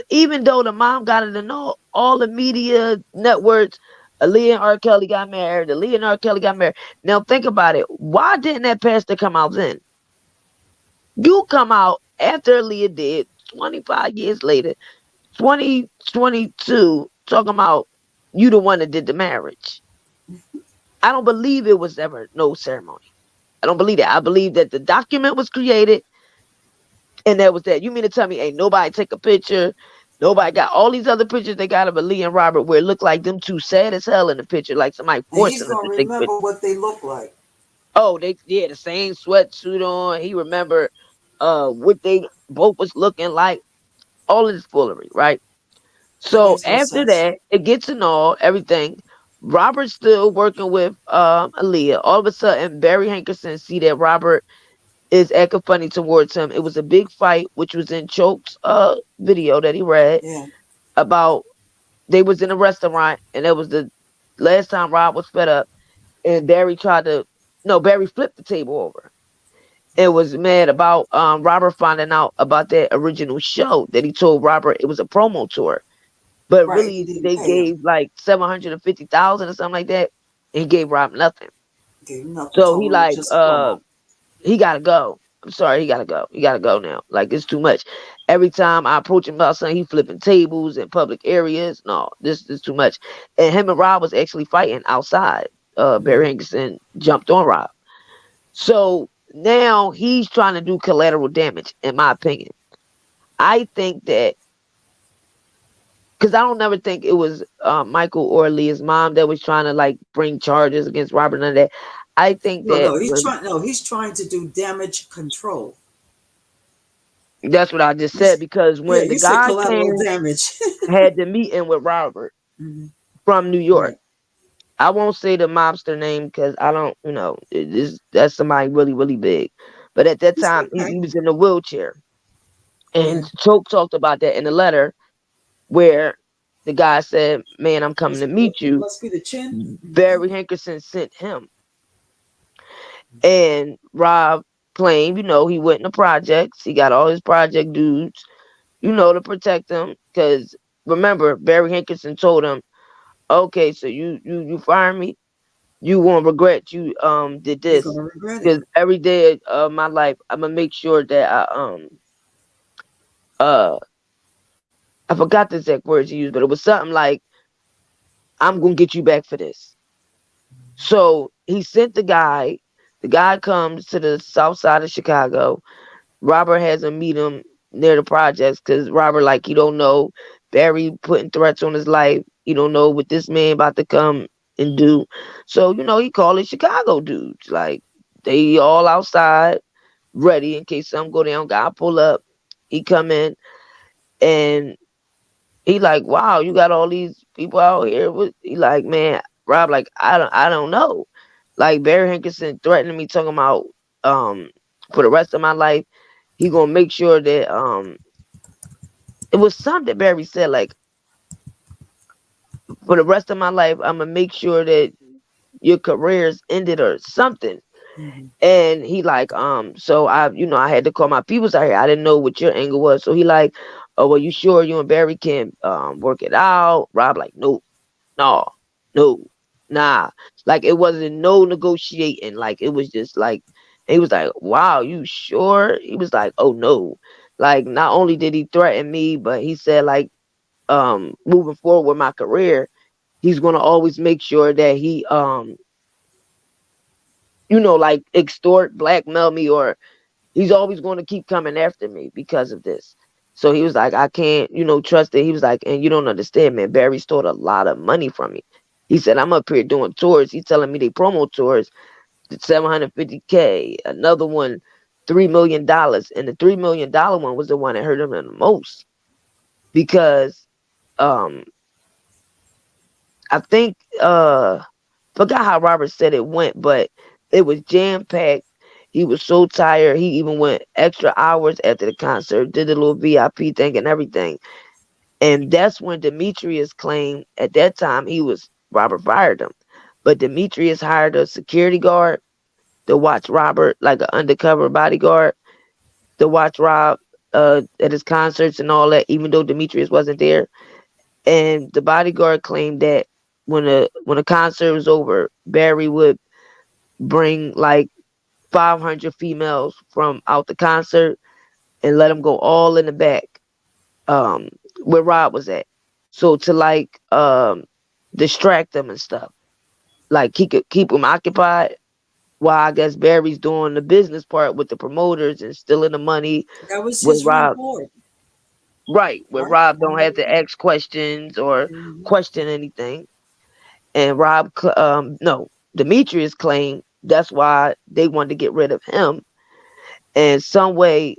even though the mom got it annulled, all the media networks, Aaliyah and Rkelly got married. Aaliyah and Rkelly got married. Now think about it. Why didn't that pastor come out then? You come out after Aaliyah did, 25 years later, 2022, talking about you the one that did the marriage. I don't believe it was ever no ceremony. I don't believe that. I believe that the document was created and that was that. You mean to tell me ain't nobody take a picture? Nobody got all these other pictures they got of Aaliyah and Robert where it looked like them two sad as hell in the picture, like somebody forced them to take a picture. Remember what they look like. Oh, they had the same sweatsuit on. He remembered what they both was looking like. All of this foolery, right? So after that, it gets annulled, everything. Robert's still working with Aaliyah. All of a sudden, Barry Hankerson see that Robert is acting funny towards him. It was a big fight, which was in Choke's video that he read Yeah. about. They was in a restaurant, and that was the last time Rob was fed up, and Barry Barry flipped the table over. It was mad about Robert finding out about that original show that he told Robert it was a promo tour. But Right. He really, didn't they pay him. gave like 750,000 or something like that, and he gave Rob nothing. Gave him nothing. So Told he him it was like just a promo. he gotta go. I'm sorry, he gotta go. He gotta go now. Like it's too much. Every time I approach him about something, he flipping tables in public areas. No, this is too much. And him and Rob was actually fighting outside. Barry Hankerson jumped on Rob. So now he's trying to do collateral damage, in my opinion. I think that because I don't never think it was Michael or Leah's mom that was trying to like bring charges against Robert, none of that. I think that He's trying to do damage control. that's what I just said, because Yeah, when the you said guy collateral came, damage. had the meeting with Robert from New York. I won't say the mobster name because I don't, that's somebody really, really big. But at that time, he was in a wheelchair. And Choke talked about that in a letter where the guy said, man, I'm coming to meet you. Must be the chin. Barry Hankerson sent him. And Rob claimed, he went in the projects. He got all his project dudes, to protect him. Because remember, Barry Hankerson told him, okay, so you fire me, you won't regret you did this. Because every day of my life, I'm gonna make sure that I forgot the exact words he used, but it was something like, I'm gonna get you back for this. So he sent the guy. The guy comes to the south side of Chicago. Robert has him meet him near the projects because Robert, like, he don't know. Barry putting threats on his life. He don't know what this man about to come and do. So, he called his Chicago dudes. Like, they all outside, ready in case something go down. Guy pull up. He come in, and he like, wow, you got all these people out here. He like, man, Rob, like, I don't know. Like, Barry Hankerson threatening me, talking about for the rest of my life, he gonna make sure that it was something that Barry said, like, for the rest of my life, I'm gonna make sure that your career's ended or something. And he like, so I had to call my peoples out here. I didn't know what your angle was. So he like, oh, well, you sure you and Barry can work it out? Rob like, no, nah. Like, it wasn't no negotiating. Like, it was just like, he was like, wow, you sure? He was like, oh no. Like, not only did he threaten me, but he said, like, moving forward with my career, he's gonna always make sure that he like, extort, blackmail me, or he's always going to keep coming after me because of this. So he was like, I can't, trust it. He was like, and you don't understand, man. Barry stole a lot of money from me. He said, I'm up here doing tours. He's telling me they promo tours, $750K, another one, $3 million. And the $3 million one was the one that hurt him the most. Because I think forgot how Robert said it went, but it was jam-packed. He was so tired. He even went extra hours after the concert, did a little VIP thing and everything. And that's when Demetrius claimed at that time Robert fired him. But Demetrius hired a security guard to watch Robert, like an undercover bodyguard, to watch Rob at his concerts and all that, even though Demetrius wasn't there. And the bodyguard claimed that when a concert was over, Barry would bring like 500 females from out the concert and let them go all in the back where Rob was at. So to like distract them and stuff. Like, he could keep them occupied while I guess Barry's doing the business part with the promoters and stealing the money. That was with his Rob. reward. Right, where Rob don't have to ask questions or question anything. And Demetrius claimed that's why they wanted to get rid of him. And some way,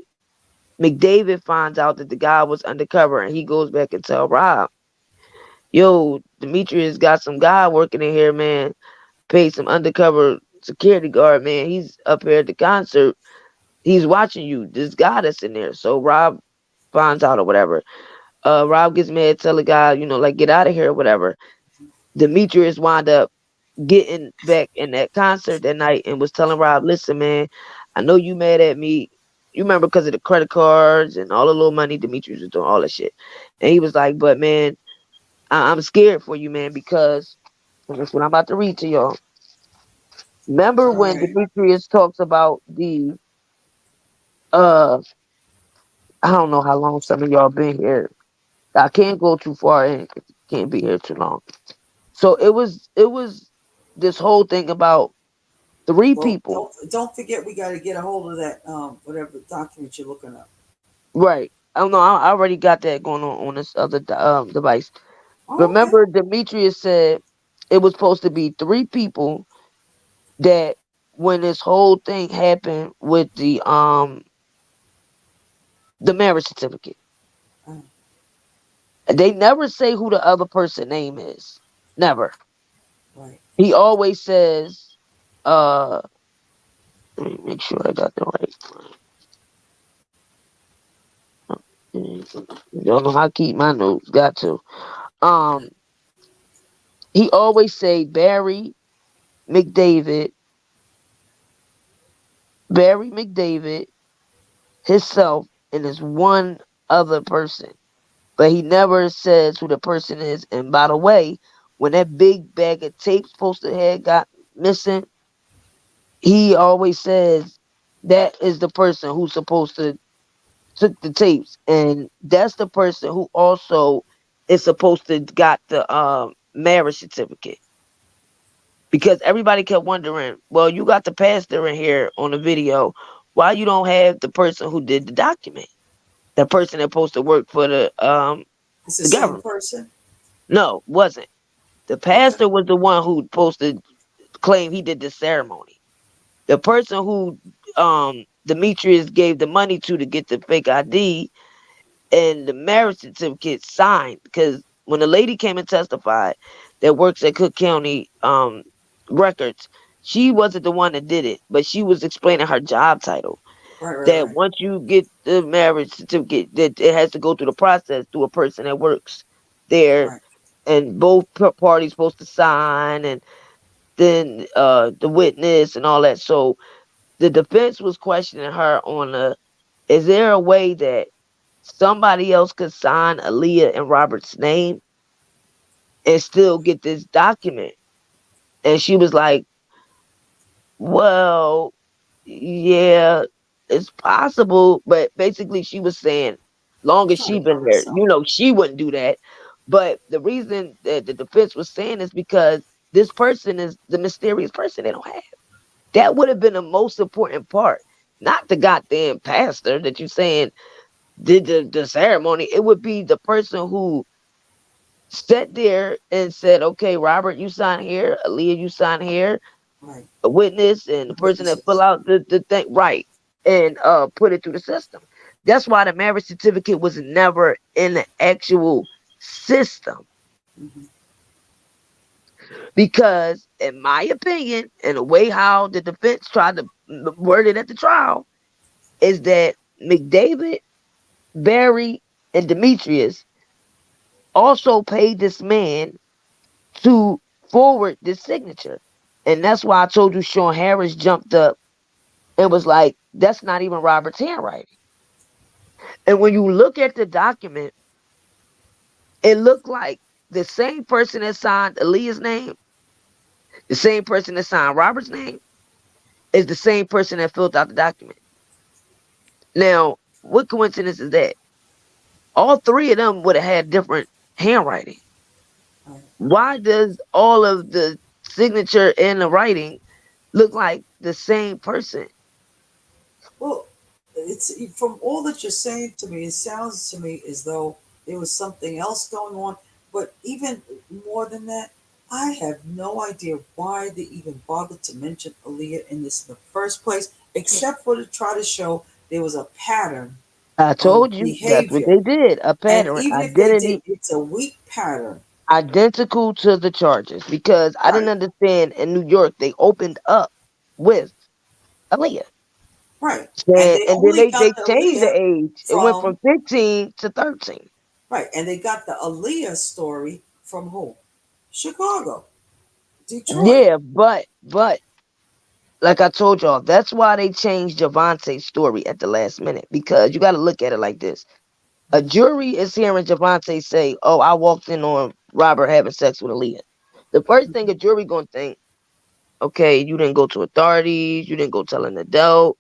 McDavid finds out that the guy was undercover, and he goes back and tell Rob. yo, Demetrius got some guy working in here, man. Paid some undercover security guard, man. He's up here at the concert. He's watching you. This guy that's in there. So Rob finds out or whatever. Rob gets mad, tell the guy, like, get out of here or whatever. Demetrius wound up getting back in that concert that night and was telling Rob, listen, man, I know you mad at me. You remember because of the credit cards and all the little money Demetrius was doing, all that shit. And he was like, but man, I'm scared for you, man, because that's what I'm about to read to y'all. Remember when Demetrius talks about the I don't know how long some of y'all been here. I can't go too far in because can't be here too long. So it was this whole thing about three people. Don't forget, we got to get a hold of that whatever document you're looking up. Right. I don't know. I already got that going on this other device. Oh, Remember, Demetrius said it was supposed to be three people that when this whole thing happened with the marriage certificate. They never say who the other person's name is. Never. Right. He always says, let me make sure I got the right one. Don't know how to keep my notes. Got to. He always say Barry McDavid, himself, and there's one other person. But he never says who the person is. And by the way, when that big bag of tape supposed to have got missing, he always says that is the person who's supposed to took the tapes, and that's the person who also is supposed to got the marriage certificate. Because everybody kept wondering, well, you got the pastor in here on the video, why you don't have the person who did the document? The person that's supposed to work for the It's the same person? No, wasn't. The pastor was the one who supposed to claim he did the ceremony. The person who Demetrius gave the money to get the fake ID and the marriage certificate signed, because when the lady came and testified that works at Cook County Records, she wasn't the one that did it, but she was explaining her job title. That once you get the marriage certificate, that it has to go through the process through a person that works there, and both parties supposed to sign, and then the witness and all that. So the defense was questioning her on is there a way that somebody else could sign Aaliyah and Robert's name and still get this document? And she was like, well, yeah, it's possible. But basically she was saying, long as she been there, she wouldn't do that. But the reason that the defense was saying is because this person is the mysterious person they don't have. That would have been the most important part. Not the goddamn pastor that you saying did the ceremony. It would be the person who sat there and said, okay, Robert, you sign here. Aaliyah, you sign here. Right. A witness and the person that fill out the thing, right, and put it through the system. That's why the marriage certificate was never in the actual system. Mm-hmm. Because, in my opinion, and the way how the defense tried to word it at the trial, is that McDavid, Barry, and Demetrius also paid this man to forward this signature. And that's why I told you Sean Harris jumped up and was like, that's not even Robert's handwriting. And when you look at the document, it looked like the same person that signed Aaliyah's name, the same person that signed Robert's name, is the same person that filled out the document. Now, what coincidence is that? All three of them would have had different handwriting. Why does all of the signature and the writing look like the same person? Well, it's from all that you're saying to me, it sounds to me as though there was something else going on. But even more than that, I have no idea why they even bothered to mention Aaliyah in this in the first place, except for to try to show there was a pattern. I told you behavior. that's what they did. A pattern. And even if they did, it's a weak pattern. Identical to the charges, because I didn't understand in New York they opened up with Aaliyah. Right. And And, they and then only got they the changed the Aaliyah age. It went from from 15 to 13. right, and they got the Aaliyah story from who? Chicago, Detroit. Yeah, but like I told y'all, that's why they changed Javante's story at the last minute, because you got to look at it like this. A jury is hearing Javante say, "Oh, I walked in on Robert having sex with Aaliyah." The first thing a jury gonna think, okay, you didn't go to authorities, you didn't go tell an adult,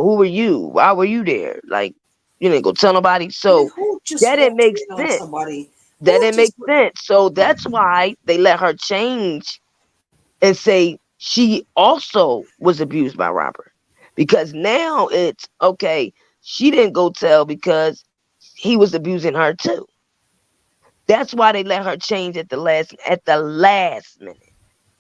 who were you? Why were you there? Like, you didn't go tell nobody. I mean, So who just that didn't walked make in on sense. somebody? That Who didn't make just sense. So that's why they let her change and say she also was abused by Robert. Because now it's okay, she didn't go tell because he was abusing her too. That's why they let her change at the last minute.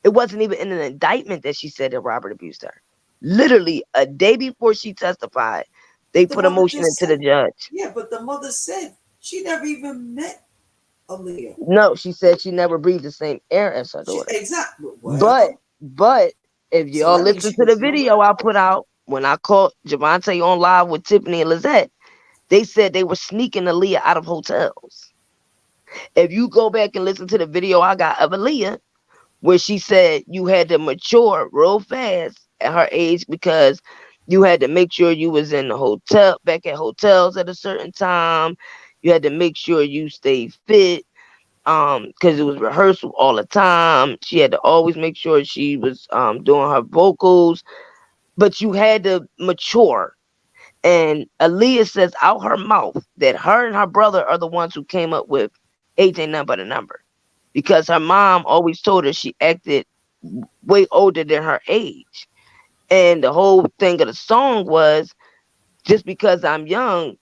It wasn't even in an indictment that she said that Robert abused her. Literally a day before she testified, they But the put a mother motion just into the said, judge. yeah, but the mother said she never even met Aaliyah. No, she said she never breathed the same air as her She daughter. exactly But well. if So y'all that means listen she to the was younger. video I put out when I caught Javante on live with Tiffany and Lizette, they said they were sneaking Aaliyah out of hotels. If you go back and listen to the video I got of Aaliyah, where she said you had to mature real fast at her age because you had to make sure you was in the hotel, back at hotels at a certain time. You had to make sure you stayed fit, because it was rehearsal all the time. She had to always make sure she was doing her vocals, but you had to mature. And Aaliyah says out her mouth that her and her brother are the ones who came up with age ain't nothing but a number, because her mom always told her she acted way older than her age. And the whole thing of the song was, just because I'm young,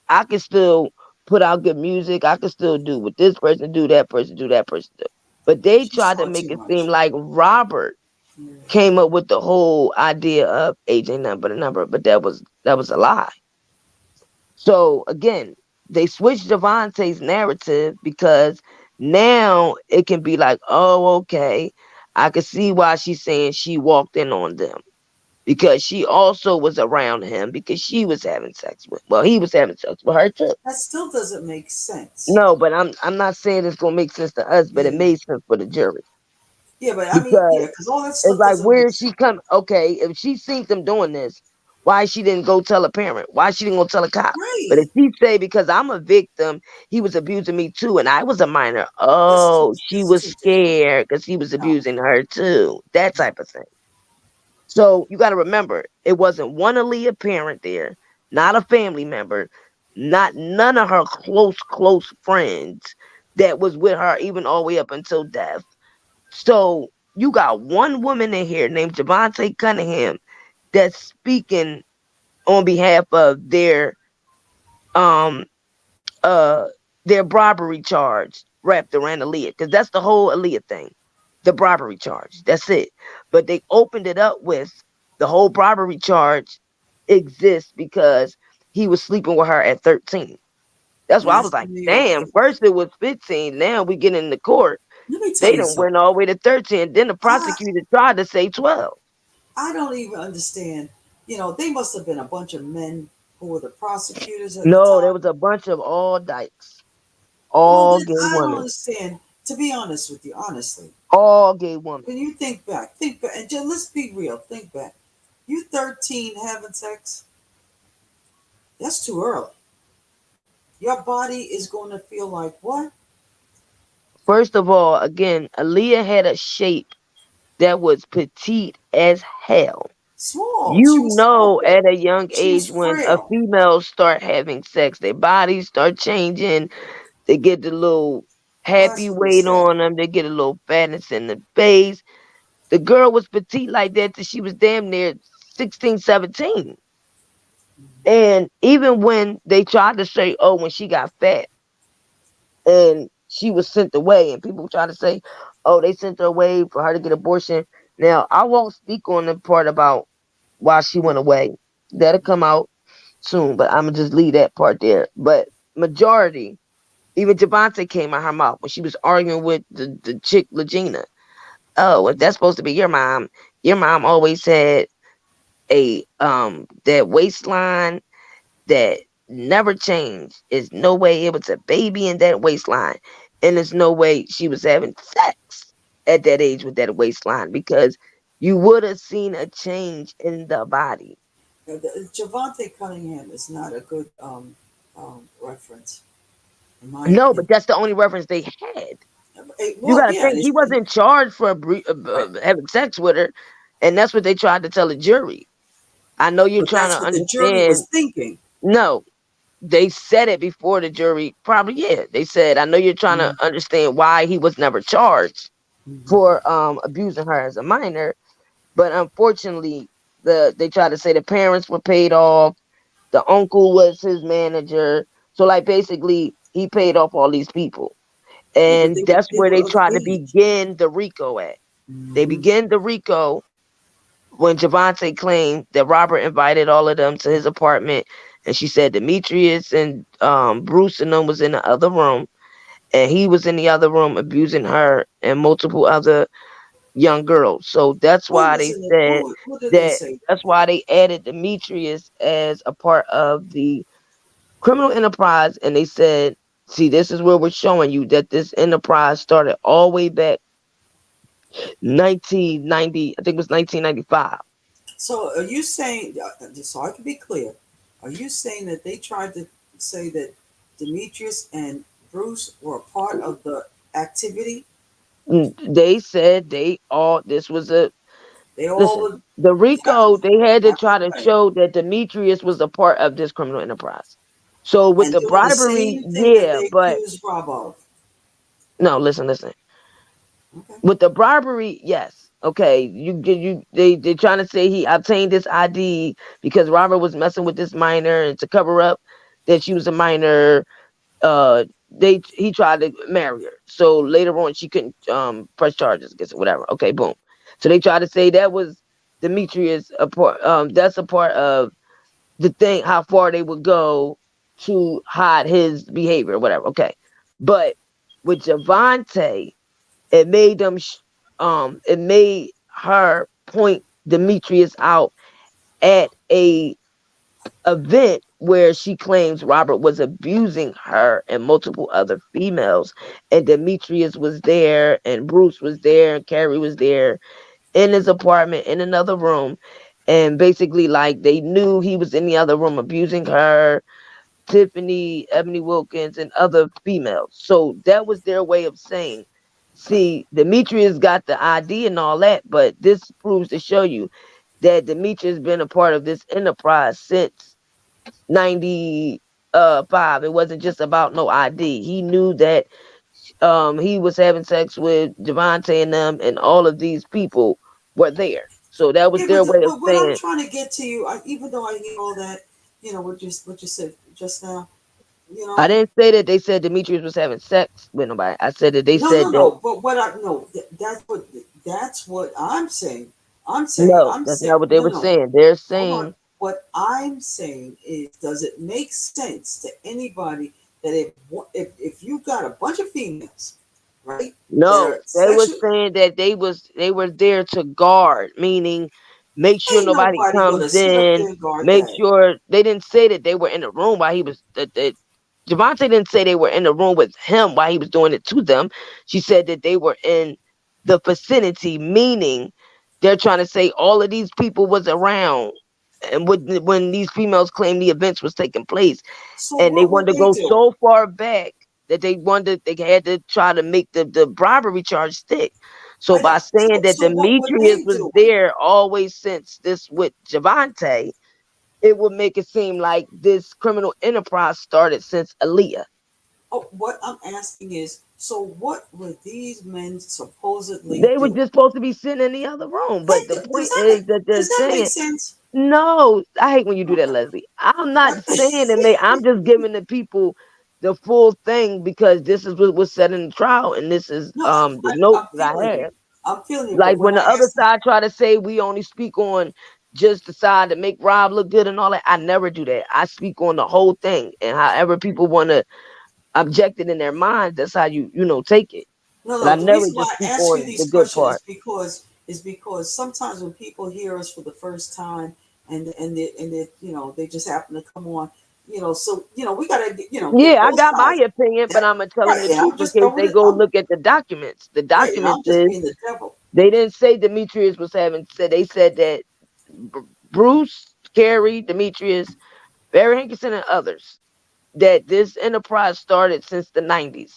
I can still put out good music. I can still do what this person do, that person do, that person do. But they She tried to saw make too it seem much. like Robert Yeah. came up with the whole idea of age ain't nothing but a number, but that was a lie. So again, they switched Javante's narrative because now it can be like, oh, okay, I can see why she's saying she walked in on them, because she also was around him because she was having sex with. Well, he was having sex with her too. That still doesn't make sense. No, but I'm not saying it's gonna make sense to us, but it Yeah. made sense for the jury, Yeah, but I mean, yeah, because because all that it's stuff like, doesn't where make is she sense. come? Okay, if she seen them doing this, why she didn't go tell a parent? Why she didn't go tell a cop? But Right. if she say, because I'm a victim, he was abusing me too, and I was a minor. Oh, she That's was too different. scared because he was No. abusing her too. That type of thing. So you got to remember, it wasn't one Aaliyah parent there, not a family member, not none of her close friends that was with her even all the way up until death. So you got one woman in here named Javante Cunningham that's speaking on behalf of um their bribery charge wrapped around Aaliyah, because that's the whole Aaliyah thing, the bribery charge. That's it. But they opened it up with the whole bribery charge exists because he was sleeping with her at 13. That's And why I that's was like, the New York damn, thing. first it was 15. Now we get into court. Let me tell They you done went something. all the way to 13. Then the I prosecutor tried to say 12. I don't even understand. They must have been a bunch of men who were the prosecutors at the No, there time. was a bunch of all dykes, Well, all then gay I don't women, understand. To be honest with you, honestly, all gay women. when you think back, and just let's be real. Think back. You 13 having sex? That's too early. Your body is going to feel like what? First of all, again, Aaliyah had a shape that was petite as hell. Small. You She was know, small. at a young She was age, when a frail. female start having sex, their bodies start changing. They get the little Well, that's happy what they weight said. on them. They get a little fatness in the face. The girl was petite like that till she was damn near 16, 17. And even when they tried to say, oh, when she got fat and she was sent away, and people try to say, oh, they sent her away for her to get abortion. Now, I won't speak on the part about why she went away. That'll come out soon, but I'm gonna just leave that part there. But majority, Even Javante came out her mouth when she was arguing with the chick Legina. Oh, if that's supposed to be your mom always had a that waistline that never changed. There's no way it was a baby in that waistline. And there's no way she was having sex at that age with that waistline, because you would have seen a change in the body. Javante Cunningham is not a good reference. No, but that's the only reference they had. Well, You gotta yeah, think he wasn't charged for having sex with her, and that's what they tried to tell the jury. I know you're but trying that's to what the jury understand. was thinking. No, they said it before the jury. Probably, yeah. They said, I know you're trying to understand why he was never charged for abusing her as a minor, but unfortunately, they tried to say the parents were paid off. The uncle was his manager. So, like, basically, he paid off all these people. Yeah, but And that's they where were they of tried to age. begin the RICO at. They began the RICO when Javante claimed that Robert invited all of them to his apartment. And she said Demetrius and Bruce and them was in the other room. And he was in the other room abusing her and multiple other young girls. So that's Who why was they in it? said What did they that. say? That's why they added Demetrius as a part of the criminal enterprise. And they said, see, this is where we're showing you that this enterprise started all the way back 1990. I think it was 1995. So are you saying, just so I can be clear, are you saying that they tried to say that Demetrius and Bruce were a part of the activity? They said this was a, They all listen, were. the RICO, they had to try to Right. show that Demetrius was a part of this criminal enterprise. So with And the doing the bribery, same thing that yeah, they but accused Rob of. no, listen. Okay. With the bribery, yes. Okay, they trying to say he obtained this ID because Robert was messing with this minor, and to cover up that she was a minor, he tried to marry her. So later on she couldn't press charges against it, whatever. Okay, boom. So they tried to say that was Demetrius a part, that's a part of the thing, how far they would go to hide his behavior, whatever. Okay. But with Javante, it made them it made her point Demetrius out at a event where she claims Robert was abusing her and multiple other females, and Demetrius was there, and Bruce was there, and Carrie was there in his apartment in another room, and basically, like, they knew he was in the other room abusing her, Tiffany, Ebony Wilkins, and other females. So that was their way of saying, see, Demetrius got the ID and all that, but this proves to show you that Demetrius been a part of this enterprise since 95. It wasn't just about no ID. He knew that he was having sex with Javante and them, and all of these people were there. So that was Yeah, their way of but what I'm saying. trying to get to you, even though I hear all that, what you said just now, I didn't say that they said Demetrius was having sex with nobody. I said that they said that. No. But what that's what I'm saying. No, that's not what they were saying. They're Hold saying. on. What I'm saying is, does it make sense to anybody that if you got a bunch of females, right? No, they were saying that they were there to guard, meaning make sure Ain't nobody nobody gonna comes sit up in. there and guard Make that. sure they didn't say that they were in the room while he was. Javante didn't say they were in the room with him while he was doing it to them. She said that they were in the vicinity, meaning they're trying to say all of these people was around, and when these females claimed the events was taking place, So and they what would wanted to they go do? so far back that they had to try to make the bribery charge stick. So by saying that So what would Demetrius they was do? there always since this with Javante, it would make it seem like this criminal enterprise started since Aaliyah. Oh, what I'm asking is, so what were these men supposedly They were doing? just supposed to be sitting in the other room. But the point is that they're Does that make saying, sense? no, I hate when you do that, Leslie. I'm not saying that I'm just giving the people the full thing because this is what was said in the trial, and this is No, the notes I'm that I feeling have. you. I'm feeling you. Like But when when I the other asked, side try to say we only speak on just the side to make Rob look good and all that, I never do that. I speak on the whole thing, and however people want to objected in their minds, that's how you take it. No, But I no. The never reason just why I speak ask you on the these good questions part. is because sometimes when people hear us for the first time and they just happen to come on, so we gotta get Yeah, I both got my sides. opinion, but I'm gonna tell them Right, the and truth I'm in just case throwing they it. go look at the documents. The Right, and I'm documents just is being the devil. they didn't say Demetrius was having said. They said that Bruce, Carrie, Demetrius, Barry Hankerson, and others, that this enterprise started since the 90s.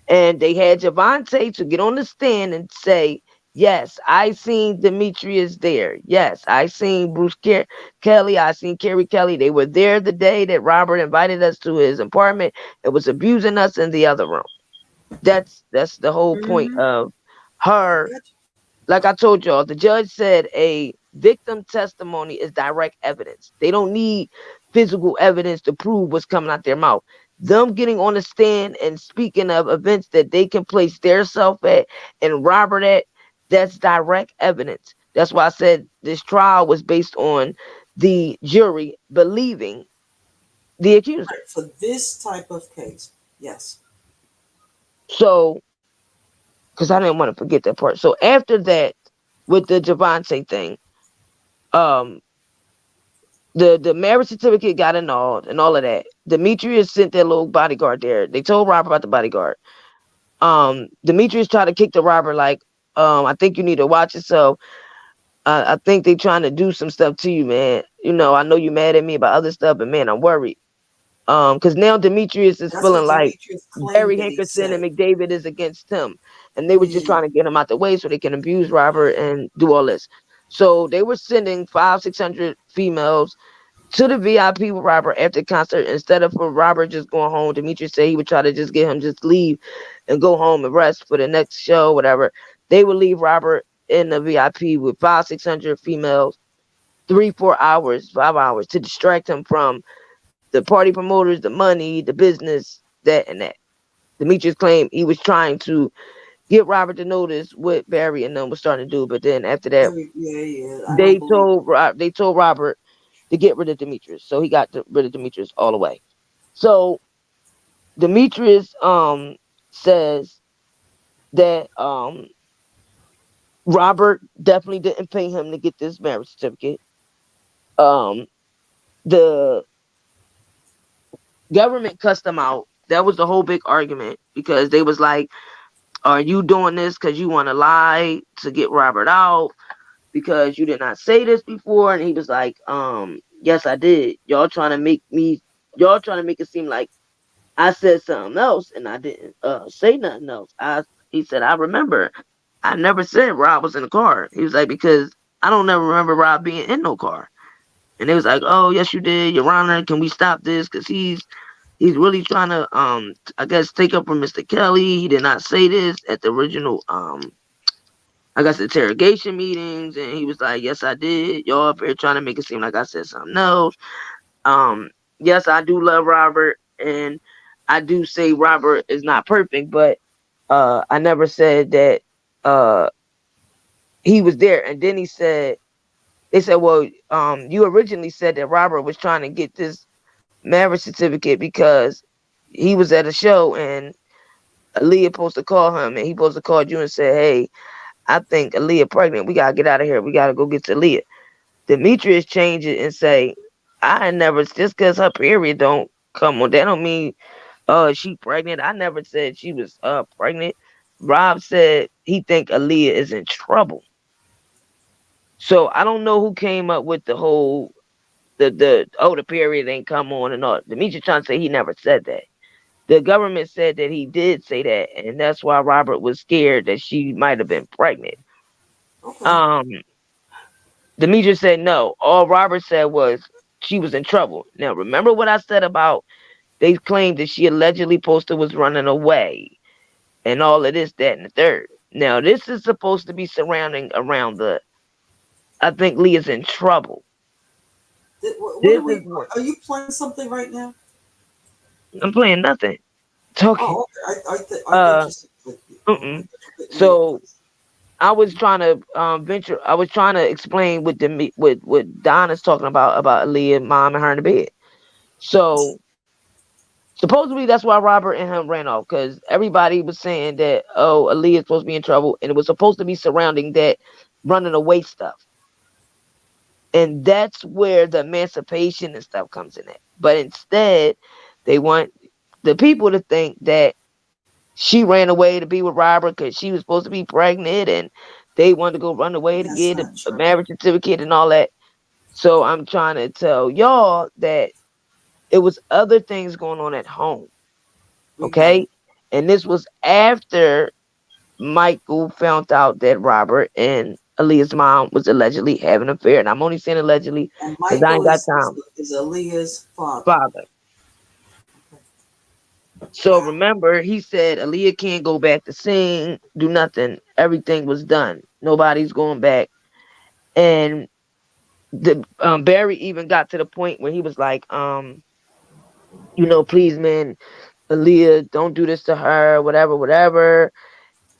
And they had Javante to get on the stand and say, yes, I seen Demetrius there. Yes, I seen Bruce Kelly. I seen Kerry Kelly. They were there the day that Robert invited us to his apartment and was abusing us in the other room. That's the whole point Mm-hmm. of I her. got you. Like I told y'all, the judge said a victim testimony is direct evidence. They don't need physical evidence to prove what's coming out their mouth. Them getting on the stand and speaking of events that they can place their self at and Robert at, that's direct evidence. That's why I said this trial was based on the jury believing the accuser. Right, for this type of case, yes. So, because I didn't want to forget that part. So after that, with the Javante thing, um, the marriage certificate got annulled and all of that. Demetrius sent their little bodyguard there. They told Robert about the bodyguard. Demetrius tried to kick the robber like, I think you need to watch yourself. I think they trying to do some stuff to you, man. I know you mad at me about other stuff, but man, I'm worried. Because now Demetrius is That's feeling what like Demetrius Barry claimed that he Hankerson and said. McDavid is against him. And they were just Mm, trying to get him out the way so they can abuse Robert and do all this. So they were sending 600 females to the VIP with Robert after the concert. Instead of for Robert just going home, Demetrius said he would try to just get him just leave and go home and rest for the next show, whatever. They would leave Robert in the VIP with 600 females, 3-4 hours, 5 hours to distract him from the party promoters, the money, the business, that and that. Demetrius claimed he was trying to get Robert to notice what Barry and them was starting to do, but then after that, yeah. I don't believe it. they told Robert to get rid of Demetrius, so he got rid of Demetrius all the way. So Demetrius says that Robert definitely didn't pay him to get this marriage certificate. Um, the government cussed him out. That was the whole big argument because they was like, are you doing this because you want to lie to get Robert out because you did not say this before? And he was like, yes, I did. Y'all trying to make it seem like I said something else and I didn't say nothing else. He said, I remember. I never said Rob was in the car. He was like, because I don't never remember Rob being in no car. And they was like, oh, yes, you did. Your Honor, can we stop this? Because he's really trying to, I guess, take up for Mr. Kelly. He did not say this at the original, I guess, interrogation meetings. And he was like, yes, I did. Y'all up here trying to make it seem like I said something else. Yes, I do love Robert. And I do say Robert is not perfect, but I never said that he was there. And then they said, well, you originally said that Robert was trying to get this marriage certificate because he was at a show and Aaliyah supposed to call him and he supposed to call you and say, hey, I think Aaliyah pregnant. We got to get out of here. We got to go get to Aaliyah. Demetrius changed it and say, I never, just because her period don't come on, that don't mean she pregnant. I never said she was pregnant. Rob said he think Aaliyah is in trouble. So I don't know who came up with the whole the period ain't come on and all. Demetrius trying to say he never said that. The government said that he did say that, and that's why Robert was scared that she might have been pregnant. Okay. Demetrius said no. All Robert said was she was in trouble. Now remember what I said about they claimed that she allegedly posted was running away and all of this, that, and the third. Now this is supposed to be surrounding around I think Leah's in trouble. What are you playing something right now? I'm playing nothing. Talking. Oh, okay. I thought you said. So I was trying to I was trying to explain what Donna's talking about Aaliyah, mom, and her in the bed. So Supposedly that's why Robert and him ran off, because everybody was saying that, oh, Aaliyah's supposed to be in trouble, and it was supposed to be surrounding that running away stuff. And that's where the emancipation and stuff comes in at. But instead, they want the people to think that she ran away to be with Robert because she was supposed to be pregnant, and they wanted to go run away to That's get not a true. marriage certificate and all that. So I'm trying to tell y'all that it was other things going on at home. We know. Okay? And this was after Michael found out that Robert and Aaliyah's mom was allegedly having an affair. And I'm only saying allegedly And because I Michael ain't got is, time. is Aaliyah's father. So remember, he said Aaliyah can't go back to sing, do nothing. Everything was done. Nobody's going back. And the Barry even got to the point where he was like, please, man, Aaliyah, don't do this to her, whatever, whatever.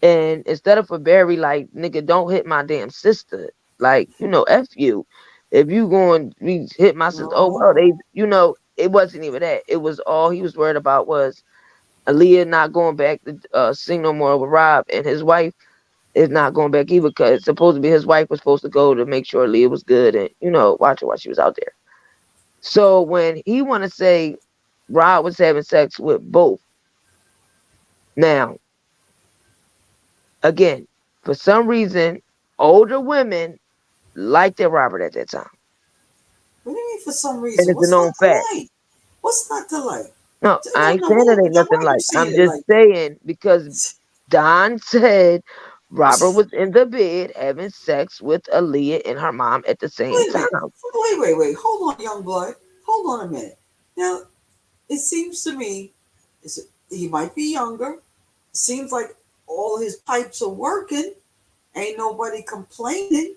And instead of for Barry, like, nigga, don't hit my damn sister. Like, F you. If you going to hit my sister, oh, well, it wasn't even that. It was all he was worried about was Aaliyah not going back to sing no more with Rob, and his wife is not going back either because supposedly his wife was supposed to go to make sure Aaliyah was good and, watch her while she was out there. So when he want to say Rob was having sex with both, now, again, for some reason, older women liked their Robert at that time. What do you mean for some And reason? it's a What's known not to fact. like? What's not to like? No, I ain't saying it ain't Now, nothing why are you like. I'm saying it just like saying because Don said Robert was in the bed having sex with Aaliyah and her mom at the same Wait a time. minute. Wait. Hold on, young blood. Hold on a minute. Now, it seems to me he might be younger. Seems like all his pipes are working. Ain't nobody complaining.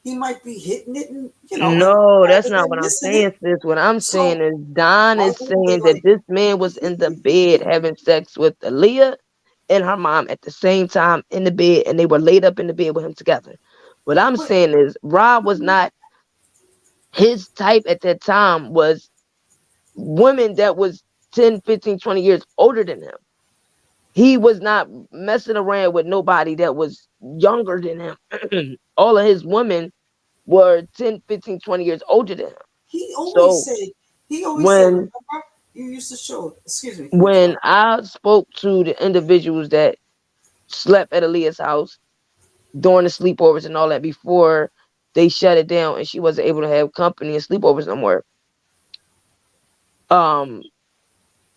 He might be hitting it, and No, that's rather not than what I'm missing saying, it. sis. What I'm saying So is Don why is wouldn't they saying that like? this man was in the bed having sex with Aaliyah and her mom at the same time in the bed, and they were laid up in the bed with him together. What I'm What? saying is Rob was not his type at that time was women that was 10, 15, 20 years older than him. He was not messing around with nobody that was younger than him. All of his women were 10, 15, 20 years older than him. He always So said. He always said. when Remember, you used to show. Excuse me. I'm when sorry. I spoke to the individuals that slept at Aaliyah's house during the sleepovers and all that before they shut it down and she wasn't able to have company and sleepovers no more.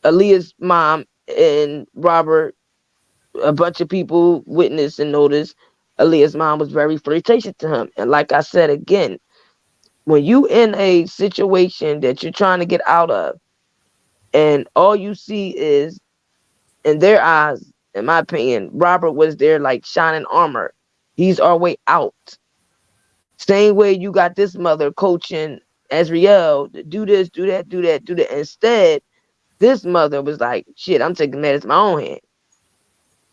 Aaliyah's mom and Robert, a bunch of people witnessed and noticed Aaliyah's mom was very flirtatious to him. And like I said again, when you in a situation that you're trying to get out of and all you see is in their eyes, in my opinion, Robert was there like shining armor. He's our way out. Same way you got this mother coaching Azriel to do this, do that, do that, do that. Instead, this mother was like, shit, I'm taking that as my own hand.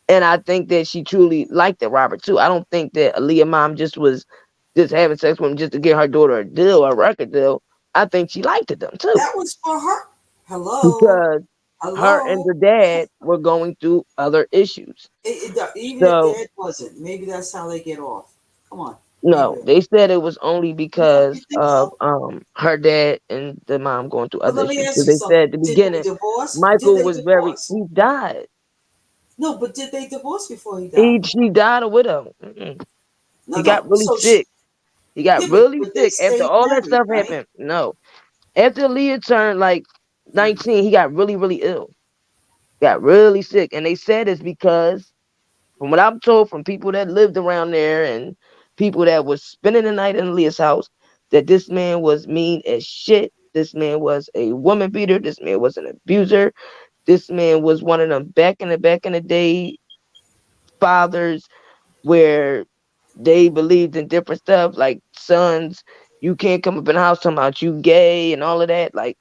And I think that she truly liked that Robert too. I don't think that Aaliyah mom was just having sex with him just to get her daughter a deal, a record deal. I think she liked it them too. That was for her. Hello. Because her and Hello. the dad were going through other issues. Even if So dad wasn't, maybe that's how they get off. Come on. no, they said it was only You because think of so? her dad and the mom going through But other let me issues. ask Because you they something. said at the Did they beginning, divorce? Did Michael they was divorce? he died. No, but did they divorce before he died? She died a widow. He No. got really So sick. He got yeah, really but they sick after stayed all that married, stuff right? happened. No. After Leah turned like 19, he got really, really ill. Got really sick. And they said it's because, from what I'm told from people that lived around there and people that was spending the night in Leah's house, that this man was mean as shit. This man was a woman beater. This man was an abuser. This man was one of them back in the day fathers where they believed in different stuff, like sons, you can't come up in the house talking about you gay and all of that. Like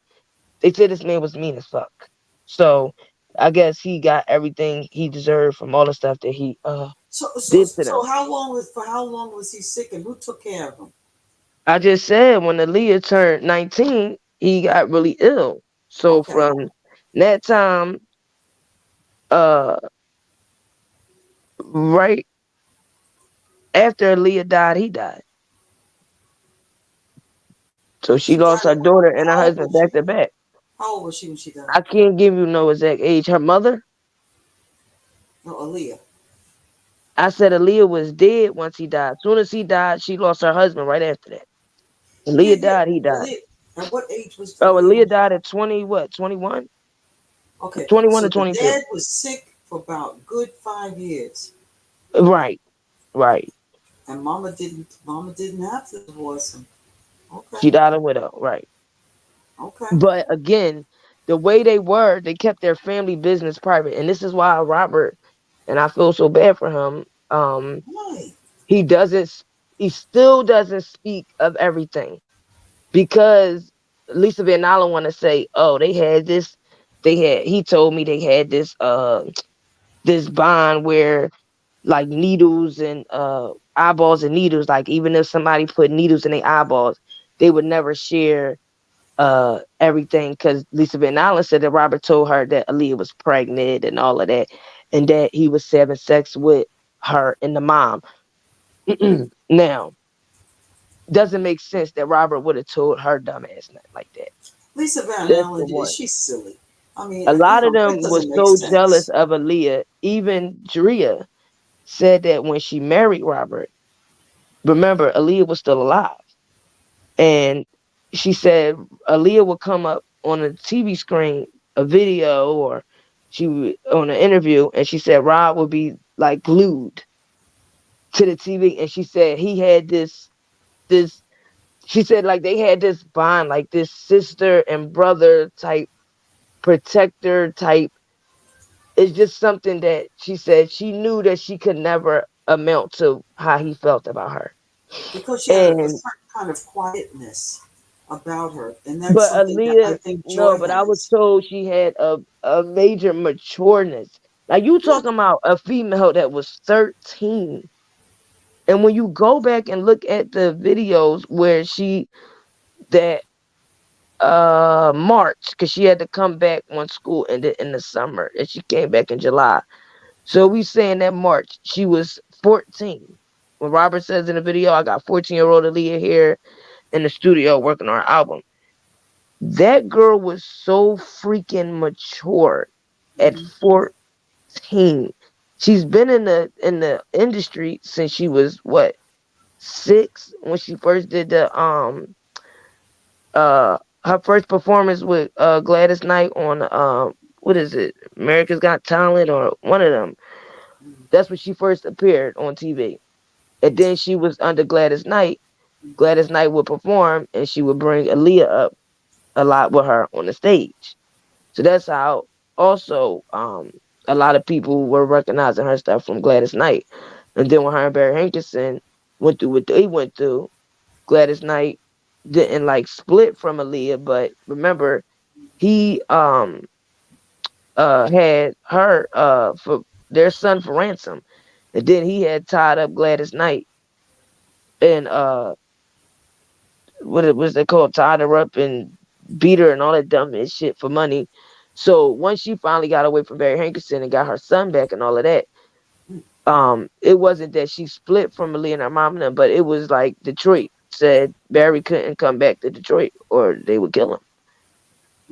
they said this man was mean as fuck. So I guess he got everything he deserved from all the stuff that he did to them. How long was he sick, and who took care of him? I just said when Aaliyah turned 19, he got really ill. So Okay. from That time, right after Aaliyah died, he died. So she She lost died her at, daughter and her how old husband was she? back to back. How old was she when she died? I can't give you no exact age. Her mother, No, Aaliyah. I said Aaliyah was dead once he died. As soon as he died, she lost her husband right after that. Yeah, Aaliyah yeah. died, he died. Aaliyah. At what age was Oh, Aaliyah when Aaliyah she died died? at 20, what, 21? Okay, 21 so to the 22. dad was sick for about good 5 years, Right, right. and Mama didn't have to divorce him. Okay, She died a widow, right. okay. But again, the way they kept their family business private. And this is why Robert, and I feel so bad for him, Right. he doesn't, he still doesn't speak of everything. Because Lisa Van Allen want to say, oh, he told me they had this bond where like needles and eyeballs and needles, like even if somebody put needles in their eyeballs, they would never share everything, because Lisa Van Allen said that Robert told her that Aaliyah was pregnant and all of that, and that he was having sex with her and the mom. Now, doesn't make sense that Robert would have told her dumb ass nothing like that. Lisa Van That's Allen for did. one. She's silly. I mean, A lot of that them was doesn't make so jealous sense. of Aaliyah. Even Drea said that when she married Robert, remember, Aaliyah was still alive. And she said Aaliyah would come up on a TV screen, a video, or on an interview, and she said Rob would be like glued to the TV. And she said he had this. She said like they had this bond, like this sister and brother type, protector type. It's just something that she said she knew that she could never amount to how he felt about her. Because she had a And certain kind of quietness about her, and that's but something that I Aaliyah, think no, Joy but I was has. told she had a major matureness. Like you Yeah, talking about a female that was 13. And when you go back and look at the videos where that March, because she had to come back when school ended in the summer, and she came back in July. So we saying that March she was 14. When Robert says in the video, I got 14-year-old Aaliyah here in the studio working on our album. That girl was so freaking mature at hmm 14. She's been in the industry since she was what, 6, when she first did her first performance with Gladys Knight on what is it, America's Got Talent, or one of them. That's when she first appeared on TV. And then she was under Gladys Knight. Gladys Knight would perform, and she would bring Aaliyah up a lot with her on the stage. So that's how also a lot of people were recognizing her stuff from Gladys Knight. And then when her and Barry Hankinson went through what they went through, Gladys Knight didn't like split from Aaliyah, but remember he had her for their son for ransom. And then he had tied up Gladys Knight and what it was they called, tied her up and beat her and all that dumb ass shit for money. So once she finally got away from Barry Hankinson and got her son back and all of that, it wasn't that she split from Aaliyah and her mom and them, but it was like Detroit said Barry couldn't come back to Detroit or they would kill him.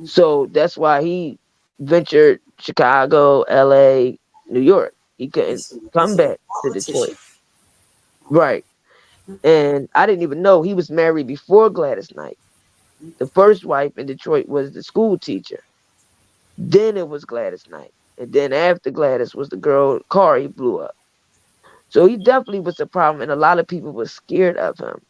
So that's why he ventured Chicago, LA, New York. He couldn't come He's a back to Detroit. politician. Right. And I didn't even know he was married before Gladys Knight. The first wife in Detroit was the school teacher. Then it was Gladys Knight. And then after Gladys was the girl car he blew up. So he definitely was a problem, and a lot of people were scared of him.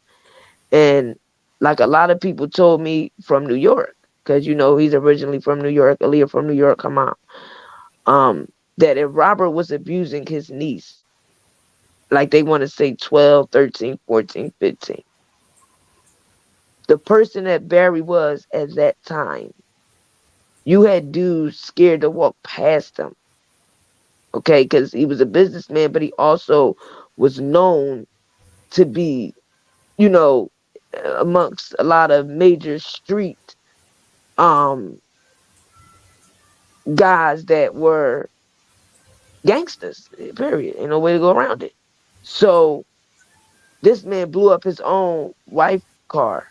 And like a lot of people told me from New York, because he's originally from New York, Aaliyah from New York, come on. That if Robert was abusing his niece, like they want to say 12, 13, 14, 15, the person that Barry was at that time, you had dudes scared to walk past him. Okay, because he was a businessman, but he also was known to be, you know, amongst a lot of major street guys that were gangsters. Period. Ain't no way to go around it. So this man blew up his own wife car.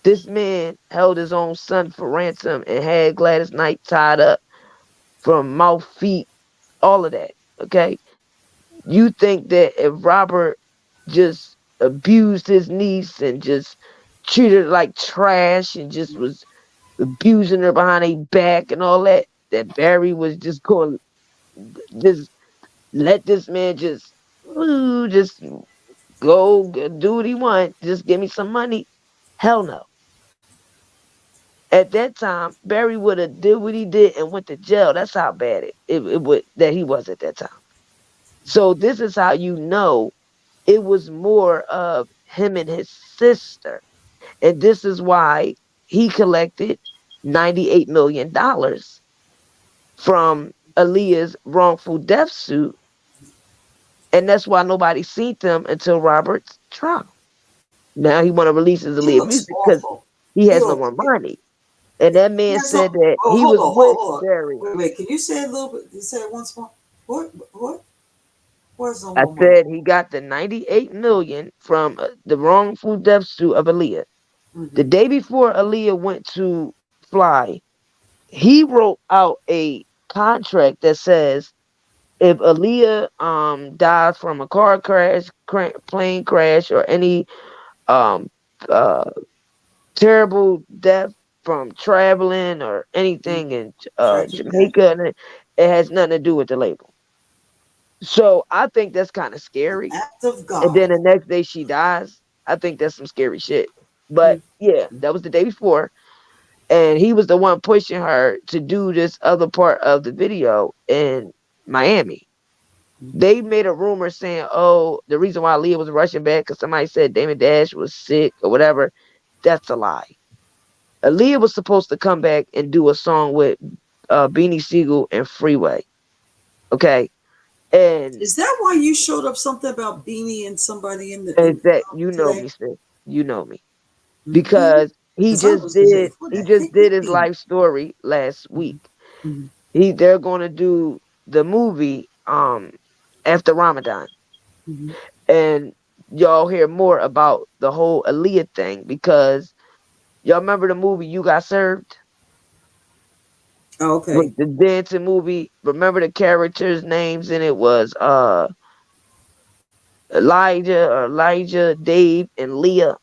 This man held his own son for ransom and had Gladys Knight tied up from mouth, feet, all of that. Okay. You think that if Robert just abused his niece and just treated her like trash and just was abusing her behind her back and all that, that Barry was just going just let this man just go do what he want, just give me some money? Hell no. At that time, Barry would have did what he did and went to jail. That's how bad it would that he was at that time. So this is how you know it was more of him and his sister. And this is why he collected $98 million from Aaliyah's wrongful death suit. And that's why nobody seen them until Robert's trial. Now he want to release his Aaliyah music because he has no more money. And that man said that he was with Barry. Wait, can you say a little bit? You say it once more. What? Where's the I said he got the $98 million from the wrongful death suit of Aaliyah. Mm-hmm. The day before Aaliyah went to fly, he wrote out a contract that says if Aaliyah dies from a car crash, plane crash, or any terrible death from traveling or anything in Jamaica, and it has nothing to do with the label. So I think that's kind of scary. Act of God. And then the next day she dies. I think that's some scary shit. But yeah, that was the day before. And he was the one pushing her to do this other part of the video in Miami. They made a rumor saying, oh, the reason why Aaliyah was rushing back because somebody said Damon Dash was sick or whatever. That's a lie. Aaliyah was supposed to come back and do a song with Beanie Siegel and Freeway. Okay. And is that why you showed up something about Beanie and somebody in the you know me, sis. You know me. Because he just did his life story last week. Mm-hmm. They're gonna do the movie after Ramadan. Mm-hmm. And y'all hear more about the whole Aaliyah thing because y'all remember the movie You Got Served? Oh, okay. With the dancing movie. Remember the characters' names and it was Elijah, Dave, and Leah.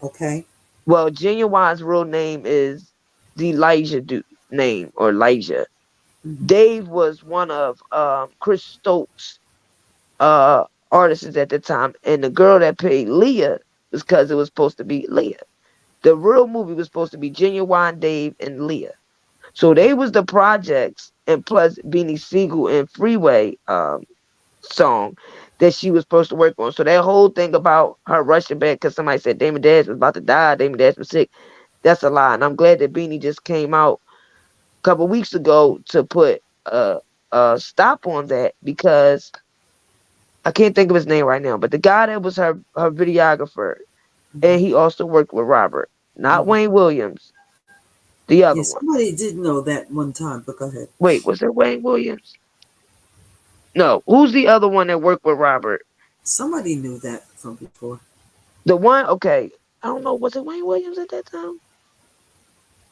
Okay. Well, Genuine's real name is the Elijah name or Elijah. Mm-hmm. Dave was one of Chris Stokes' artists at the time, and the girl that played Leah was because it was supposed to be Leah. The real movie was supposed to be Genuine, Dave, and Leah. So they was the projects, and plus Beanie Siegel and Freeway song that she was supposed to work on. So that whole thing about her rushing back because somebody said Damon Dash was about to die, Damon Dash was sick, that's a lie. And I'm glad that Beanie just came out a couple weeks ago to put a stop on that because I can't think of his name right now, but the guy that was her videographer, and he also worked with Robert, not Wayne Williams, the other one. Somebody did know that one time, but go ahead. Wait, was it Wayne Williams? No, who's the other one that worked with Robert? Somebody knew that from before. The one, okay, I don't know, was it Wayne Williams at that time?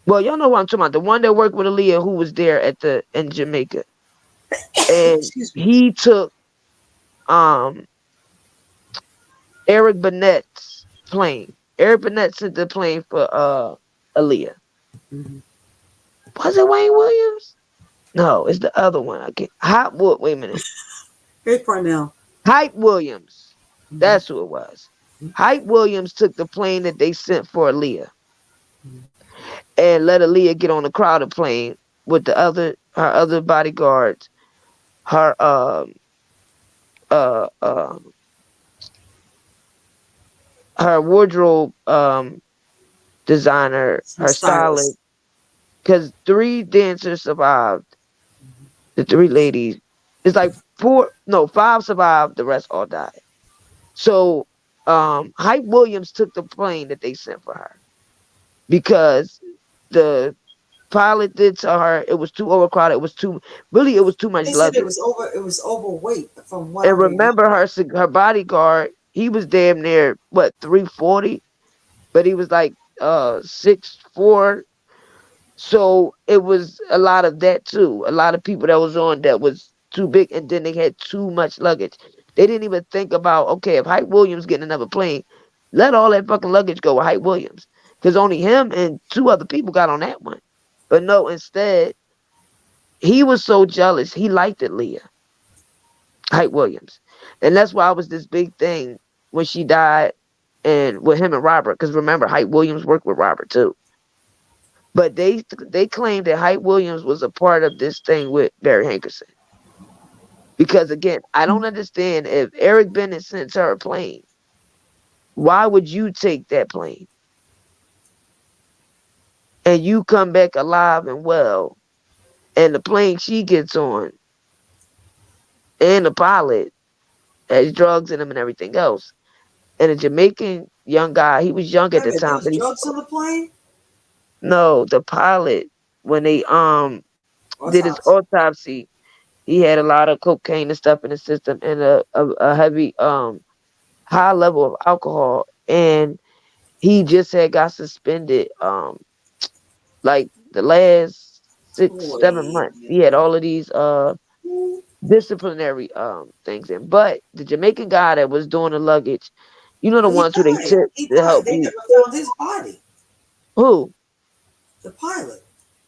Well, y'all know what I'm talking about. The one that worked with Aaliyah who was there in Jamaica. And he took Eric Burnett's plane. Eric Burnett sent the plane for Aaliyah. Mm-hmm. Was it Wayne Williams? No, it's the other one. I can't. Wait a minute. Hey, Parnell. Hype Williams. That's who it was. Hype Williams took the plane that they sent for Aaliyah and let Aaliyah get on the crowded plane with her other bodyguards, her wardrobe designer, her stylist. Because 3 dancers survived. The 3 ladies. It's like 5 survived, the rest all died. So Hype Williams took the plane that they sent for her. Because the pilot did to her, it was too overcrowded. It was too much They said luggage. it was overweight from what I And remember. remember her bodyguard, he was damn near what 340, but he was like 6'4". So it was a lot of that too. A lot of people that was on that was too big, and then they had too much luggage. They didn't even think about, okay, if Hype Williams getting another plane, let all that fucking luggage go with Hype Williams, because only him and 2 other people got on that one. But no, instead he was so jealous. He liked it, Leah. Hype Williams. And that's why it was this big thing when she died, and with him and Robert, because remember, Hype Williams worked with Robert too. But they claimed that Hype Williams was a part of this thing with Barry Hankerson. Because again, I don't understand, if Eric Bennett sends her a plane, why would you take that plane? And you come back alive and well, and the plane she gets on, and the pilot has drugs in him and everything else. And a Jamaican young guy, he was young at the There time, was but drugs on the plane? no, the pilot, when they did his autopsy, he had a lot of cocaine and stuff in the system, and a heavy high level of alcohol, and he just had got suspended like the last 6-7 months. He had all of these disciplinary things in. But the Jamaican guy that was doing the luggage, you know, the ones who they tipped He to died. help They you. never found his body. Who? The pilot.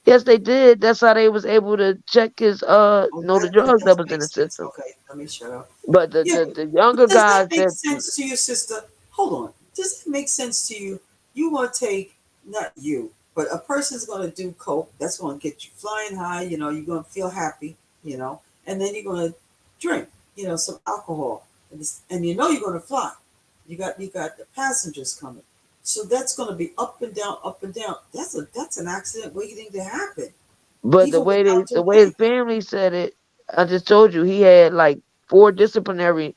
Yes, they did. That's how they was able to check his the drugs that was in the Makes sense. system. Okay, let me shut up. But Yeah, the younger does guys that make that sense to you, sister? Hold on. Does it make sense to you? You want to take, not you, but a person's going to do coke. That's going to get you flying high. You know, you're going to feel happy. You know, and then you're going to drink. You know, some alcohol, and you know you're going to fly. You got the passengers coming. So that's going to be up and down, up and down. That's an accident waiting to happen. But Even without the way his Jamaica. family said it, I just told you he had like 4 disciplinary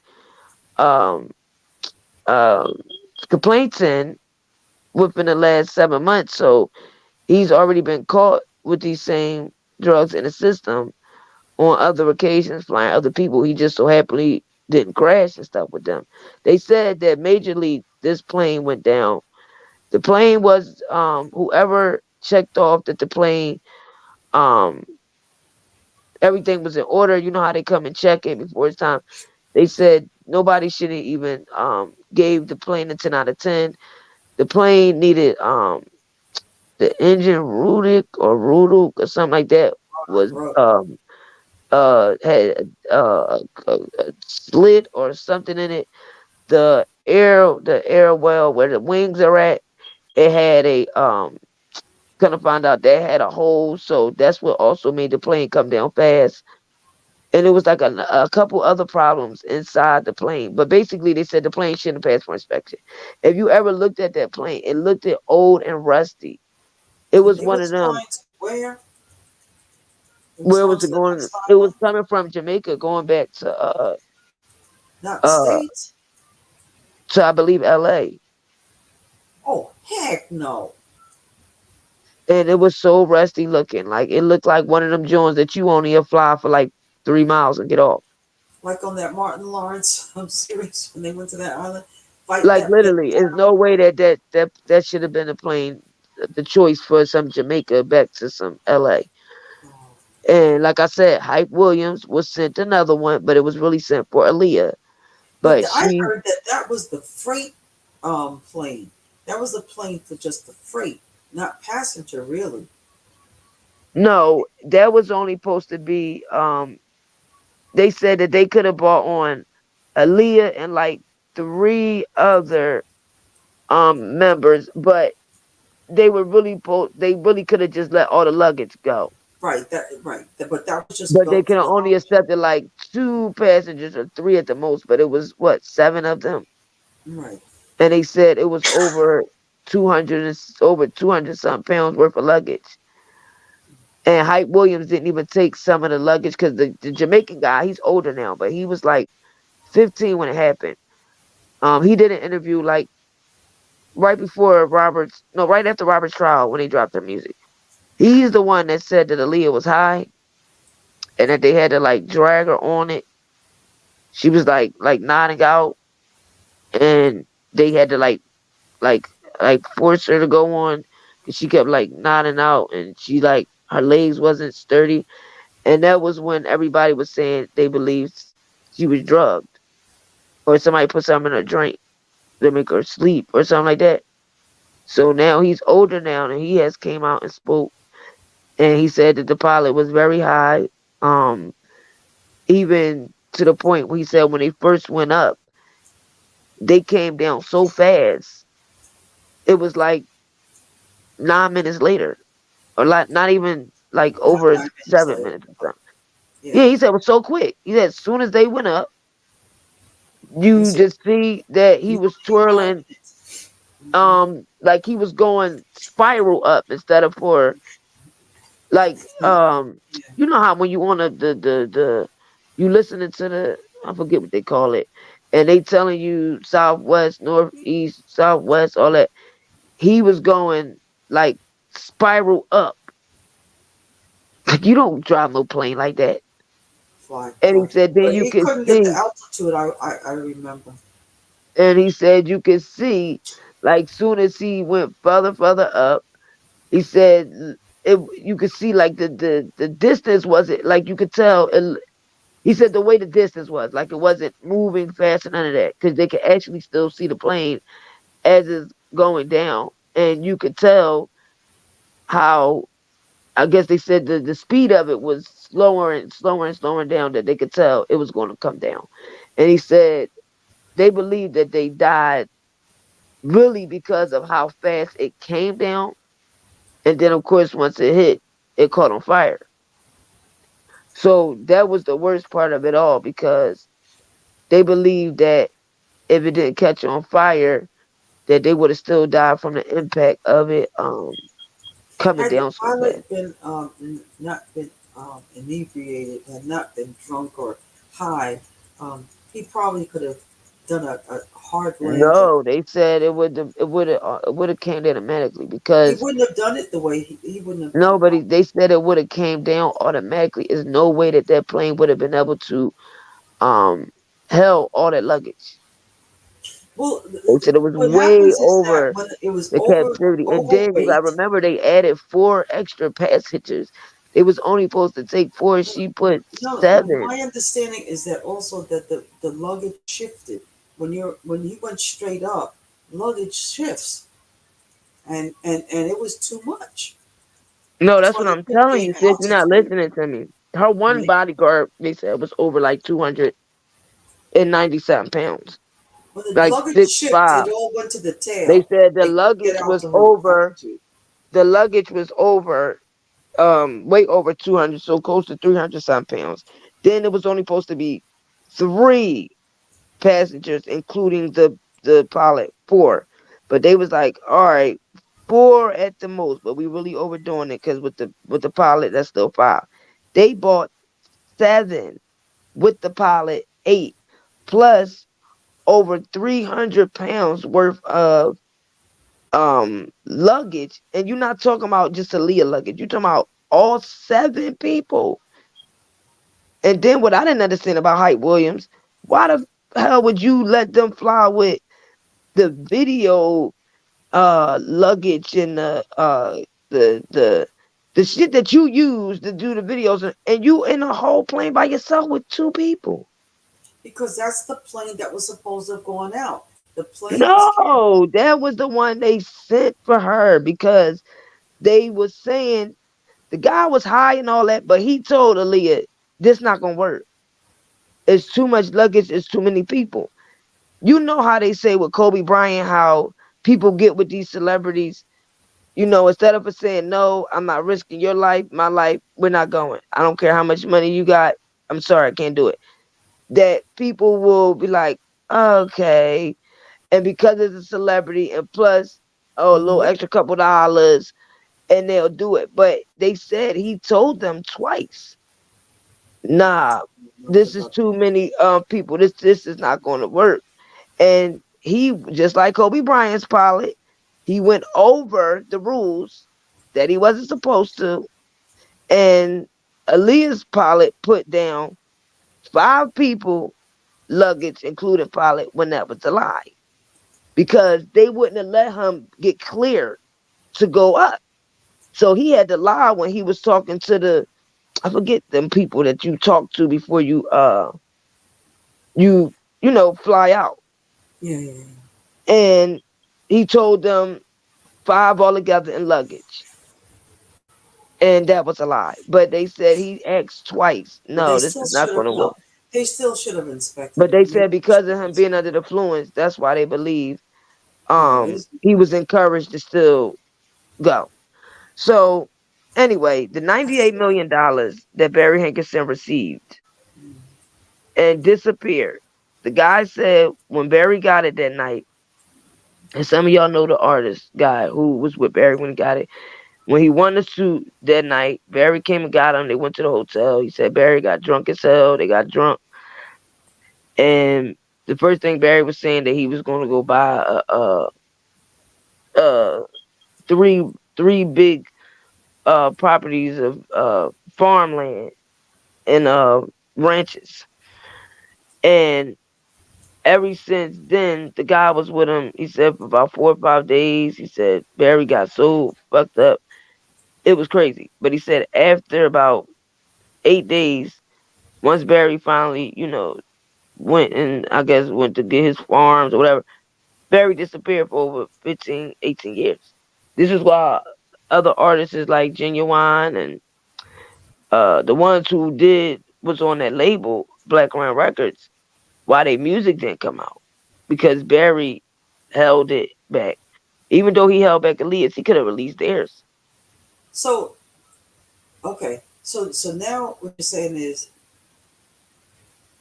um um complaints in within the last 7 months. So he's already been caught with these same drugs in the system on other occasions, flying other people. He just so happily didn't crash and stuff with them. They said that majorly this plane went down. The plane was whoever checked off that the plane um everything was in order. You know how they come and check it before it's time. They said nobody should have even gave the plane a 10 out of 10. The plane needed the engine rooted or something like that was had a slit or something in it. The air well where the wings are at, it had a kind of found out they had a hole, so that's what also made the plane come down fast. And it was like a couple other problems inside the plane. But basically, they said the plane shouldn't pass for inspection. If you ever looked at that plane, it looked at old and rusty. It was It one of was them. flying to where? Where was it going? It was coming from Jamaica, going back Not the States? to I believe L.A. Oh, heck no. And it was so rusty looking. Like it looked like one of them joints that you only fly for like 3 miles and get off. Like on that Martin Lawrence series when they went to that island. Like literally, there's no way that should have been a plane, the choice for some Jamaica back to some L.A. And like I said, Hype Williams was sent another one, but it was really sent for Aaliyah. But I she heard that was the freight plane. That was a plane for just the freight, not passenger, really. no, that was only supposed to be. They said that they could have brought on Aaliyah and like 3 other members, but they were really they really could have just let all the luggage go. Right, but that was just But they built could for have only accepted like 2 passengers or 3 at the most. But it was what 7 of them, right. and they said it was over 200 something pounds worth of luggage. And Hype Williams didn't even take some of the luggage because the Jamaican guy, he's older now, but he was like 15 when it happened. He did an interview like right after Robert's trial when they dropped their music. He's the one that said that Aaliyah was high and that they had to like drag her on it. She was like nodding out, and they had to like force her to go on because she kept like nodding out, and she like her legs wasn't sturdy, and that was when everybody was saying they believed she was drugged or somebody put something in her drink to make her sleep or something like that. So now he's older now, and he has came out and spoke, and he said that the pilot was very high, even to the point where he said when they first went up, they came down so fast. It was like 9 minutes later, or like not even like over 7 minutes or something. Yeah, he said it was so quick. He said as soon as they went up, you just see that he was twirling, like he was going spiral up instead of for like you know how when you on the you listening to the, I forget what they call it, and they telling you southwest, northeast, southwest, all that. He was going like spiral up. Like you don't drive no plane like that. And he said then you can couldn't see get the altitude. I remember. And he said you could see like soon as he went further up, he said you could see like the distance wasn't like you could tell. He said the way the distance was, like it wasn't moving fast and none of that, because they could actually still see the plane as it's going down, and you could tell how, I guess they said the speed of it was slower and slower and slower down, that they could tell it was going to come down. And he said they believe that they died really because of how fast it came down, and then of course once it hit, it caught on fire. So that was the worst part of it all, because they believed that if it didn't catch on fire, that they would have still died from the impact of it coming Had the down so fast. pilot been not been inebriated, had not been drunk or high, he probably could have done a hard landing. No, they said it would have came down automatically, He because wouldn't have done it the way he wouldn't have. nobody. They said it would have came down automatically. There's no way that plane would have been able to held all that luggage. Well, They said it was what way happens is that over when it was the captivity, and then you got to overweight. remember they added 4 extra passengers. It was only supposed to take 4. She put No, 7. my understanding is that also that the luggage shifted when he went straight up. Luggage shifts, and it was too much. No, That's that's why what they I'm couldn't telling gain you, sis. You're not altitude. listening to me. Her one Right. bodyguard, they said, was over like 290-something pounds, When the like luggage shifted, 6'5". it all went to the They tail. said the They couldn't get luggage was altitude. over. The luggage was over, way over 200, so close to 300-something pounds. Then it was only supposed to be 3 passengers, including the pilot, 4. But they was like, all right, 4 at the most, but we really overdoing it, because with the pilot, that's still 5. They bought 7 with the pilot, 8, plus over 300 pounds worth of luggage. And you're not talking about just Aaliyah luggage, you're talking about all 7 people. And then what I didn't understand about Hype Williams, why the hell would you let them fly with the video luggage and the shit that you use to do the videos, and you in a whole plane by yourself with 2 people? Because that's the plane that was supposed to have gone out. The plane was No, that was the one they sent for her, because they was saying the guy was high and all that, but he told Aaliyah, this not gonna work. It's too much luggage, it's too many people. You know how they say with Kobe Bryant, how people get with these celebrities, instead of saying, no, I'm not risking your life, my life, we're not going. I don't care how much money you got. I'm sorry, I can't do it. That people will be like, okay. And because it's a celebrity, and plus, a little extra couple dollars, and they'll do it. But they said he told them twice, nah, this is too many people. This is not going to work. And he, just like Kobe Bryant's pilot, he went over the rules that he wasn't supposed to. And Aaliyah's pilot put down 5 people luggage, including pilot, when that was a lie. Because they wouldn't have let him get cleared to go up. So he had to lie when he was talking to I forget them people that you talk to before you fly out. Yeah. And he told them 5 altogether in luggage. And that was a lie. But they said he asked twice. No, this is not going to work. They still should have inspected. But they said because of him being under the influence, that's why they believe he was encouraged to still go. So anyway, the $98 million that Barry Hankerson received and disappeared. The guy said when Barry got it that night, and some of y'all know the artist guy who was with Barry when he got it. When he won the suit that night, Barry came and got him. They went to the hotel. He said Barry got drunk as hell. They got drunk. And the first thing Barry was saying that he was going to go buy three big properties of farmland and ranches. And ever since then, the guy was with him, he said, for about 4 or 5 days. He said Barry got so fucked up. It was crazy. But he said after about 8 days, once Barry finally, went to get his farms or whatever, Barry disappeared for over 15, 18 years. This is why other artists like Genuine and the ones who was on that label, Black Ground Records, why their music didn't come out. Because Barry held it back. Even though he held back Aaliyah's, he could have released theirs. So, okay. So now what you're saying is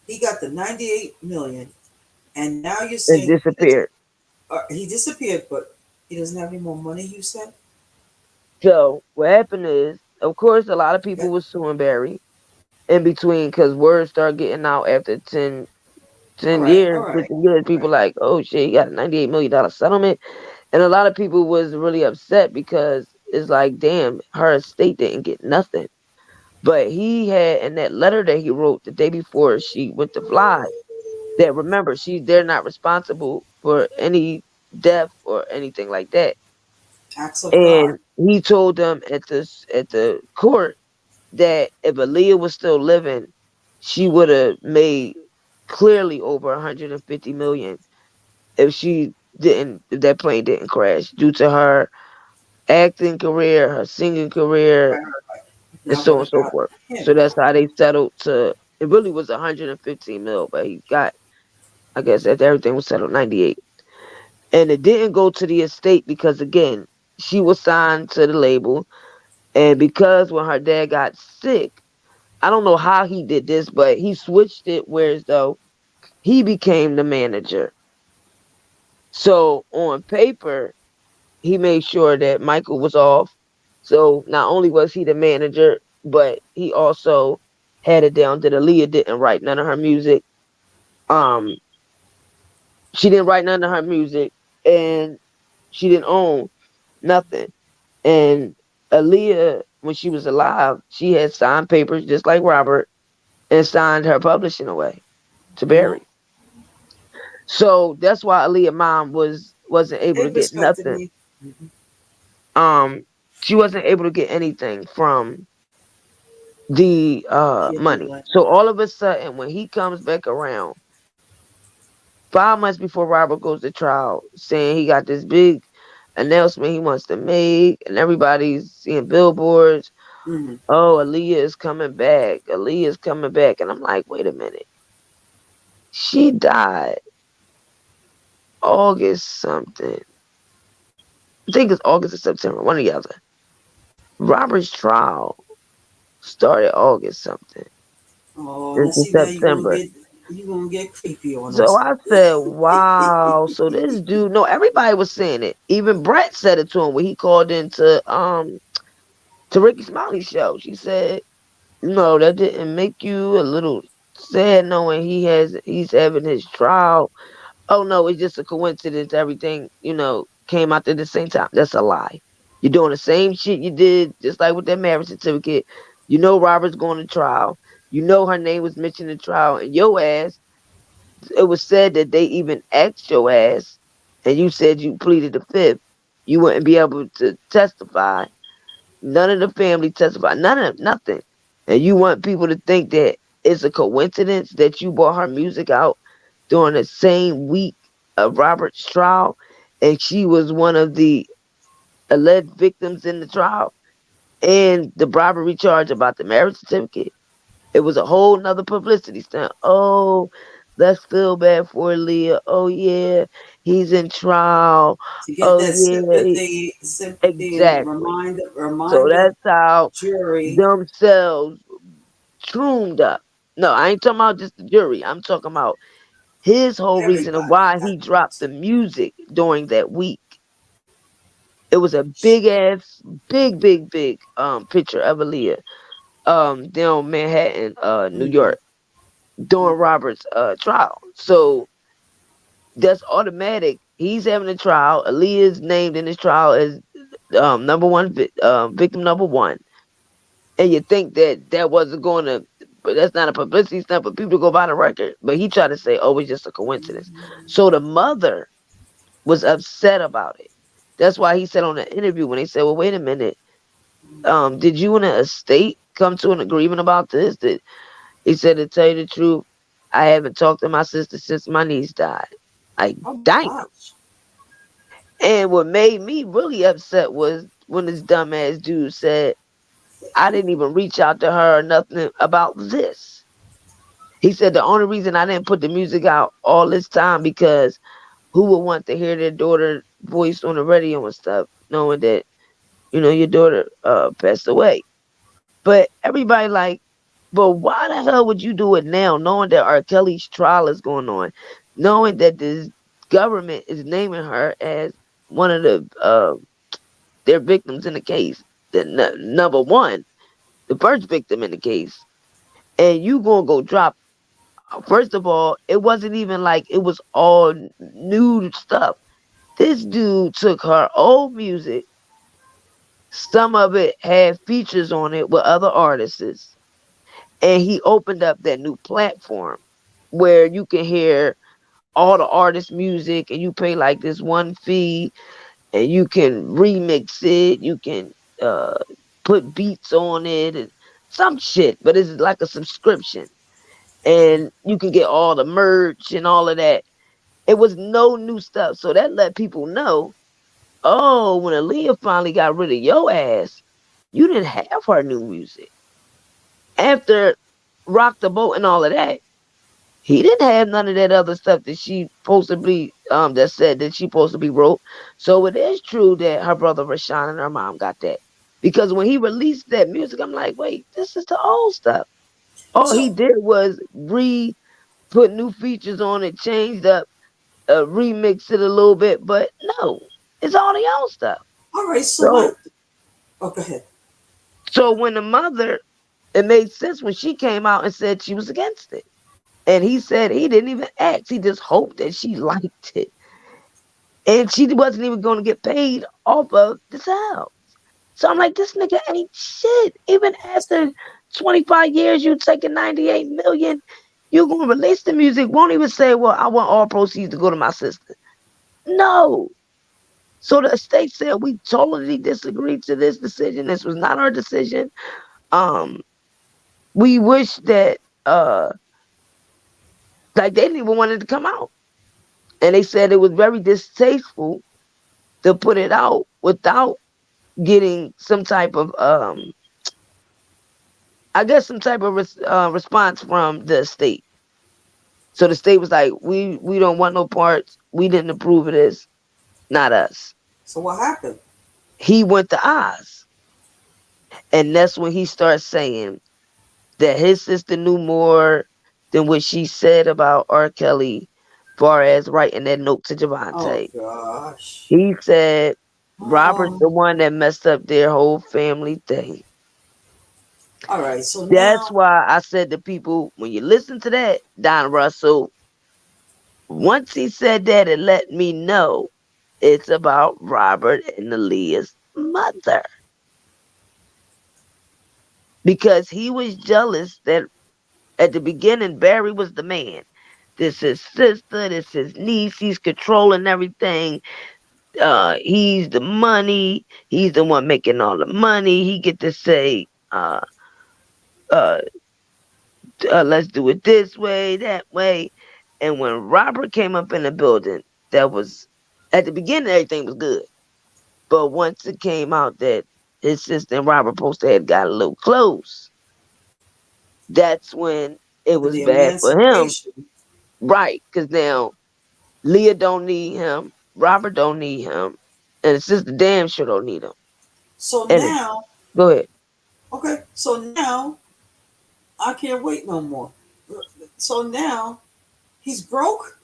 he got the 98 million, and now you're saying he disappeared. He disappeared, but he doesn't have any more money, you said? So what happened is, of course, a lot of people were suing Barry in between because words started getting out after 10 years, 15 years. People like, oh shit, he got a $98 million settlement. And a lot of people was really upset because it's like, damn, her estate didn't get nothing. But he had, in that letter that he wrote the day before she went to fly, that remember, they're not responsible for any death or anything like that. And he told them at the court that if Aaliyah was still living, she would have made clearly over 150 million if that plane didn't crash due to her acting career, her singing career, and so on and so forth. So that's how they settled to. It really was 115 mil, but he got, I guess, after everything was settled, 98. And it didn't go to the estate because, again, she was signed to the label. And because when her dad got sick, I don't know how he did this, but he switched it whereas though he became the manager. So on paper, he made sure that Michael was off. So not only was he the manager, but he also had it down that Aaliyah didn't write none of her music. She didn't write none of her music, and she didn't own nothing. And Aaliyah, when she was alive, she had signed papers just like Robert and signed her publishing away to Barry. So that's why Aaliyah's mom wasn't able to get nothing. She wasn't able to get anything from the money. So all of a sudden, when he comes back around, 5 months before Robert goes to trial, saying he got this big announcement he wants to make, and everybody's seeing billboards. Oh, Aaliyah is coming back. Aaliyah is coming back. And I'm like, wait a minute. She died August something. I think it's August or September, one or the other. Robert's trial started August something. Oh, let's see, September. You're going to get creepy on us. So I said, wow. So this dude, no, everybody was saying it. Even Brett said it to him when he called into Ricky Smiley's show. She said, no, that didn't make you a little sad knowing he's having his trial. Oh no, it's just a coincidence. Everything, came out at the same time. That's a lie. You're doing the same shit you did, just like with that marriage certificate. You know Robert's going to trial. You know her name was mentioned in trial, and your ass, it was said that they even asked your ass, and you said you pleaded the fifth. You wouldn't be able to testify. None of the family testified. Nothing. And you want people to think that it's a coincidence that you brought her music out during the same week of Robert's trial, and she was one of the alleged victims in the trial, and the bribery charge about the marriage certificate. It was a whole nother publicity stunt. Oh, let's feel bad for Leah. Oh yeah, he's in trial. To get Oh that yeah, sympathy, and exactly. So remind the that's how jury. themselves troomed up. No, I ain't talking about just the jury. I'm talking about his whole reason of Everybody. why he dropped the music during that week. It was a big ass, big picture of Aaliyah down Manhattan, New York, during Robert's trial. So that's automatic. He's having a trial. Aaliyah's named in his trial as number one victim number one. And you think that that wasn't going to, but that's not a publicity stunt for people to go buy the record. But he tried to say, oh, it's just a coincidence. So the mother was upset about it. That's why he said on the interview when they said, well, wait a minute, did you and the estate come to an agreement about this? He said, to tell you the truth, I haven't talked to my sister since my niece died. Like, damn. And what made me really upset was when this dumbass dude said, I didn't even reach out to her or nothing about this. He said the only reason I didn't put the music out all this time because who would want to hear their daughter voice on the radio and stuff, knowing that, your daughter passed away. But everybody like, but why the hell would you do it now, knowing that Rkelly's trial is going on, knowing that this government is naming her as one of their victims in the case, the number one, the first victim in the case, and you gonna go drop. First of all, it wasn't even like it was all new stuff. This dude took her old music. Some of it had features on it with other artists, and he opened up that new platform where you can hear all the artist music, and you pay like this one fee, and you can remix it. You can put beats on it and some shit, but it's like a subscription, and you can get all the merch and all of that. It was no new stuff, so that let people know. Oh, when Aaliyah finally got rid of your ass, you didn't have her new music. After Rock the Boat and all of that, he didn't have none of that other stuff that she supposedly that said that she supposedly wrote. So it is true that her brother Rashawn and her mom got that. Because when he released that music, I'm like, wait, this is the old stuff. All he did was put new features on it, changed up, remix it a little bit, but no, it's all the old stuff. All right, so go ahead. So when the mother, it made sense when she came out and said she was against it. And he said he didn't even ask. He just hoped that she liked it. And she wasn't even going to get paid off of the sales. So I'm like, this nigga ain't shit. Even after 25 years, you taking 98 million, you're going to release the music. Won't even say, well, I want all proceeds to go to my sister. No. So the estate said, we totally disagreed to this decision. This was not our decision. We wish that, like, they didn't even want it to come out. And they said it was very distasteful to put it out without getting some type of, response from the state. So the state was like, we don't want no parts. We didn't approve of this. Not us. So what happened? He went to Oz. And that's when he starts saying that his sister knew more than what she said about Rkelly, far as writing that note to Javante. Oh gosh. He said Robert's the one that messed up their whole family thing. All right, so that's why I said to people, when you listen to that, Don Russell, once he said that, it let me know it's about Robert and Aaliyah's mother because he was jealous that at the beginning Barry was the man. This is sister, this is niece, he's controlling everything. He's the money, he's the one making all the money. He get to say, uh, let's do it this way, that way. And when Robert came up in the building, that was at the beginning everything was good. But once it came out that his sister and Robert Poster had got a little close, that's when it was The bad for him. emancipation. Right, because now Leah don't need him, Robert don't need him, and his sister damn sure don't need him. So And now, go ahead. okay, so now I can't wait no more. So now he's broke.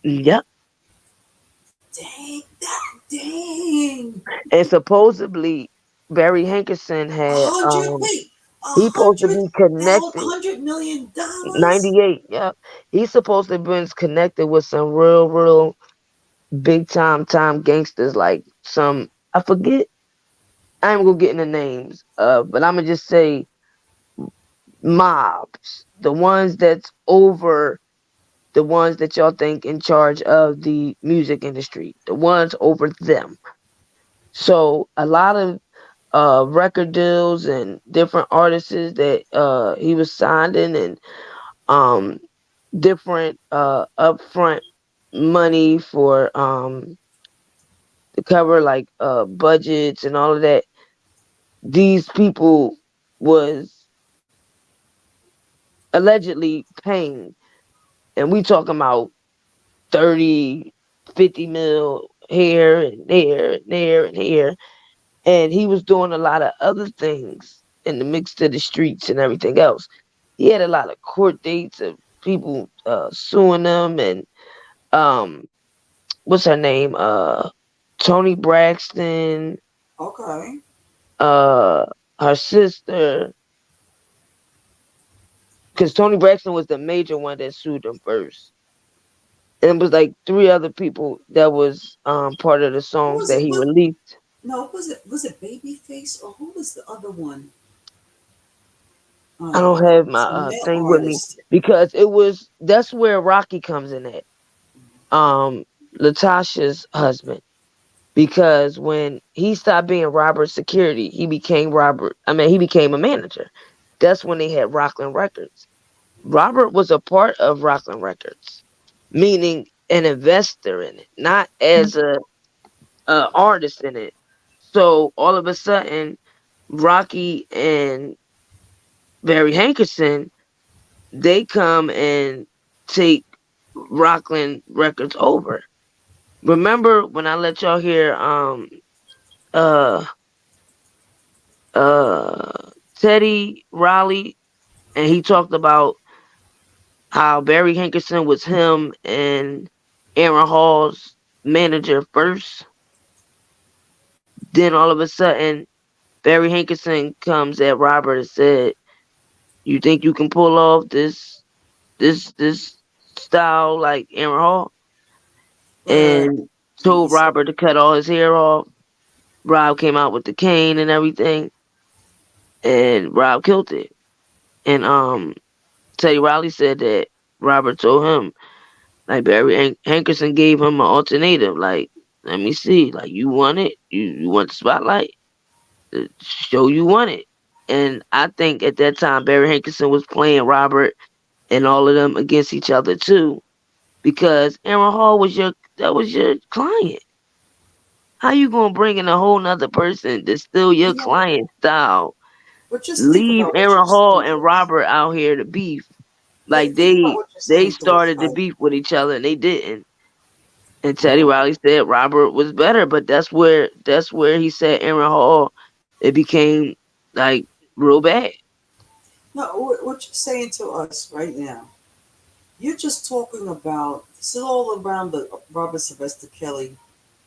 Yep. Dang. And supposedly Barry Hankerson had Wait, he's supposed to be connected. $100 million. 98, yeah. He's supposed to have been connected with some real big time gangsters, like some, I forget, I ain't gonna get into names, but I'm gonna just say mobs, the ones that's over, the ones that y'all think in charge of the music industry, the ones over them. So a lot of record deals and different artists that he was signed in, and different upfront money for to cover like budgets and all of that. These people was allegedly paying, and we talking about 30, 50 mil here and there and there and here. And he was doing a lot of other things in the mix to the streets and everything else. He had a lot of court dates of people suing him, and what's her name? Tony Braxton, Okay. her sister, because Tony Braxton was the major one that sued him first. And it was like 3 other people that was part of the songs that he released. No, was it Babyface or who was the other one? I don't have my Male thing with me artist. because that's where Rocky comes in at. Latasha's husband. Because when he stopped being Robert's security, he became a manager. That's when they had Rockland Records. Robert was a part of Rockland Records, meaning an investor in it, not as a artist in it. So all of a sudden, Rocky and Barry Hankerson, they come and take Rockland Records over. Remember when I let y'all hear Teddy Riley, and he talked about how Barry Hankerson was him and Aaron Hall's manager first. Then all of a sudden, Barry Hankerson comes at Robert and said, "You think you can pull off this style like Aaron Hall?" And told Robert to cut all his hair off. Rob came out with the cane and everything, and Rob killed it. And Teddy Riley said that Robert told him, like, Barry Hankerson gave him an ultimatum, like, let me see, like, you want it? You want the spotlight? Show you want it. And I think at that time Barry Hankerson was playing Robert and all of them against each other too, because Aaron Hall was your client. How you gonna bring in a whole nother person that's still your client style? But just Leave Aaron Hall and Robert out here to beef. Like they started to beef with each other and they didn't. And Teddy Riley said Robert was better, but that's where he said Aaron Hall, it became like real bad. No, what you're saying to us right now, you're just talking about this is all around the Robert Sylvester Kelly.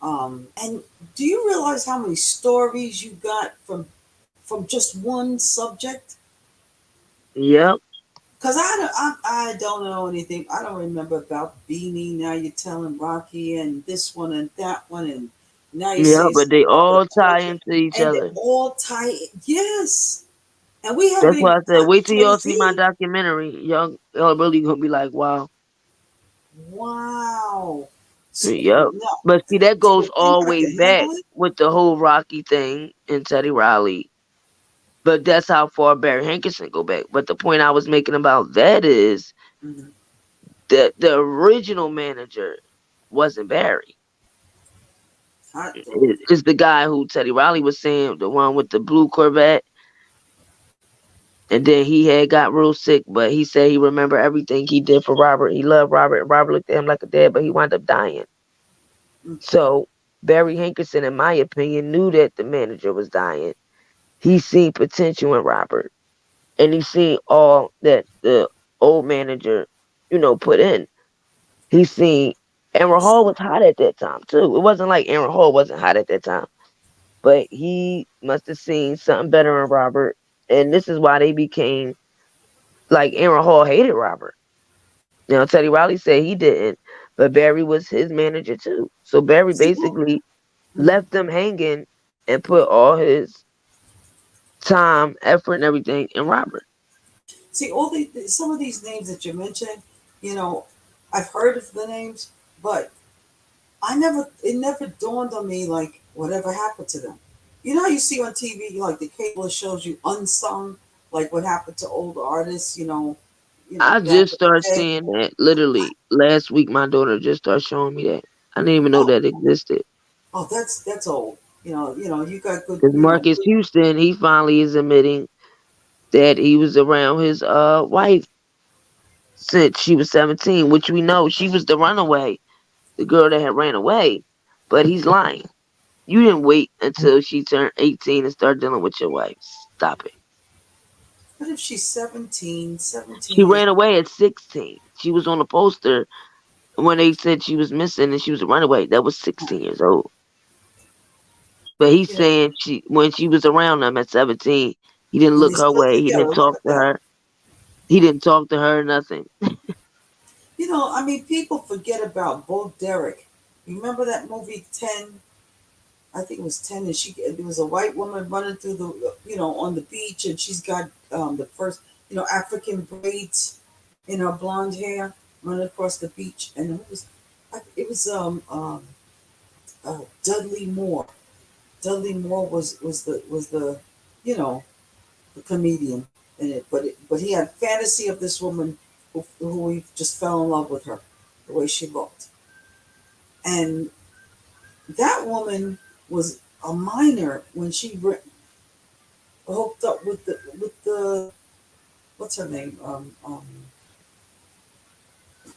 And do you realize how many stories you got from just one subject? Yep. Because I don't know anything. I don't remember about Beanie. Now you're telling Rocky and this one and that one and Now you Yeah, say it's but they public all tie torture, into each and they other. all tie. Yes, and we haven't That's why even I said, gotten wait till to y'all see my AZ. documentary. Y'all really gonna be like, wow. Wow. So, Yep. no, But see, that so goes they know all the how way to handle back it. with the whole Rocky thing and Teddy Riley. But that's how far Barry Hankerson go back. But the point I was making about that is Mm-hmm. that the original manager wasn't Barry. Hot dog. It's the guy who Teddy Riley was saying, the one with the blue Corvette. And then he had got real sick, but he said he remembered everything he did for Robert. He loved Robert, and Robert looked at him like a dad, but he wound up dying. So Barry Hankerson, in my opinion, knew that the manager was dying. He seen potential in Robert, and he seen all that the old manager, put in. He seen Aaron Hall was hot at that time too. It wasn't like Aaron Hall wasn't hot at that time, but he must have seen something better in Robert, and this is why they became like Aaron Hall hated Robert. Now Teddy Riley said he didn't, but Barry was his manager too. So Barry See, well, basically left them hanging and put all his time, effort, and everything in Robert. see, all some of these names that you mentioned, you know, I've heard of the names, but it never dawned on me like whatever happened to them. You know how you see on TV, like the cable shows you unsung, like what happened to old artists, I back just in the started day. seeing that literally last week. My daughter just started showing me that. I didn't even know Oh, that existed. oh, that's old. You got good, Because Marcus Houston, he finally is admitting that he was around his wife since she was 17, which we know she was the runaway, the girl that had ran away. But he's lying. You didn't wait until she turned 18 and start dealing with your wife. Stop it. What if she's 17? She 17 is, ran away at 16. She was on the poster when they said she was missing and she was a runaway. That was 16 years old. But he's you know, saying when she was around them at 17, he didn't and look they're her still way. He together. didn't Look talk at to that. her. He didn't talk to her, nothing. I mean, people forget about Bo Derek. You remember that movie 10? I think it was 10, and there was a white woman running through on the beach, and she's got the first, African braids in her blonde hair running across the beach, and Dudley Moore. Dudley Moore was the you know the comedian in it, but he had fantasy of this woman who he just fell in love with her, the way she looked, and that woman was a minor when she hooked up with the what's her name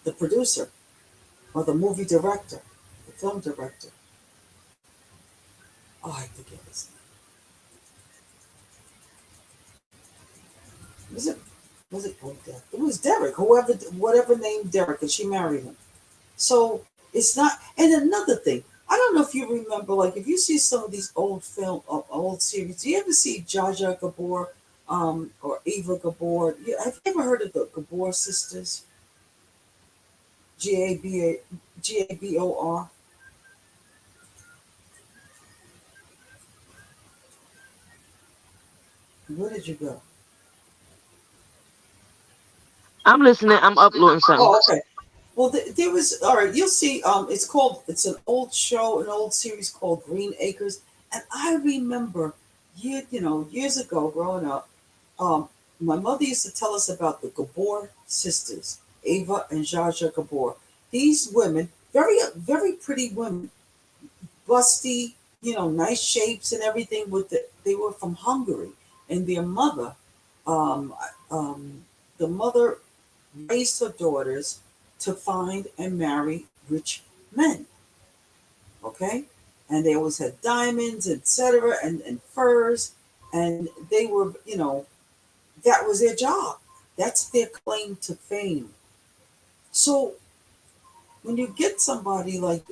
the producer or the movie director, the film director. Oh, I forget his name. Was it Derek? It was Derek, whatever named Derek, and she married him. So it's not. And another thing, I don't know if you remember, like if you see some of these old series, do you ever see Jaja Gabor, or Eva Gabor? Have you ever heard of the Gabor sisters? Gabor. Where did you go? I'm listening. I'm uploading something. Oh, okay. Well, there was all right. You'll see. It's an old show, an old series called Green Acres, and I remember, years ago, growing up, my mother used to tell us about the Gabor sisters, Ava and Jaja Gabor. These women, very very pretty women, busty, nice shapes and everything. They were from Hungary, and their mother, um, the mother raised her daughters to find and marry rich men. Okay, and they always had diamonds, etc., and furs, and they were, that was their job. That's their claim to fame. So when you get somebody like,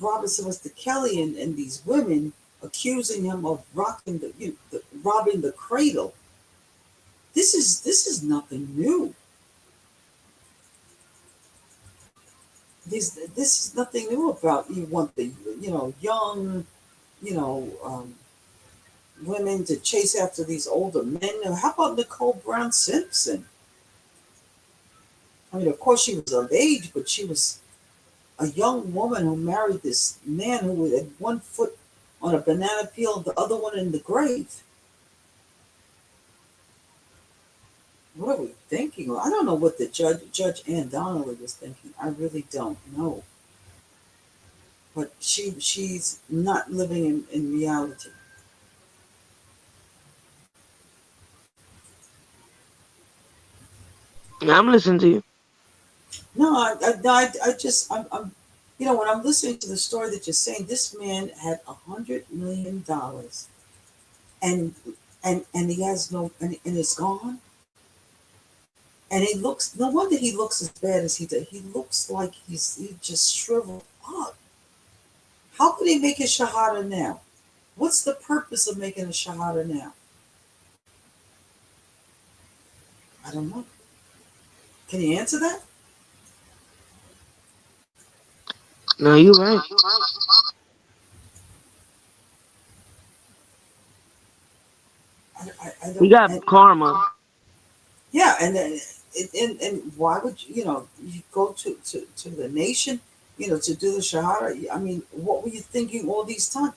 Robert Sylvester Kelly and these women accusing him of robbing the cradle, this is nothing new. this is nothing new about. You want the young, you know, women to chase after these older men. Now, how about Nicole Brown Simpson? I mean, of course, she was of age, but she was a young woman who married this man who had one foot on a banana peel and the other one in the grave. What are we thinking? I don't know what the Judge Ann Donnelly was thinking. I really don't know. But she's not living in reality. I'm listening to you. No, I'm when I'm listening to the story that you're saying, this man had $100 million, and he has no, and it's gone. And he looks, no wonder he looks as bad as he did. He looks like he just shriveled up. How could he make a shahada now? What's the purpose of making a shahada now? I don't know. Can you answer that? No, you're right. I don't. We got karma. Yeah, and then and why would you go to the nation, to do the shahada? I mean, what were you thinking all these time,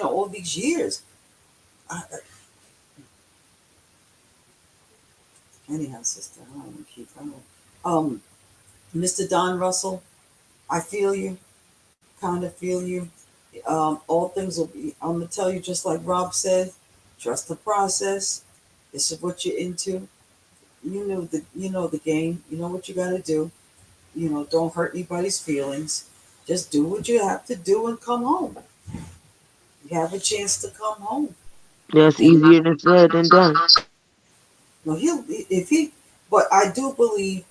all these years? Anyhow, sister, I don't want to keep going. Mr. Don Russell, I feel you, kind of feel you. All things will be. I'm gonna tell you, just like Rob said, trust the process. This is what you're into. You know the game. You know what you got to do. Don't hurt anybody's feelings. Just do what you have to do and come home. You have a chance to come home. That's easier than said than done. Well, but I do believe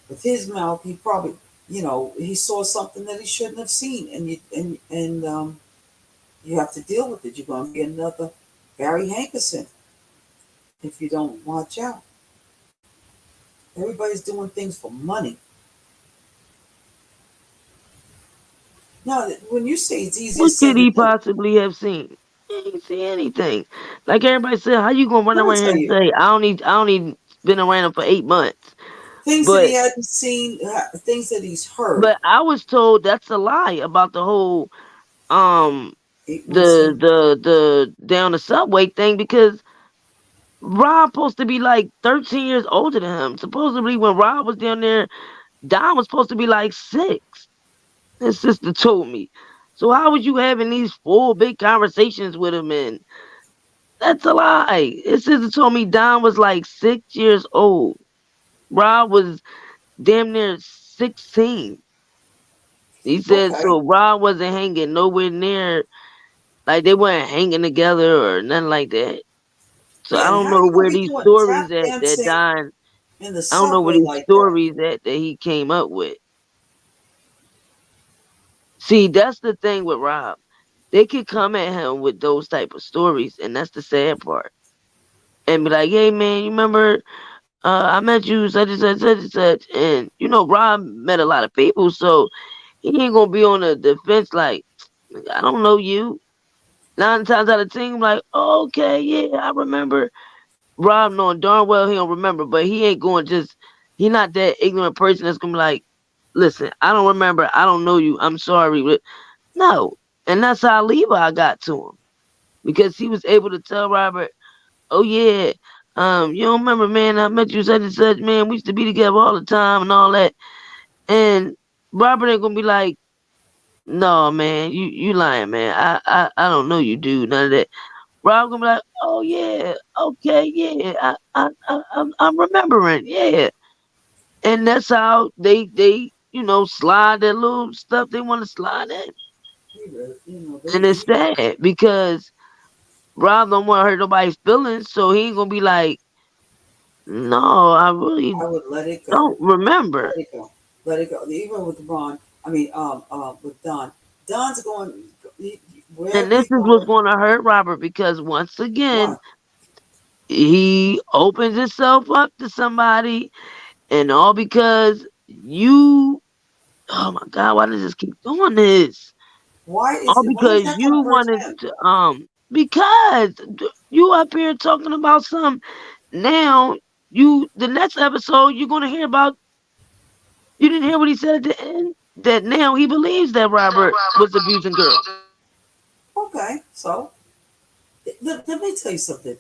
with his mouth, he probably, he saw something that he shouldn't have seen, and you have to deal with it. You're going to be another Barry Hankerson if you don't watch out. Everybody's doing things for money. Now, when you say it's easier What said could he than done, possibly have seen? He ain't see anything. Like everybody said, how you gonna run let me around here tell and you, say I only been around him for 8 months? things that he But hadn't seen, things that he's heard. I was told that's a lie about the whole um 8 months. the down the subway thing, because Rob supposed to be like 13 years older than him. Supposedly when Rob was down there, Don was supposed to be like 6. His sister told me. So how was you having these full big conversations with him? And that's a lie. His sister told me Don was like 6 years old. Rob was damn near 16. He said Okay. so. Rob wasn't hanging nowhere near, like they weren't hanging together or nothing like that. So I Yeah, and don't how know you gonna where be these doing stories tap that dancing Don. in the I don't know where subway these like that? stories that he came up with. See, that's the thing with Rob. They could come at him with those type of stories, and that's the sad part. And be like, "Hey, man, you remember I met you such and such, such and such," and Rob met a lot of people, so he ain't gonna be on the defense like, "I don't know you." 9 times out of 10, I'm like, oh, "Okay, yeah, I remember." Rob knowing darn well he don't remember, but he ain't going he not that ignorant person that's gonna be like, "Listen, I don't remember, I don't know you, I'm sorry." No. And that's how Levi got to him. Because he was able to tell Robert, "Oh yeah, you don't remember, man, I met you such and such, man, we used to be together all the time and all that." And Robert ain't gonna be like, "No, man, you lying, man. I don't know you, dude, none of that." Rob gonna be like, "Oh yeah, okay, yeah, I'm remembering, yeah." And that's how they slide that little stuff they want to slide in. And it's sad because Rob don't want to hurt nobody's feelings, so he ain't gonna be like, "No, I really I would let it go. don't remember." Let it go. Let it go. Even with Ron, I mean, with Don. Don's going And wherever this he is what's going. going to hurt Robert, because once again, Why? he opens himself up to somebody, and all because you Oh my God, why does this keep doing this? Why All is because that you gonna hurt wanted him? to because you up here talking about some now the next episode you're gonna hear about. You didn't hear what he said at the end? That now he believes that Robert was abusing girls. Okay, so let me tell you something.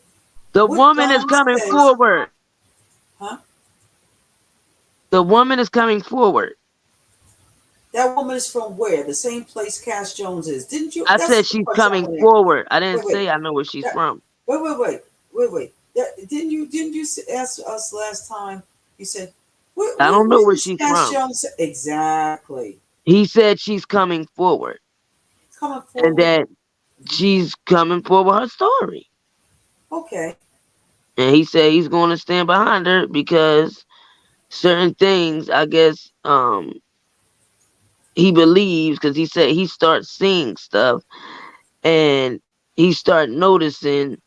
The What woman is Dom coming says, forward. huh? The woman is coming forward. That woman is from where? The same place Cash Jones is. Didn't you? I That's said the she's question I coming want to ask. forward. I didn't Wait, wait. say I know where she's That, from. wait. Didn't you ask us last time? You said, I don't know where where is she's Cash from. Jones? Exactly. He said she's coming forward. Coming And forward. that she's coming forward with her story. Okay. And he said he's going to stand behind her because certain things, I guess, he believes, because he said he starts seeing stuff and he start noticing,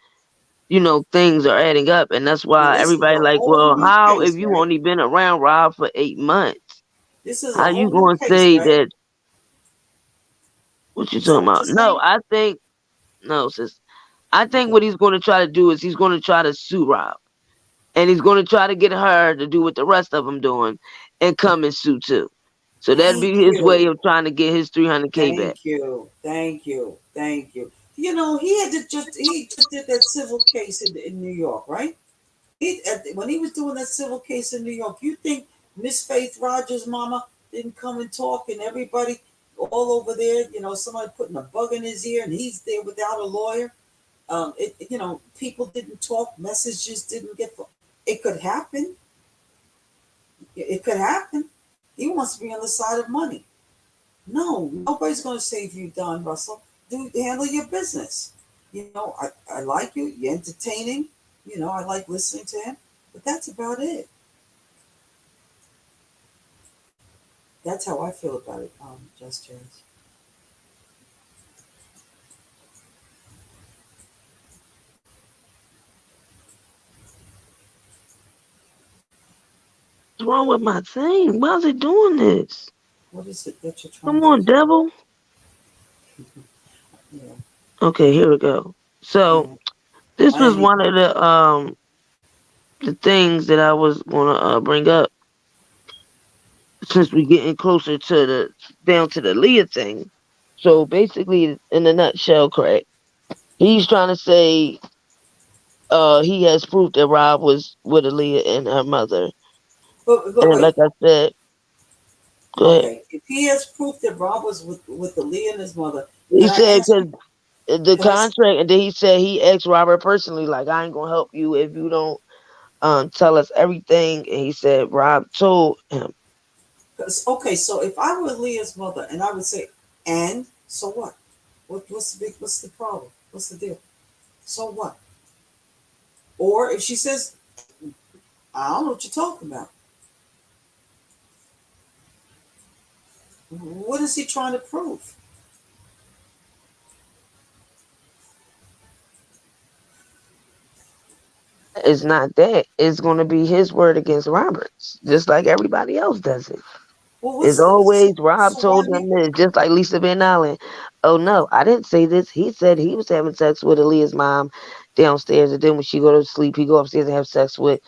things are adding up. And that's Now why this is a everybody like, whole well, new how, if case, you right? only been around Rob for 8 months, This is a how you whole new going to case, say right? that? What you Is that talking what about? you're No, saying? no, sis. I think Okay. what he's going to try to do is he's going to try to sue Rob. And he's going to try to get her to do what the rest of them doing and come and sue too. So that'd Thank be his way you. of trying to get his 300K back. Thank you. Thank you. Thank you. He just did that civil case in New York, right? When he was doing that civil case in New York, you think Miss Faith Rogers' mama didn't come and talk, and everybody all over there, somebody putting a bug in his ear, and he's there without a lawyer. People didn't talk, messages didn't get. It could happen. It could happen. He wants to be on the side of money. No, nobody's going to save you, Don Russell. Handle your business. I like you. You're entertaining. I like listening to him, but that's about it. That's how I feel about it, Just Jazz. What's wrong with my thing? Why is it doing this? What is it that you're trying Come to on, devil. Yeah. Okay, here we go. So this was Miami. one of the things that I was gonna bring up since we getting closer to down to the Leah thing. So basically, in a nutshell, correct. He's trying to say he has proof that Rob was with Aaliyah and her mother. But And like wait. I said, go ahead. Okay. If he has proof that Rob was with the Lee and his mother, He can I said ask because you? the Can I? contract, and then he said he asked Robert personally, like, I ain't gonna help you if you don't tell us everything. And he said Rob told him. Okay. So if I were Leah's mother, and I would say, and so what? What's the problem? What's the deal? So what? Or if she says, I don't know what you're talking about. What is he trying to prove? It's not that. It's gonna be his word against Robert's, just like everybody else does it. Well, It's always Rob told them this, just like Lisa Van Allen. Oh no, I didn't say this. He said he was having sex with Aaliyah's mom downstairs, and then when she go to sleep, he go upstairs and have sex with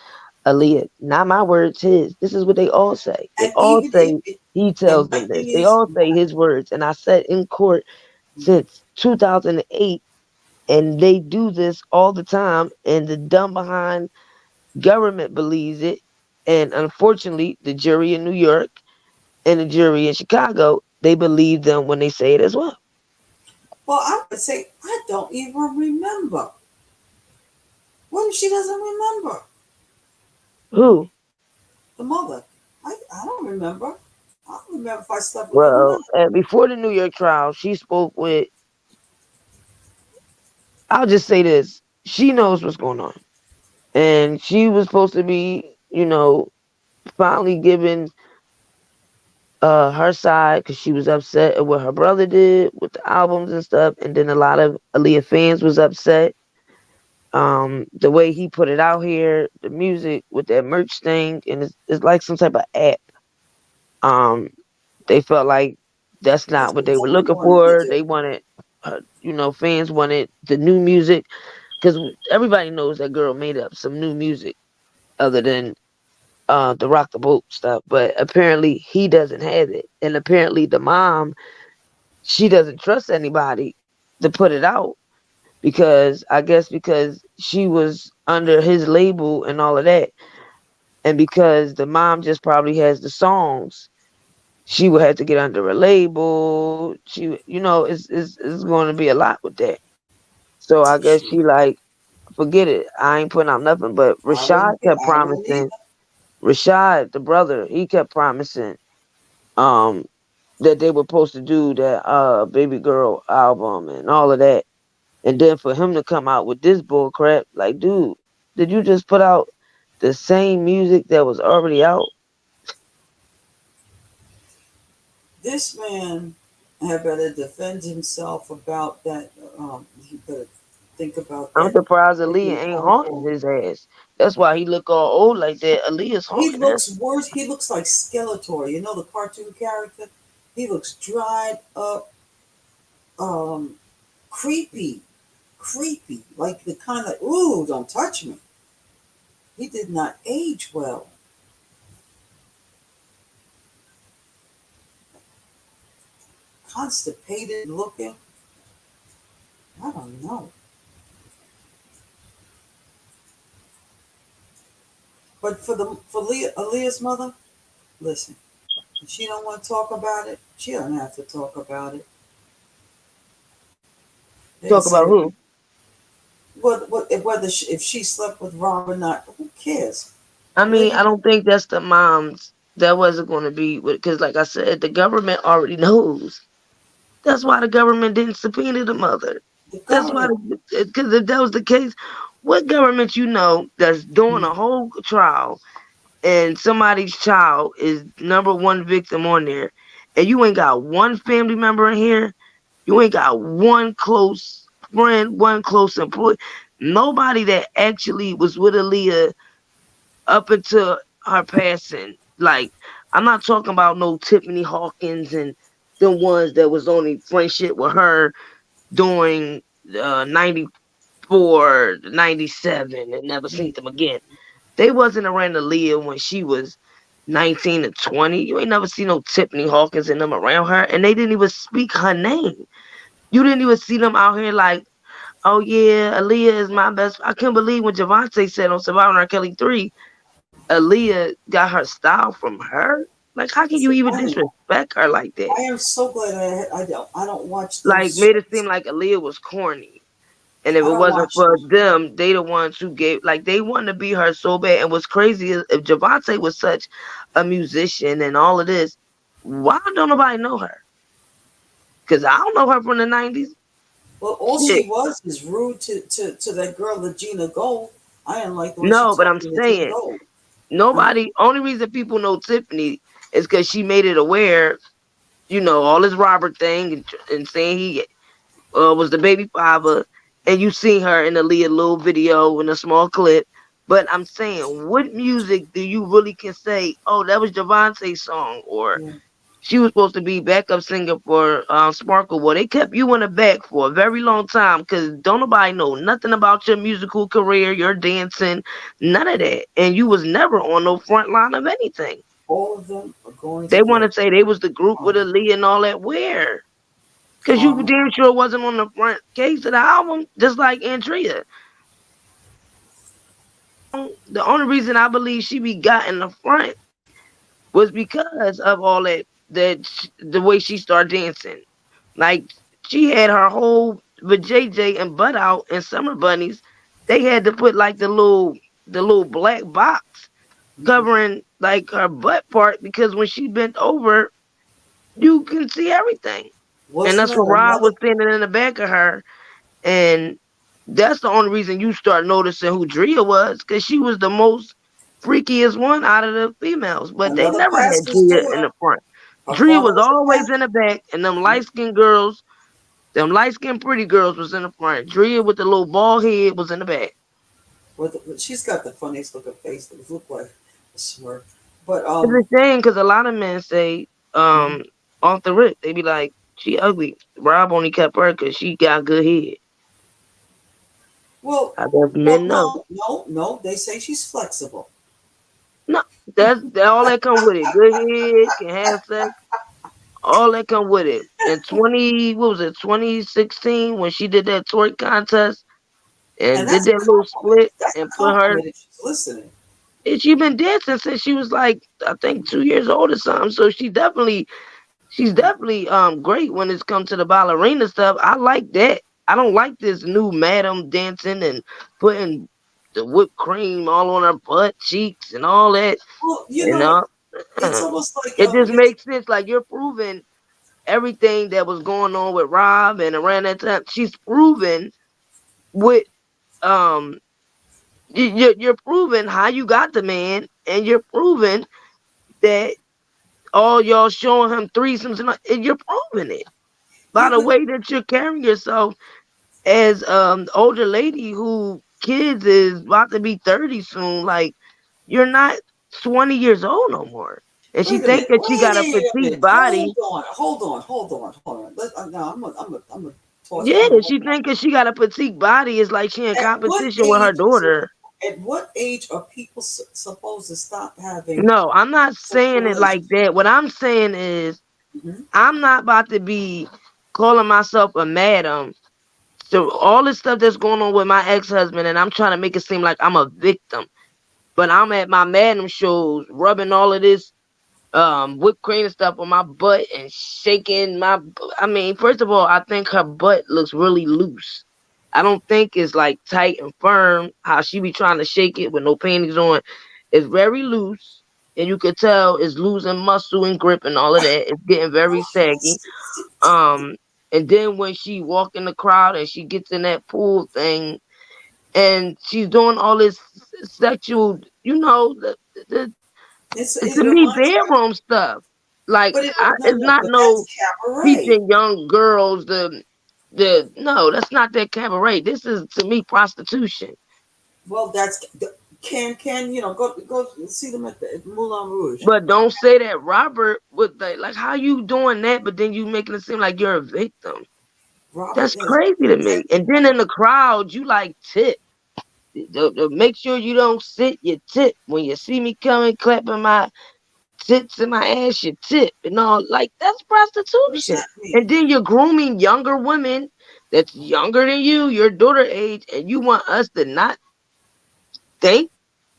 Aaliyah. Not my words, his. This is what they all say. They and all even if say he and tells my them this. thing They is, all say his words. And I sat in court since 2008, and they do this all the time, and the dumb behind government believes it. And unfortunately, the jury in New York and the jury in Chicago, they believe them when they say it as well. well, I would say I don't even remember. What if she doesn't remember? Who? The mother. I don't remember. I don't remember if I slept with her or Well, not. before the New York trial, she spoke with, I'll just say this, she knows what's going on. And she was supposed to be, finally giving her side because she was upset at what her brother did with the albums and stuff. And then a lot of Aaliyah fans was upset. The way he put it out here, the music with that merch thing, and it's like some type of app. they felt like that's not That's what they were what they looking wanted to for. do. They wanted, fans wanted the new music because everybody knows that girl made up some new music other than the rock the boat stuff. But apparently he doesn't have it, and apparently the mom, she doesn't trust anybody to put it out because I guess because she was under his label and all of that, and because the mom just probably has the songs, she would have to get under a label. It's going to be a lot with that. So I guess she like, forget it. I ain't putting out nothing. But Rashad kept I wouldn't either. promising. Rashad, the brother, he kept promising um that they were supposed to do that Baby Girl album and all of that. And then for him to come out with this bull crap, like, dude, did you just put out the same music that was already out? This man had better defend himself about that. He better think about I'm that. surprised Aaliyah ain't haunting his ass. That's why he look all old like that. Aaliyah's He haunting him. looks worse. He looks like Skeletor. You know the cartoon character. He looks dried up, creepy, like the kind of ooh, don't touch me. He did not age well. Constipated looking. I don't know. But for Aaliyah's mother, listen. If she don't want to talk about it, she don't have to talk about it. Talk about who? If she slept with Rob or not, who cares? I mean, I don't think that's the mom's. That wasn't going to be because, like I said, the government already knows. That's why the government didn't subpoena the mother. That's why, because if that was the case, what government that's doing a whole trial and somebody's child is number one victim on there, and you ain't got one family member in here, you ain't got one close friend, one close employee, nobody that actually was with Aaliyah up until her passing. Like, I'm not talking about no Tiffany Hawkins and the ones that was only friendship with her during 94, 97 and never seen them again. They wasn't around Aaliyah when she was 19 to 20. You ain't never seen no Tiffany Hawkins and them around her, and they didn't even speak her name. You didn't even see them out here like, oh yeah, Aaliyah is my best. I can't believe when Javante said on Survivor Rkelly 3, Aaliyah got her style from her. Like, how can you even disrespect her like that? I am so glad I don't watch those Like, made it shows. seem like Aaliyah was corny. And if I it don't wasn't watch for them. them, they the ones who gave, like, they wanted to be her so bad. And what's crazy is if Javante was such a musician and all of this, why don't nobody know her? Because I don't know her from the 90s. Well, all she was is rude to that girl, Regina Gold. I didn't like the way she No, but I'm talked to Regina saying, Gold. nobody, only reason people know Tiffany is because she made it aware, all this Robert thing and saying he was the baby father, and you see her in the Leah little video in a small clip. But I'm saying, what music do you really can say, oh, that was Javante's song, or she was supposed to be backup singer for Sparkle? Well, they kept you in the back for a very long time because don't nobody know nothing about your musical career, your dancing, none of that. And you was never on no front line of anything. All of them are going They to want to get say they was the group with Aaliyah and all that. Where? Because you damn sure wasn't on the front case of the album, just like Andrea. The only reason I believe she be got in the front was because of all the way she started dancing. Like, she had her whole with JJ and Butt Out and Summer Bunnies. They had to put like the little black box covering like her butt part because when she bent over, you can see everything. And Wasn't that's there what Rob another? was standing in the back of her. And that's the only reason you start noticing who Drea was, because she was the most freakiest one out of the females. But they Another never had pastor's Drea in daughter. the front. Her Drea father was was a always pastor. in the back, and them light-skinned girls, them light-skinned pretty girls was in the front. Drea with the little bald head was in the back. She's got the funniest looking face that look like a smirk. But It's a shame because a lot of men say off the rip. They be like, she ugly. Rob only kept her because she got good head. Well, I guess men know. no. They say she's flexible. No, that's all that come with it. Good head, can have sex, all that come with it. And 2016 when she did that twerk contest And and did that's a that little compliment. split That's a and put her. compliment if she's listening. And she been dancing since she was like I think 2 years old or something. So she's definitely great when it's come to the ballerina stuff. I like that. I don't like this new madam dancing and putting the whipped cream all on her butt cheeks and all that. Well, You know, it's almost like it just makes sense. Like you're proving everything that was going on with Rob and around that time. She's proven with you're proving how you got the man, and you're proving that all y'all showing him threesomes and you're proving it by the way that you're carrying yourself as older lady who kids is about to be 30 soon. Like you're not 20 years old no more. And she Wait a think minute. that she got a Wait a petite minute. body. Hold on. Now I'm a toss. Yeah, she think that she got a petite body. It's like she in competition with her daughter. At what age are people supposed to stop having? No, I'm not saying it like that. What I'm saying is, I'm not about to be calling myself a madam. So all this stuff that's going on with my ex-husband, and I'm trying to make it seem like I'm a victim. But I'm at my madam shows, rubbing all of this whipped cream and stuff on my butt and shaking my. I mean, first of all, I think her butt looks really loose. I don't think it's like tight and firm. How she be trying to shake it with no panties on. It's very loose, and you could tell it's losing muscle and grip and all of that. It's getting very saggy. And then when she walk in the crowd and she gets in that pool thing, and she's doing all this sexual, to me, bedroom stuff. Like it's not no teaching young girls no, that's not that cabaret. This is to me prostitution. Well, that's can go see them at Moulin Rouge. But don't say that Robert would like how you doing that, but then you making it seem like you're a victim. That's crazy to me. And then in the crowd, you like tip. Make sure you don't sit your tip when you see me coming, clapping my tits in my ass, your tip and all. Like that's prostitution. And then you're grooming younger women that's younger than you, your daughter age, and you want us to not think,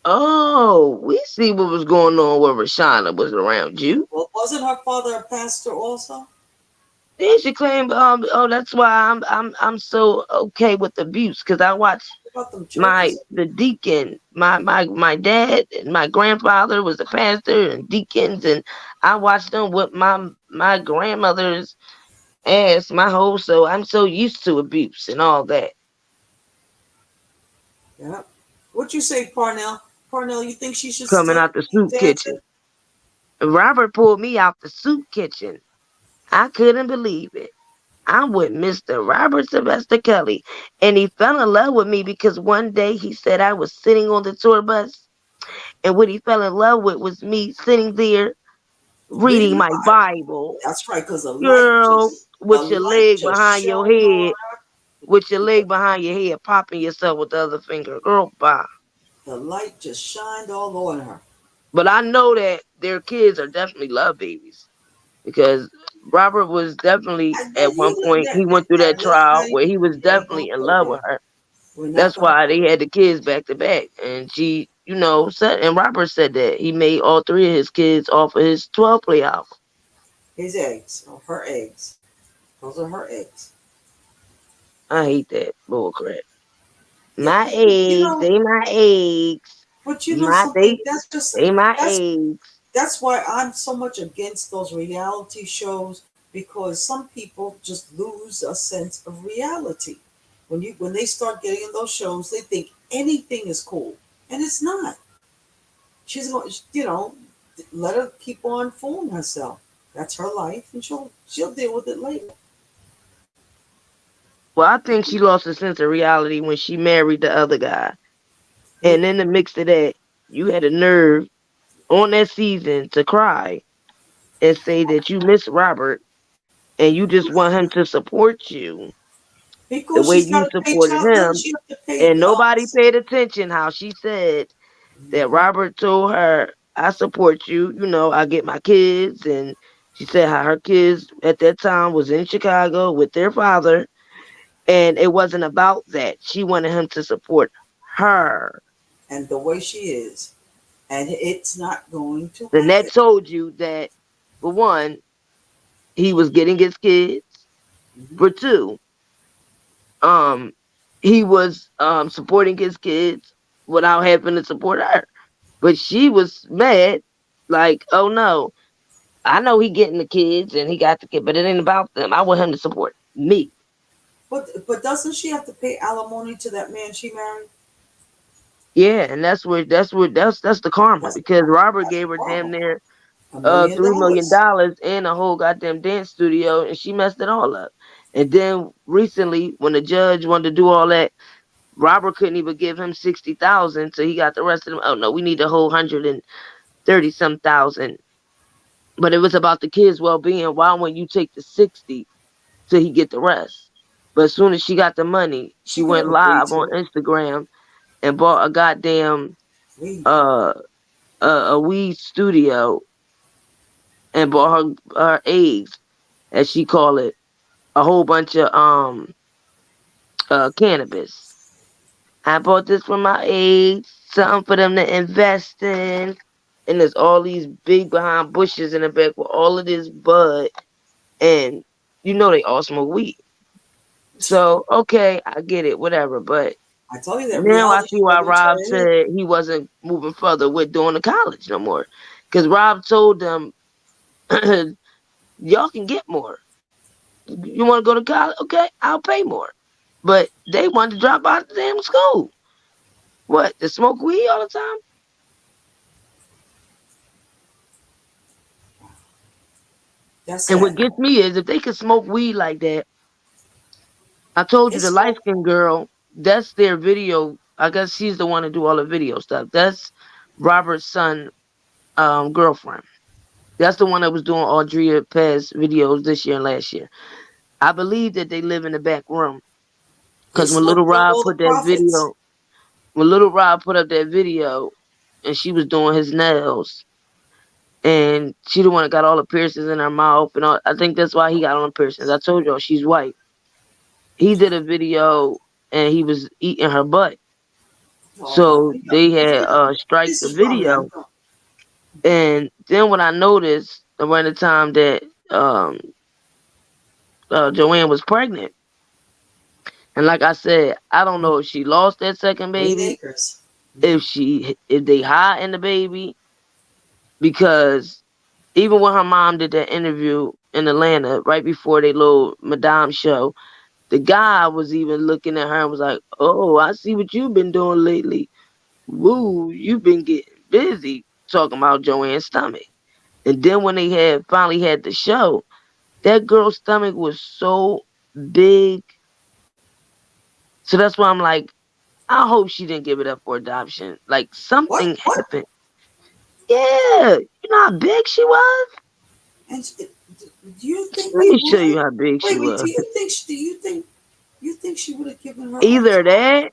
oh, we see what was going on where Rashana was around you. Well, wasn't her father a pastor also? Then she claimed, that's why I'm so okay with abuse, because I watched the deacon, my dad and my grandfather was a pastor and deacons, and I watched them with my grandmother's ass my whole, so I'm so used to abuse and all that. Yeah. What you say, Parnell? Parnell, you think she should coming out the soup kitchen? Robert pulled me out the soup kitchen. I couldn't believe it. I'm with Mr. Robert Sylvester Kelly, and he fell in love with me because one day he said I was sitting on the tour bus, and what he fell in love with was me sitting there reading my Bible. That's right, because a girl with your leg behind your head, with your leg behind your head, popping yourself with the other finger. Girl, bye. The light just shined all over her. But I know that their kids are definitely love babies, because Robert was definitely at one point, he went through that trial where he was definitely in love with her. That's why they had the kids back to back. And she, said, and Robert said that he made all three of his kids off of his 12 play album. His eggs, or her eggs. Those are her eggs. I hate that bull crap. My eggs, they my eggs. But something, that's just they my eggs. That's why I'm so much against those reality shows, because some people just lose a sense of reality. When they start getting in those shows, they think anything is cool, and it's not. She's going, let her keep on fooling herself. That's her life, and she'll deal with it later. Well, I think she lost a sense of reality when she married the other guy, and in the mix of that, you had a nerve on that season to cry and say that you miss Robert and you just want him to support you the Because way she's got you to pay supported child, doesn't him, she have to pay? and nobody paid attention how she said that Robert told her, I support you, you know, I get my kids, and she said how her kids at that time was in Chicago with their father, and it wasn't about that. She wanted him to support her. And the way she is, and it's not going to Then happen. that told you that, for one, he was getting his kids. For two, he was supporting his kids without having to support her. But she was mad, like, oh no, I know he getting the kids and he got the kid, but it ain't about them. I want him to support me. But doesn't she have to pay alimony to that man she married? Yeah, and that's the karma, because Robert gave her damn near $1 million. $3 million and a whole goddamn dance studio, and she messed it all up. And then recently, when the judge wanted to do all that, Robert couldn't even give him 60,000, so he got the rest of them. Oh no, we need the whole 130 some thousand. But it was about the kids' well-being. Why wouldn't you take the 60 till he get the rest? But as soon as she got the money, she could went have agreed live to on it. Instagram and bought a goddamn Weed. a weed studio and bought her eggs, as she call it, a whole bunch of cannabis. I bought this for my eggs, something for them to invest in. And there's all these big behind bushes in the back with all of this bud, and you know they all smoke weed. So okay, I get it, whatever. But I told you that now I reality see show why will turn Rob your head. said he wasn't moving further with doing the college no more, because Rob told them, y'all can get more. You want to go to college? Okay, I'll pay more. But they wanted to drop out of the damn school. What? To smoke weed all the time? That's And what sad. gets me is if they can smoke weed like that. I told you the It's light skinned girl, that's their video. I guess she's the one to do all the video stuff. That's Robert's son, girlfriend. That's the one that was doing Audrey Pez videos this year and last year. I believe that they live in the back room. they Because when Little smoked up Rob all put the that profits. video, when Little Rob put up that video and she was doing his nails, and she the one that got all the piercings in her mouth and all, I think that's why he got all the piercings. I told y'all she's white. He did a video and he was eating her butt. Oh no, So they had strike this the is wrong, video. man. No. And then when I noticed around the time that Joanne was pregnant, and like I said, I don't know if she lost that second 8 baby, acres. if they hiding the baby, because even when her mom did that interview in Atlanta right before they little Madame show, the guy was even looking at her and was like, "Oh, I see what you've been doing lately. Woo, you've been getting busy," talking about Joanne's stomach. And then when they had finally had the show, that girl's stomach was so big. So that's why I'm like, I hope she didn't give it up for adoption. Like What? something What? happened. Yeah, you know how big she was? And do you think Let they me show would? you how big she Wait. was. Do you think? You think she would have given her up? Either that,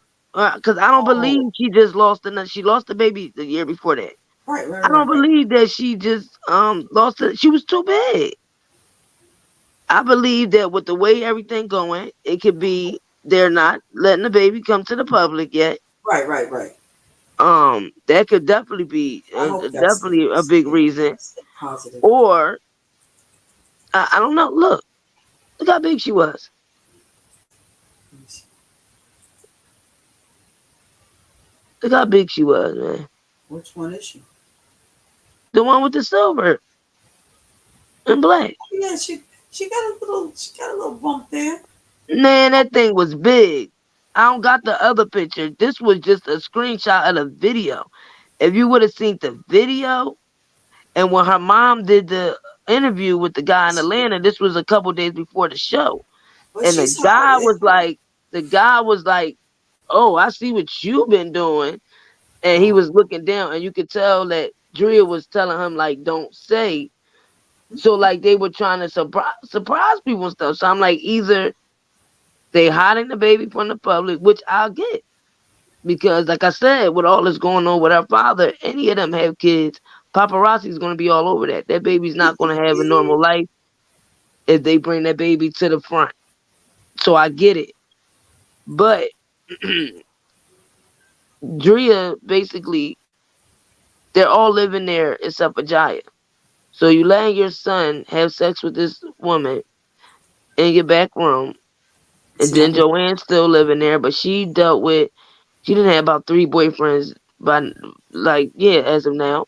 because I don't believe Oh, she just lost the. She lost the baby the year before that. I don't right. believe that she just lost it. She was too big. I believe that with the way everything going, it could be they're not letting the baby come to the public yet. Right. That could definitely be I hope that's the definitely a case. big Yeah, reason. positive. Or I don't know. Look how big she was. Look how big she was, man. Which one is she? The one with the silver and black. Oh, yeah, she got a little bump there. Man, that thing was big. I don't got the other picture. This was just a screenshot of the video. If you would have seen the video, and when her mom did the interview with the guy in Atlanta, this was a couple days before the show. But And she's hard. the guy was like, "Oh, I see what you've been doing." And he was looking down, and you could tell that Drea was telling him, like, don't say So like they were trying to surprise people and stuff. So I'm like, either they hiding the baby from the public, which I'll get. Because like I said, with all this going on with her father, any of them have kids, paparazzi's gonna be all over that. That baby's not gonna have a normal life if they bring that baby to the front. So I get it. But Drea, basically, they're all living there except for Jaya. So you letting your son have sex with this woman in your back room, and then Joanne's still living there, but she didn't have about 3 boyfriends by as of now.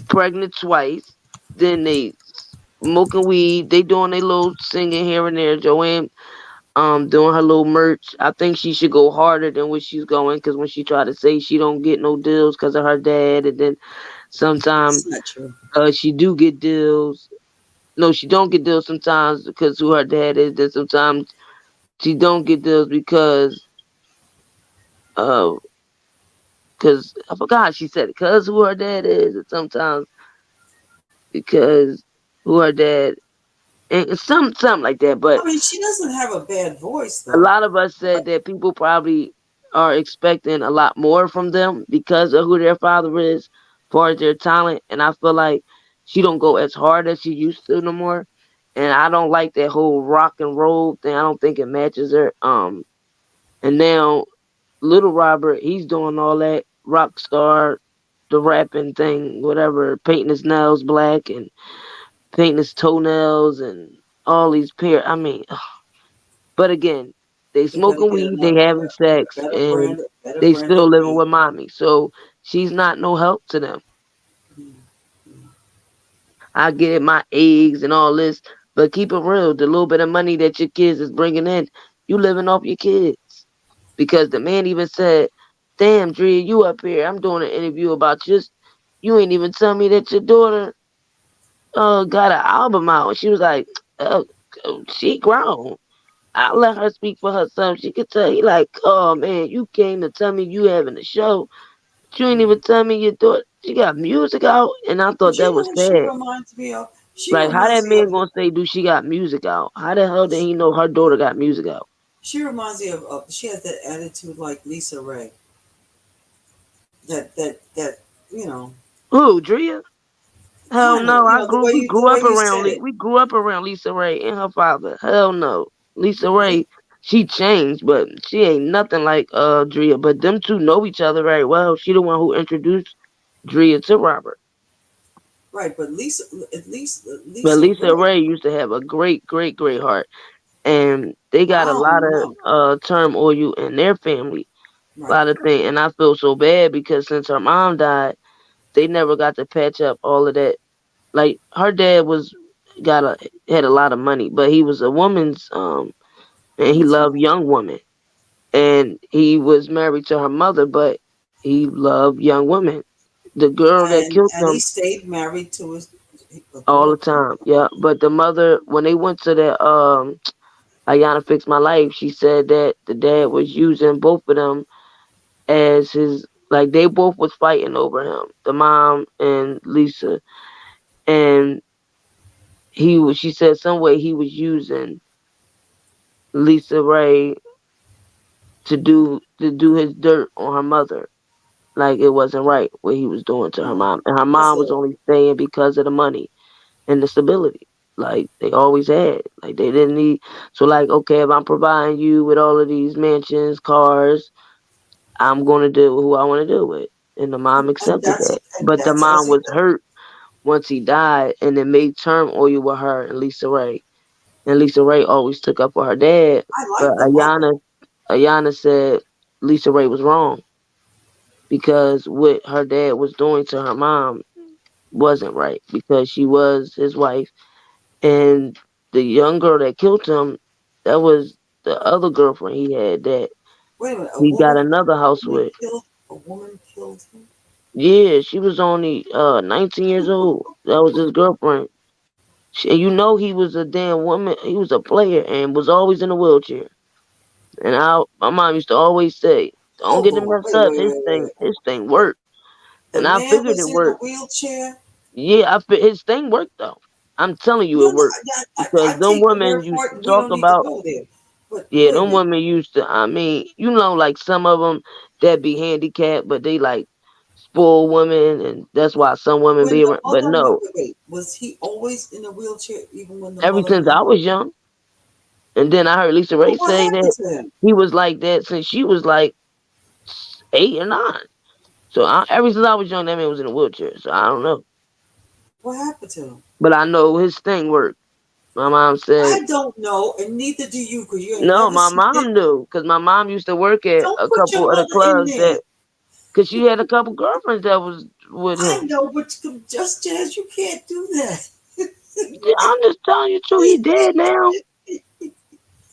Pregnant twice. Then they smoking weed. They doing their little singing here and there. Joanne doing her little merch. I think she should go harder than what she's going, because when she try to say she don't get no deals because of her dad, and then sometimes she do get deals. No, she don't get deals sometimes because who her dad is. Then sometimes she don't get deals because I forgot she said it, because who her dad is, and sometimes because who her dad, and something like that. But I mean, she doesn't have a bad voice, a though. lot of us said that people probably are expecting a lot more from them because of who their father is, as far as their talent. And I feel like she don't go as hard as she used to no more. And I don't like that whole rock and roll thing. I don't think it matches her. And now Little Robert, he's doing all that rock star, the rapping thing, whatever, painting his nails black and painting his toenails and all these I mean, but again, they He better smoking get weed, they another having sex, and better they brand still of living weed. with mommy. So she's not no help to them. I get it, my eggs and all this, but keep it real. The little bit of money that your kids is bringing in, you living off your kids. Because the man even said, "Damn, Drea, you up here? I'm doing an interview about you ain't even tell me that your daughter got an album out." She was like, "She grown. I'll let her speak for herself. She could tell." He like, "Oh man, you came to tell me you having a show, but you ain't even tell me your daughter she got music out." And I thought But that you was know who she sad. reminds me of? She Like, how that reminds me man of. gonna say, "Do she got music out?" How the hell did he know her daughter got music out? She reminds me of. She has that attitude like Lisa Ray. That you know. Who, Drea? Hell Kind of, no, you know, the way you said it. We grew up around Lisa Ray and her father. Hell no. Lisa Ray, she changed, but she ain't nothing like Drea. But them two know each other very well. She the one who introduced Drea to Robert. Right, but at least But Lisa Lisa Ray. Ray used to have a great, great, great heart. And they got a I lot don't of know. turmoil in their family. A Right. lot of things. And I feel so bad because since her mom died, they never got to patch up all of that. Like her dad had a lot of money, but he was a woman's and he loved young women. And he was married to her mother, but he loved young women. The girl that killed And he him stayed married to his a all the girl. time. Yeah. But the mother, when they went to the Ayana Fix My Life, she said that the dad was using both of them as his, like, they both was fighting over him, the mom and Lisa. And she said some way he was using Lisa Ray to do his dirt on her mother. Like, it wasn't right what he was doing to her mom. And her That's mom was only staying because of the money and the stability. Like, they always had. Like, they didn't need. So, like, okay, if I'm providing you with all of these mansions, cars, I'm going to do who I want to do with. And the mom accepted that. and But the that's as mom he was does. hurt once he died, and it made turmoil with her and Lisa Ray. And Lisa Ray always took up for her dad. I But like the mother. Ayana said Lisa Ray was wrong because what her dad was doing to her mom wasn't right, because she was his wife. And the young girl that killed him, that was the other girlfriend he had that Wait a minute, he got another house with. a woman killed him. Yeah, she was only 19 years old. That was his girlfriend. And you know he was a damn woman. He was a player and was always in a wheelchair. And my mom used to always say, "Don't get Hold it on, messed up. His wait. thing worked." The And I man figured was it in a worked. wheelchair. Yeah, his thing worked though. I'm telling you, No, it no, worked because I them take your women word used for to it. We talk don't need to about. go there. But Yeah, wait a them minute. women used to. I mean, like some of them that be handicapped, but they like spoil women, and that's why some women When be the around. But mother no, wait. Was he always in a wheelchair even when the ever mother since moved? I was young, and then I heard Lisa Well, Ray what say happened that to him? he was like that since she was like 8 or 9. So ever since I was young, that man was in a wheelchair. So I don't know, What happened to him? but I know his thing worked. My mom said. I don't know, and neither do you, because you ain't No, never my seen it. mom knew because my mom used to work at Don't a put your couple of the mother in clubs there. that because she had a couple girlfriends that was with I him. know, but just Jazz, you can't do that. Yeah, I'm just telling you the truth. He dead now.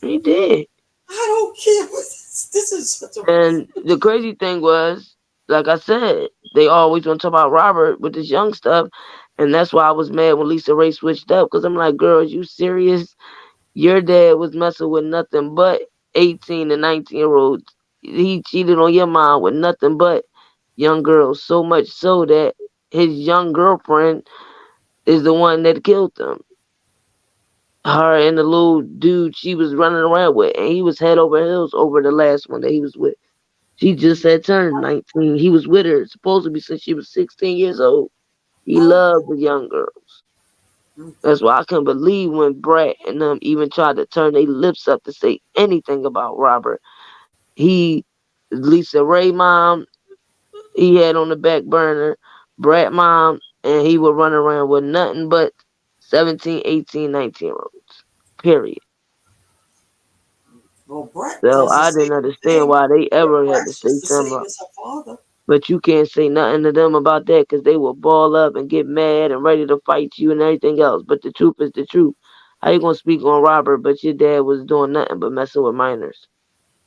He did. I don't care. This is such a. And the crazy thing was, like I said, they always want to talk about Robert with this young stuff, and that's why I was mad when Lisa Ray switched up because I'm like, girl, you serious? Your dad was messing with nothing but 18 and 19-year-olds. He cheated on your mom with nothing but young girls, so much so that his young girlfriend is the one that killed them. Her and the little dude she was running around with, and he was head over heels over the last one that he was with. She just had turned 19. He was with her supposedly since she was 16 years old. He loved the young girls. That's why I couldn't believe when Brett and them even tried to turn their lips up to say anything about Robert. He, Lisa Ray mom, he had on the back burner, Brett mom, and he would run around with nothing but 17, 18, 19-year-olds. Period. Well, Brett So does the I didn't same understand thing. why they Yeah, ever had to Brett's say just the something. same as her father. But you can't say nothing to them about that because they will ball up and get mad and ready to fight you and everything else. But the truth is the truth. How you gonna speak on Robert, but your dad was doing nothing but messing with minors?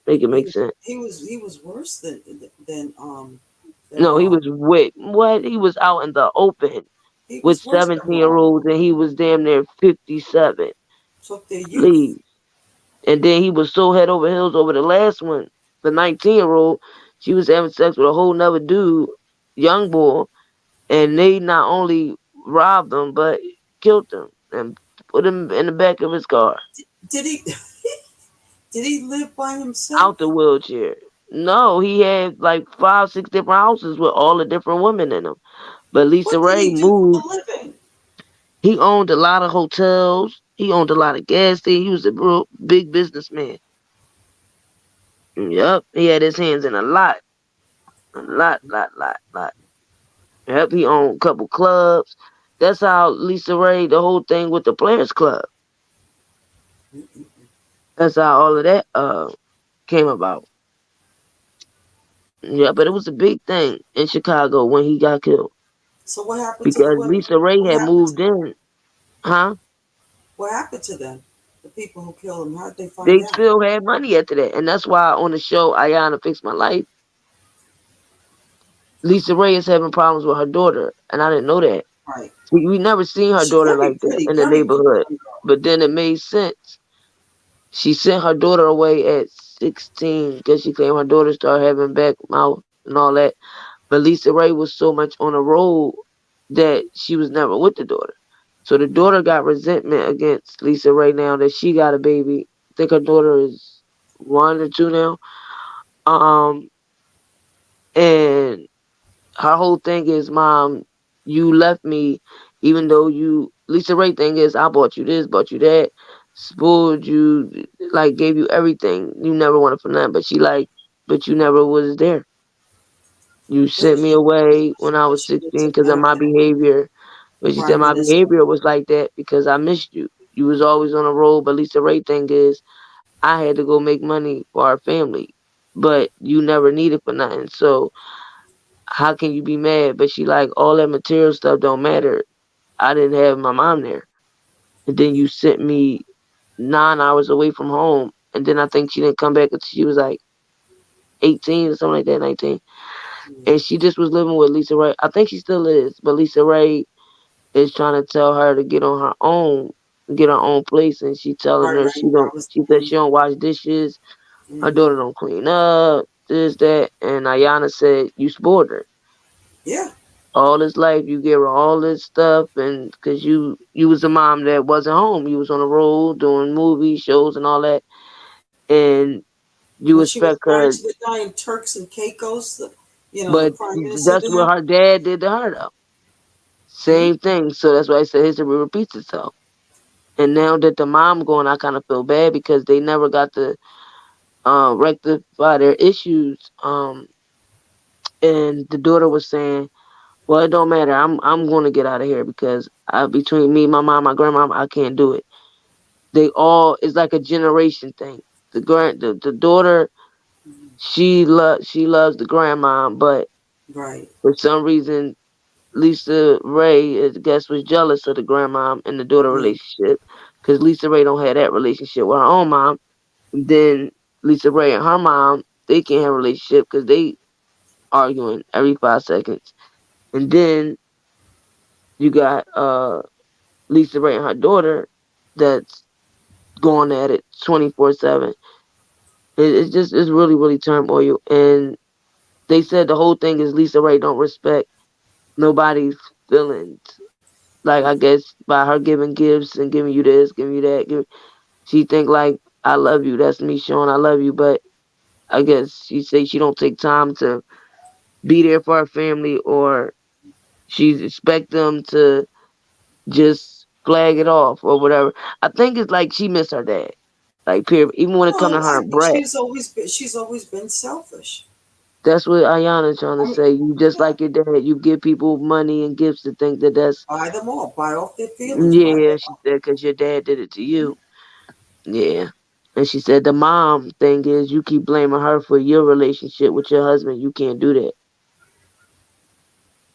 Make it make sense. He was worse than No, he was with what? He was out in the open he with was worse than Rob. 17-year-olds and he was damn near 57. Took their youth. Please. And then he was so head over heels over the last one, the 19-year-old. She was having sex with a whole nother dude, young boy, and they not only robbed him but killed him and put him in the back of his car Did he? Did he live by out himself? the wheelchair. No, he had like 5, 6 different houses with all the different women in them. But Lisa What did Ray he do for moved. a living? He owned a lot of hotels. He owned a lot of gas stations. He was a real big businessman. Yep, he had his hands in a lot. Yep, he owned a couple clubs. That's how Lisa Ray, the whole thing with the Players Club. That's how all of that came about. Yeah, but it was a big thing in Chicago when he got killed So what happened to the because women? Lisa Ray What had happened moved to them? in, huh? What happened to them? The people who killed him. How did they find They out? still had money after that, and that's why on the show Ayana Fix My Life, Lisa Ray is having problems with her daughter, and I didn't know that. Right. We never seen her She's daughter very like that pretty, in the very good neighborhood, looking girl. but then it made sense. She sent her daughter away at 16 because she claimed her daughter started having back mouth and all that. But Lisa Ray was so much on the road that she was never with the daughter. So the daughter got resentment against Lisa Ray now that she got a baby. I think her daughter is 1 or 2 now. And her whole thing is, Mom, you left me even though Lisa Ray thing is, I bought you this, bought you that, spoiled you, like gave you everything. You never wanted for nothing. But she like, but you never was there. You Yeah, sent me away when I was she gets 16 it because of back. my behavior. But she said my Reminiscent. behavior was like that because I missed you. You was always on the road. But Lisa Ray thing is, I had to go make money for our family. But you never needed for nothing. So how can you be mad? But she like, all that material stuff don't matter. I didn't have my mom there. And then you sent me 9 hours away from home. And then I think she didn't come back until she was like 18 or something like that, 19. And she just was living with Lisa Ray. I think she still is, but Lisa Ray is trying to tell her to get on her own, get her own place, and she telling her Right. I was. she said she don't wash dishes, her daughter don't clean up, this, that, and Ayana said you spoiled her. Yeah. all this life. You gave her all this stuff, and because you was a mom that wasn't home, you was on the road doing movies, shows, and all that, and you And she was expect married her. to the guy in Turks and Caicos, the But prime minister that's what there. her dad did to her, though. Hmm? Same thing. So that's why I said history repeats itself. And now that the mom going, I kind of feel bad because they never got to rectify their issues. And the daughter was saying, "Well, it don't matter. I'm going to get out of here because between me, my mom, my grandma, I can't do it." They all it's like a generation thing. The daughter, she loves the grandma, but Right. for some reason Lisa Ray, I guess, was jealous of the grandma and the daughter Yeah. relationship because Lisa Ray don't have that relationship with her own mom. And then Lisa Ray and her mom, they can't have a relationship because they arguing every 5 seconds. And then you got Lisa Ray and her daughter that's going at it 24/7. It's really really turmoil. And they said the whole thing is Lisa Ray don't respect nobody's feelings. Like I guess by her giving gifts and giving you this, giving you that, she think like I love you. That's me showing I love you. But I guess she say she don't take time to be there for her family, or she expect them to just flag it off or whatever. I think it's like she miss her dad. Like period. Even when it come to Well, her I and think Brett. she's always been selfish. That's what Ayana trying to I mean, say. You just yeah, like your dad. You give people money and gifts to think that that's buy them all, buy off their feelings, buy yeah. them She off. said because your dad did it to you. Yeah. And she said the mom thing is you keep blaming her for your relationship with your husband. You can't do that.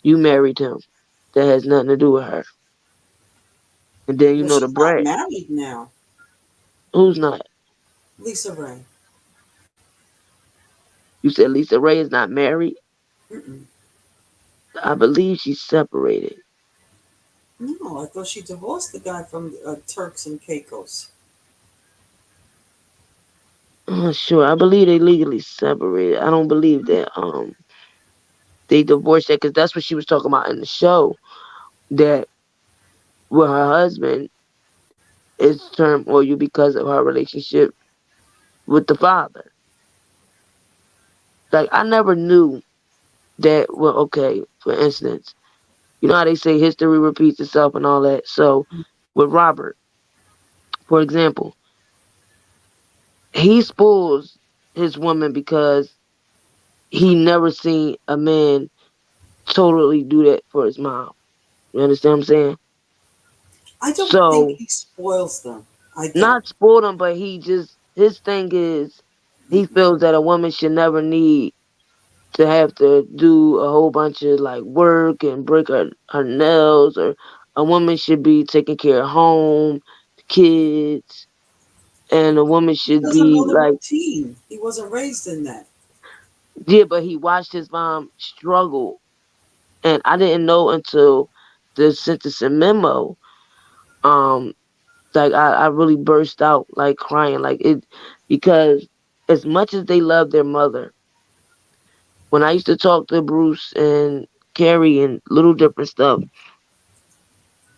You married him. That has nothing to do with her. And then you Well, know the she's not Brett. married now, Who's not? Lisa Ray. You said Lisa Ray is not married? Mm-mm. I believe she's separated. No, I thought she divorced the guy from Turks and Caicos. I'm not sure. I believe they legally separated. I don't believe that they divorced that because that's what she was talking about in the show. That with her husband is turmoil because of her relationship with the father. Like I never knew that. Well, okay, for instance, you know how they say history repeats itself and all that. So with Robert, for example, he spoils his woman because he never seen a man totally do that for his mom. You understand what I'm saying? I don't think So he spoils them. I don't. not spoil him, but he just his thing is he feels that a woman should never need to have to do a whole bunch of like work and break her nails, or a woman should be taking care of home, kids, and a woman He should doesn't be know the like routine. He wasn't raised in that. yeah, but he watched his mom struggle, and I didn't know until the sentencing memo. Um, like I really burst out like crying, like it because as much as they love their mother, when I used to talk to Bruce and Carrie and little different stuff,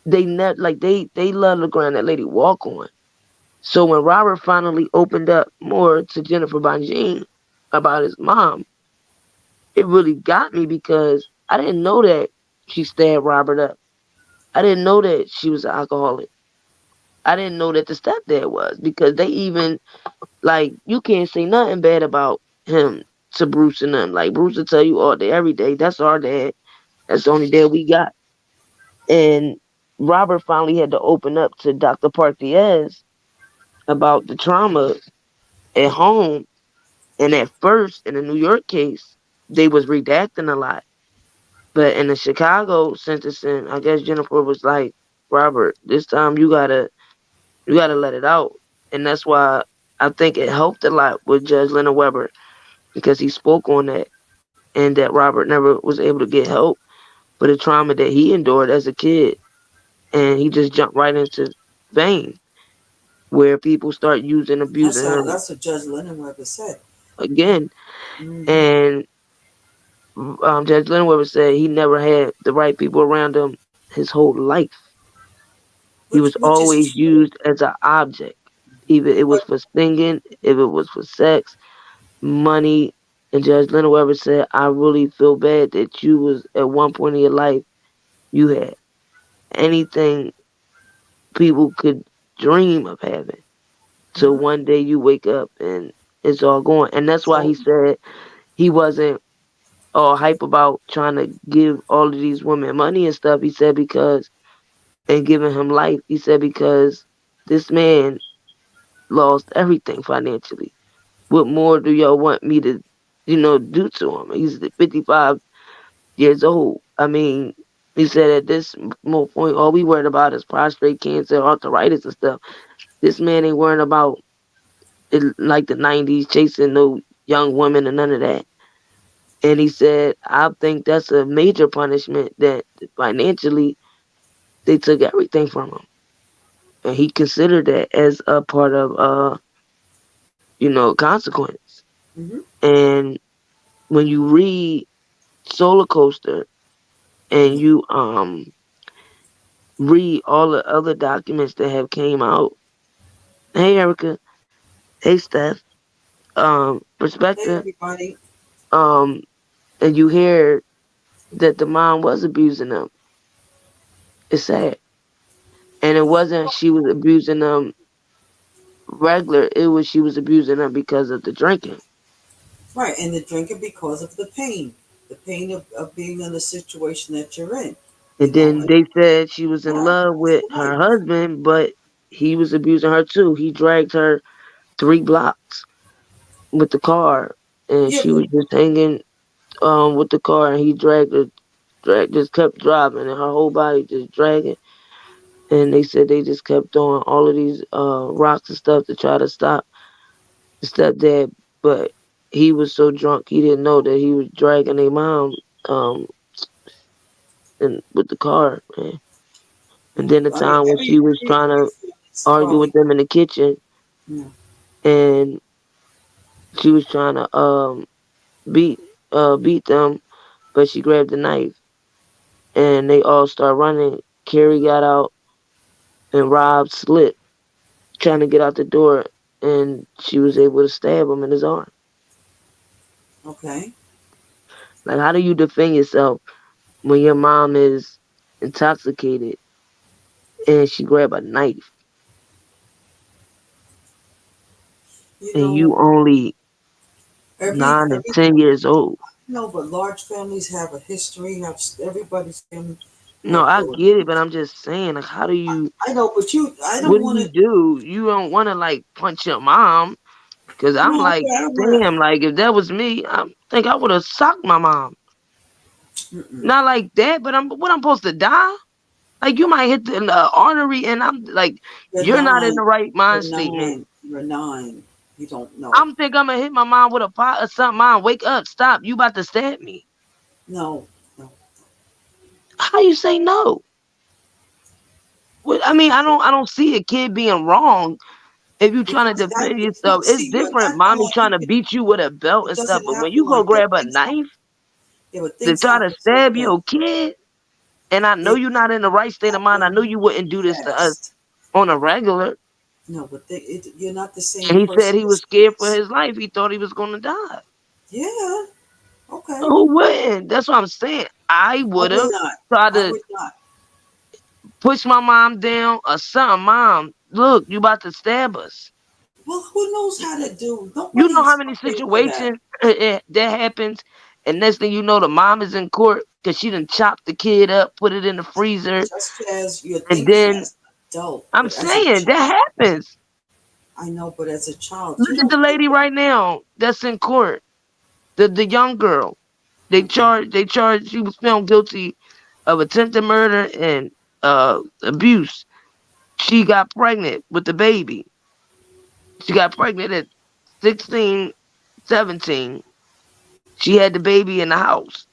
they net like they love the ground that lady walk on. So when Robert finally opened up more to Jennifer Bonjean about his mom, it really got me because I didn't know that she stabbed Robert up. I didn't know that she was an alcoholic. I didn't know that the stepdad was because they even like you can't say nothing bad about him to Bruce and them. Like Bruce will tell you all day, every day, that's our dad. That's the only dad we got. And Robert finally had to open up to Dr. Park Diaz about the trauma at home. And at first, in the New York case, they was redacting a lot. But in the Chicago sentencing, I guess Jennifer was like, Robert, this time you gotta let it out. And that's why I think it helped a lot with Judge Leonard Weber because he spoke on that and that Robert never was able to get help for the trauma that he endured as a kid. And he just jumped right into vein where people start using, abusing That's him what Judge Lennon Webber said. again. Hmm. And Judge Linwood said he never had the right people around him his whole life. He was which is always true. used as an object. Either it was But for singing, if it was for sex, money. And Judge Leonard Webber said, I really feel bad that you was at one point in your life, you had anything people could dream of having. So one day you wake up and it's all gone. And that's why he so said he wasn't all hype about trying to give all of these women money and stuff. He said because, and giving him life, he said because this man lost everything financially. What more do y'all want me to, do to him? He's 55 years old. I mean, he said at this point, all we worried about is prostate cancer, arthritis and stuff. This man ain't worrying about it like the 90s, chasing no young women and none of that. And he said, I think that's a major punishment that financially they took everything from him. And he considered that as a part of, consequence. mhm. And when you read Solar Coaster and you read all the other documents that have came out, hey Erica, hey Steph, Hey perspective, everybody. and you hear that the mom was abusing them. It's sad. And it wasn't she was abusing them regular, it was she was abusing them because of the drinking. Right, and the drinking because of the pain of being in the situation that you're in. And then And they said she was in yeah, love that's with the her life. husband, but he was abusing her too. He dragged her 3 blocks with the car, and Yeah, she but was just hanging with the car, and he just kept driving, and her whole body just dragging. And they said they just kept throwing all of these rocks and stuff to try to stop the stepdad, but he was so drunk he didn't know that he was dragging their mom um and with the car, man. And then the I mean time when she was trying every to family's argue with story. them in the kitchen, Yeah. and she was trying to beat beat them, but she grabbed the knife, and they all start running. Carrie got out, and Rob slipped, trying to get out the door, and she was able to stab him in his arm. Okay. Like, how do you defend yourself when your mom is intoxicated and she grabbed a knife You and know, you only every 9 and 10 years old? no, but large families have a history. Have everybody's family No, went I through it. get it, but I'm just saying, like, I know, but I what don't do want you to. do? You don't want to, like, punch your mom, because I'm No, like, but I don't want damn, like, if that was me, I think I would have socked my mom. to. Not like that, but I'm supposed to die? Like, you might hit the artery, and I'm like, You're you're not in nine. the right mind You're statement. 9. You're 9. You don't know. I'm think I'm gonna hit my mom with a pot or something. Mom, wake up, stop. You about to stab me. No, no. How you say no? I mean, I don't see a kid being wrong if you trying to Because that defend no. yourself. It's See, different. that's Mommy all. trying to beat you with a belt It and stuff, doesn't but when happen you go like that. grab a knife Yeah, but to things try to happen so stab fast. your kid, and I know It you're not in the right state of mind. I happened know you wouldn't do this to us fast. on a regular. No, but you're not the same And he said person he was as scared for kids. his life. He thought he was gonna die. Yeah. Okay. Who wouldn't? That's what I'm saying. I I would would have not. tried I to would not. push my mom down or something. Mom, look, you about to stab us. Well, who knows how to do? You know how Nobody's many prepared for that. situations that happens, and next thing you know, the mom is in court because she done chopped the kid up, put it in the freezer, Just as you're and thinking then as an adult, I'm but as a saying that child, happens. I know, but as a child, you Look at the don't think lady that. right now that's in court. The young girl. They charged she was found guilty of attempted murder and abuse. She got pregnant with the baby. She got pregnant at 16, 17. She had the baby in the house.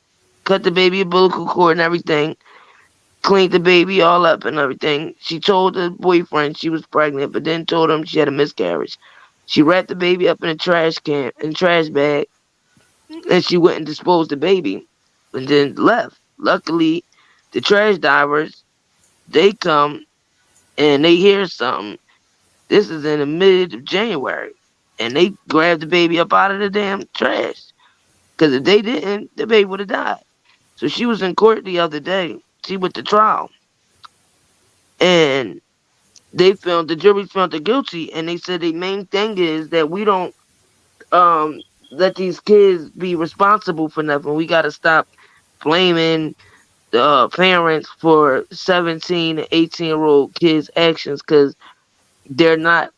Cut the baby umbilical cord and everything. Cleaned the baby all up and everything. She told the boyfriend she was pregnant, but then told him she had a miscarriage. She wrapped the baby up in a trash bag, and she went and disposed the baby. and then left. Luckily, the trash divers, they come and they hear something. This is in the mid of January, and they grabbed the baby up out of the damn trash. Because if they didn't, the baby would have died. So she was in court the other day. She went to trial, and the jury found her guilty, and they said the main thing is that we don't let these kids be responsible for nothing. We got to stop blaming the parents for 17 and 18-year-old kids' actions, because they're not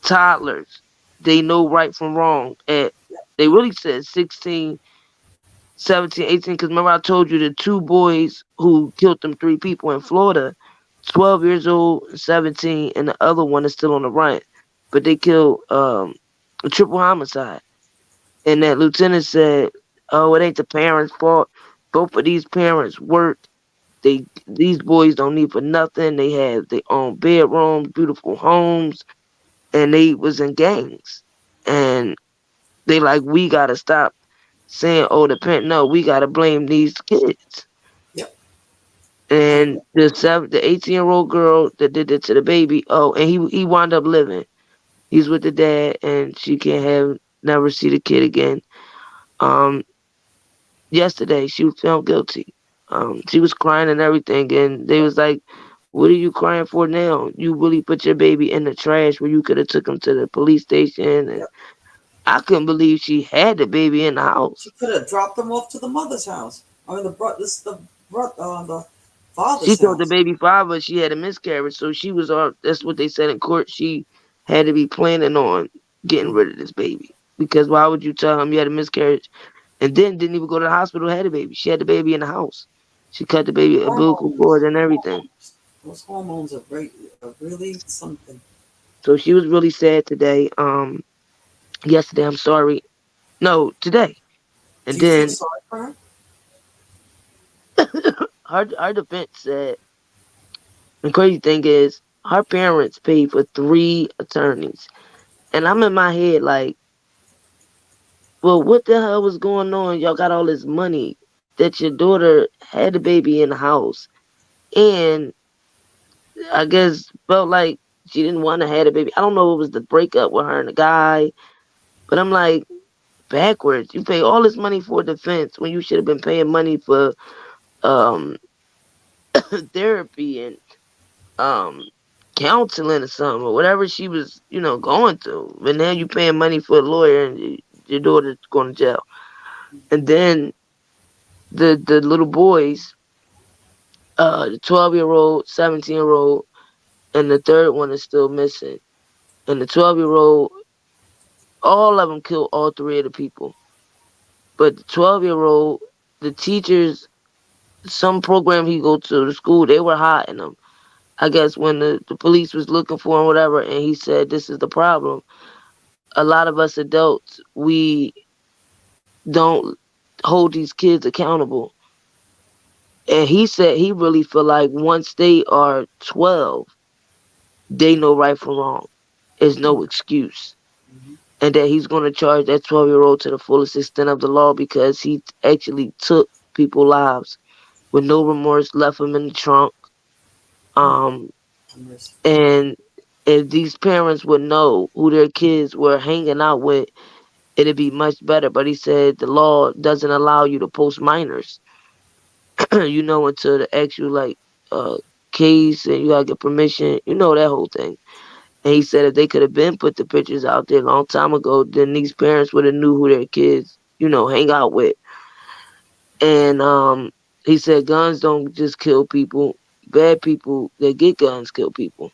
toddlers. They know right from wrong. And they really said 16, 17, 18, because remember I told you the two boys who killed them 3 people in Florida, 12 years old, 17, and the other one is still on the run. But they killed a triple homicide. And that lieutenant said, oh, it ain't the parents' fault. Both of these parents worked. These boys don't need for nothing. They have their own bedrooms, beautiful homes, and they was in gangs. And they like, we gotta stop saying, oh, the parent. No, we gotta blame these kids. Yep. And the 18-year-old girl that did it to the baby, and he wound up living. He's with the dad, and she can't never see the kid again. Yesterday she was found guilty. She was crying and everything, and they was like, what are you crying for now? You really put your baby in the trash where you could have took him to the police station. And I couldn't believe she had the baby in the house. She could have dropped them off to the mother's house. I mean, the father's She told house. the baby father she had a miscarriage, so she was that's what they said in court. She had to be planning on getting rid of this baby, because why would you tell him you had a miscarriage and then didn't even go to the hospital, had the baby? She had the baby in the house. She cut the baby umbilical cord and everything. Those hormones are really something. So she was really sad today. Yesterday, I'm sorry. No, today. And Do you then feel sorry for her? her defense said, the crazy thing is, her parents paid for 3 attorneys. And I'm in my head like, well, what the hell was going on? Y'all got all this money that your daughter had the baby in the house. And I guess felt like she didn't want to have a baby. I don't know if it was the breakup with her and the guy. But I'm like, backwards. You pay all this money for defense when you should have been paying money for therapy and counseling or something, or whatever she was, going through. But now you paying money for a lawyer and your daughter's going to jail. And then the little boys, the 12-year-old, 17-year-old, and the third one is still missing. And the 12-year-old, all of them killed all 3 of the people. But the 12-year-old, the teachers, some program he go to, the school, they were hiding him. I guess when the police was looking for him, whatever, and he said, this is the problem. A lot of us adults, we don't hold these kids accountable. And he said he really feel like once they are 12, they know right from wrong. There's no excuse. And that he's going to charge that 12-year-old to the fullest extent of the law, because he actually took people's lives with no remorse, left them in the trunk. And if these parents would know who their kids were hanging out with, it'd be much better. But he said the law doesn't allow you to post minors, until the actual case, and you gotta get permission, that whole thing. And he said if they could have been put the pictures out there a long time ago, then these parents would have knew who their kids, hang out with. And he said guns don't just kill people. Bad people that get guns kill people.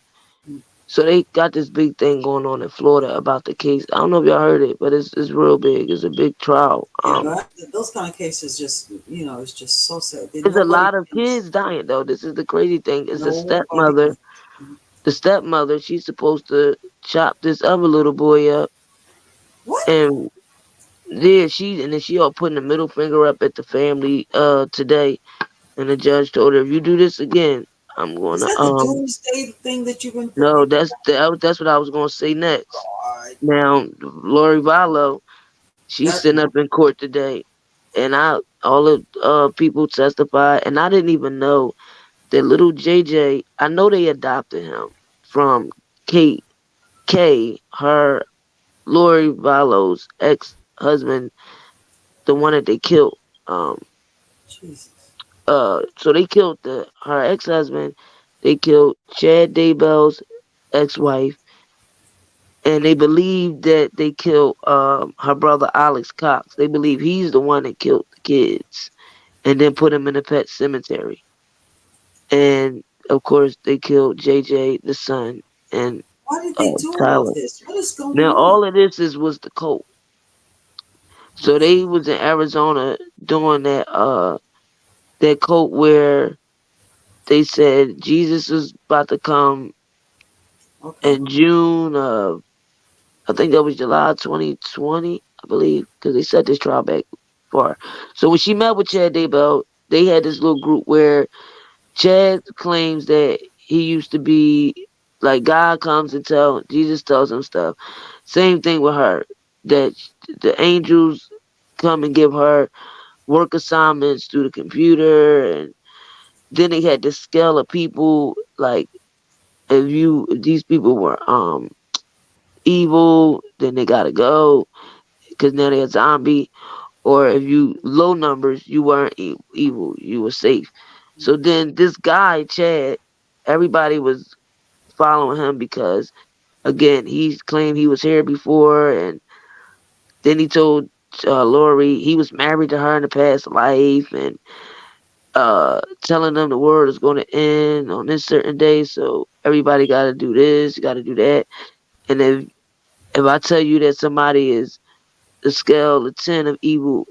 So they got this big thing going on in Florida about the case. I don't know if y'all heard it, but it's real big. It's a big trial. Those kind of cases just, it's just so sad. There's a lot of kids dying, though. This is the crazy thing. It's the stepmother. The stepmother, she's supposed to chop this other little boy up. What? And then she all putting the middle finger up at the family today. And the judge told her, if you do this again, I'm going to. Is that the doomsday thing that you've been? No, that's what I was going to say next. God. Now, Lori Vallow, she's sitting up in court today, and I all the people testified, and I didn't even know that little JJ. I know they adopted him from Kate K, her Lori Vallow's ex-husband, the one that they killed. Um, Jesus. so they killed her ex-husband. They killed Chad Daybell's ex-wife, and they believe that they killed her brother Alex Cox. They believe he's the one that killed the kids, and then put him in a pet cemetery. And of course, they killed JJ, the son, and Why did they do all of Tyler. this? What is going Now, on? all of this was the cult. So Okay. they was in Arizona doing that cult where they said Jesus was about to come Okay. in June of, I think that was July 2020, I believe, because they set this trial back far. So when she met with Chad Daybell, they had this little group where Chad claims that he used to be like God comes and Jesus tells him stuff. Same thing with her, that the angels come and give her work assignments through the computer, and then they had this scale of people like if these people were evil, then they gotta go because now they're a zombie. Or if you low numbers, you weren't evil, you were safe. So then this guy Chad, everybody was following him because again he claimed he was here before, and then he told Lori he was married to her in the past life, and telling them the world is going to end on this certain day, so everybody got to do this, got to do that. And if I tell you that somebody is the scale of 10 of evil,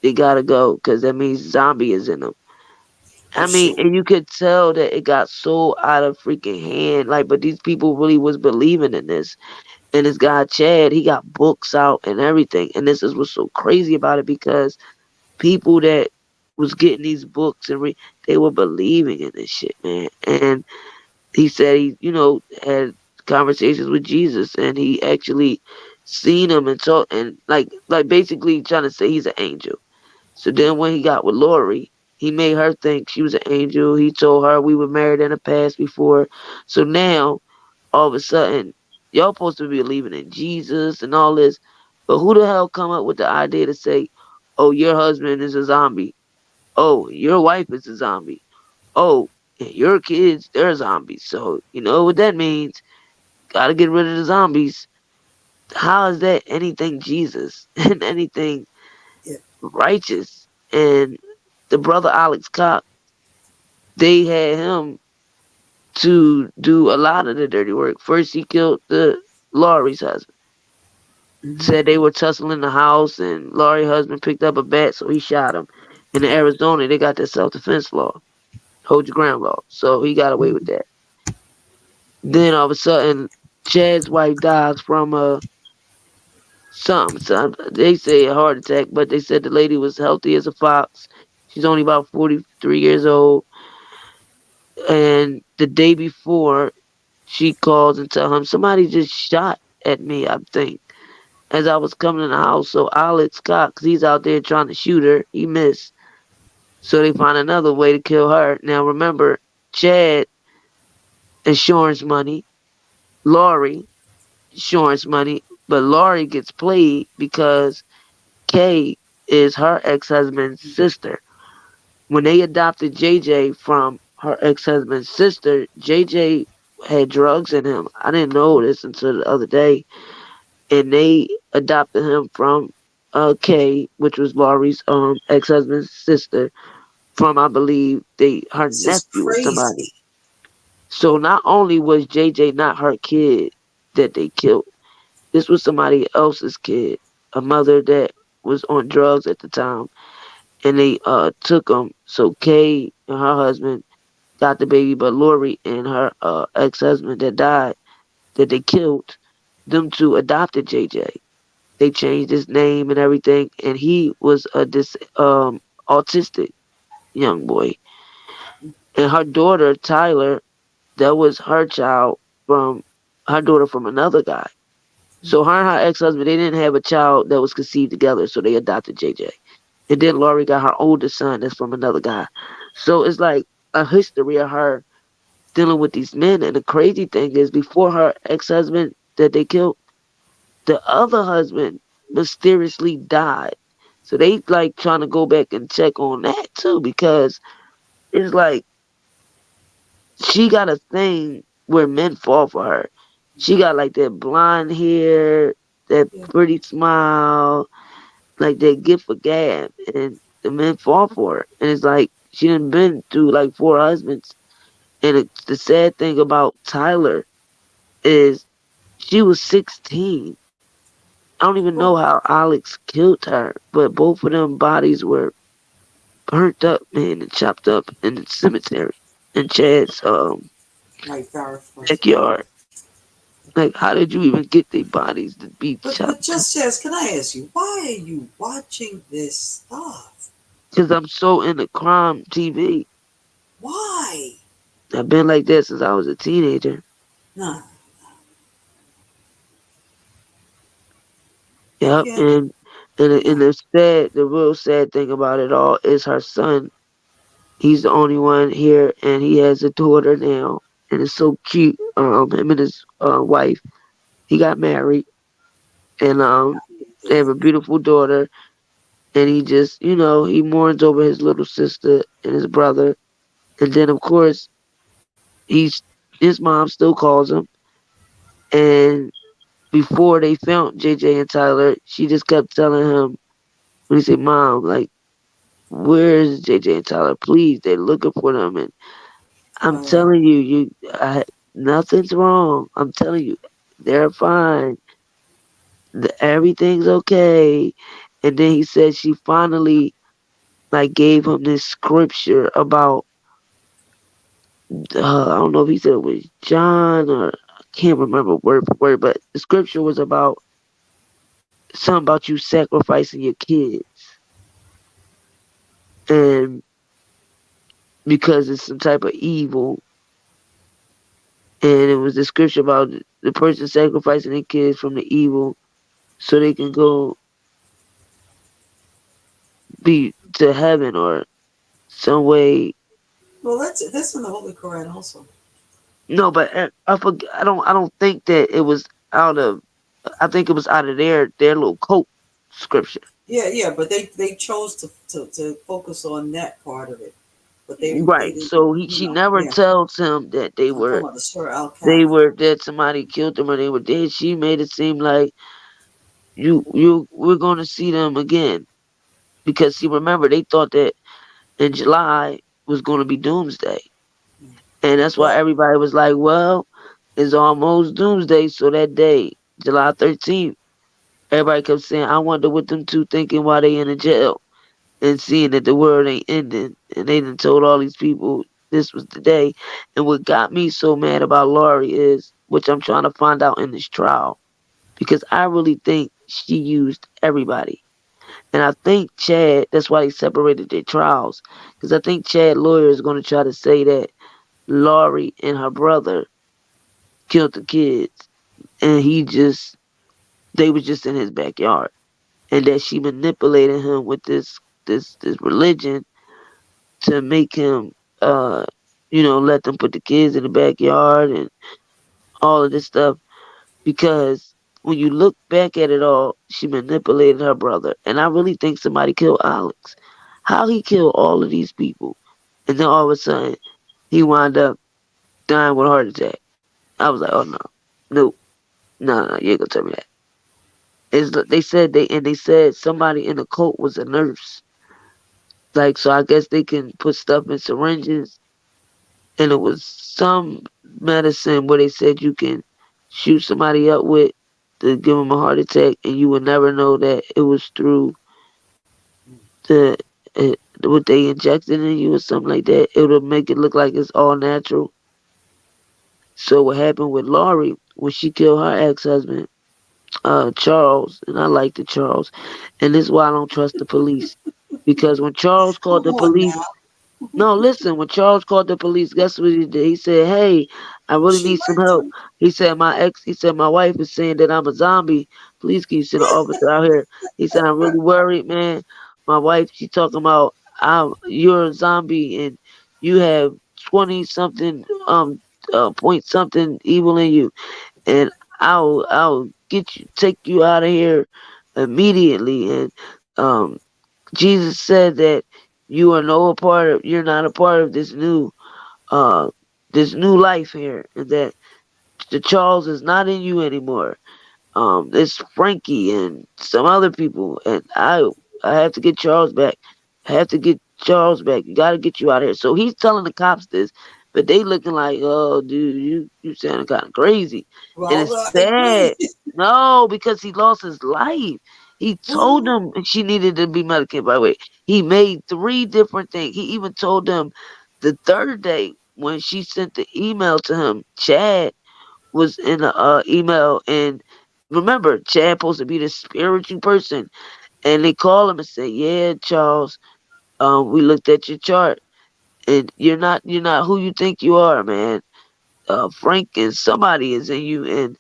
they got to go because that means zombie is in them. I mean, So, and you could tell that it got so out of freaking hand. Like, but these people really was believing in this. And this guy Chad, he got books out and everything. And this is what's so crazy about it, because people that was getting these books and they were believing in this shit, man. And he said he, had conversations with Jesus, and he actually seen him and talk, and like basically trying to say he's an angel. So then when he got with Lori, he made her think she was an angel. He told her we were married in the past before. So now all of a sudden y'all supposed to be believing in Jesus and all this, but who the hell come up with the idea to say, oh, your husband is a zombie, oh, your wife is a zombie, oh, and your kids, they're zombies. So you know what that means, gotta get rid of the zombies. How is that anything Jesus and anything yeah. righteous? And the brother Alex Cox, they had him to do a lot of the dirty work. First he killed the Laurie's husband. Mm-hmm. Said they were tussling in the house, and Laurie's husband picked up a bat, so he shot him. And in Arizona, they got that self-defense law, hold your ground law. So he got away with that. Then all of a sudden, Chad's wife dies from something. So they say a heart attack, but they said the lady was healthy as a fox. She's only about 43 years old. And the day before, she calls and tells him, somebody just shot at me, I think, as I was coming in the house. So Alex Cox, he's out there trying to shoot her. He missed. So they find another way to kill her. Now remember, Chad, insurance money. Laurie, insurance money. But Laurie gets played because Kay is her ex-husband's sister. When they adopted JJ from her ex-husband's sister, JJ had drugs in him. I didn't know this until the other day. And they adopted him from Kay, which was Laurie's ex-husband's sister, from, I believe, her This is nephew or somebody. crazy. So not only was JJ not her kid that they killed, this was somebody else's kid, a mother that was on drugs at the time, and they took him. So Kay and her husband got the baby, but Lori and her ex-husband that died, that they killed, them two adopted JJ. They changed his name and everything, and he was a autistic young boy. And her daughter Tyler, that was her child from her daughter from another guy. So her and her ex-husband, they didn't have a child that was conceived together, so they adopted JJ. And then Laurie got her oldest son that's from another guy. So it's like a history of her dealing with these men. And the crazy thing is, before her ex-husband that they killed, the other husband mysteriously died. So they like trying to go back and check on that too, because it's like she got a thing where men fall for her. She got like that blonde hair, that pretty smile, like that gift for gab, and the men fall for her. And it's like she done been through like 4 husbands. And the sad thing about Tyler is she was 16. I don't even know how Alex killed her, but both of them bodies were burnt up, man, and chopped up in the cemetery in Chad's backyard. Like, how did you even get their bodies to be But chopped? just Jazz, can I ask you, why are you watching this stuff? Because I'm so into crime TV. Why? I've been like that since I was a teenager. Nah. Yep, and the real sad thing about it all is her son. He's the only one here, and he has a daughter now, and it's so cute. Him and his wife, he got married, and they have a beautiful daughter. And he just, he mourns over his little sister and his brother, and then of course, his mom still calls him, and before they found JJ and Tyler, she just kept telling him when he said, "Mom, like, where's JJ and Tyler? Please, they're looking for them." And I'm telling you, nothing's wrong. I'm telling you, they're fine. Everything's okay. And then he said she finally like gave him this scripture about I don't know if he said it was John or I can't remember word for word, but the scripture was about something about you sacrificing your kids. And because it's some type of evil. And it was the scripture about the person sacrificing their kids from the evil so they can go be to heaven or some way. Well, that's in the Holy Quran also. No, but I don't think that it was out of. I think it was out of their little code scripture. Yeah, but they chose to focus on that part of it. But Right. So she never tells him that they were that somebody killed them or they were dead. She made it seem like we're gonna see them again. Because see, remember they thought that in July was gonna be doomsday. And that's why everybody was like, well, it's almost doomsday, so that day, July 13th, everybody kept saying, I wonder what them two thinking while they in the jail. And seeing that the world ain't ending, and they done told all these people this was the day. And what got me so mad about Laurie is, which I'm trying to find out in this trial, because I really think she used everybody. And I think Chad, that's why they separated their trials, because I think Chad lawyer is going to try to say that Laurie and her brother killed the kids, and they was just in his backyard, and that she manipulated him with this religion to make him, let them put the kids in the backyard and all of this stuff. Because when you look back at it all, she manipulated her brother. And I really think somebody killed Alex. How he killed all of these people. And then all of a sudden, he wound up dying with a heart attack. I was like, oh, no, you ain't gonna tell me that. They said somebody in the cult was a nurse. Like, so I guess they can put stuff in syringes. And it was some medicine where they said you can shoot somebody up with to give them a heart attack, and you would never know that it was through what they injected in you or something like that. It would make it look like it's all natural. So what happened with Laurie when she killed her ex-husband, Charles, and I like the Charles, and this is why I don't trust the police. Because when Charles called the police, no, listen, when Charles called the police, guess what he did? He said, hey, I really need some help. He said, my wife is saying that I'm a zombie. Please can you send an officer out here? He said, I'm really worried, man. my wife, she talking about you're a zombie and you have 20 something point something evil in you, and I'll take you out of here immediately. And um Jesus said that you're not a part of uh this new life here, and that the Charles is not in you anymore. It's Frankie and some other people, and I have to get Charles back. I have to get Charles back. You got to get you out of here. So he's telling the cops this, but they looking like, oh, dude, you sounding kind of crazy, and Well, it's I sad. agree. No, because he lost his life. He told Well, them she needed to be medicated. By the way, he made 3 different things. He even told them the third day when she sent the email to him, Chad was in the email, and remember, Chad supposed to be the spiritual person, and they call him and say, "Yeah, Charles, we looked at your chart, and you're not who you think you are, man. Frank and somebody is in you, and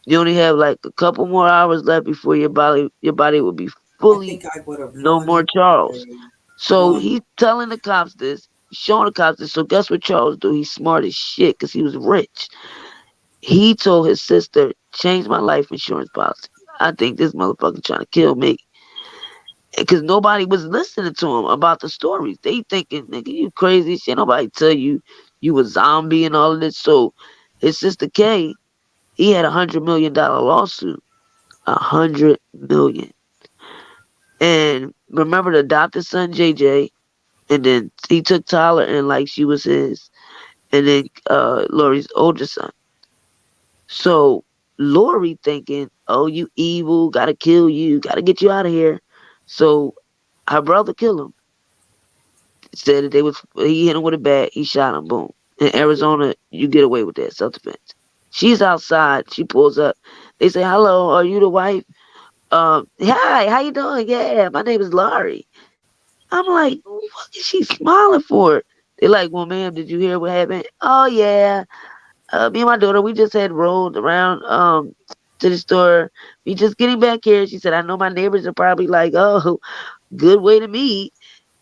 you only have like a couple more hours left before your body will be I fully think I would have no more run Charles." away. So Run. he's telling the cops this, showing the cops this. So guess what Charles do? He's smart as shit because he was rich. He told his sister, change my life insurance policy. I think this motherfucker trying to kill me. Because nobody was listening to him about the stories. They thinking, nigga, you crazy shit. Nobody tell you you a zombie and all of this. So his sister Kay, he had $100 million lawsuit. 100 million. And remember the adopted son JJ, and then he took Tyler and like she was his, and then Lori's older son. So Lori thinking, oh, you evil, gotta kill you, gotta get you out of here. So her brother killed him. Said that he hit him with a bat, he shot him, boom. In Arizona, you get away with that, self-defense. She's outside, she pulls up. They say, hello, are you the wife? Hi, how you doing? Yeah, my name is Lori. I'm like, what is she smiling for? They're like, well, ma'am, did you hear what happened? Oh, yeah. Me and my daughter, we just had rolled around to the store. We just getting back here. She said, I know my neighbors are probably like, oh, good way to meet.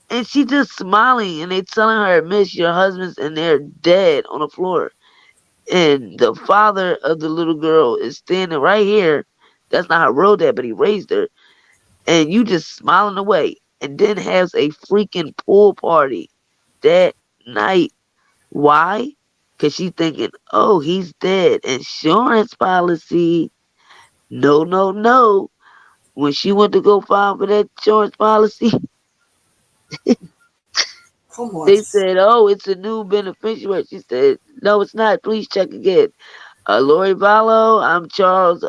And she just smiling, and they telling her, Miss, your husband's and they're dead on the floor. And the father of the little girl is standing right here. That's not her real dad, but he raised her. And you just smiling away. And then has a freaking pool party that night. Why? Because she's thinking, oh, he's dead. Insurance policy. No, no, no. When she went to go file for that insurance policy, Come on. they said, oh, it's a new beneficiary. She said, no, it's not. Please check again. Lori Vallow, I'm Charles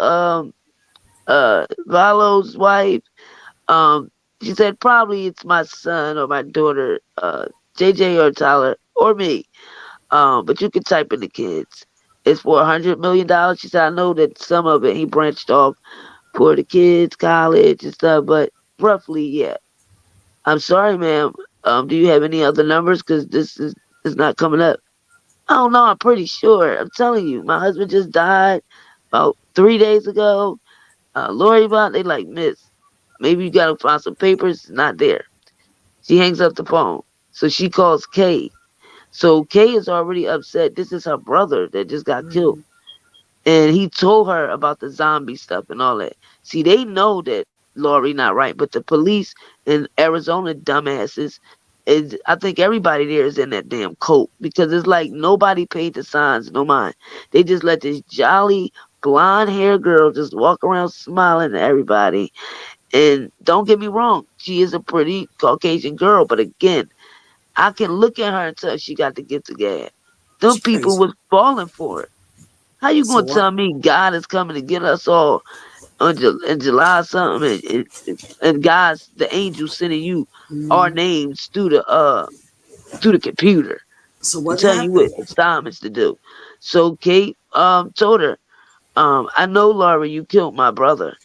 Vallow's wife. Um, she said, probably it's my son or my daughter, JJ or Tyler or me. But you can type in the kids. It's for $100 million. She said, I know that some of it he branched off for the kids, college and stuff, but roughly, yeah. I'm sorry, ma'am. Do you have any other numbers? Because this is not coming up. Oh no, I'm pretty sure. I'm telling you, my husband just died about 3 days ago. Lori about they like, Miss, maybe you gotta find some papers. It's not there. She hangs up the phone. So she calls Kay. So Kay is already upset. This is her brother that just got killed. And he told her about the zombie stuff and all that. See, they know that Lori not right, but the police in Arizona dumbasses I think everybody there is in that damn cult, because it's like nobody paid the signs no mind. They just let this jolly blonde hair girl just walk around smiling at everybody. And don't get me wrong, she is a pretty Caucasian girl, but again, I can look at her and tell she got the gift of gab. Them She people crazy. was falling for it. How you So gonna what? tell me God is coming to get us all in July something, and God's the angel sending you our names through the computer So and what telling you what happened? assignments to do? So Kate told her, I know, Laura, you killed my brother.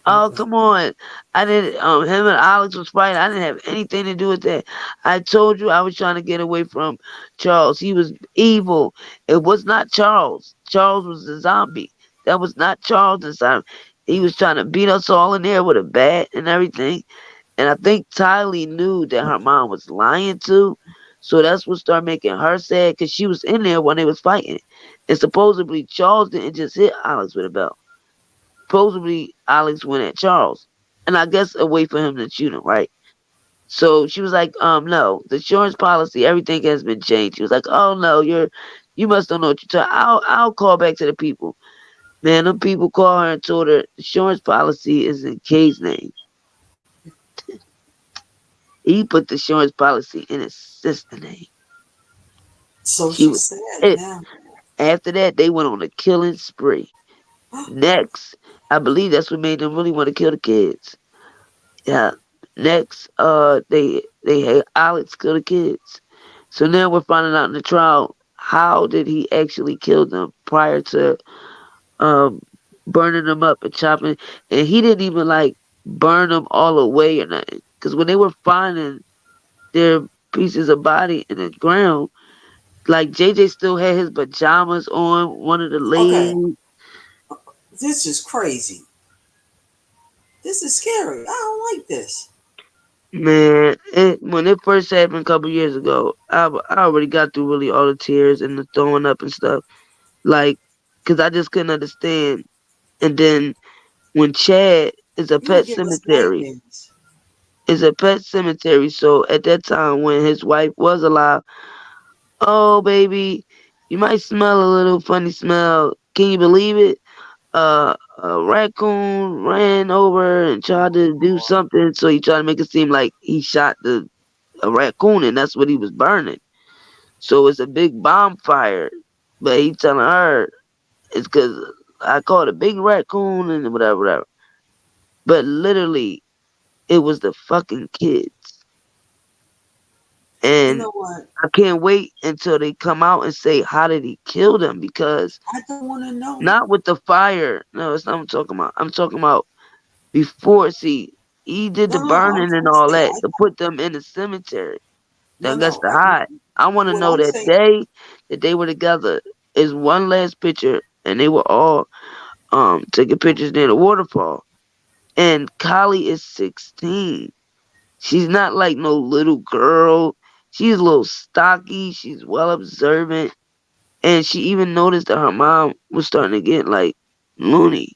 Oh, come on. I didn't, him and Alex was fighting. I didn't have anything to do with that. I told you I was trying to get away from Charles. He was evil. It was not Charles. Charles was a zombie. That was not Charles inside. He was trying to beat us all in there with a bat and everything. And I think Tylee knew that her mom was lying too. So that's what started making her sad because she was in there when they was fighting. And supposedly Charles didn't just hit Alex with a belt. Supposedly Alex went at Charles. And I guess a way for him to shoot him, right? So she was like, no, the insurance policy, everything has been changed. She was like, oh no, you must don't know what you're talking. I'll call back to the people. Man, them people called her and told her the insurance policy is in Kay's name. He put the insurance policy in his sister's name. So She she was said it. now. After that, they went on a killing spree. Next, I believe that's what made them really want to kill the kids. Yeah. Next, they had Alex kill the kids. So now we're finding out in the trial how did he actually kill them prior to burning them up and chopping. And he didn't even like burn them all away or nothing. Because when they were finding their pieces of body in the ground, like JJ still had his pajamas on. One of the Okay, ladies. this is crazy. This is scary. I don't like this. Man, when it first happened a couple years ago, I already got through really all the tears and the throwing up and stuff. Like, because I just couldn't understand. And then when Chad is a You would pet give us cemetery, nightmares. so at that time when his wife was alive, oh baby, you might smell a little funny smell. Can you believe it? A raccoon ran over and tried to do something, so he tried to make it seem like he shot a raccoon, and that's what he was burning. So it's a big bonfire, but he telling her it's because I caught a big raccoon and whatever, whatever. But literally, it was the fucking kids, You and know what? I can't wait until they come out and say how did he kill them, because I don't want to know. not with the fire. No, that's not what I'm talking about. I'm talking about before. See, he did the No. I'm burning and trying to all say, that to put them in the cemetery. I guess no. to hide. I want to What know I'm that saying, day that they were together is one last picture, and they were all taking pictures near the waterfall. And Kylie is 16. She's not like no little girl. She's a little stocky. She's well observant, and she even noticed that her mom was starting to get like loony.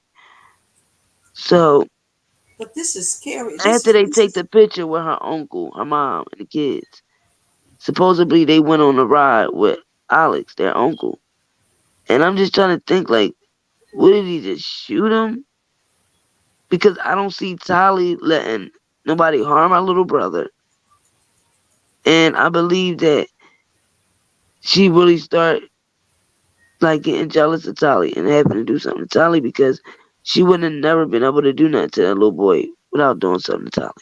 So but this is scary. after they This take is the picture with her uncle, her mom, and the kids, supposedly they went on a ride with Alex, their uncle. And I'm just trying to think, like, what did he just shoot him? Because I don't see Tali letting nobody harm our little brother. And I believe that she really started like getting jealous of Tali and having to do something to Tali, because she wouldn't have never been able to do nothing to that little boy without doing something to Tali.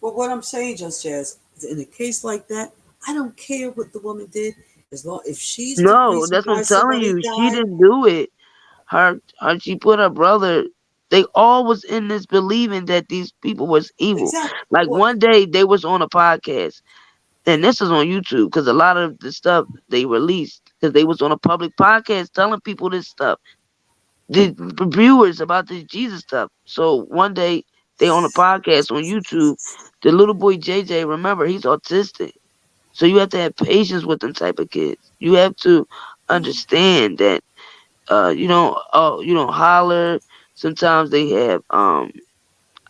But what I'm saying, Just Jazz, is in a case like that, I don't care what the woman did, as long if she's the No, reason that's what why I'm telling somebody you. She died. didn't do it. She put her brother. They all was in this believing that these people was evil. Exactly. Like What? one day they was on a podcast, and this is on YouTube because a lot of the stuff they released because they was on a public podcast telling people this stuff, the reviewers about this Jesus stuff. So one day they on a podcast on YouTube. The little boy JJ, remember he's autistic, so you have to have patience with them type of kids. You have to understand that you don't holler. Sometimes they have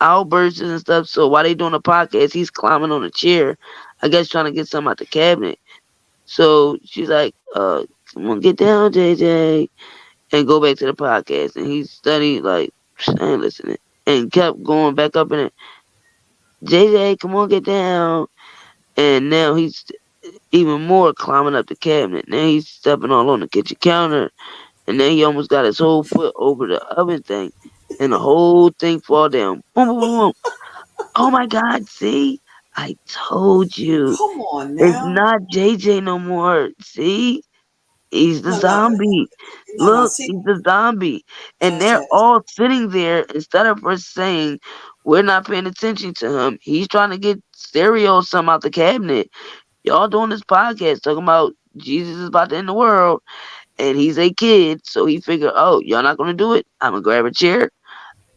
outbursts and stuff. So while they doing a podcast, he's climbing on a chair, I guess trying to get something out the cabinet. So she's like, come on, get down, JJ, and go back to the podcast. And he studied like, I ain't listening, and kept going back up in it. JJ, come on, get down. And now he's even more climbing up the cabinet. Now he's stepping all on the kitchen counter. And then he almost got his whole foot over the oven thing, and the whole thing fall down. Boom, boom, boom, boom. Oh my God! See, I told you, Come on it's now. not JJ no more. See, he's the No, no, zombie. no, no. Look, See, he's the zombie, and Just they're Jazz. all sitting there instead of us saying we're not paying attention to him. He's trying to get stereo some out the cabinet. Y'all doing this podcast talking about Jesus is about to end the world, and he's a kid, so he figured, oh, y'all not gonna do it? I'm gonna grab a chair.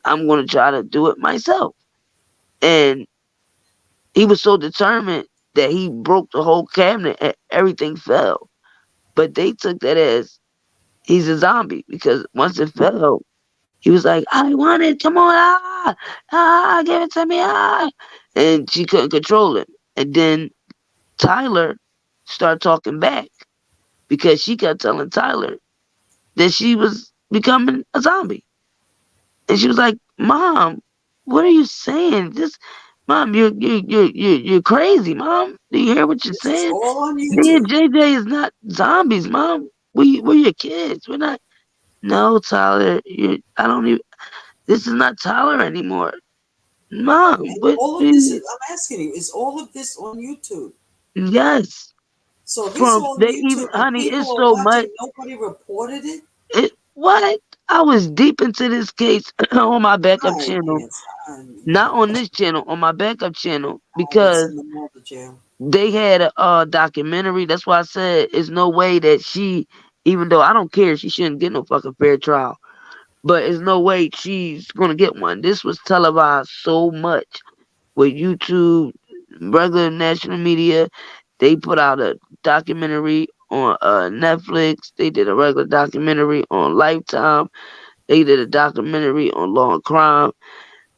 I'm gonna try to do it myself. And He was so determined that he broke the whole cabinet and everything fell. But they took that as he's a zombie because once it fell, he was like, I want it, come on, give it to me, And she couldn't control him. And then Tyler started talking back because she kept telling Tyler that she was becoming a zombie. And she was like, Mom, what are you saying? Mom, you're crazy, Mom. Do you hear what you're This is saying? all on Me and YouTube. JJ is not zombies, Mom. We're your kids. We're not. No, Tyler. I don't even. This is not Tyler anymore, Mom. And What? all of this is, I'm asking you, is all of this on YouTube? Yes. So if it's From on they even, YouTube and honey, people it's are so much. watching, nobody reported it? What? I was deep into this case on my backup I channel. can't. Not on this channel, on my backup channel, Oh, they because send them all to jail. they had a documentary. That's why I said it's no way that she, even though I don't care, she shouldn't get no fucking fair trial. But there's no way she's gonna get one. This was televised so much with YouTube, regular national media. They put out a documentary on Netflix. They did a regular documentary on Lifetime. They did a documentary on Law and Crime.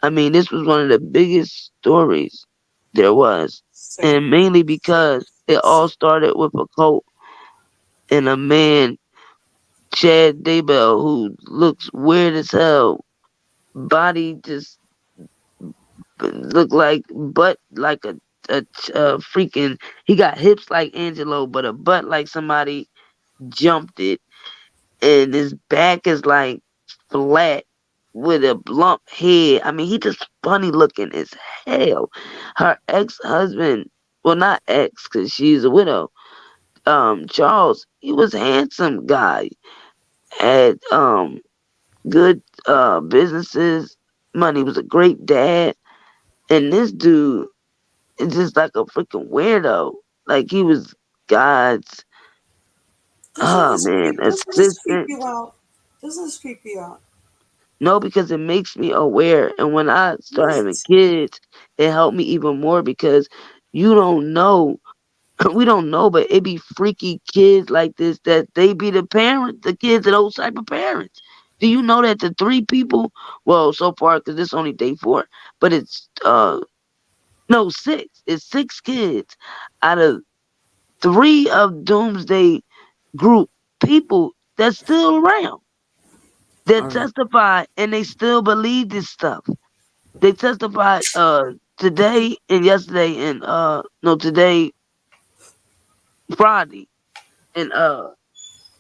I mean, this was one of the biggest stories there was. And mainly because it all started with a cult and a man, Chad Daybell, who looks weird as hell. Body just looked like butt like a freaking. He got hips like Angelo, but a butt like somebody jumped it, and his back is like flat with a lump head. I mean, he just funny looking as hell. Her ex-husband, well, not ex, because she's a widow. Charles, he was a handsome guy, had good businesses, money, was a great dad, and this dude is just like a freaking weirdo. Like he was God's Doesn't this creep assistant. you out? Doesn't this creep you out? No, because it makes me aware. And when I start having Yes. kids, it helped me even more because you don't know. We don't know, but it be freaky kids like this that they be the parents, the kids of those type of parents. Do you know that the 3 people, well, so far, because this only day 4, but it's, no, 6. It's 6 kids out of 3 of Doomsday Group people that's still around. That testify and they still believe this stuff. They testified today and yesterday and today, Friday, and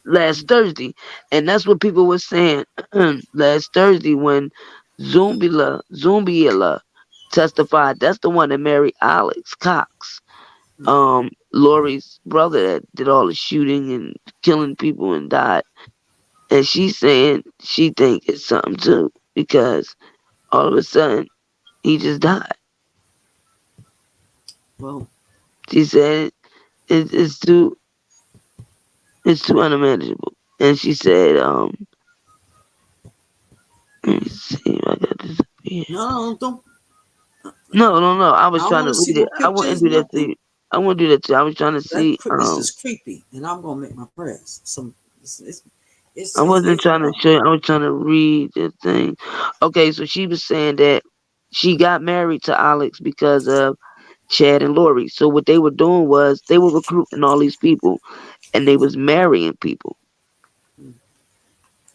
last Thursday. And that's what people were saying last Thursday when Zumbiela testified. That's the one that married Alex Cox. Lori's brother that did all the shooting and killing people and died. And she's saying she think it's something too because all of a sudden he just died. Well, she said it's too unmanageable. And she said, let me see if I got this up here. No, don't. No. I was I don't trying want to to see read it. no I wouldn't pictures, do that to nothing. you. I wouldn't do that to you. I was trying to see. This is creepy, and I'm gonna make my prayers. I wasn't trying to show you. I was trying to read the thing. Okay, so she was saying that she got married to Alex because of Chad and Lori. So what they were doing was they were recruiting all these people, and they was marrying people.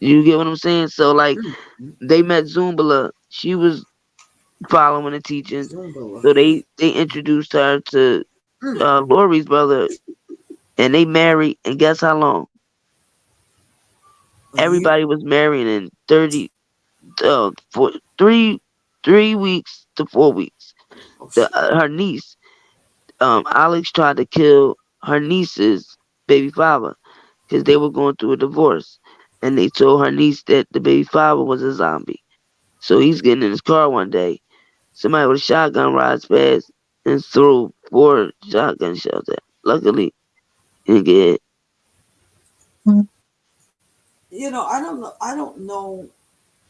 You get what I'm saying? So like, they met Zumbala. She was following the teachings. So they introduced her to Lori's brother, and they married. And guess how long? Everybody was marrying in 3 weeks to 4 weeks. Her niece, Alex, tried to kill her niece's baby father because they were going through a divorce, and they told her niece that the baby father was a zombie. So he's getting in his car one day. Somebody with a shotgun rides past and threw 4 shotgun shells at him. Luckily, he didn't get hit. You know, I don't know. I don't know.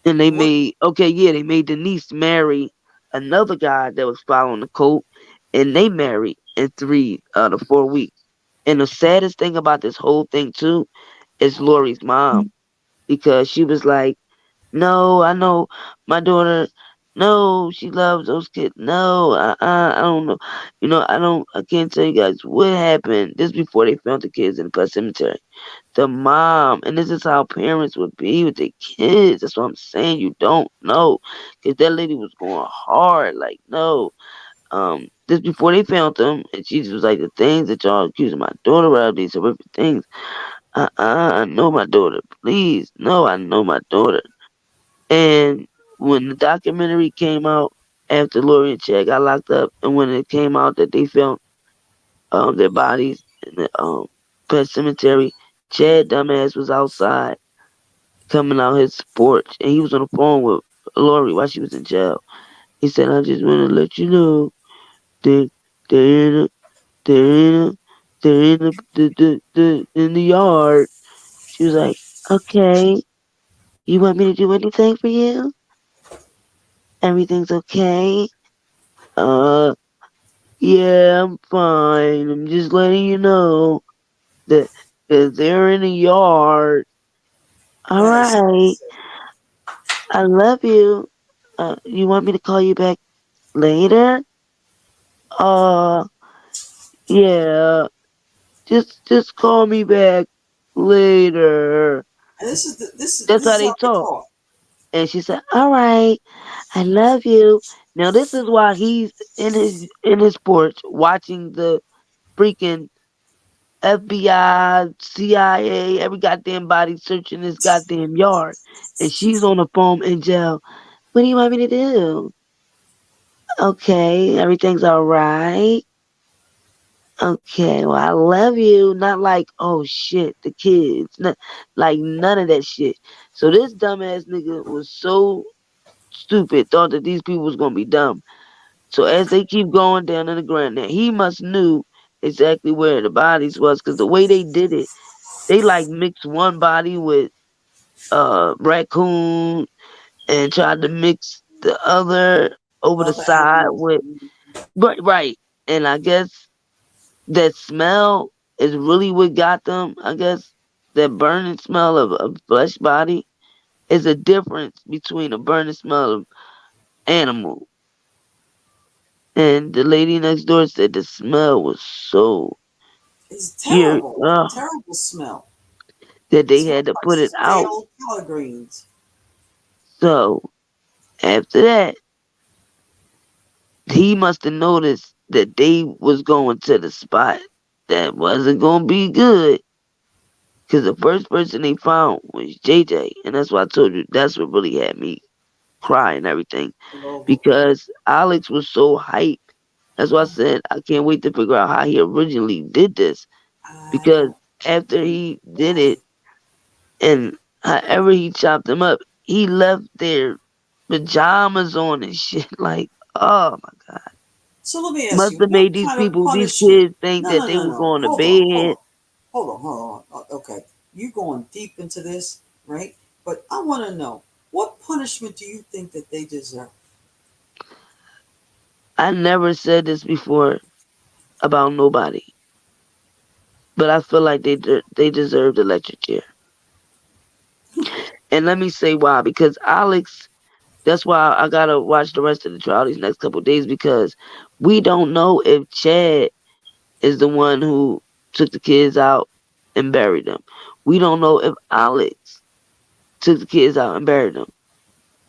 And they made the niece marry another guy that was following the cult, and they married in 3 out of 4 weeks. And the saddest thing about this whole thing too is Lori's mom, because she was like, "No, I know my daughter. No, she loves those kids. No, I don't know. I can't tell you guys what happened." This before they found the kids in the pet cemetery. The mom, and this is how parents would be with their kids. That's what I'm saying. You don't know, because that lady was going hard. Like, no, this before they found them, and she was like, "The things that y'all accusing my daughter of, these horrific things. I know my daughter. Please, no, I know my daughter." And when the documentary came out after Lori and Chad got locked up, and when it came out that they found their bodies in the pet cemetery, Chad dumbass was outside coming out his porch, and he was on the phone with Lori while she was in jail. He said, "I just want to let you know that they're in a, they're in a, they're in in the yard." She was like, "Okay, you want me to do anything for you? Everything's okay?" Uh, yeah, I'm fine. I'm just letting you know that they're in the yard. All That is right. I love you. You want me to call you back later? Uh, yeah. Just call me back later. and this That's how is they how they talk. talk. And she said, "All right, I love you." Now this is why he's in his porch watching the freaking FBI, CIA, every goddamn body searching this goddamn yard. And she's on the phone in jail. "What do you want me to do?" "Okay, everything's all right. Okay, well, I love you." Not like, "Oh shit, the kids." Like none of that shit. So this dumbass nigga was so stupid, thought that these people was gonna be dumb. So as they keep going down in the ground, now he must knew exactly where the bodies was, because the way they did it, they like mixed one body with raccoon and tried to mix the other over the Other side animals. with right. And I guess that smell is really what got them. I guess that burning smell of a flesh body is a difference between a burning smell of animal. And the lady next door said the smell was so It's here terrible. Terrible smell. that It they smells had to like put it out. stale collard greens. So after that, he must have noticed that they was going to the spot that wasn't gonna be good. Cause the first person they found was JJ, and that's why I told you that's what really had me cry and everything. Because Alex was so hyped. That's why I said I can't wait to figure out how he originally did this. I Because know. after he did it and however he chopped them up, he left their pajamas on and shit. Like, oh my god. So let me ask Must you, have what made these kind of people, these punishment? kids think No, that no, they no, was no. going to Hold on, bed. hold on. Okay, you going deep into this, right? But I want to know, what punishment do you think that they deserve? I never said this before about nobody, but I feel like they deserve the electric chair. And let me say why. Because Alex, that's why I gotta watch the rest of the trial these next couple of days, because we don't know if Chad is the one who took the kids out and buried them. We don't know if Alex took the kids out and buried them.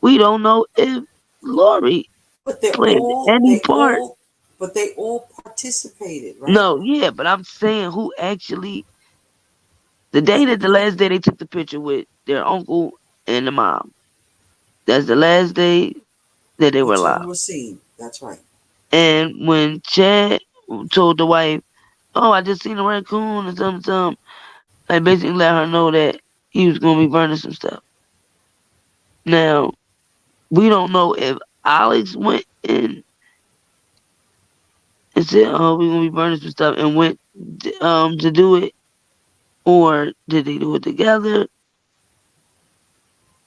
We don't know if Lori But they're played all, any they part. all, but they all participated, right? No, yeah, but I'm saying who actually, the day that the last day they took the picture with their uncle and the mom. That's the last day that they The were alive. children were seen. That's right. And when Chad told the wife, "Oh, I just seen a raccoon," or something, like basically let her know that he was gonna be burning some stuff. Now, we don't know if Alex went in and said, "Oh, we're gonna be burning some stuff," and went to do it, or did they do it together?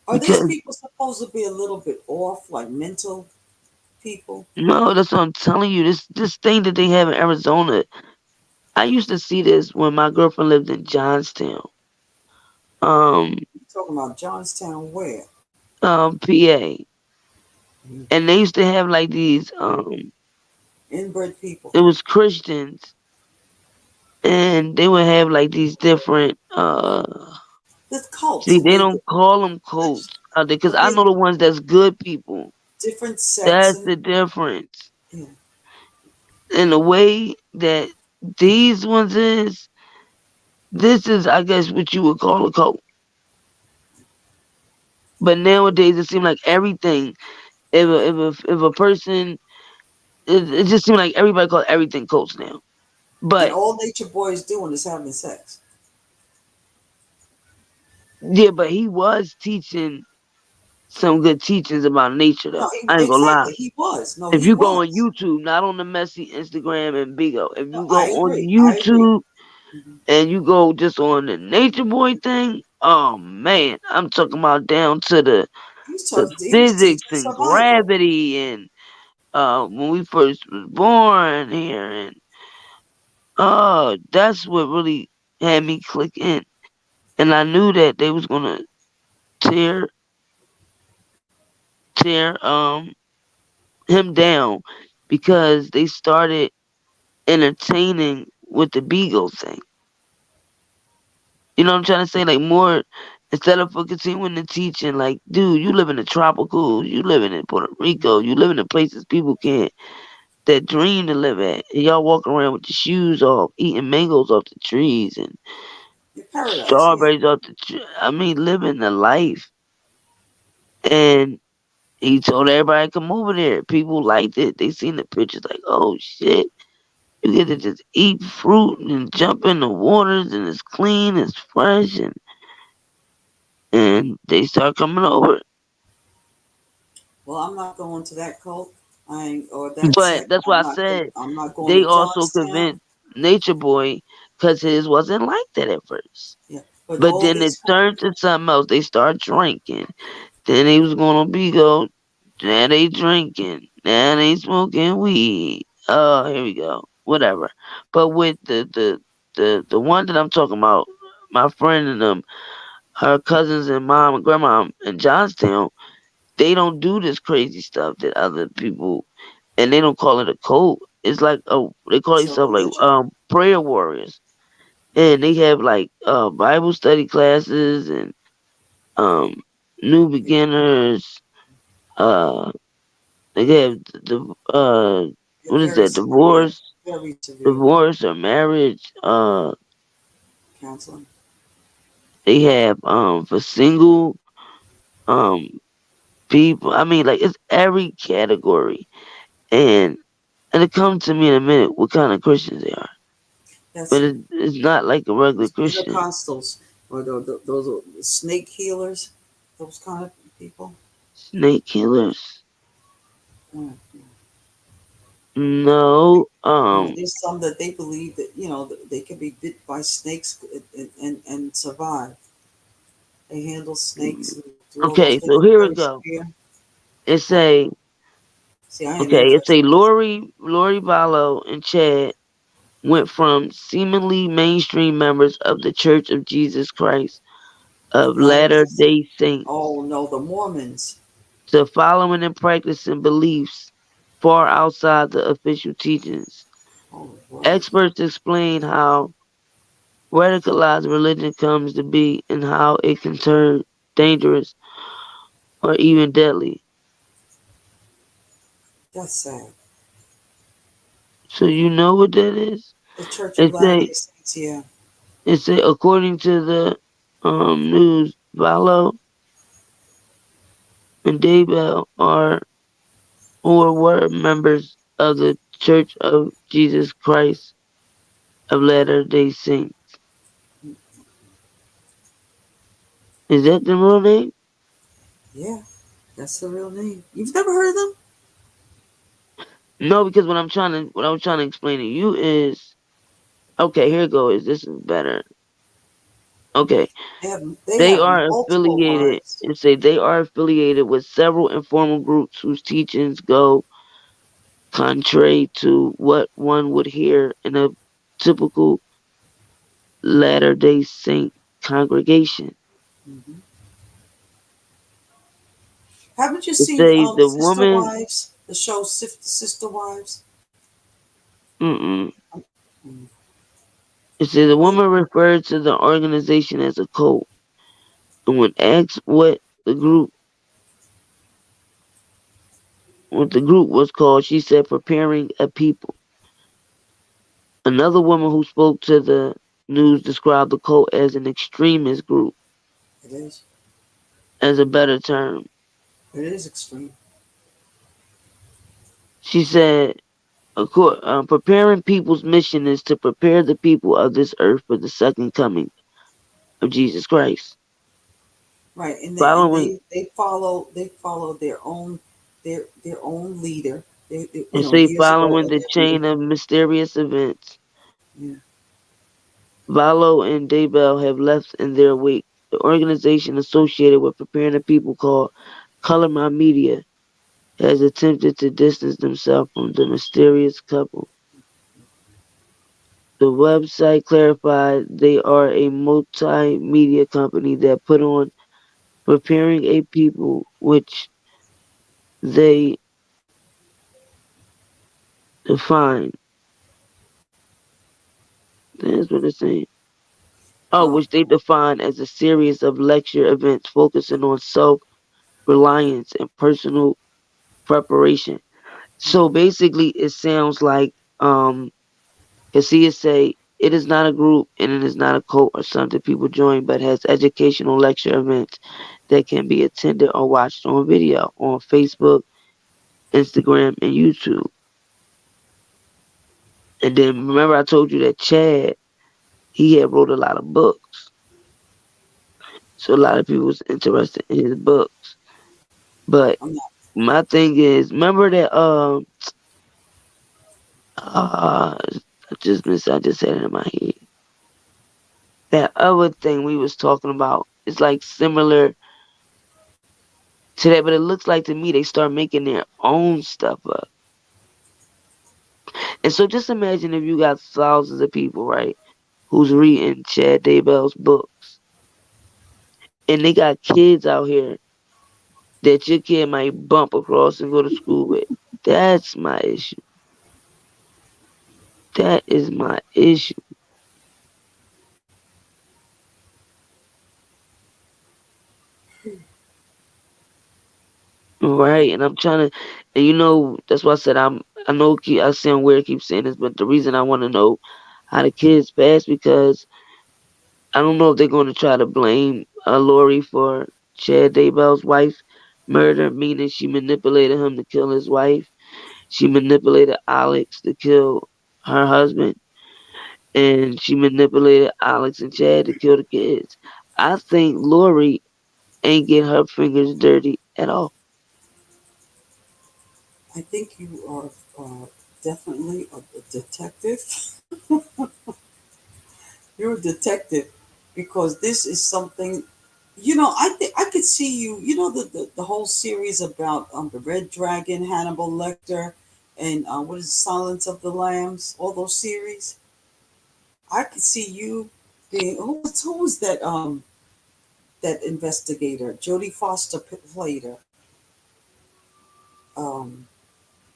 Are these Because people supposed to be a little bit off, like mental? people. No, that's what I'm telling you. This thing that they have in Arizona. I used to see this when my girlfriend lived in Johnstown, um, You're talking about Johnstown, where? PA, and they used to have like these. Inbred people. It was Christians, and they would have like these different. The cults. See, they don't call them cults because I Okay, know the ones that's good people. different sects That's and the difference. yeah. And the way that these ones is, this is, I guess, what you would call a cult. But nowadays, it seems like everything. If a person, it just seems like everybody calls everything cults now. And But all Nature Boy is doing is having sex. yeah, but he was teaching some good teachings about nature, No, though. I ain't gonna lie. exactly. He was. No, If he you go on was. YouTube, not on the messy Instagram and Bigo, if No, you I go on agree. I agree. YouTube and you go just on the Nature Boy thing, oh man, I'm talking about down to the He was teaching physics and survival. gravity and when we first was born here and that's what really had me click in. And I knew that they was gonna tear tear him down because they started entertaining with the Beagle thing. You know what I'm trying to say? Like more instead of continuing to teaching, like, dude, you live in the tropical, you living in Puerto Rico, you living in places people can't that dream to live at. And y'all walk around with your shoes off, eating mangoes off the trees and Your paradise, yeah. strawberries off the tree. I mean, living the life. And he told everybody to come over there. People liked it. They seen the pictures like, oh shit. You get to just eat fruit and jump in the waters and it's clean, it's fresh and they start coming over. Well, I'm not going to that cult. I ain't, or that But sect. that's why I said I'm not going they to also Johnstown. convinced Nature Boy because his wasn't like that at first. Yeah, but But all then it these turned to something else. They start drinking. Then they was going to Bigo. Now they drinking. Now they smoking weed. Oh, here we go. Whatever. But with the one that I'm talking about, my friend and her cousins and mom and grandma in Johnstown, they don't do this crazy stuff that other people, and they don't call it a cult. It's like they call it's a themselves like religion. prayer warriors, and they have like Bible study classes and new beginners. Uh, they have the They're what is very that? severe. Very severe Divorce or marriage. counseling. They have for single um people. I mean, like it's every category, and it comes to me in a minute what kind of Christians they are. That's But it's not like a regular Christian. Pentecostals or those are snake healers. Those kind of people. Snake killers. Mm. No. There's some that they believe that that they can be bit by snakes and survive. They handle snakes and do all those Okay, things so here we very go. severe. It's a See, I am okay. It's a interested. Lori Vallow and Chad went from seemingly mainstream members of the Church of Jesus Christ of Latter Nice. Day Saints Oh no, the Mormons. to following and practicing beliefs far outside the official teachings. Oh wow. Experts explain how radicalized religion comes to be and how it can turn dangerous or even deadly. That's sad. So you know what that is? The Church of It say Latter-day Saints, yeah. according to the news, Vallow and Daybell are or were members of the Church of Jesus Christ of Latter-day Saints. Is that the real name? Yeah, that's the real name. You've never heard of them? No, because what I'm trying to explain to you is okay. Here it goes. This is better. Okay, They they have are multiple affiliated. wives. It say they are affiliated with several informal groups whose teachings go contrary to what one would hear in a typical Latter-day Saint congregation. Mm-hmm. Haven't you It seen say the Sister woman, Wives? The show Sister Wives? mm-mm. Mm. It says the woman referred to the organization as a cult, and when asked what the group was called, she said preparing a people. Another woman who spoke to the news described the cult as an extremist group, It is. as a better term. It is extreme. She said, preparing people's mission is to prepare the people of this earth for the second coming of Jesus Christ. Right, and Following, they follow their own leader. They and say years ago following when the their leader. chain of mysterious events, Yeah. Valo and Daybell have left in their wake. The organization associated with preparing the people, called Color My Media, has attempted to distance themselves from the mysterious couple. The website clarified they are a multimedia company that put on preparing a people, which they define. That's what it's saying. Oh, Oh, which they define as a series of lecture events focusing on self-reliance and personal preparation. So basically, it sounds like, Casilla say, it is not a group and it is not a cult or something people join, but has educational lecture events that can be attended or watched on video on Facebook, Instagram, and YouTube. And then remember I told you that Chad, he had wrote a lot of books. So a lot of people was interested in his books. But I'm not. my thing is, remember that I just had it in my head. That other thing we was talking about is like similar to that, but it looks like to me they start making their own stuff up. And so just imagine if you got thousands of people, right, who's reading Chad Daybell's books, and they got kids out here that your kid might bump across and go to school with. That's my issue. That is my issue. Right, and I'm trying to, and that's why I said I know I sound weird keep saying this, but the reason I want to know how the kids pass, because I don't know if they're going to try to blame Lori for Chad Daybell's wife murder, meaning she manipulated him to kill his wife. She manipulated Alex to kill her husband, and she manipulated Alex and Chad to kill the kids. I think Lori ain't getting her fingers dirty at all. I think you are definitely a detective. You're a detective because this is something. I think I could see you. The whole series about the Red Dragon, Hannibal Lecter, and what is Silence of the Lambs? All those series. I could see you being who was that investigator? Jodie Foster played her. Um,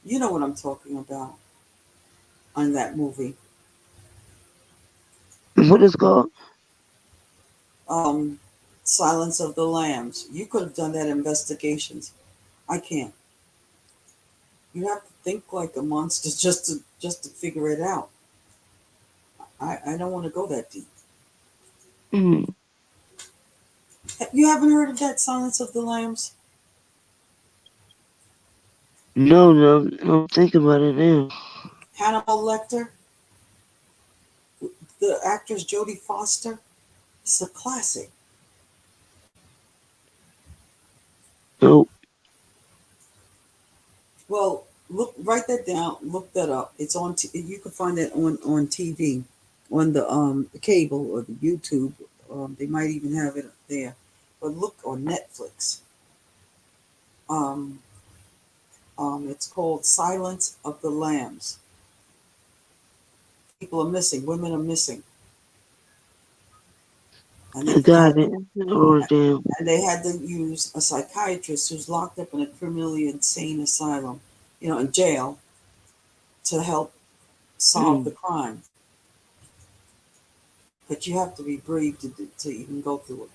you know what I'm talking about on that movie. What is called? Um, Silence of the Lambs. You could have done that investigations. I can't. You have to think like a monster just to figure it out. I don't want to go that deep. Mm. You haven't heard of that Silence of the Lambs? No, I'm thinking about it now. Hannibal Lecter, the actress Jodie Foster. It's a classic. Nope. Well, write that down. Look that up. It's on. You can find that on TV, on the cable or the YouTube. They might even have it there. But look on Netflix. Um, It's called Silence of the Lambs. People are missing. Women are missing. And I got it. I wrote it down. they had to use a psychiatrist who's locked up in a criminally insane asylum, in jail, to help solve the crime. But you have to be brave to even go through it.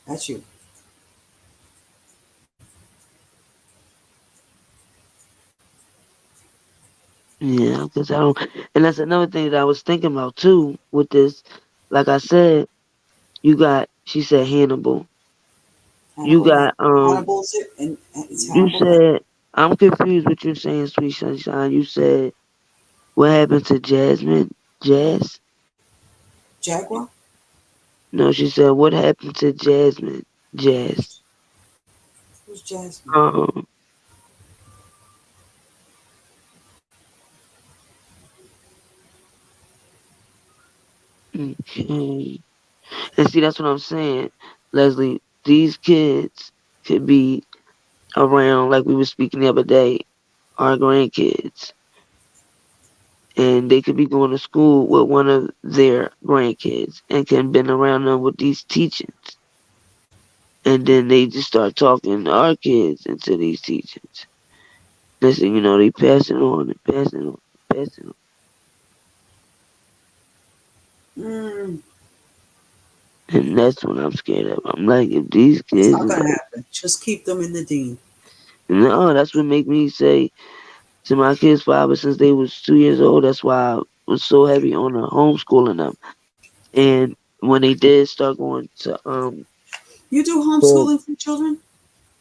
That's you. Yeah, because I don't, and that's another thing that I was thinking about too with this. Like I said, she said Hannibal. You got, Hannibal's it, and it's you Hannibal. said, I'm confused what you're saying, Sweet Sunshine. You said, what happened to Jasmine? Jazz? Jaguar? No, she said, what happened to Jasmine? Jazz. Who's Jasmine? Okay. And see, that's what I'm saying, Leslie. These kids could be around, like we were speaking the other day, our grandkids. And they could be going to school with one of their grandkids and can been around them with these teachings. And then they just start talking to our kids into these teachings. Listen, they passing on and passing on and passing on. And that's what I'm scared of. I'm like, if these kids... It's not going to happen. Just keep them in the dean. No, that's what make me say to my kids' father since they was 2 years old. That's why I was so heavy on the homeschooling them. And when they did start going to... You do homeschooling for children?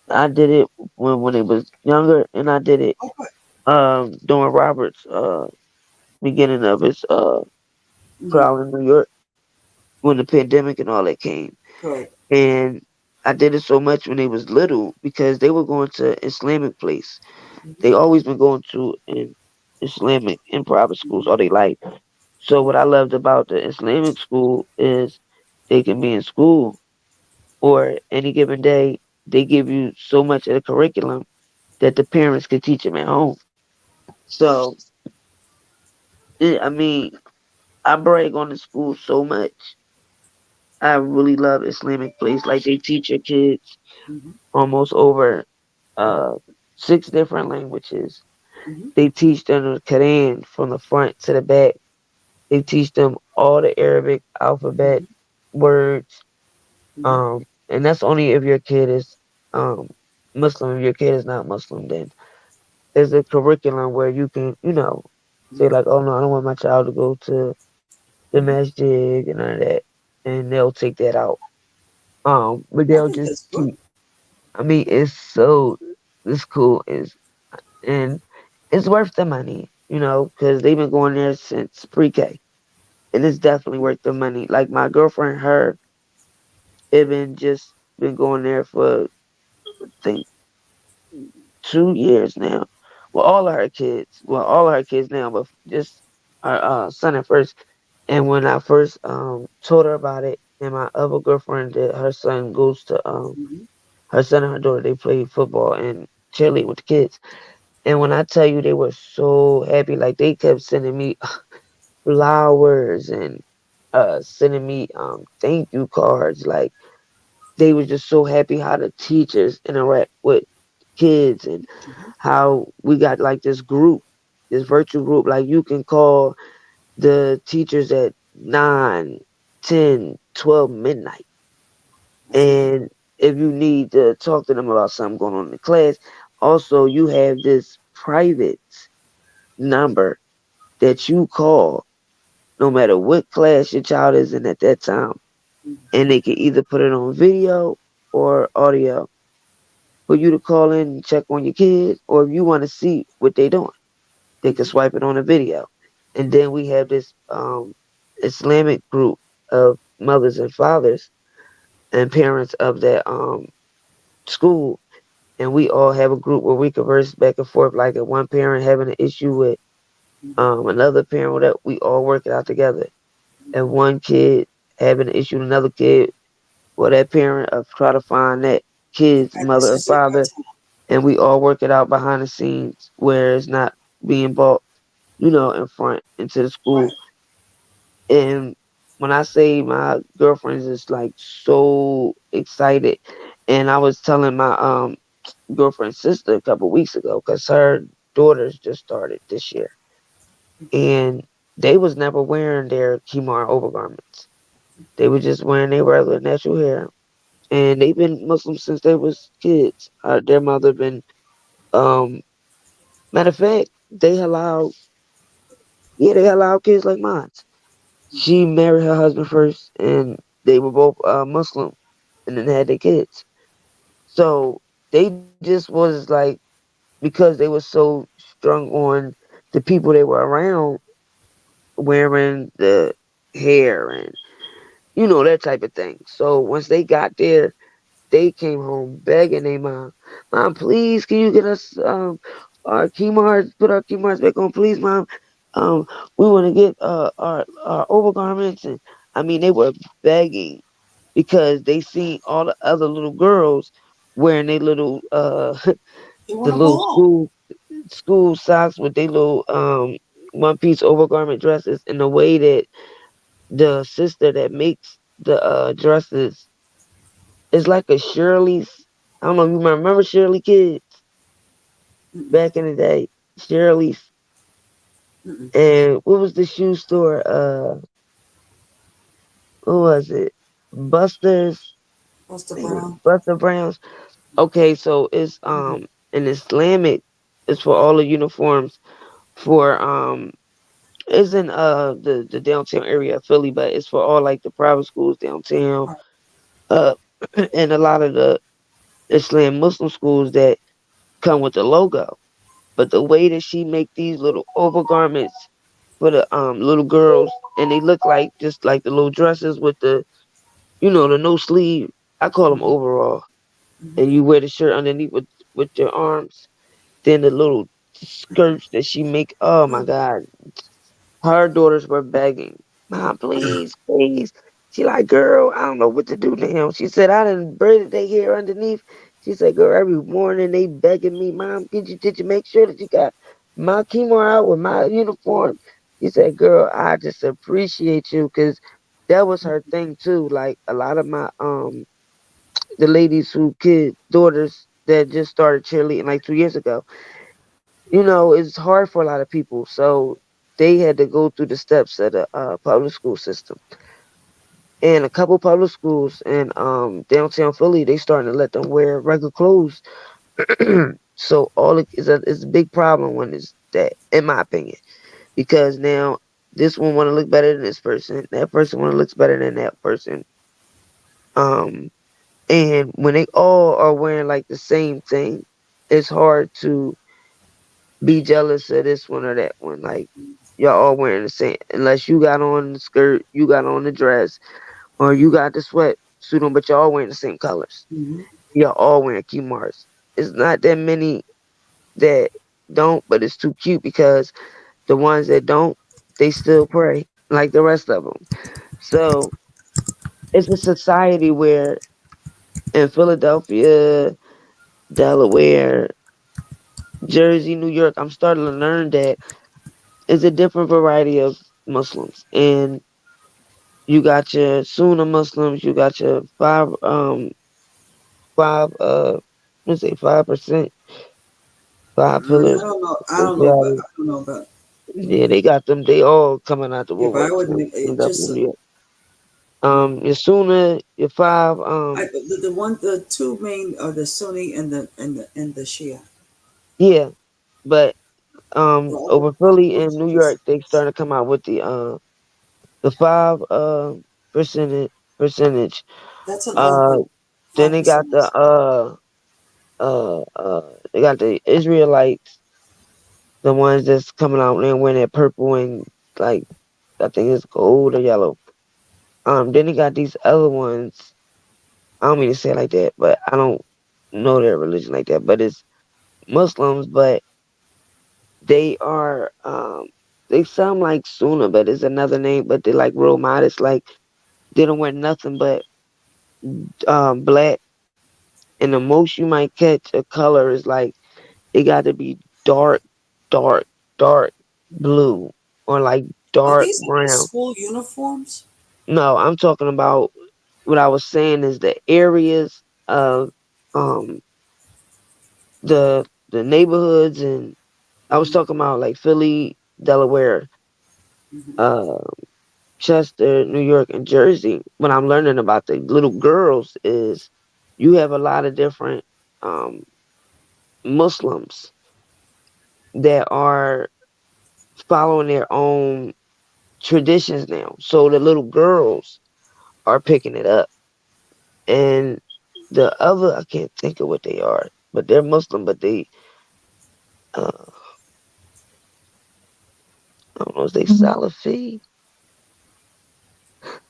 I did it when they was younger, and I did it during Robert's beginning of his trial in New York when the pandemic and all that came. Right. And I did it so much when they was little because they were going to Islamic place. They always been going to an Islamic in private schools all their life. So what I loved about the Islamic school is they can be in school or any given day they give you so much of the curriculum that the parents can teach them at home. So I mean, I brag on the school so much. I really love Islamic place. Like they teach your kids almost over 6 different languages. They teach them the Quran from the front to the back. They teach them all the Arabic alphabet words. And that's only if your kid is Muslim. If your kid is not Muslim, then there's a curriculum where you can, say like, oh no, I don't want my child to go to the masjid and none of that, and they'll take that out. But they'll just keep. I mean, this cool and it's worth the money, because they've been going there since pre-K, and it's definitely worth the money. Like my girlfriend, her, been going there for I think 2 years now. Well, all of her kids. Well, all of her kids now, but just our son at first. And when I first told her about it, and my other girlfriend, that her son goes to her son and her daughter, they play football and cheerleading with the kids. And when I tell you, they were so happy. Like they kept sending me flowers and sending me thank you cards. Like they were just so happy how the teachers interact with kids and how we got like this virtual group. Like you can call the teachers at 9, 10, 12 midnight. And if you need to talk to them about something going on in the class, also you have this private number that you call no matter what class your child is in at that time. And they can either put it on video or audio for you to call in and check on your kids, or if you want to see what they're doing, they can swipe it on a video. And then we have this Islamic group of mothers and fathers and parents of that school, and we all have a group where we converse back and forth. Like if one parent having an issue with another parent, that we all work it out together. And one kid having an issue with another kid, well, that parent try to find that kid's mother or father and we all work it out behind the scenes where it's not being brought, in front into the school. Right. And when I say my girlfriends is like so excited, and I was telling my girlfriend's sister a couple weeks ago because her daughters just started this year, and they was never wearing their kimar overgarments. They were just wearing their regular natural hair, and they've been Muslim since they was kids. Their mother been um matter of fact, they allow kids like mine. She married her husband first, and they were both Muslim, and then had their kids. So they just was like, because they were so strung on the people they were around wearing the hair and that type of thing. So once they got there, they came home begging their mom, please, can you get us our Kimars, put our Kimars back on, please, mom. Um, we want to get our overgarments, and I mean they were begging because they seen all the other little girls wearing their little They want the a little ball. school socks with their little one piece overgarment dresses, in the way that the sister that makes the dresses is like a Shirley's. I don't know if you remember Shirley Kids back in the day. Shirley's. Mm-mm. And what was the shoe store? What was it? Buster's. Buster I think it was Brown. Buster Brown's. Okay, so it's an Islamic. It's for all the uniforms for it's in the downtown area of Philly, but it's for all like the private schools downtown. Uh, and a lot of the Islam Muslim schools that come with the logo. But the way that she make these little overgarments for the little girls, and they look like just like the little dresses with the the no sleeve. I call them overall, and you wear the shirt underneath with your arms. Then the little skirts that she make. Oh my God, her daughters were begging, Mom, please, please. She like, girl, I don't know what to do to him. She said, I done braided their hair underneath. She said, girl, every morning they begging me, Mom, did you make sure that you got my chemo out with my uniform? She said, girl, I just appreciate you, because that was her thing too. Like a lot of my the ladies who daughters that just started cheerleading like 2 years ago, it's hard for a lot of people. So they had to go through the steps of the public school system. And a couple public schools in downtown Philly, they starting to let them wear regular clothes. So it's a big problem when it's that, in my opinion, because now this one want to look better than this person, that person want to look better than that person. Um, and when they all are wearing like the same thing, it's hard to be jealous of this one or that one. Like y'all all wearing the same, unless you got on the skirt, you got on the dress, or you got the sweatsuit on, but y'all all wearing the same colors. Mm-hmm. Y'all all wearing Kimars. It's not that many that don't, but it's too cute because the ones that don't, they still pray like the rest of them. So it's a society where in Philadelphia, Delaware, Jersey, New York, I'm starting to learn that it's a different variety of Muslims. And you got your Sunni Muslims, you got your five let's say 5%, five I pillars don't know. of I don't know about. spirituality. I don't know about. Yeah, they got them. They all coming out the Yeah, but I woodworks wouldn't. in It Philadelphia, just. New York. Your Sunni, your five, The two main are the Sunni and the Shia. yeah, but The other over Philly and New just York, they starting to come out with the five percentage. that's another Uh, one. then 5%. they got the Israelites, the ones that's coming out and wearing that purple and like I think it's gold or yellow. Then they got these other ones. I don't mean to say it like that, but I don't know their religion like that. But it's Muslims, but they are they sound like Sunnah, but it's another name. But they're like real modest. Like they don't wear nothing but black and the most you might catch a color is like it got to be dark, dark, dark blue or like Are dark these in the brown. school uniforms? No, I'm talking about what I was saying is the areas of um the neighborhoods, and I was talking about like Philly, Delaware, Mm-hmm. uh Chester, New York, and Jersey. What I'm learning about the little girls is you have a lot of different um Muslims that are following their own traditions now. So the little girls are picking it up. And the other, I can't think of what they are, but they're Muslim, but they, I don't know, is they Salafi?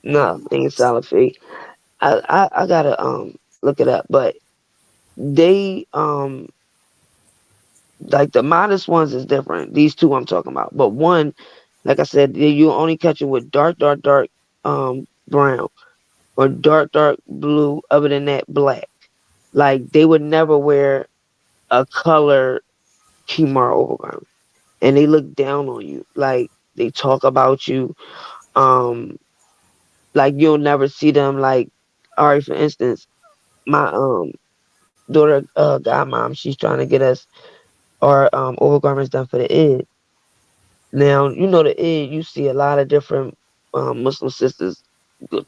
No, they ain't Salafi. I gotta look it up, but they like the modest ones is different. These two I'm talking about, but one, like I said, you only catch it with dark, dark, dark brown or dark, dark blue. Other than that, black. Like they would never wear a color kimar overgarment, and they look down on you. Like they talk about you. Um, like you'll never see them. Like, all right, for instance, my daughter, godmom, she's trying to get us our overgarments done for the Eid. Now you know the Eid. You see a lot of different Muslim sisters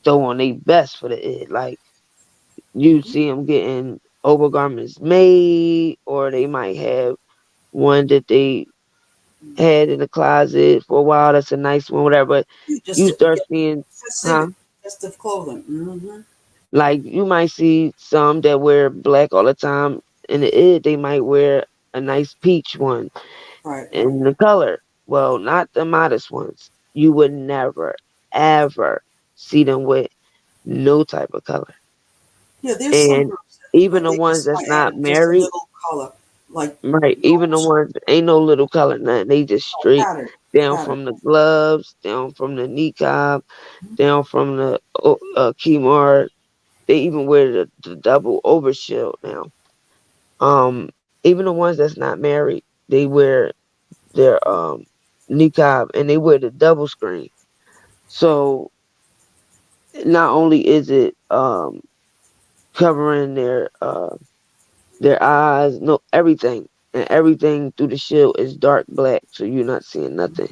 throw on their best for the Eid. Like you see them getting overgarments made, or they might have one that they had in the closet for a while. That's a nice one, whatever. But Just you to start get seeing, huh? festive, festive clothing. Mm-hmm. Like you might see some that wear black all the time. In the Id, they might wear a nice peach one Right, right. in the color. Well, not the modest ones. You would never, ever see them with no type of color. Yeah, there's some And groups even that the they ones just that's might add not just a married, little color, like right? Even the gold, ones ain't no little color, nothing. They just straight pattern, down pattern. from the gloves, down from the niqab, down from the kimar. They even wear the double overshield now. Um, Even the ones that's not married, they wear their niqab and they wear the double screen. So not only is it covering their eyes, no everything, and everything through the shield is dark black, so you're not seeing nothing.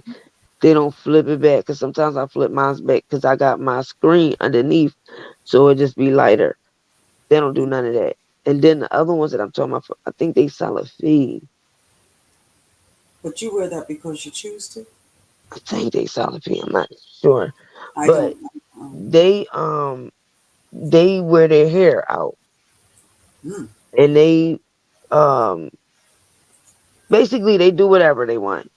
They don't flip it back because sometimes I flip mine's back because I got my screen underneath, so it just be lighter. They don't do none of that. And then the other ones that I'm talking about, I think they Salafi. But you wear that because you choose to. I think they Salafi. I'm not sure, I but don't. they wear their hair out, Mm. and they um basically they do whatever they want,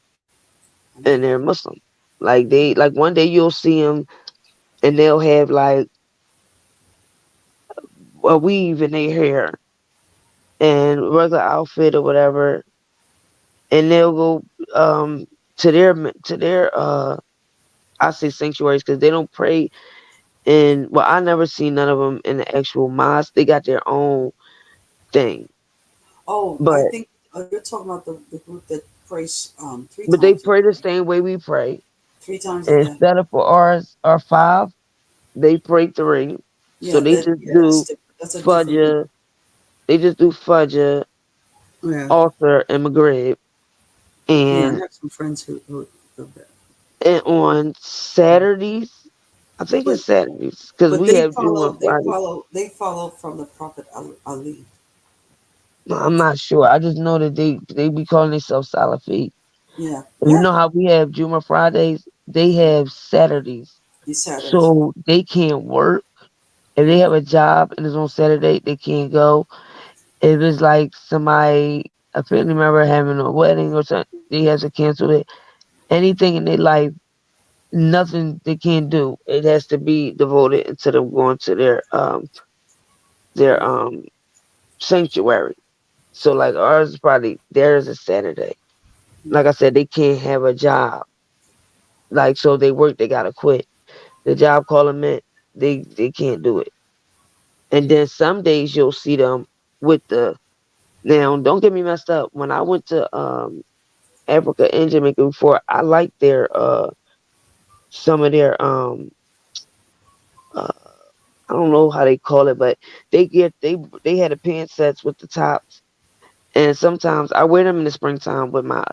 and they're Muslim. Like one day you'll see them, and they'll have like a weave in their hair and regular outfit or whatever, and they'll go to their I say sanctuaries because they don't pray in. Well, I never seen none of them in the actual mosque. They got their own thing, Oh, I but think you're talking about the group that prays three but they times, pray the same way we pray. 3 times a And day. instead of for ours are five, they pray three. So Yeah, they just yeah, that's do different. That's a different group. Fajr. They just do Fajr, Yeah, Altar, and Maghrib. yeah. I And have some friends who do that. and on Saturdays, I think But it's Saturdays because but we have Juma Friday. they follow from the Prophet Ali. No, I'm not sure. I just know that they be calling themselves Salafi. Yeah, And you yeah. know how we have Juma Fridays? They have Saturdays. These Saturdays. So they can't work. If they have a job and it's on Saturday, they can't go. If it's like somebody, a family member having a wedding or something, they have to cancel it. Anything in their life, nothing they can't do. It has to be devoted into them going to their sanctuary. So like ours is probably theirs is Saturday. Like I said, they can't have a job. Like so they work, they gotta quit. The job call them in, they can't do it. And then some days you'll see them with the now. Don't get me messed up. When I went to Africa and Jamaica before, I liked their some of their uh, I don't know how they call it, but they had the pant sets with the tops, and sometimes I wear them in the springtime with my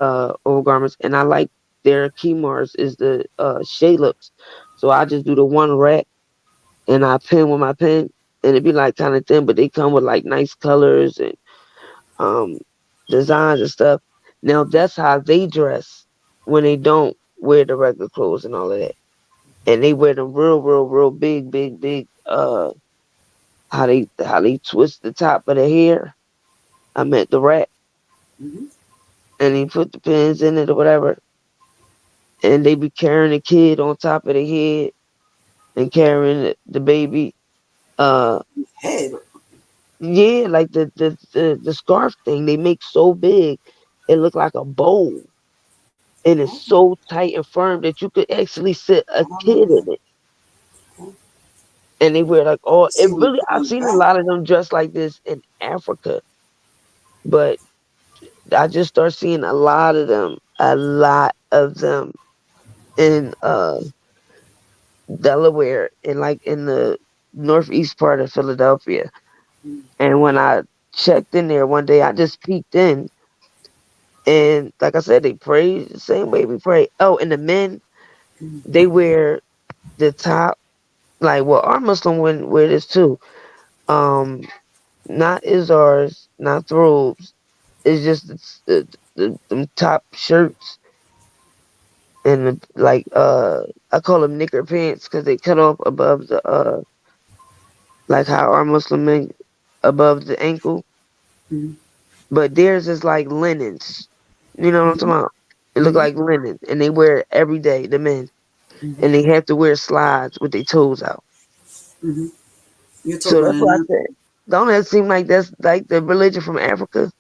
old garments, and I like their Kimars is the shade looks, so I just do the one rack and I pen with my pen, and it be like kind of thin, but they come with like nice colors and um designs and stuff. Now that's how they dress when they don't wear the regular clothes and all of that, and they wear them real big, big. How they twist the top of the hair. I meant the rack, Hmm. and they put the pins in it or whatever, and they be carrying the kid on top of the head and carrying the baby. Uh, Head. yeah, like the scarf thing they make so big, it look like a bowl, and it's so tight and firm that you could actually sit a kid in it. And they wear like all See it when you really. put it I've on the seen a back. lot of them dressed like this in Africa, but I just start seeing a lot of them in Delaware and like in the northeast part of Philadelphia. And when I checked in there one day, I just peeked in, and like I said, they pray the same way we pray. Oh, and the men, they wear the top, like, well, our Muslim women wear this too. Um, not izars, not robes. It's just the top shirts and like I call them knicker pants because they cut off above the like how our Muslim men above the ankle, Mhm. but theirs is like linens. You know what I'm talking about? It look Mhm. like linen, and they wear it every day. The men, Mhm. and they have to wear slides with their toes out. Mhm. You're talking So about that's why I an. said, don't that seem like that's like the religion from Africa?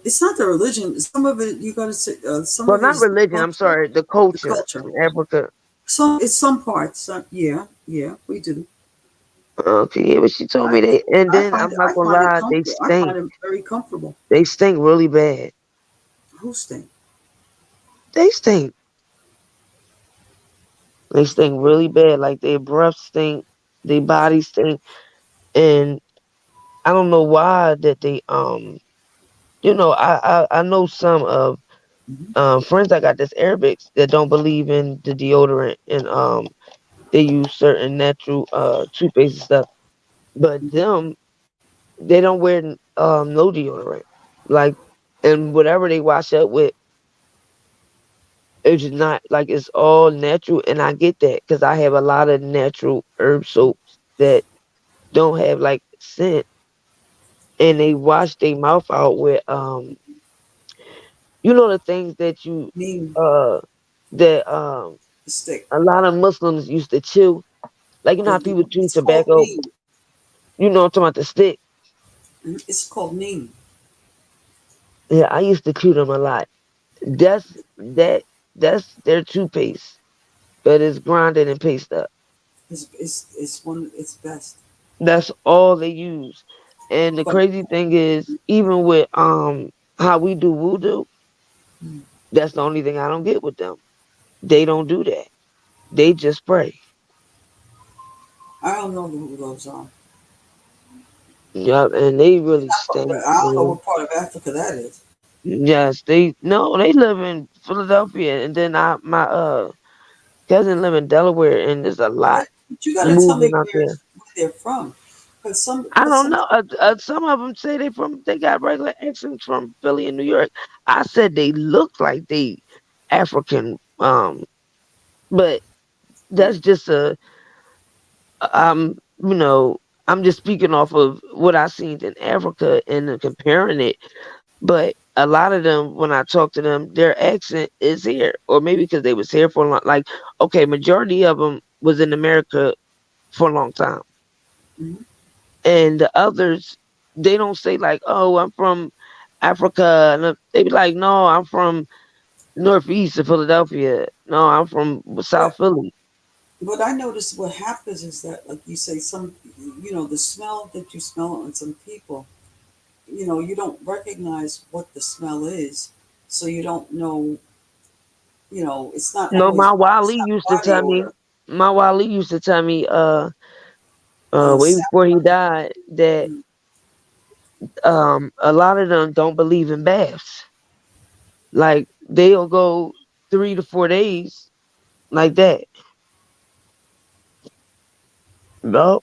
It's not the religion. Some of it you got to say. Some Well, of it not is the religion. I'm culture. sorry, the The culture culture. from Africa. Some parts. Yeah, yeah, we do. Okay, yeah, but she told I me they, and I then find I'm it. not I gonna find it lie, they comfortable. I stink. find it very comfortable. They stink really bad. Who stink? They stink. They stink really bad. Like their breath stink, their body stink, and I don't know why that they I know some of friends I got that's Arabics that don't believe in the deodorant and they use certain natural toothpaste and stuff, but them they don't wear no deodorant, like, and whatever they wash up with, it's not like it's all natural, and I get that because I have a lot of natural herb soaps that don't have like scent, and they wash their mouth out with the things that you Neem uh that stick. a lot of Muslims used to chew. Like how people chew It's called tobacco. neem. I'm talking about the stick. Mhm. It's called neem. Yeah, I used to chew them a lot. That's their toothpaste, but it's grinded and pasted up. It's one. It's best. That's all they use. And the But crazy thing is, even with how we do voodoo, that's the only thing I don't get with them. They don't do that. They just pray. I don't know who those are. Yup, and they really stink, I don't know man. what part of Africa that is. Yes, they live in Philadelphia, and then my cousin live in Delaware, and there's a lot But you got to tell me moving out there. where they're from, I because don't some know. Some of them say they got regular accents from Philly and New York. I said they look like they African, but that's just um, you know, I'm just speaking off of what I seen in Africa and comparing it. But a lot of them, when I talk to them, their accent is here, or maybe because they was here for a long. Like, okay, majority of them was in America for a long time, Mhm. and the others, they don't say like, "Oh, I'm from Africa." And they be like, "No, I'm from northeast of Philadelphia. No, I'm from where South Philly." What I noticed, what happens is that, like you say, the smell that you smell on some people, you don't recognize what the smell is, so you don't know. It's not No, always my it's Wally not used to body tell me. odor. My Wally used to tell me, way before he Saffron. died, that Mm. a lot of them don't believe in baths. Like they'll go 3 to 4 days like that. No,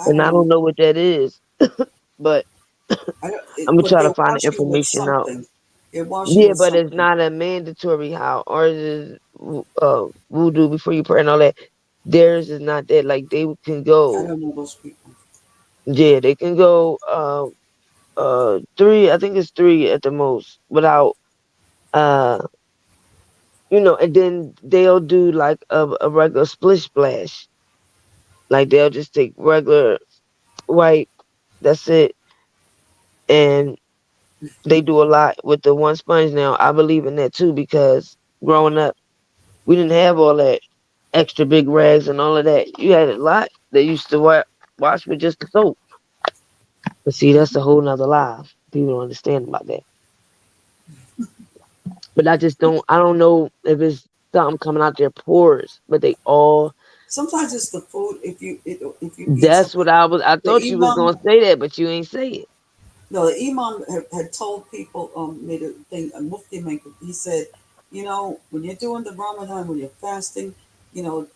I and don't I know. don't know what that is, but I don't, I'm gonna but try they to find the wash you with information out. something. They wash you Yeah, with but it's something. not a mandatory how ours is voodoo before you pray and all that. Theirs is not that. Like they can I go, don't know those people. yeah, they can go 3, I think it's 3 at the most without uh and then they'll do like a regular splish splash. Like they'll just take regular white, that's it, and they do a lot with the one sponge now. I believe in that too because growing up we didn't have all that extra big rags and all of that. You had a lot that used to wash with just the soap. But see, that's a whole nother lie. People don't understand about that. But I don't know if it's something coming out their pores, but they all, Sometimes it's the food. If you eat that's something, what I the thought you was imam. going to say that, but you ain't say it. No, the imam had told people, made a thing, a mufti maker. He said, when you're doing the Ramadan, when you're fasting, you know,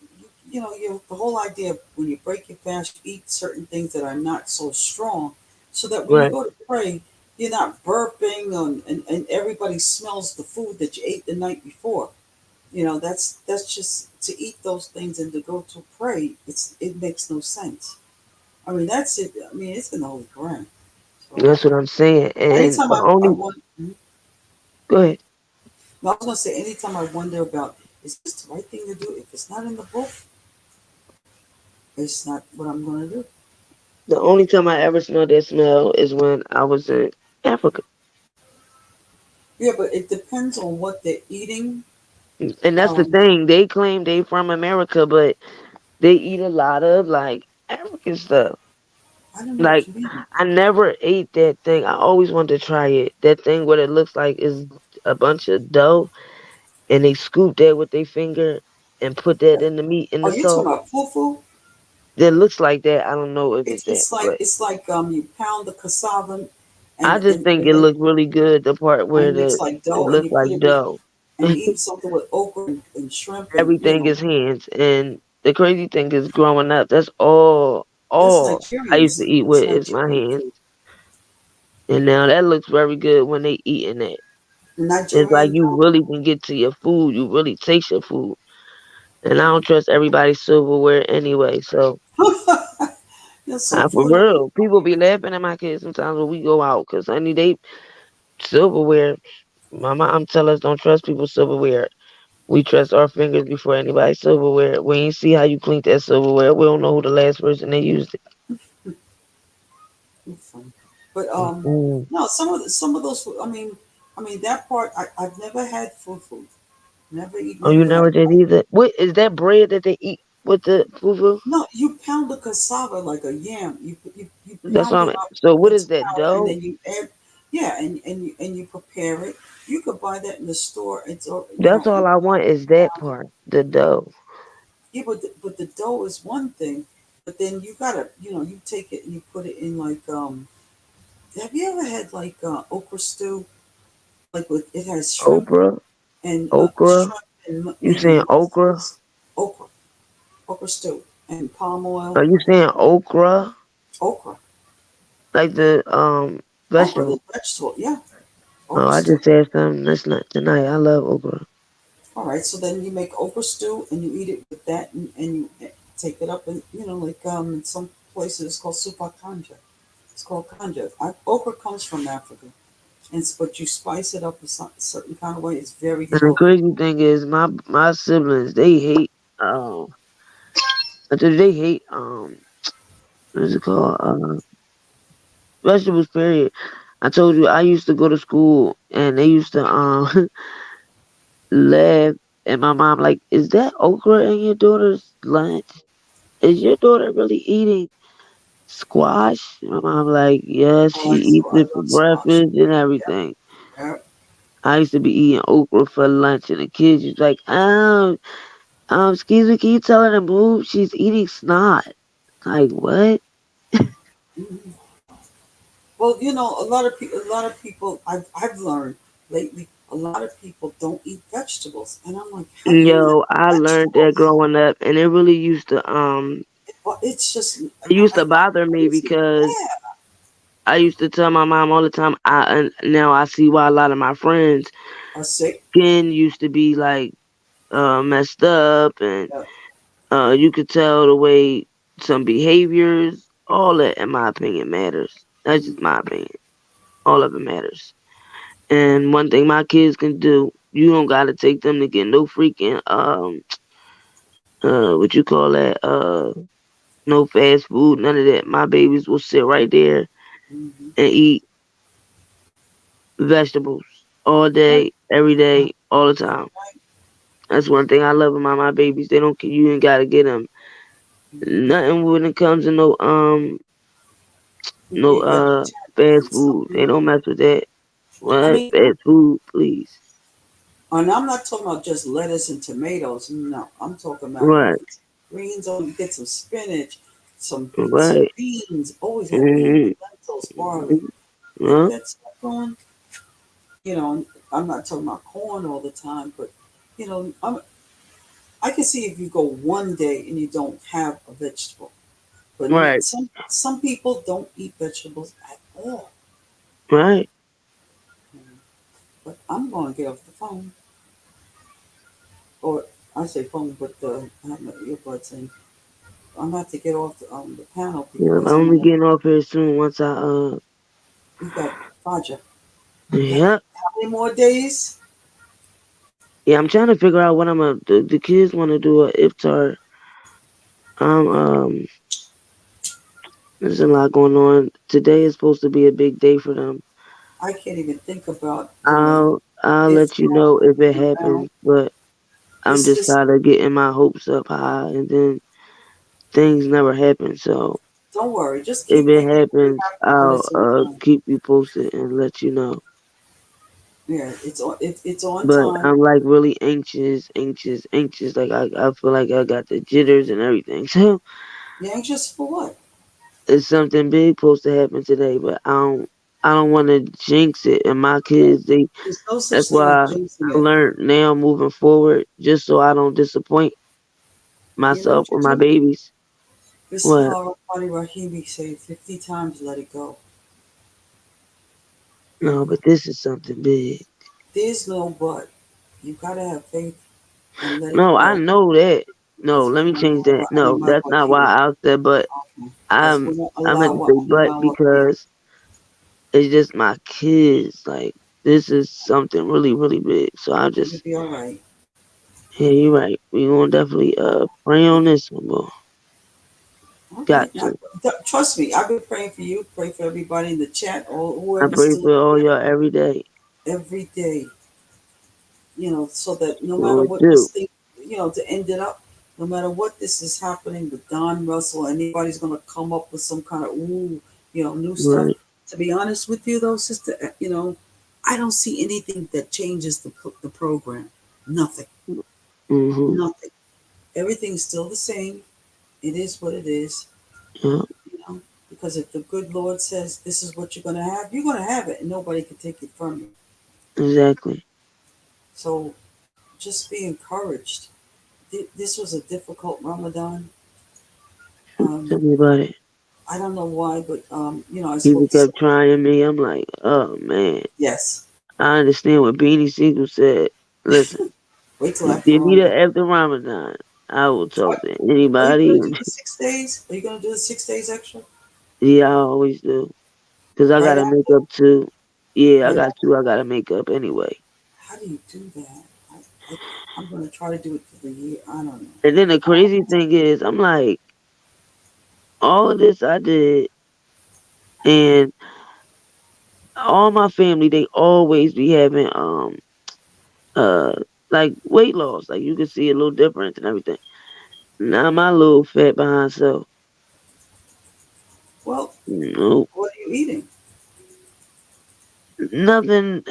the whole idea of when you break your fast, you eat certain things that are not so strong, so that when you Right. go to pray, you're not burping and everybody smells the food that you ate the night before. That's just to eat those things and to go to pray. It makes no sense. I mean, that's it. I mean, it's in the Holy Quran. So That's what I'm saying. And anytime the I only, want, go ahead. no, I was gonna say anytime I wonder about is this the right thing to do? If it's not in the book, it's not what I'm gonna do. The only time I ever smelled that smell is when I was in Africa. Yeah, but it depends on what they're eating. And that's the Um, thing. They claim they from America, but they eat a lot of like African stuff. I don't know what Like you mean. I never ate that thing. I always wanted to try it. That thing what it looks like is a bunch of dough and they scoop that with their finger and put that in the meat in the Are you talking sauce. about fufu? That looks like that. I don't know if it's It's that, it's like but it's like you pound the cassava I and just and, think and, it and looked really good. The part where and makes like it dough and looked you put like it with dough. and you eat something with okra and shrimp and Everything is hands, and the crazy thing is, growing up, that's all that's I used to Nigerians. eat That's with is my Nigerian hands. food. And now that looks very good when they eating it. It's like Nigerian you really can get to your food. You really taste your food. And I don't trust everybody's silverware anyway. So, There's some for food. real, people be laughing at my kids sometimes when we go out because, honey, they silverware. My mom tell us don't trust people's silverware. We trust our fingers before anybody's silverware. We ain't see how you cleaned that silverware. We don't know who the last person they used it. But Mm. no, some of those. I mean that part. I've never had fufu. Never eaten Oh, it, you but never did either. What is that bread that they eat with the fufu? no. You pound the cassava like a yam. You That's pound what it I'm. up So what is into that powder, and dough? then you add. Yeah, and you prepare it. You could buy that in the store. It's That's all and I want is that part, the dough. yeah, but the dough is one thing. But then you gotta you take it and you put it in like Have you ever had like okra stew? Like with it has shrimp Okra, and okra. shrimp You saying okra? okra, okra stew, and palm oil, Are you saying okra? okra, Like the okra, the vegetable? vegetable. Yeah, Oh, okra I stew. just said something that's not tonight. I love okra. All right, so then you make okra stew and you eat it with that, and you take it up and like in some places it's called supa kanja. It's called kanja. Okra comes from Africa, but you spice it up a certain kind of way. It's very And the healthy. crazy thing is, my siblings they hate they hate what is it called vegetables. Period. I told you I used to go to school and they used to laugh And my mom like, is that okra in your daughter's lunch? Is your daughter really eating squash? My mom like, yes, I she like eats I it for love squash. breakfast and everything. Yeah. I used to be eating okra for lunch, and the kids was like, excuse me, can you tell her to move? She's eating snot. Like, what? Mhm. Well, a lot of people I've learned lately, a lot of people don't eat vegetables, and I'm like, how do you not Yo, eat I learned that vegetables? growing up, and it really Well, it's just it used to I bother me crazy. because Yeah. I used to tell my mom all the time. And now I see why a lot of my friends' Are sick. skin used to be like messed up, and Yeah. you could tell the way some behaviors. All that, in my opinion, matters. That's just my opinion. All of it matters. And one thing my kids can do, you don't gotta take them to get no freaking what you call that, no fast food, none of that. My babies will sit right there Mm-hmm. and eat vegetables all Right. day, every Right. day, all the time. Right. That's one thing I love about my babies. They don't, you ain't gotta get them nothing when it comes to no fast Vegetarians. food. They don't mess with that. I What mean, fast food, please? and I'm not talking about just lettuce and tomatoes. No, I'm talking about you Right, get some greens on, you get some spinach, some right. beans. Always have beans, Mm-hmm. lentils, barley. Get Yeah, that stuff going. I'm not talking about corn all the time, but I can see if you go one day and you don't have a vegetable. But right, some people don't eat vegetables at all. right. But I'm going to get off the phone, or I say phone, but I have my earbuds in. I'm about to get off the panel Yeah, I'm because I'm only gonna. getting off here soon once I We got Faja. yeah. How many more days? Yeah, I'm trying to figure out what I'm gonna the kids wanna do a iftar. Um there's a lot going on. Today is supposed to be a big day for them. I can't even think about doing I'll let you iftar know if it right now. happens, but I'm This just this tired of getting my hopes up high and then things never happen. So Don't worry. Just if keep it making it happens, happen when I'll it's on time. keep you posted and let you know. Yeah, it's on But time. I'm like really anxious. Like I feel like I got the jitters and everything. So You're anxious for what? it's something big supposed to happen today, but I don't want to jinx it. And my No, kids, there's no such that's thing as why jinxing I it. learned now moving forward, just so I don't disappoint You know myself what you or my do? babies. What? Bismillah Rahmani Rahim. Say it 50 times. Let it go. No, but this is something big. There's no but. You gotta have faith and let it No, I go. know that. No, That's let me change that. No, Animal that's not why Rahim. I said. But That's I'm when I meant Allah to wa say but Animal Rahim. because it's just my kids. Like this is something really really big. So I You'll just be all right. yeah, you're right. We gonna definitely pray on this one, boy. Okay. Got Now, to. trust me, I've been praying for you. Pray for everybody in the chat or I whoever's pray still for all here y'all every day. every day. So that no matter Sure what this do. thing, to end it up, no matter what this is happening with Don Russell, anybody's going to come up with some kind of new stuff. Right. To be honest with you, though, sister, I don't see anything that changes the program. Nothing, Mhm. nothing. Everything's still the same. It is what it is. Yeah. Because if the good Lord says this is what you're going to have it, and nobody can take it from you. Exactly. So just be encouraged. This was a difficult Ramadan. Tell Um, me about it. I don't know why, but I People spoke to kept someone. trying me. I'm like, oh man. Yes. I understand what Beanie Siegel said. Listen, Wait till you after give me the Ramadan. after Ramadan. I will So, talk to are you anybody. going to do the 6 days? Are you going to do the 6 days extra Yeah, I always do. Cause I right gotta make after? up too. Yeah, I Right got after? to. I gotta make up anyway. How do you do that? I, I'm going to try to do it for the year. I don't know. And then the crazy thing is, I'm like, all of this I did, and all my family, they always be having like weight loss. Like you can see a little difference and everything. Now my little fat behind self. Well, No, what are you eating? nothing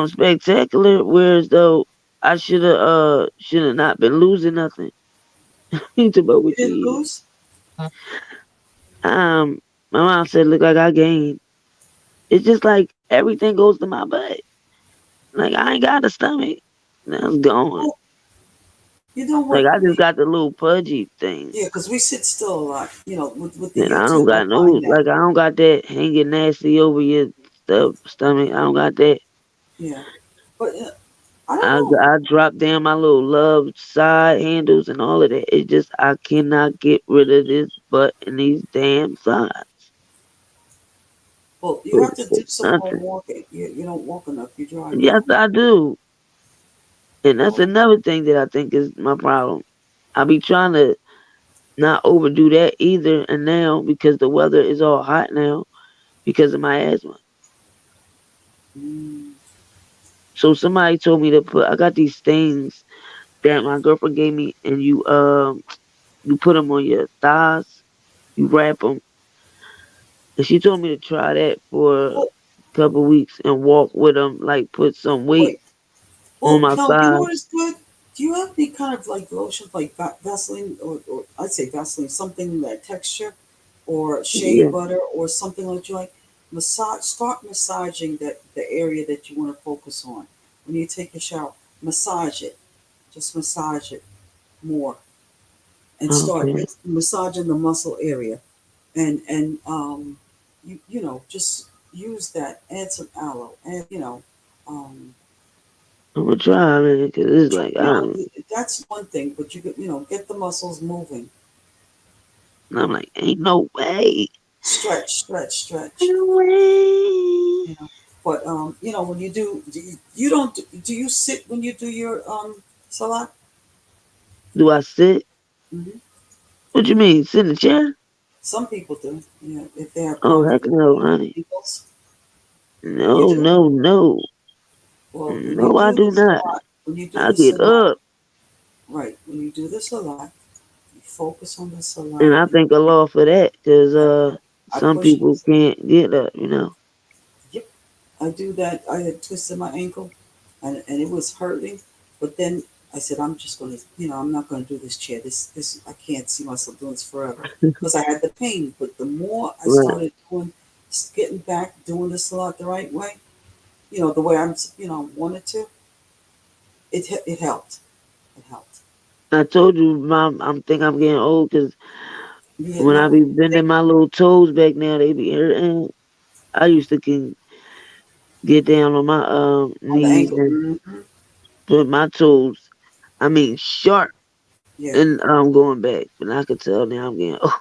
spectacular. Whereas though I should have not been losing nothing. Think about You what you didn't eat. lose? My mom said, "Look like I gained." It's just like everything goes to my butt. Like I ain't got a stomach. That's gone. Well, you know Like what? I just got the little pudgy thing. Yeah, because we sit still a lot. You know, with the And I don't YouTube, I got no, find that. like I don't got that hanging nasty over your stomach. I don't got that. Yeah, but I don't I know. I drop down my little love side handles and all of that. It's just I cannot get rid of this butt and these damn sides. Well, you have to do It's some more nothing. walking. You don't walk enough. You drive Yes, now. I do. And that's Well, another thing that I think is my problem. I be trying to not overdo that either. And now because the weather is all hot now because of my asthma. mm, So somebody told me to put. I got these things that my girlfriend gave me, and you put them on your thighs, you wrap them, and she told me to try that for a well, couple weeks and walk with them, like put some weight wait. on Well, my no. You know what thighs. is good? Do you have any kind of like lotion, like Vaseline, or I'd say Vaseline, something that texture, or shea Yeah. butter, or something like you like? Massage. Start massaging the area that you want to focus on when you take a shower. Massage it. Just massage it more, and start Okay. massaging the muscle area, and you know, just use that. Add some aloe, and I'm gonna try, man, because it's like I you know, don't. that's one thing. But you could, get the muscles moving. I'm like, ain't no way. Stretch, stretch, stretch. No way. You know, but when you don't do you sit when you do your salat? Do I sit? Hmm. What you mean? Sit in the chair? Some people do. If they have Oh problems heck with no, honey. ankles, you No, do. no, no. Well, when you No, I do do the not. salat, I get up right? When you do the salat, you focus on the and salat. I thank Allah for that because I some push people myself. can't get up. Yep, I do that. I had twisted my ankle, and it was hurting. But then I said, I'm just gonna, I'm not gonna do this chair. This I can't see myself doing this forever because I had the pain. But the more I Right. started getting back, doing this a lot the right way, the way I'm, wanted to, it helped. It helped. I told you, Mom, I'm getting old because You getting when I old? be bending my little toes back now, they be hurting. I used to can get down on my On the knees ankle. and Hmm. put my toes, I mean, sharp, Yeah. and I'm going back. But I could tell now I'm getting old.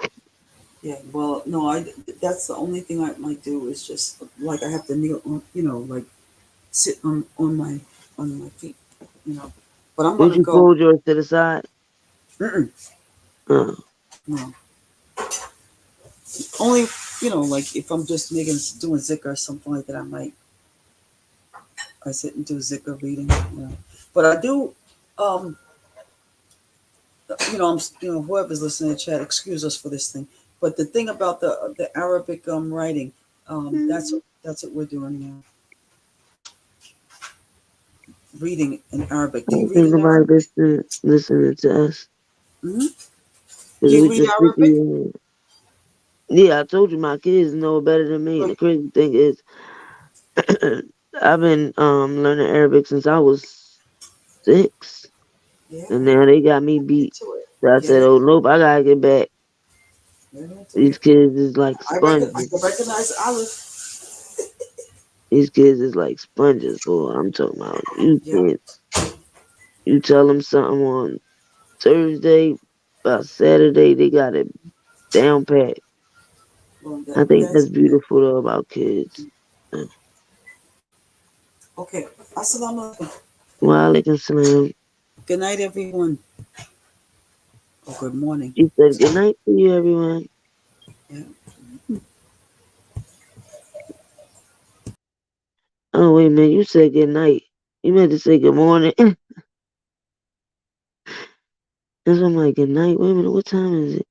Yeah, well, no, that's the only thing I might do is just like I have to kneel on, like sit on my feet, you know. But I'm Would gonna you go. fold yours to the side? Mm-mm, Uh, no, only like if I'm just doing zikr or something like that, I sit and do zikr reading, But I do, um, I'm whoever's listening to chat, excuse us for this thing. But the thing about the Arabic writing, that's what we're doing now. Reading in Arabic. I Do you don't read think in nobody Arabic? listening to us. Hmm. Do Cause you we read just sick of Arabic? you. Yeah, I told you my kids know better than me. And Good. the crazy thing is, I've been learning Arabic since I was 6, Yeah. and now they got me Get beat. into it. So I Get said, it. "Oh nope, I gotta get back." Get into These it. kids is like I sponges. can recognize Aleph. These kids is like sponges, boy. I'm talking about you Yep. can't. You tell them something on Thursday, about Saturday they got it down pat. Well, I think that's that's good. beautiful though about kids. Okay. Assalamu alaikum. Walaikum salam. Good night, everyone. Or good morning. She said good night to you, everyone. Yeah. Oh wait a minute, you said good night. You meant to say good morning. And so I'm like, good night. Wait a minute, what time is it?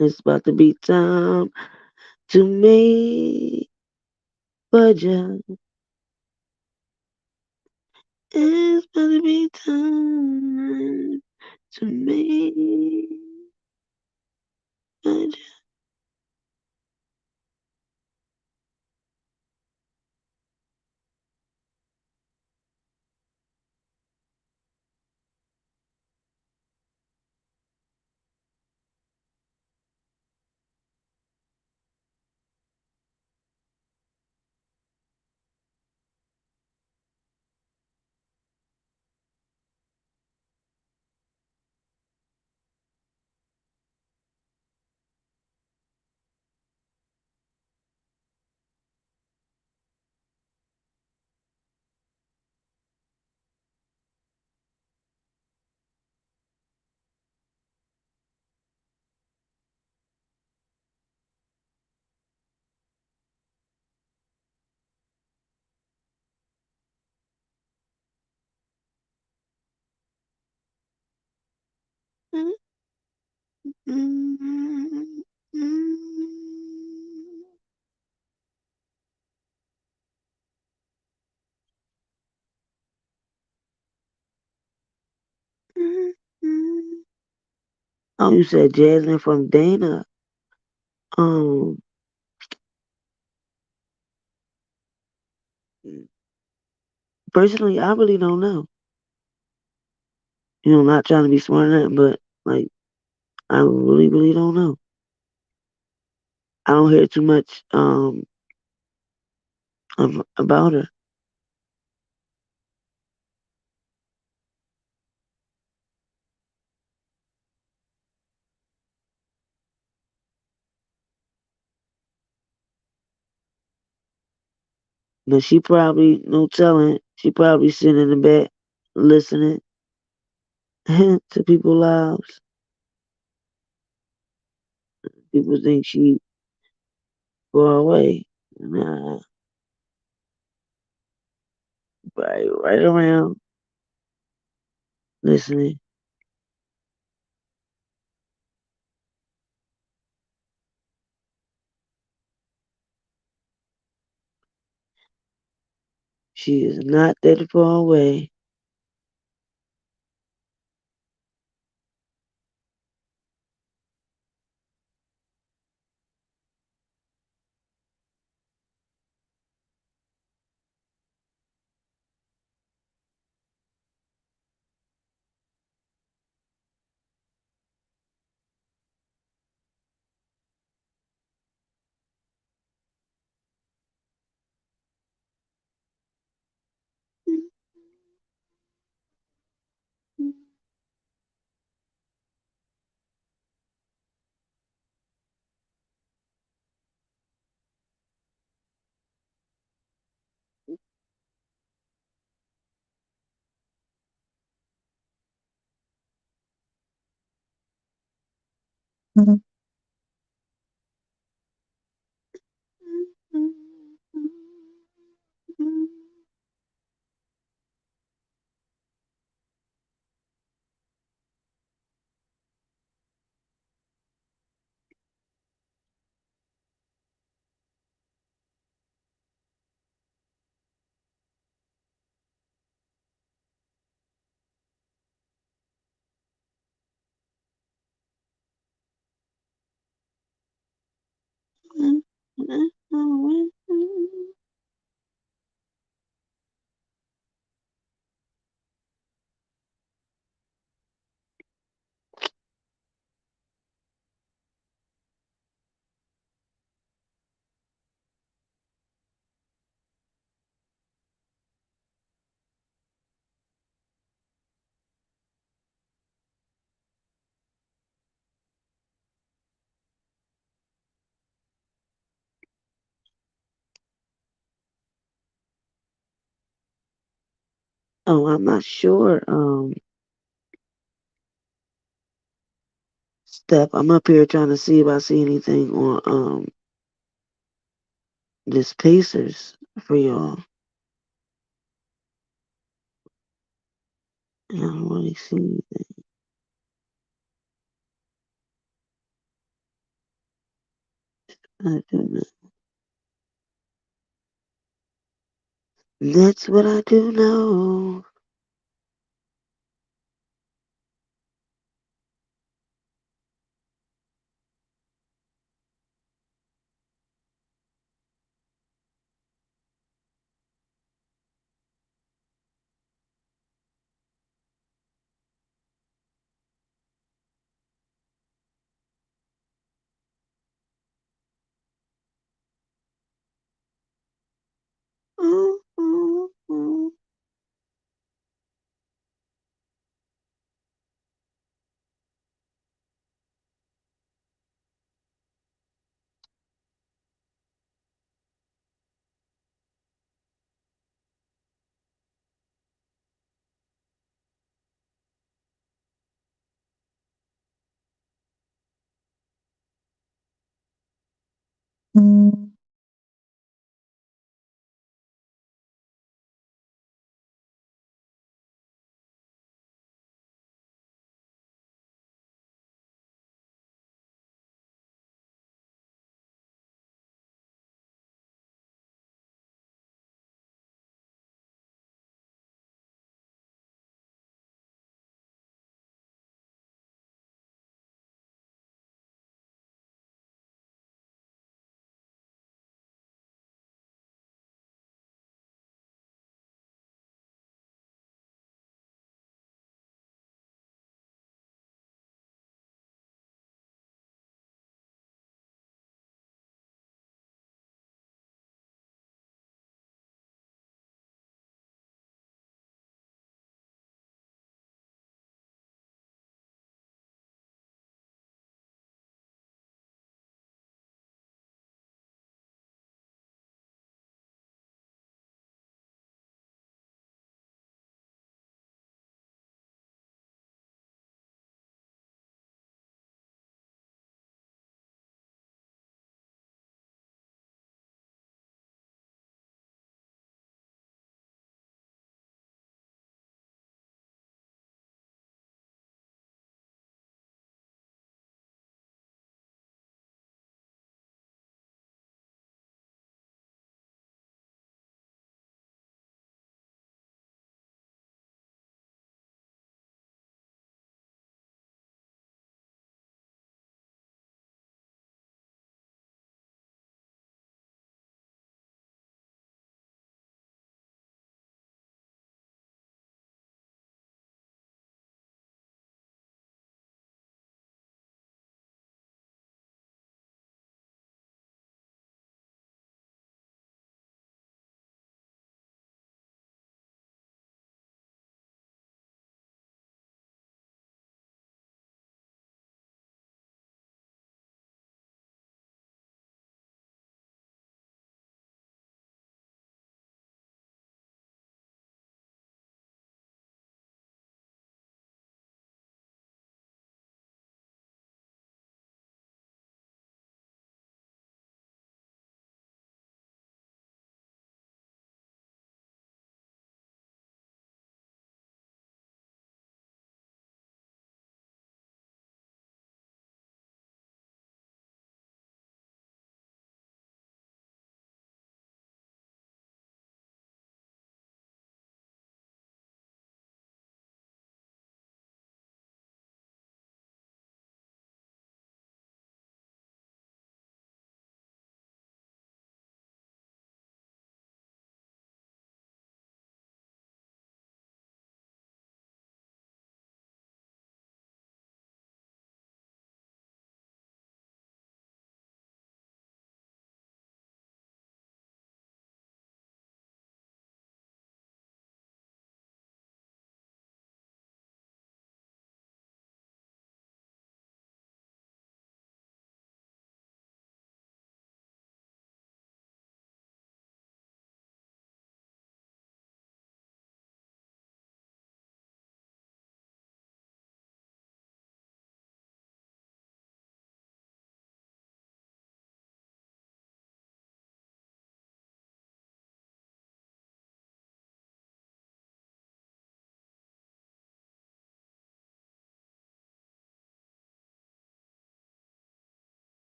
It's about to be time to make budget. It's about to be time to make budget. Oh, you said Jasmine from Dana. Um, Personally, I really don't know. Not trying to be smart or nothing, but like, I really, really don't know. I don't hear too much about her. But she probably, no telling, she probably sitting in the back listening to people's lives. People think she far away. Nah, right around listening. She is not that far away. Oh, I'm not sure. Steph, I'm up here trying to see if I see anything on this Pacers for y'all. I don't really see anything. I do know. That's what I do know.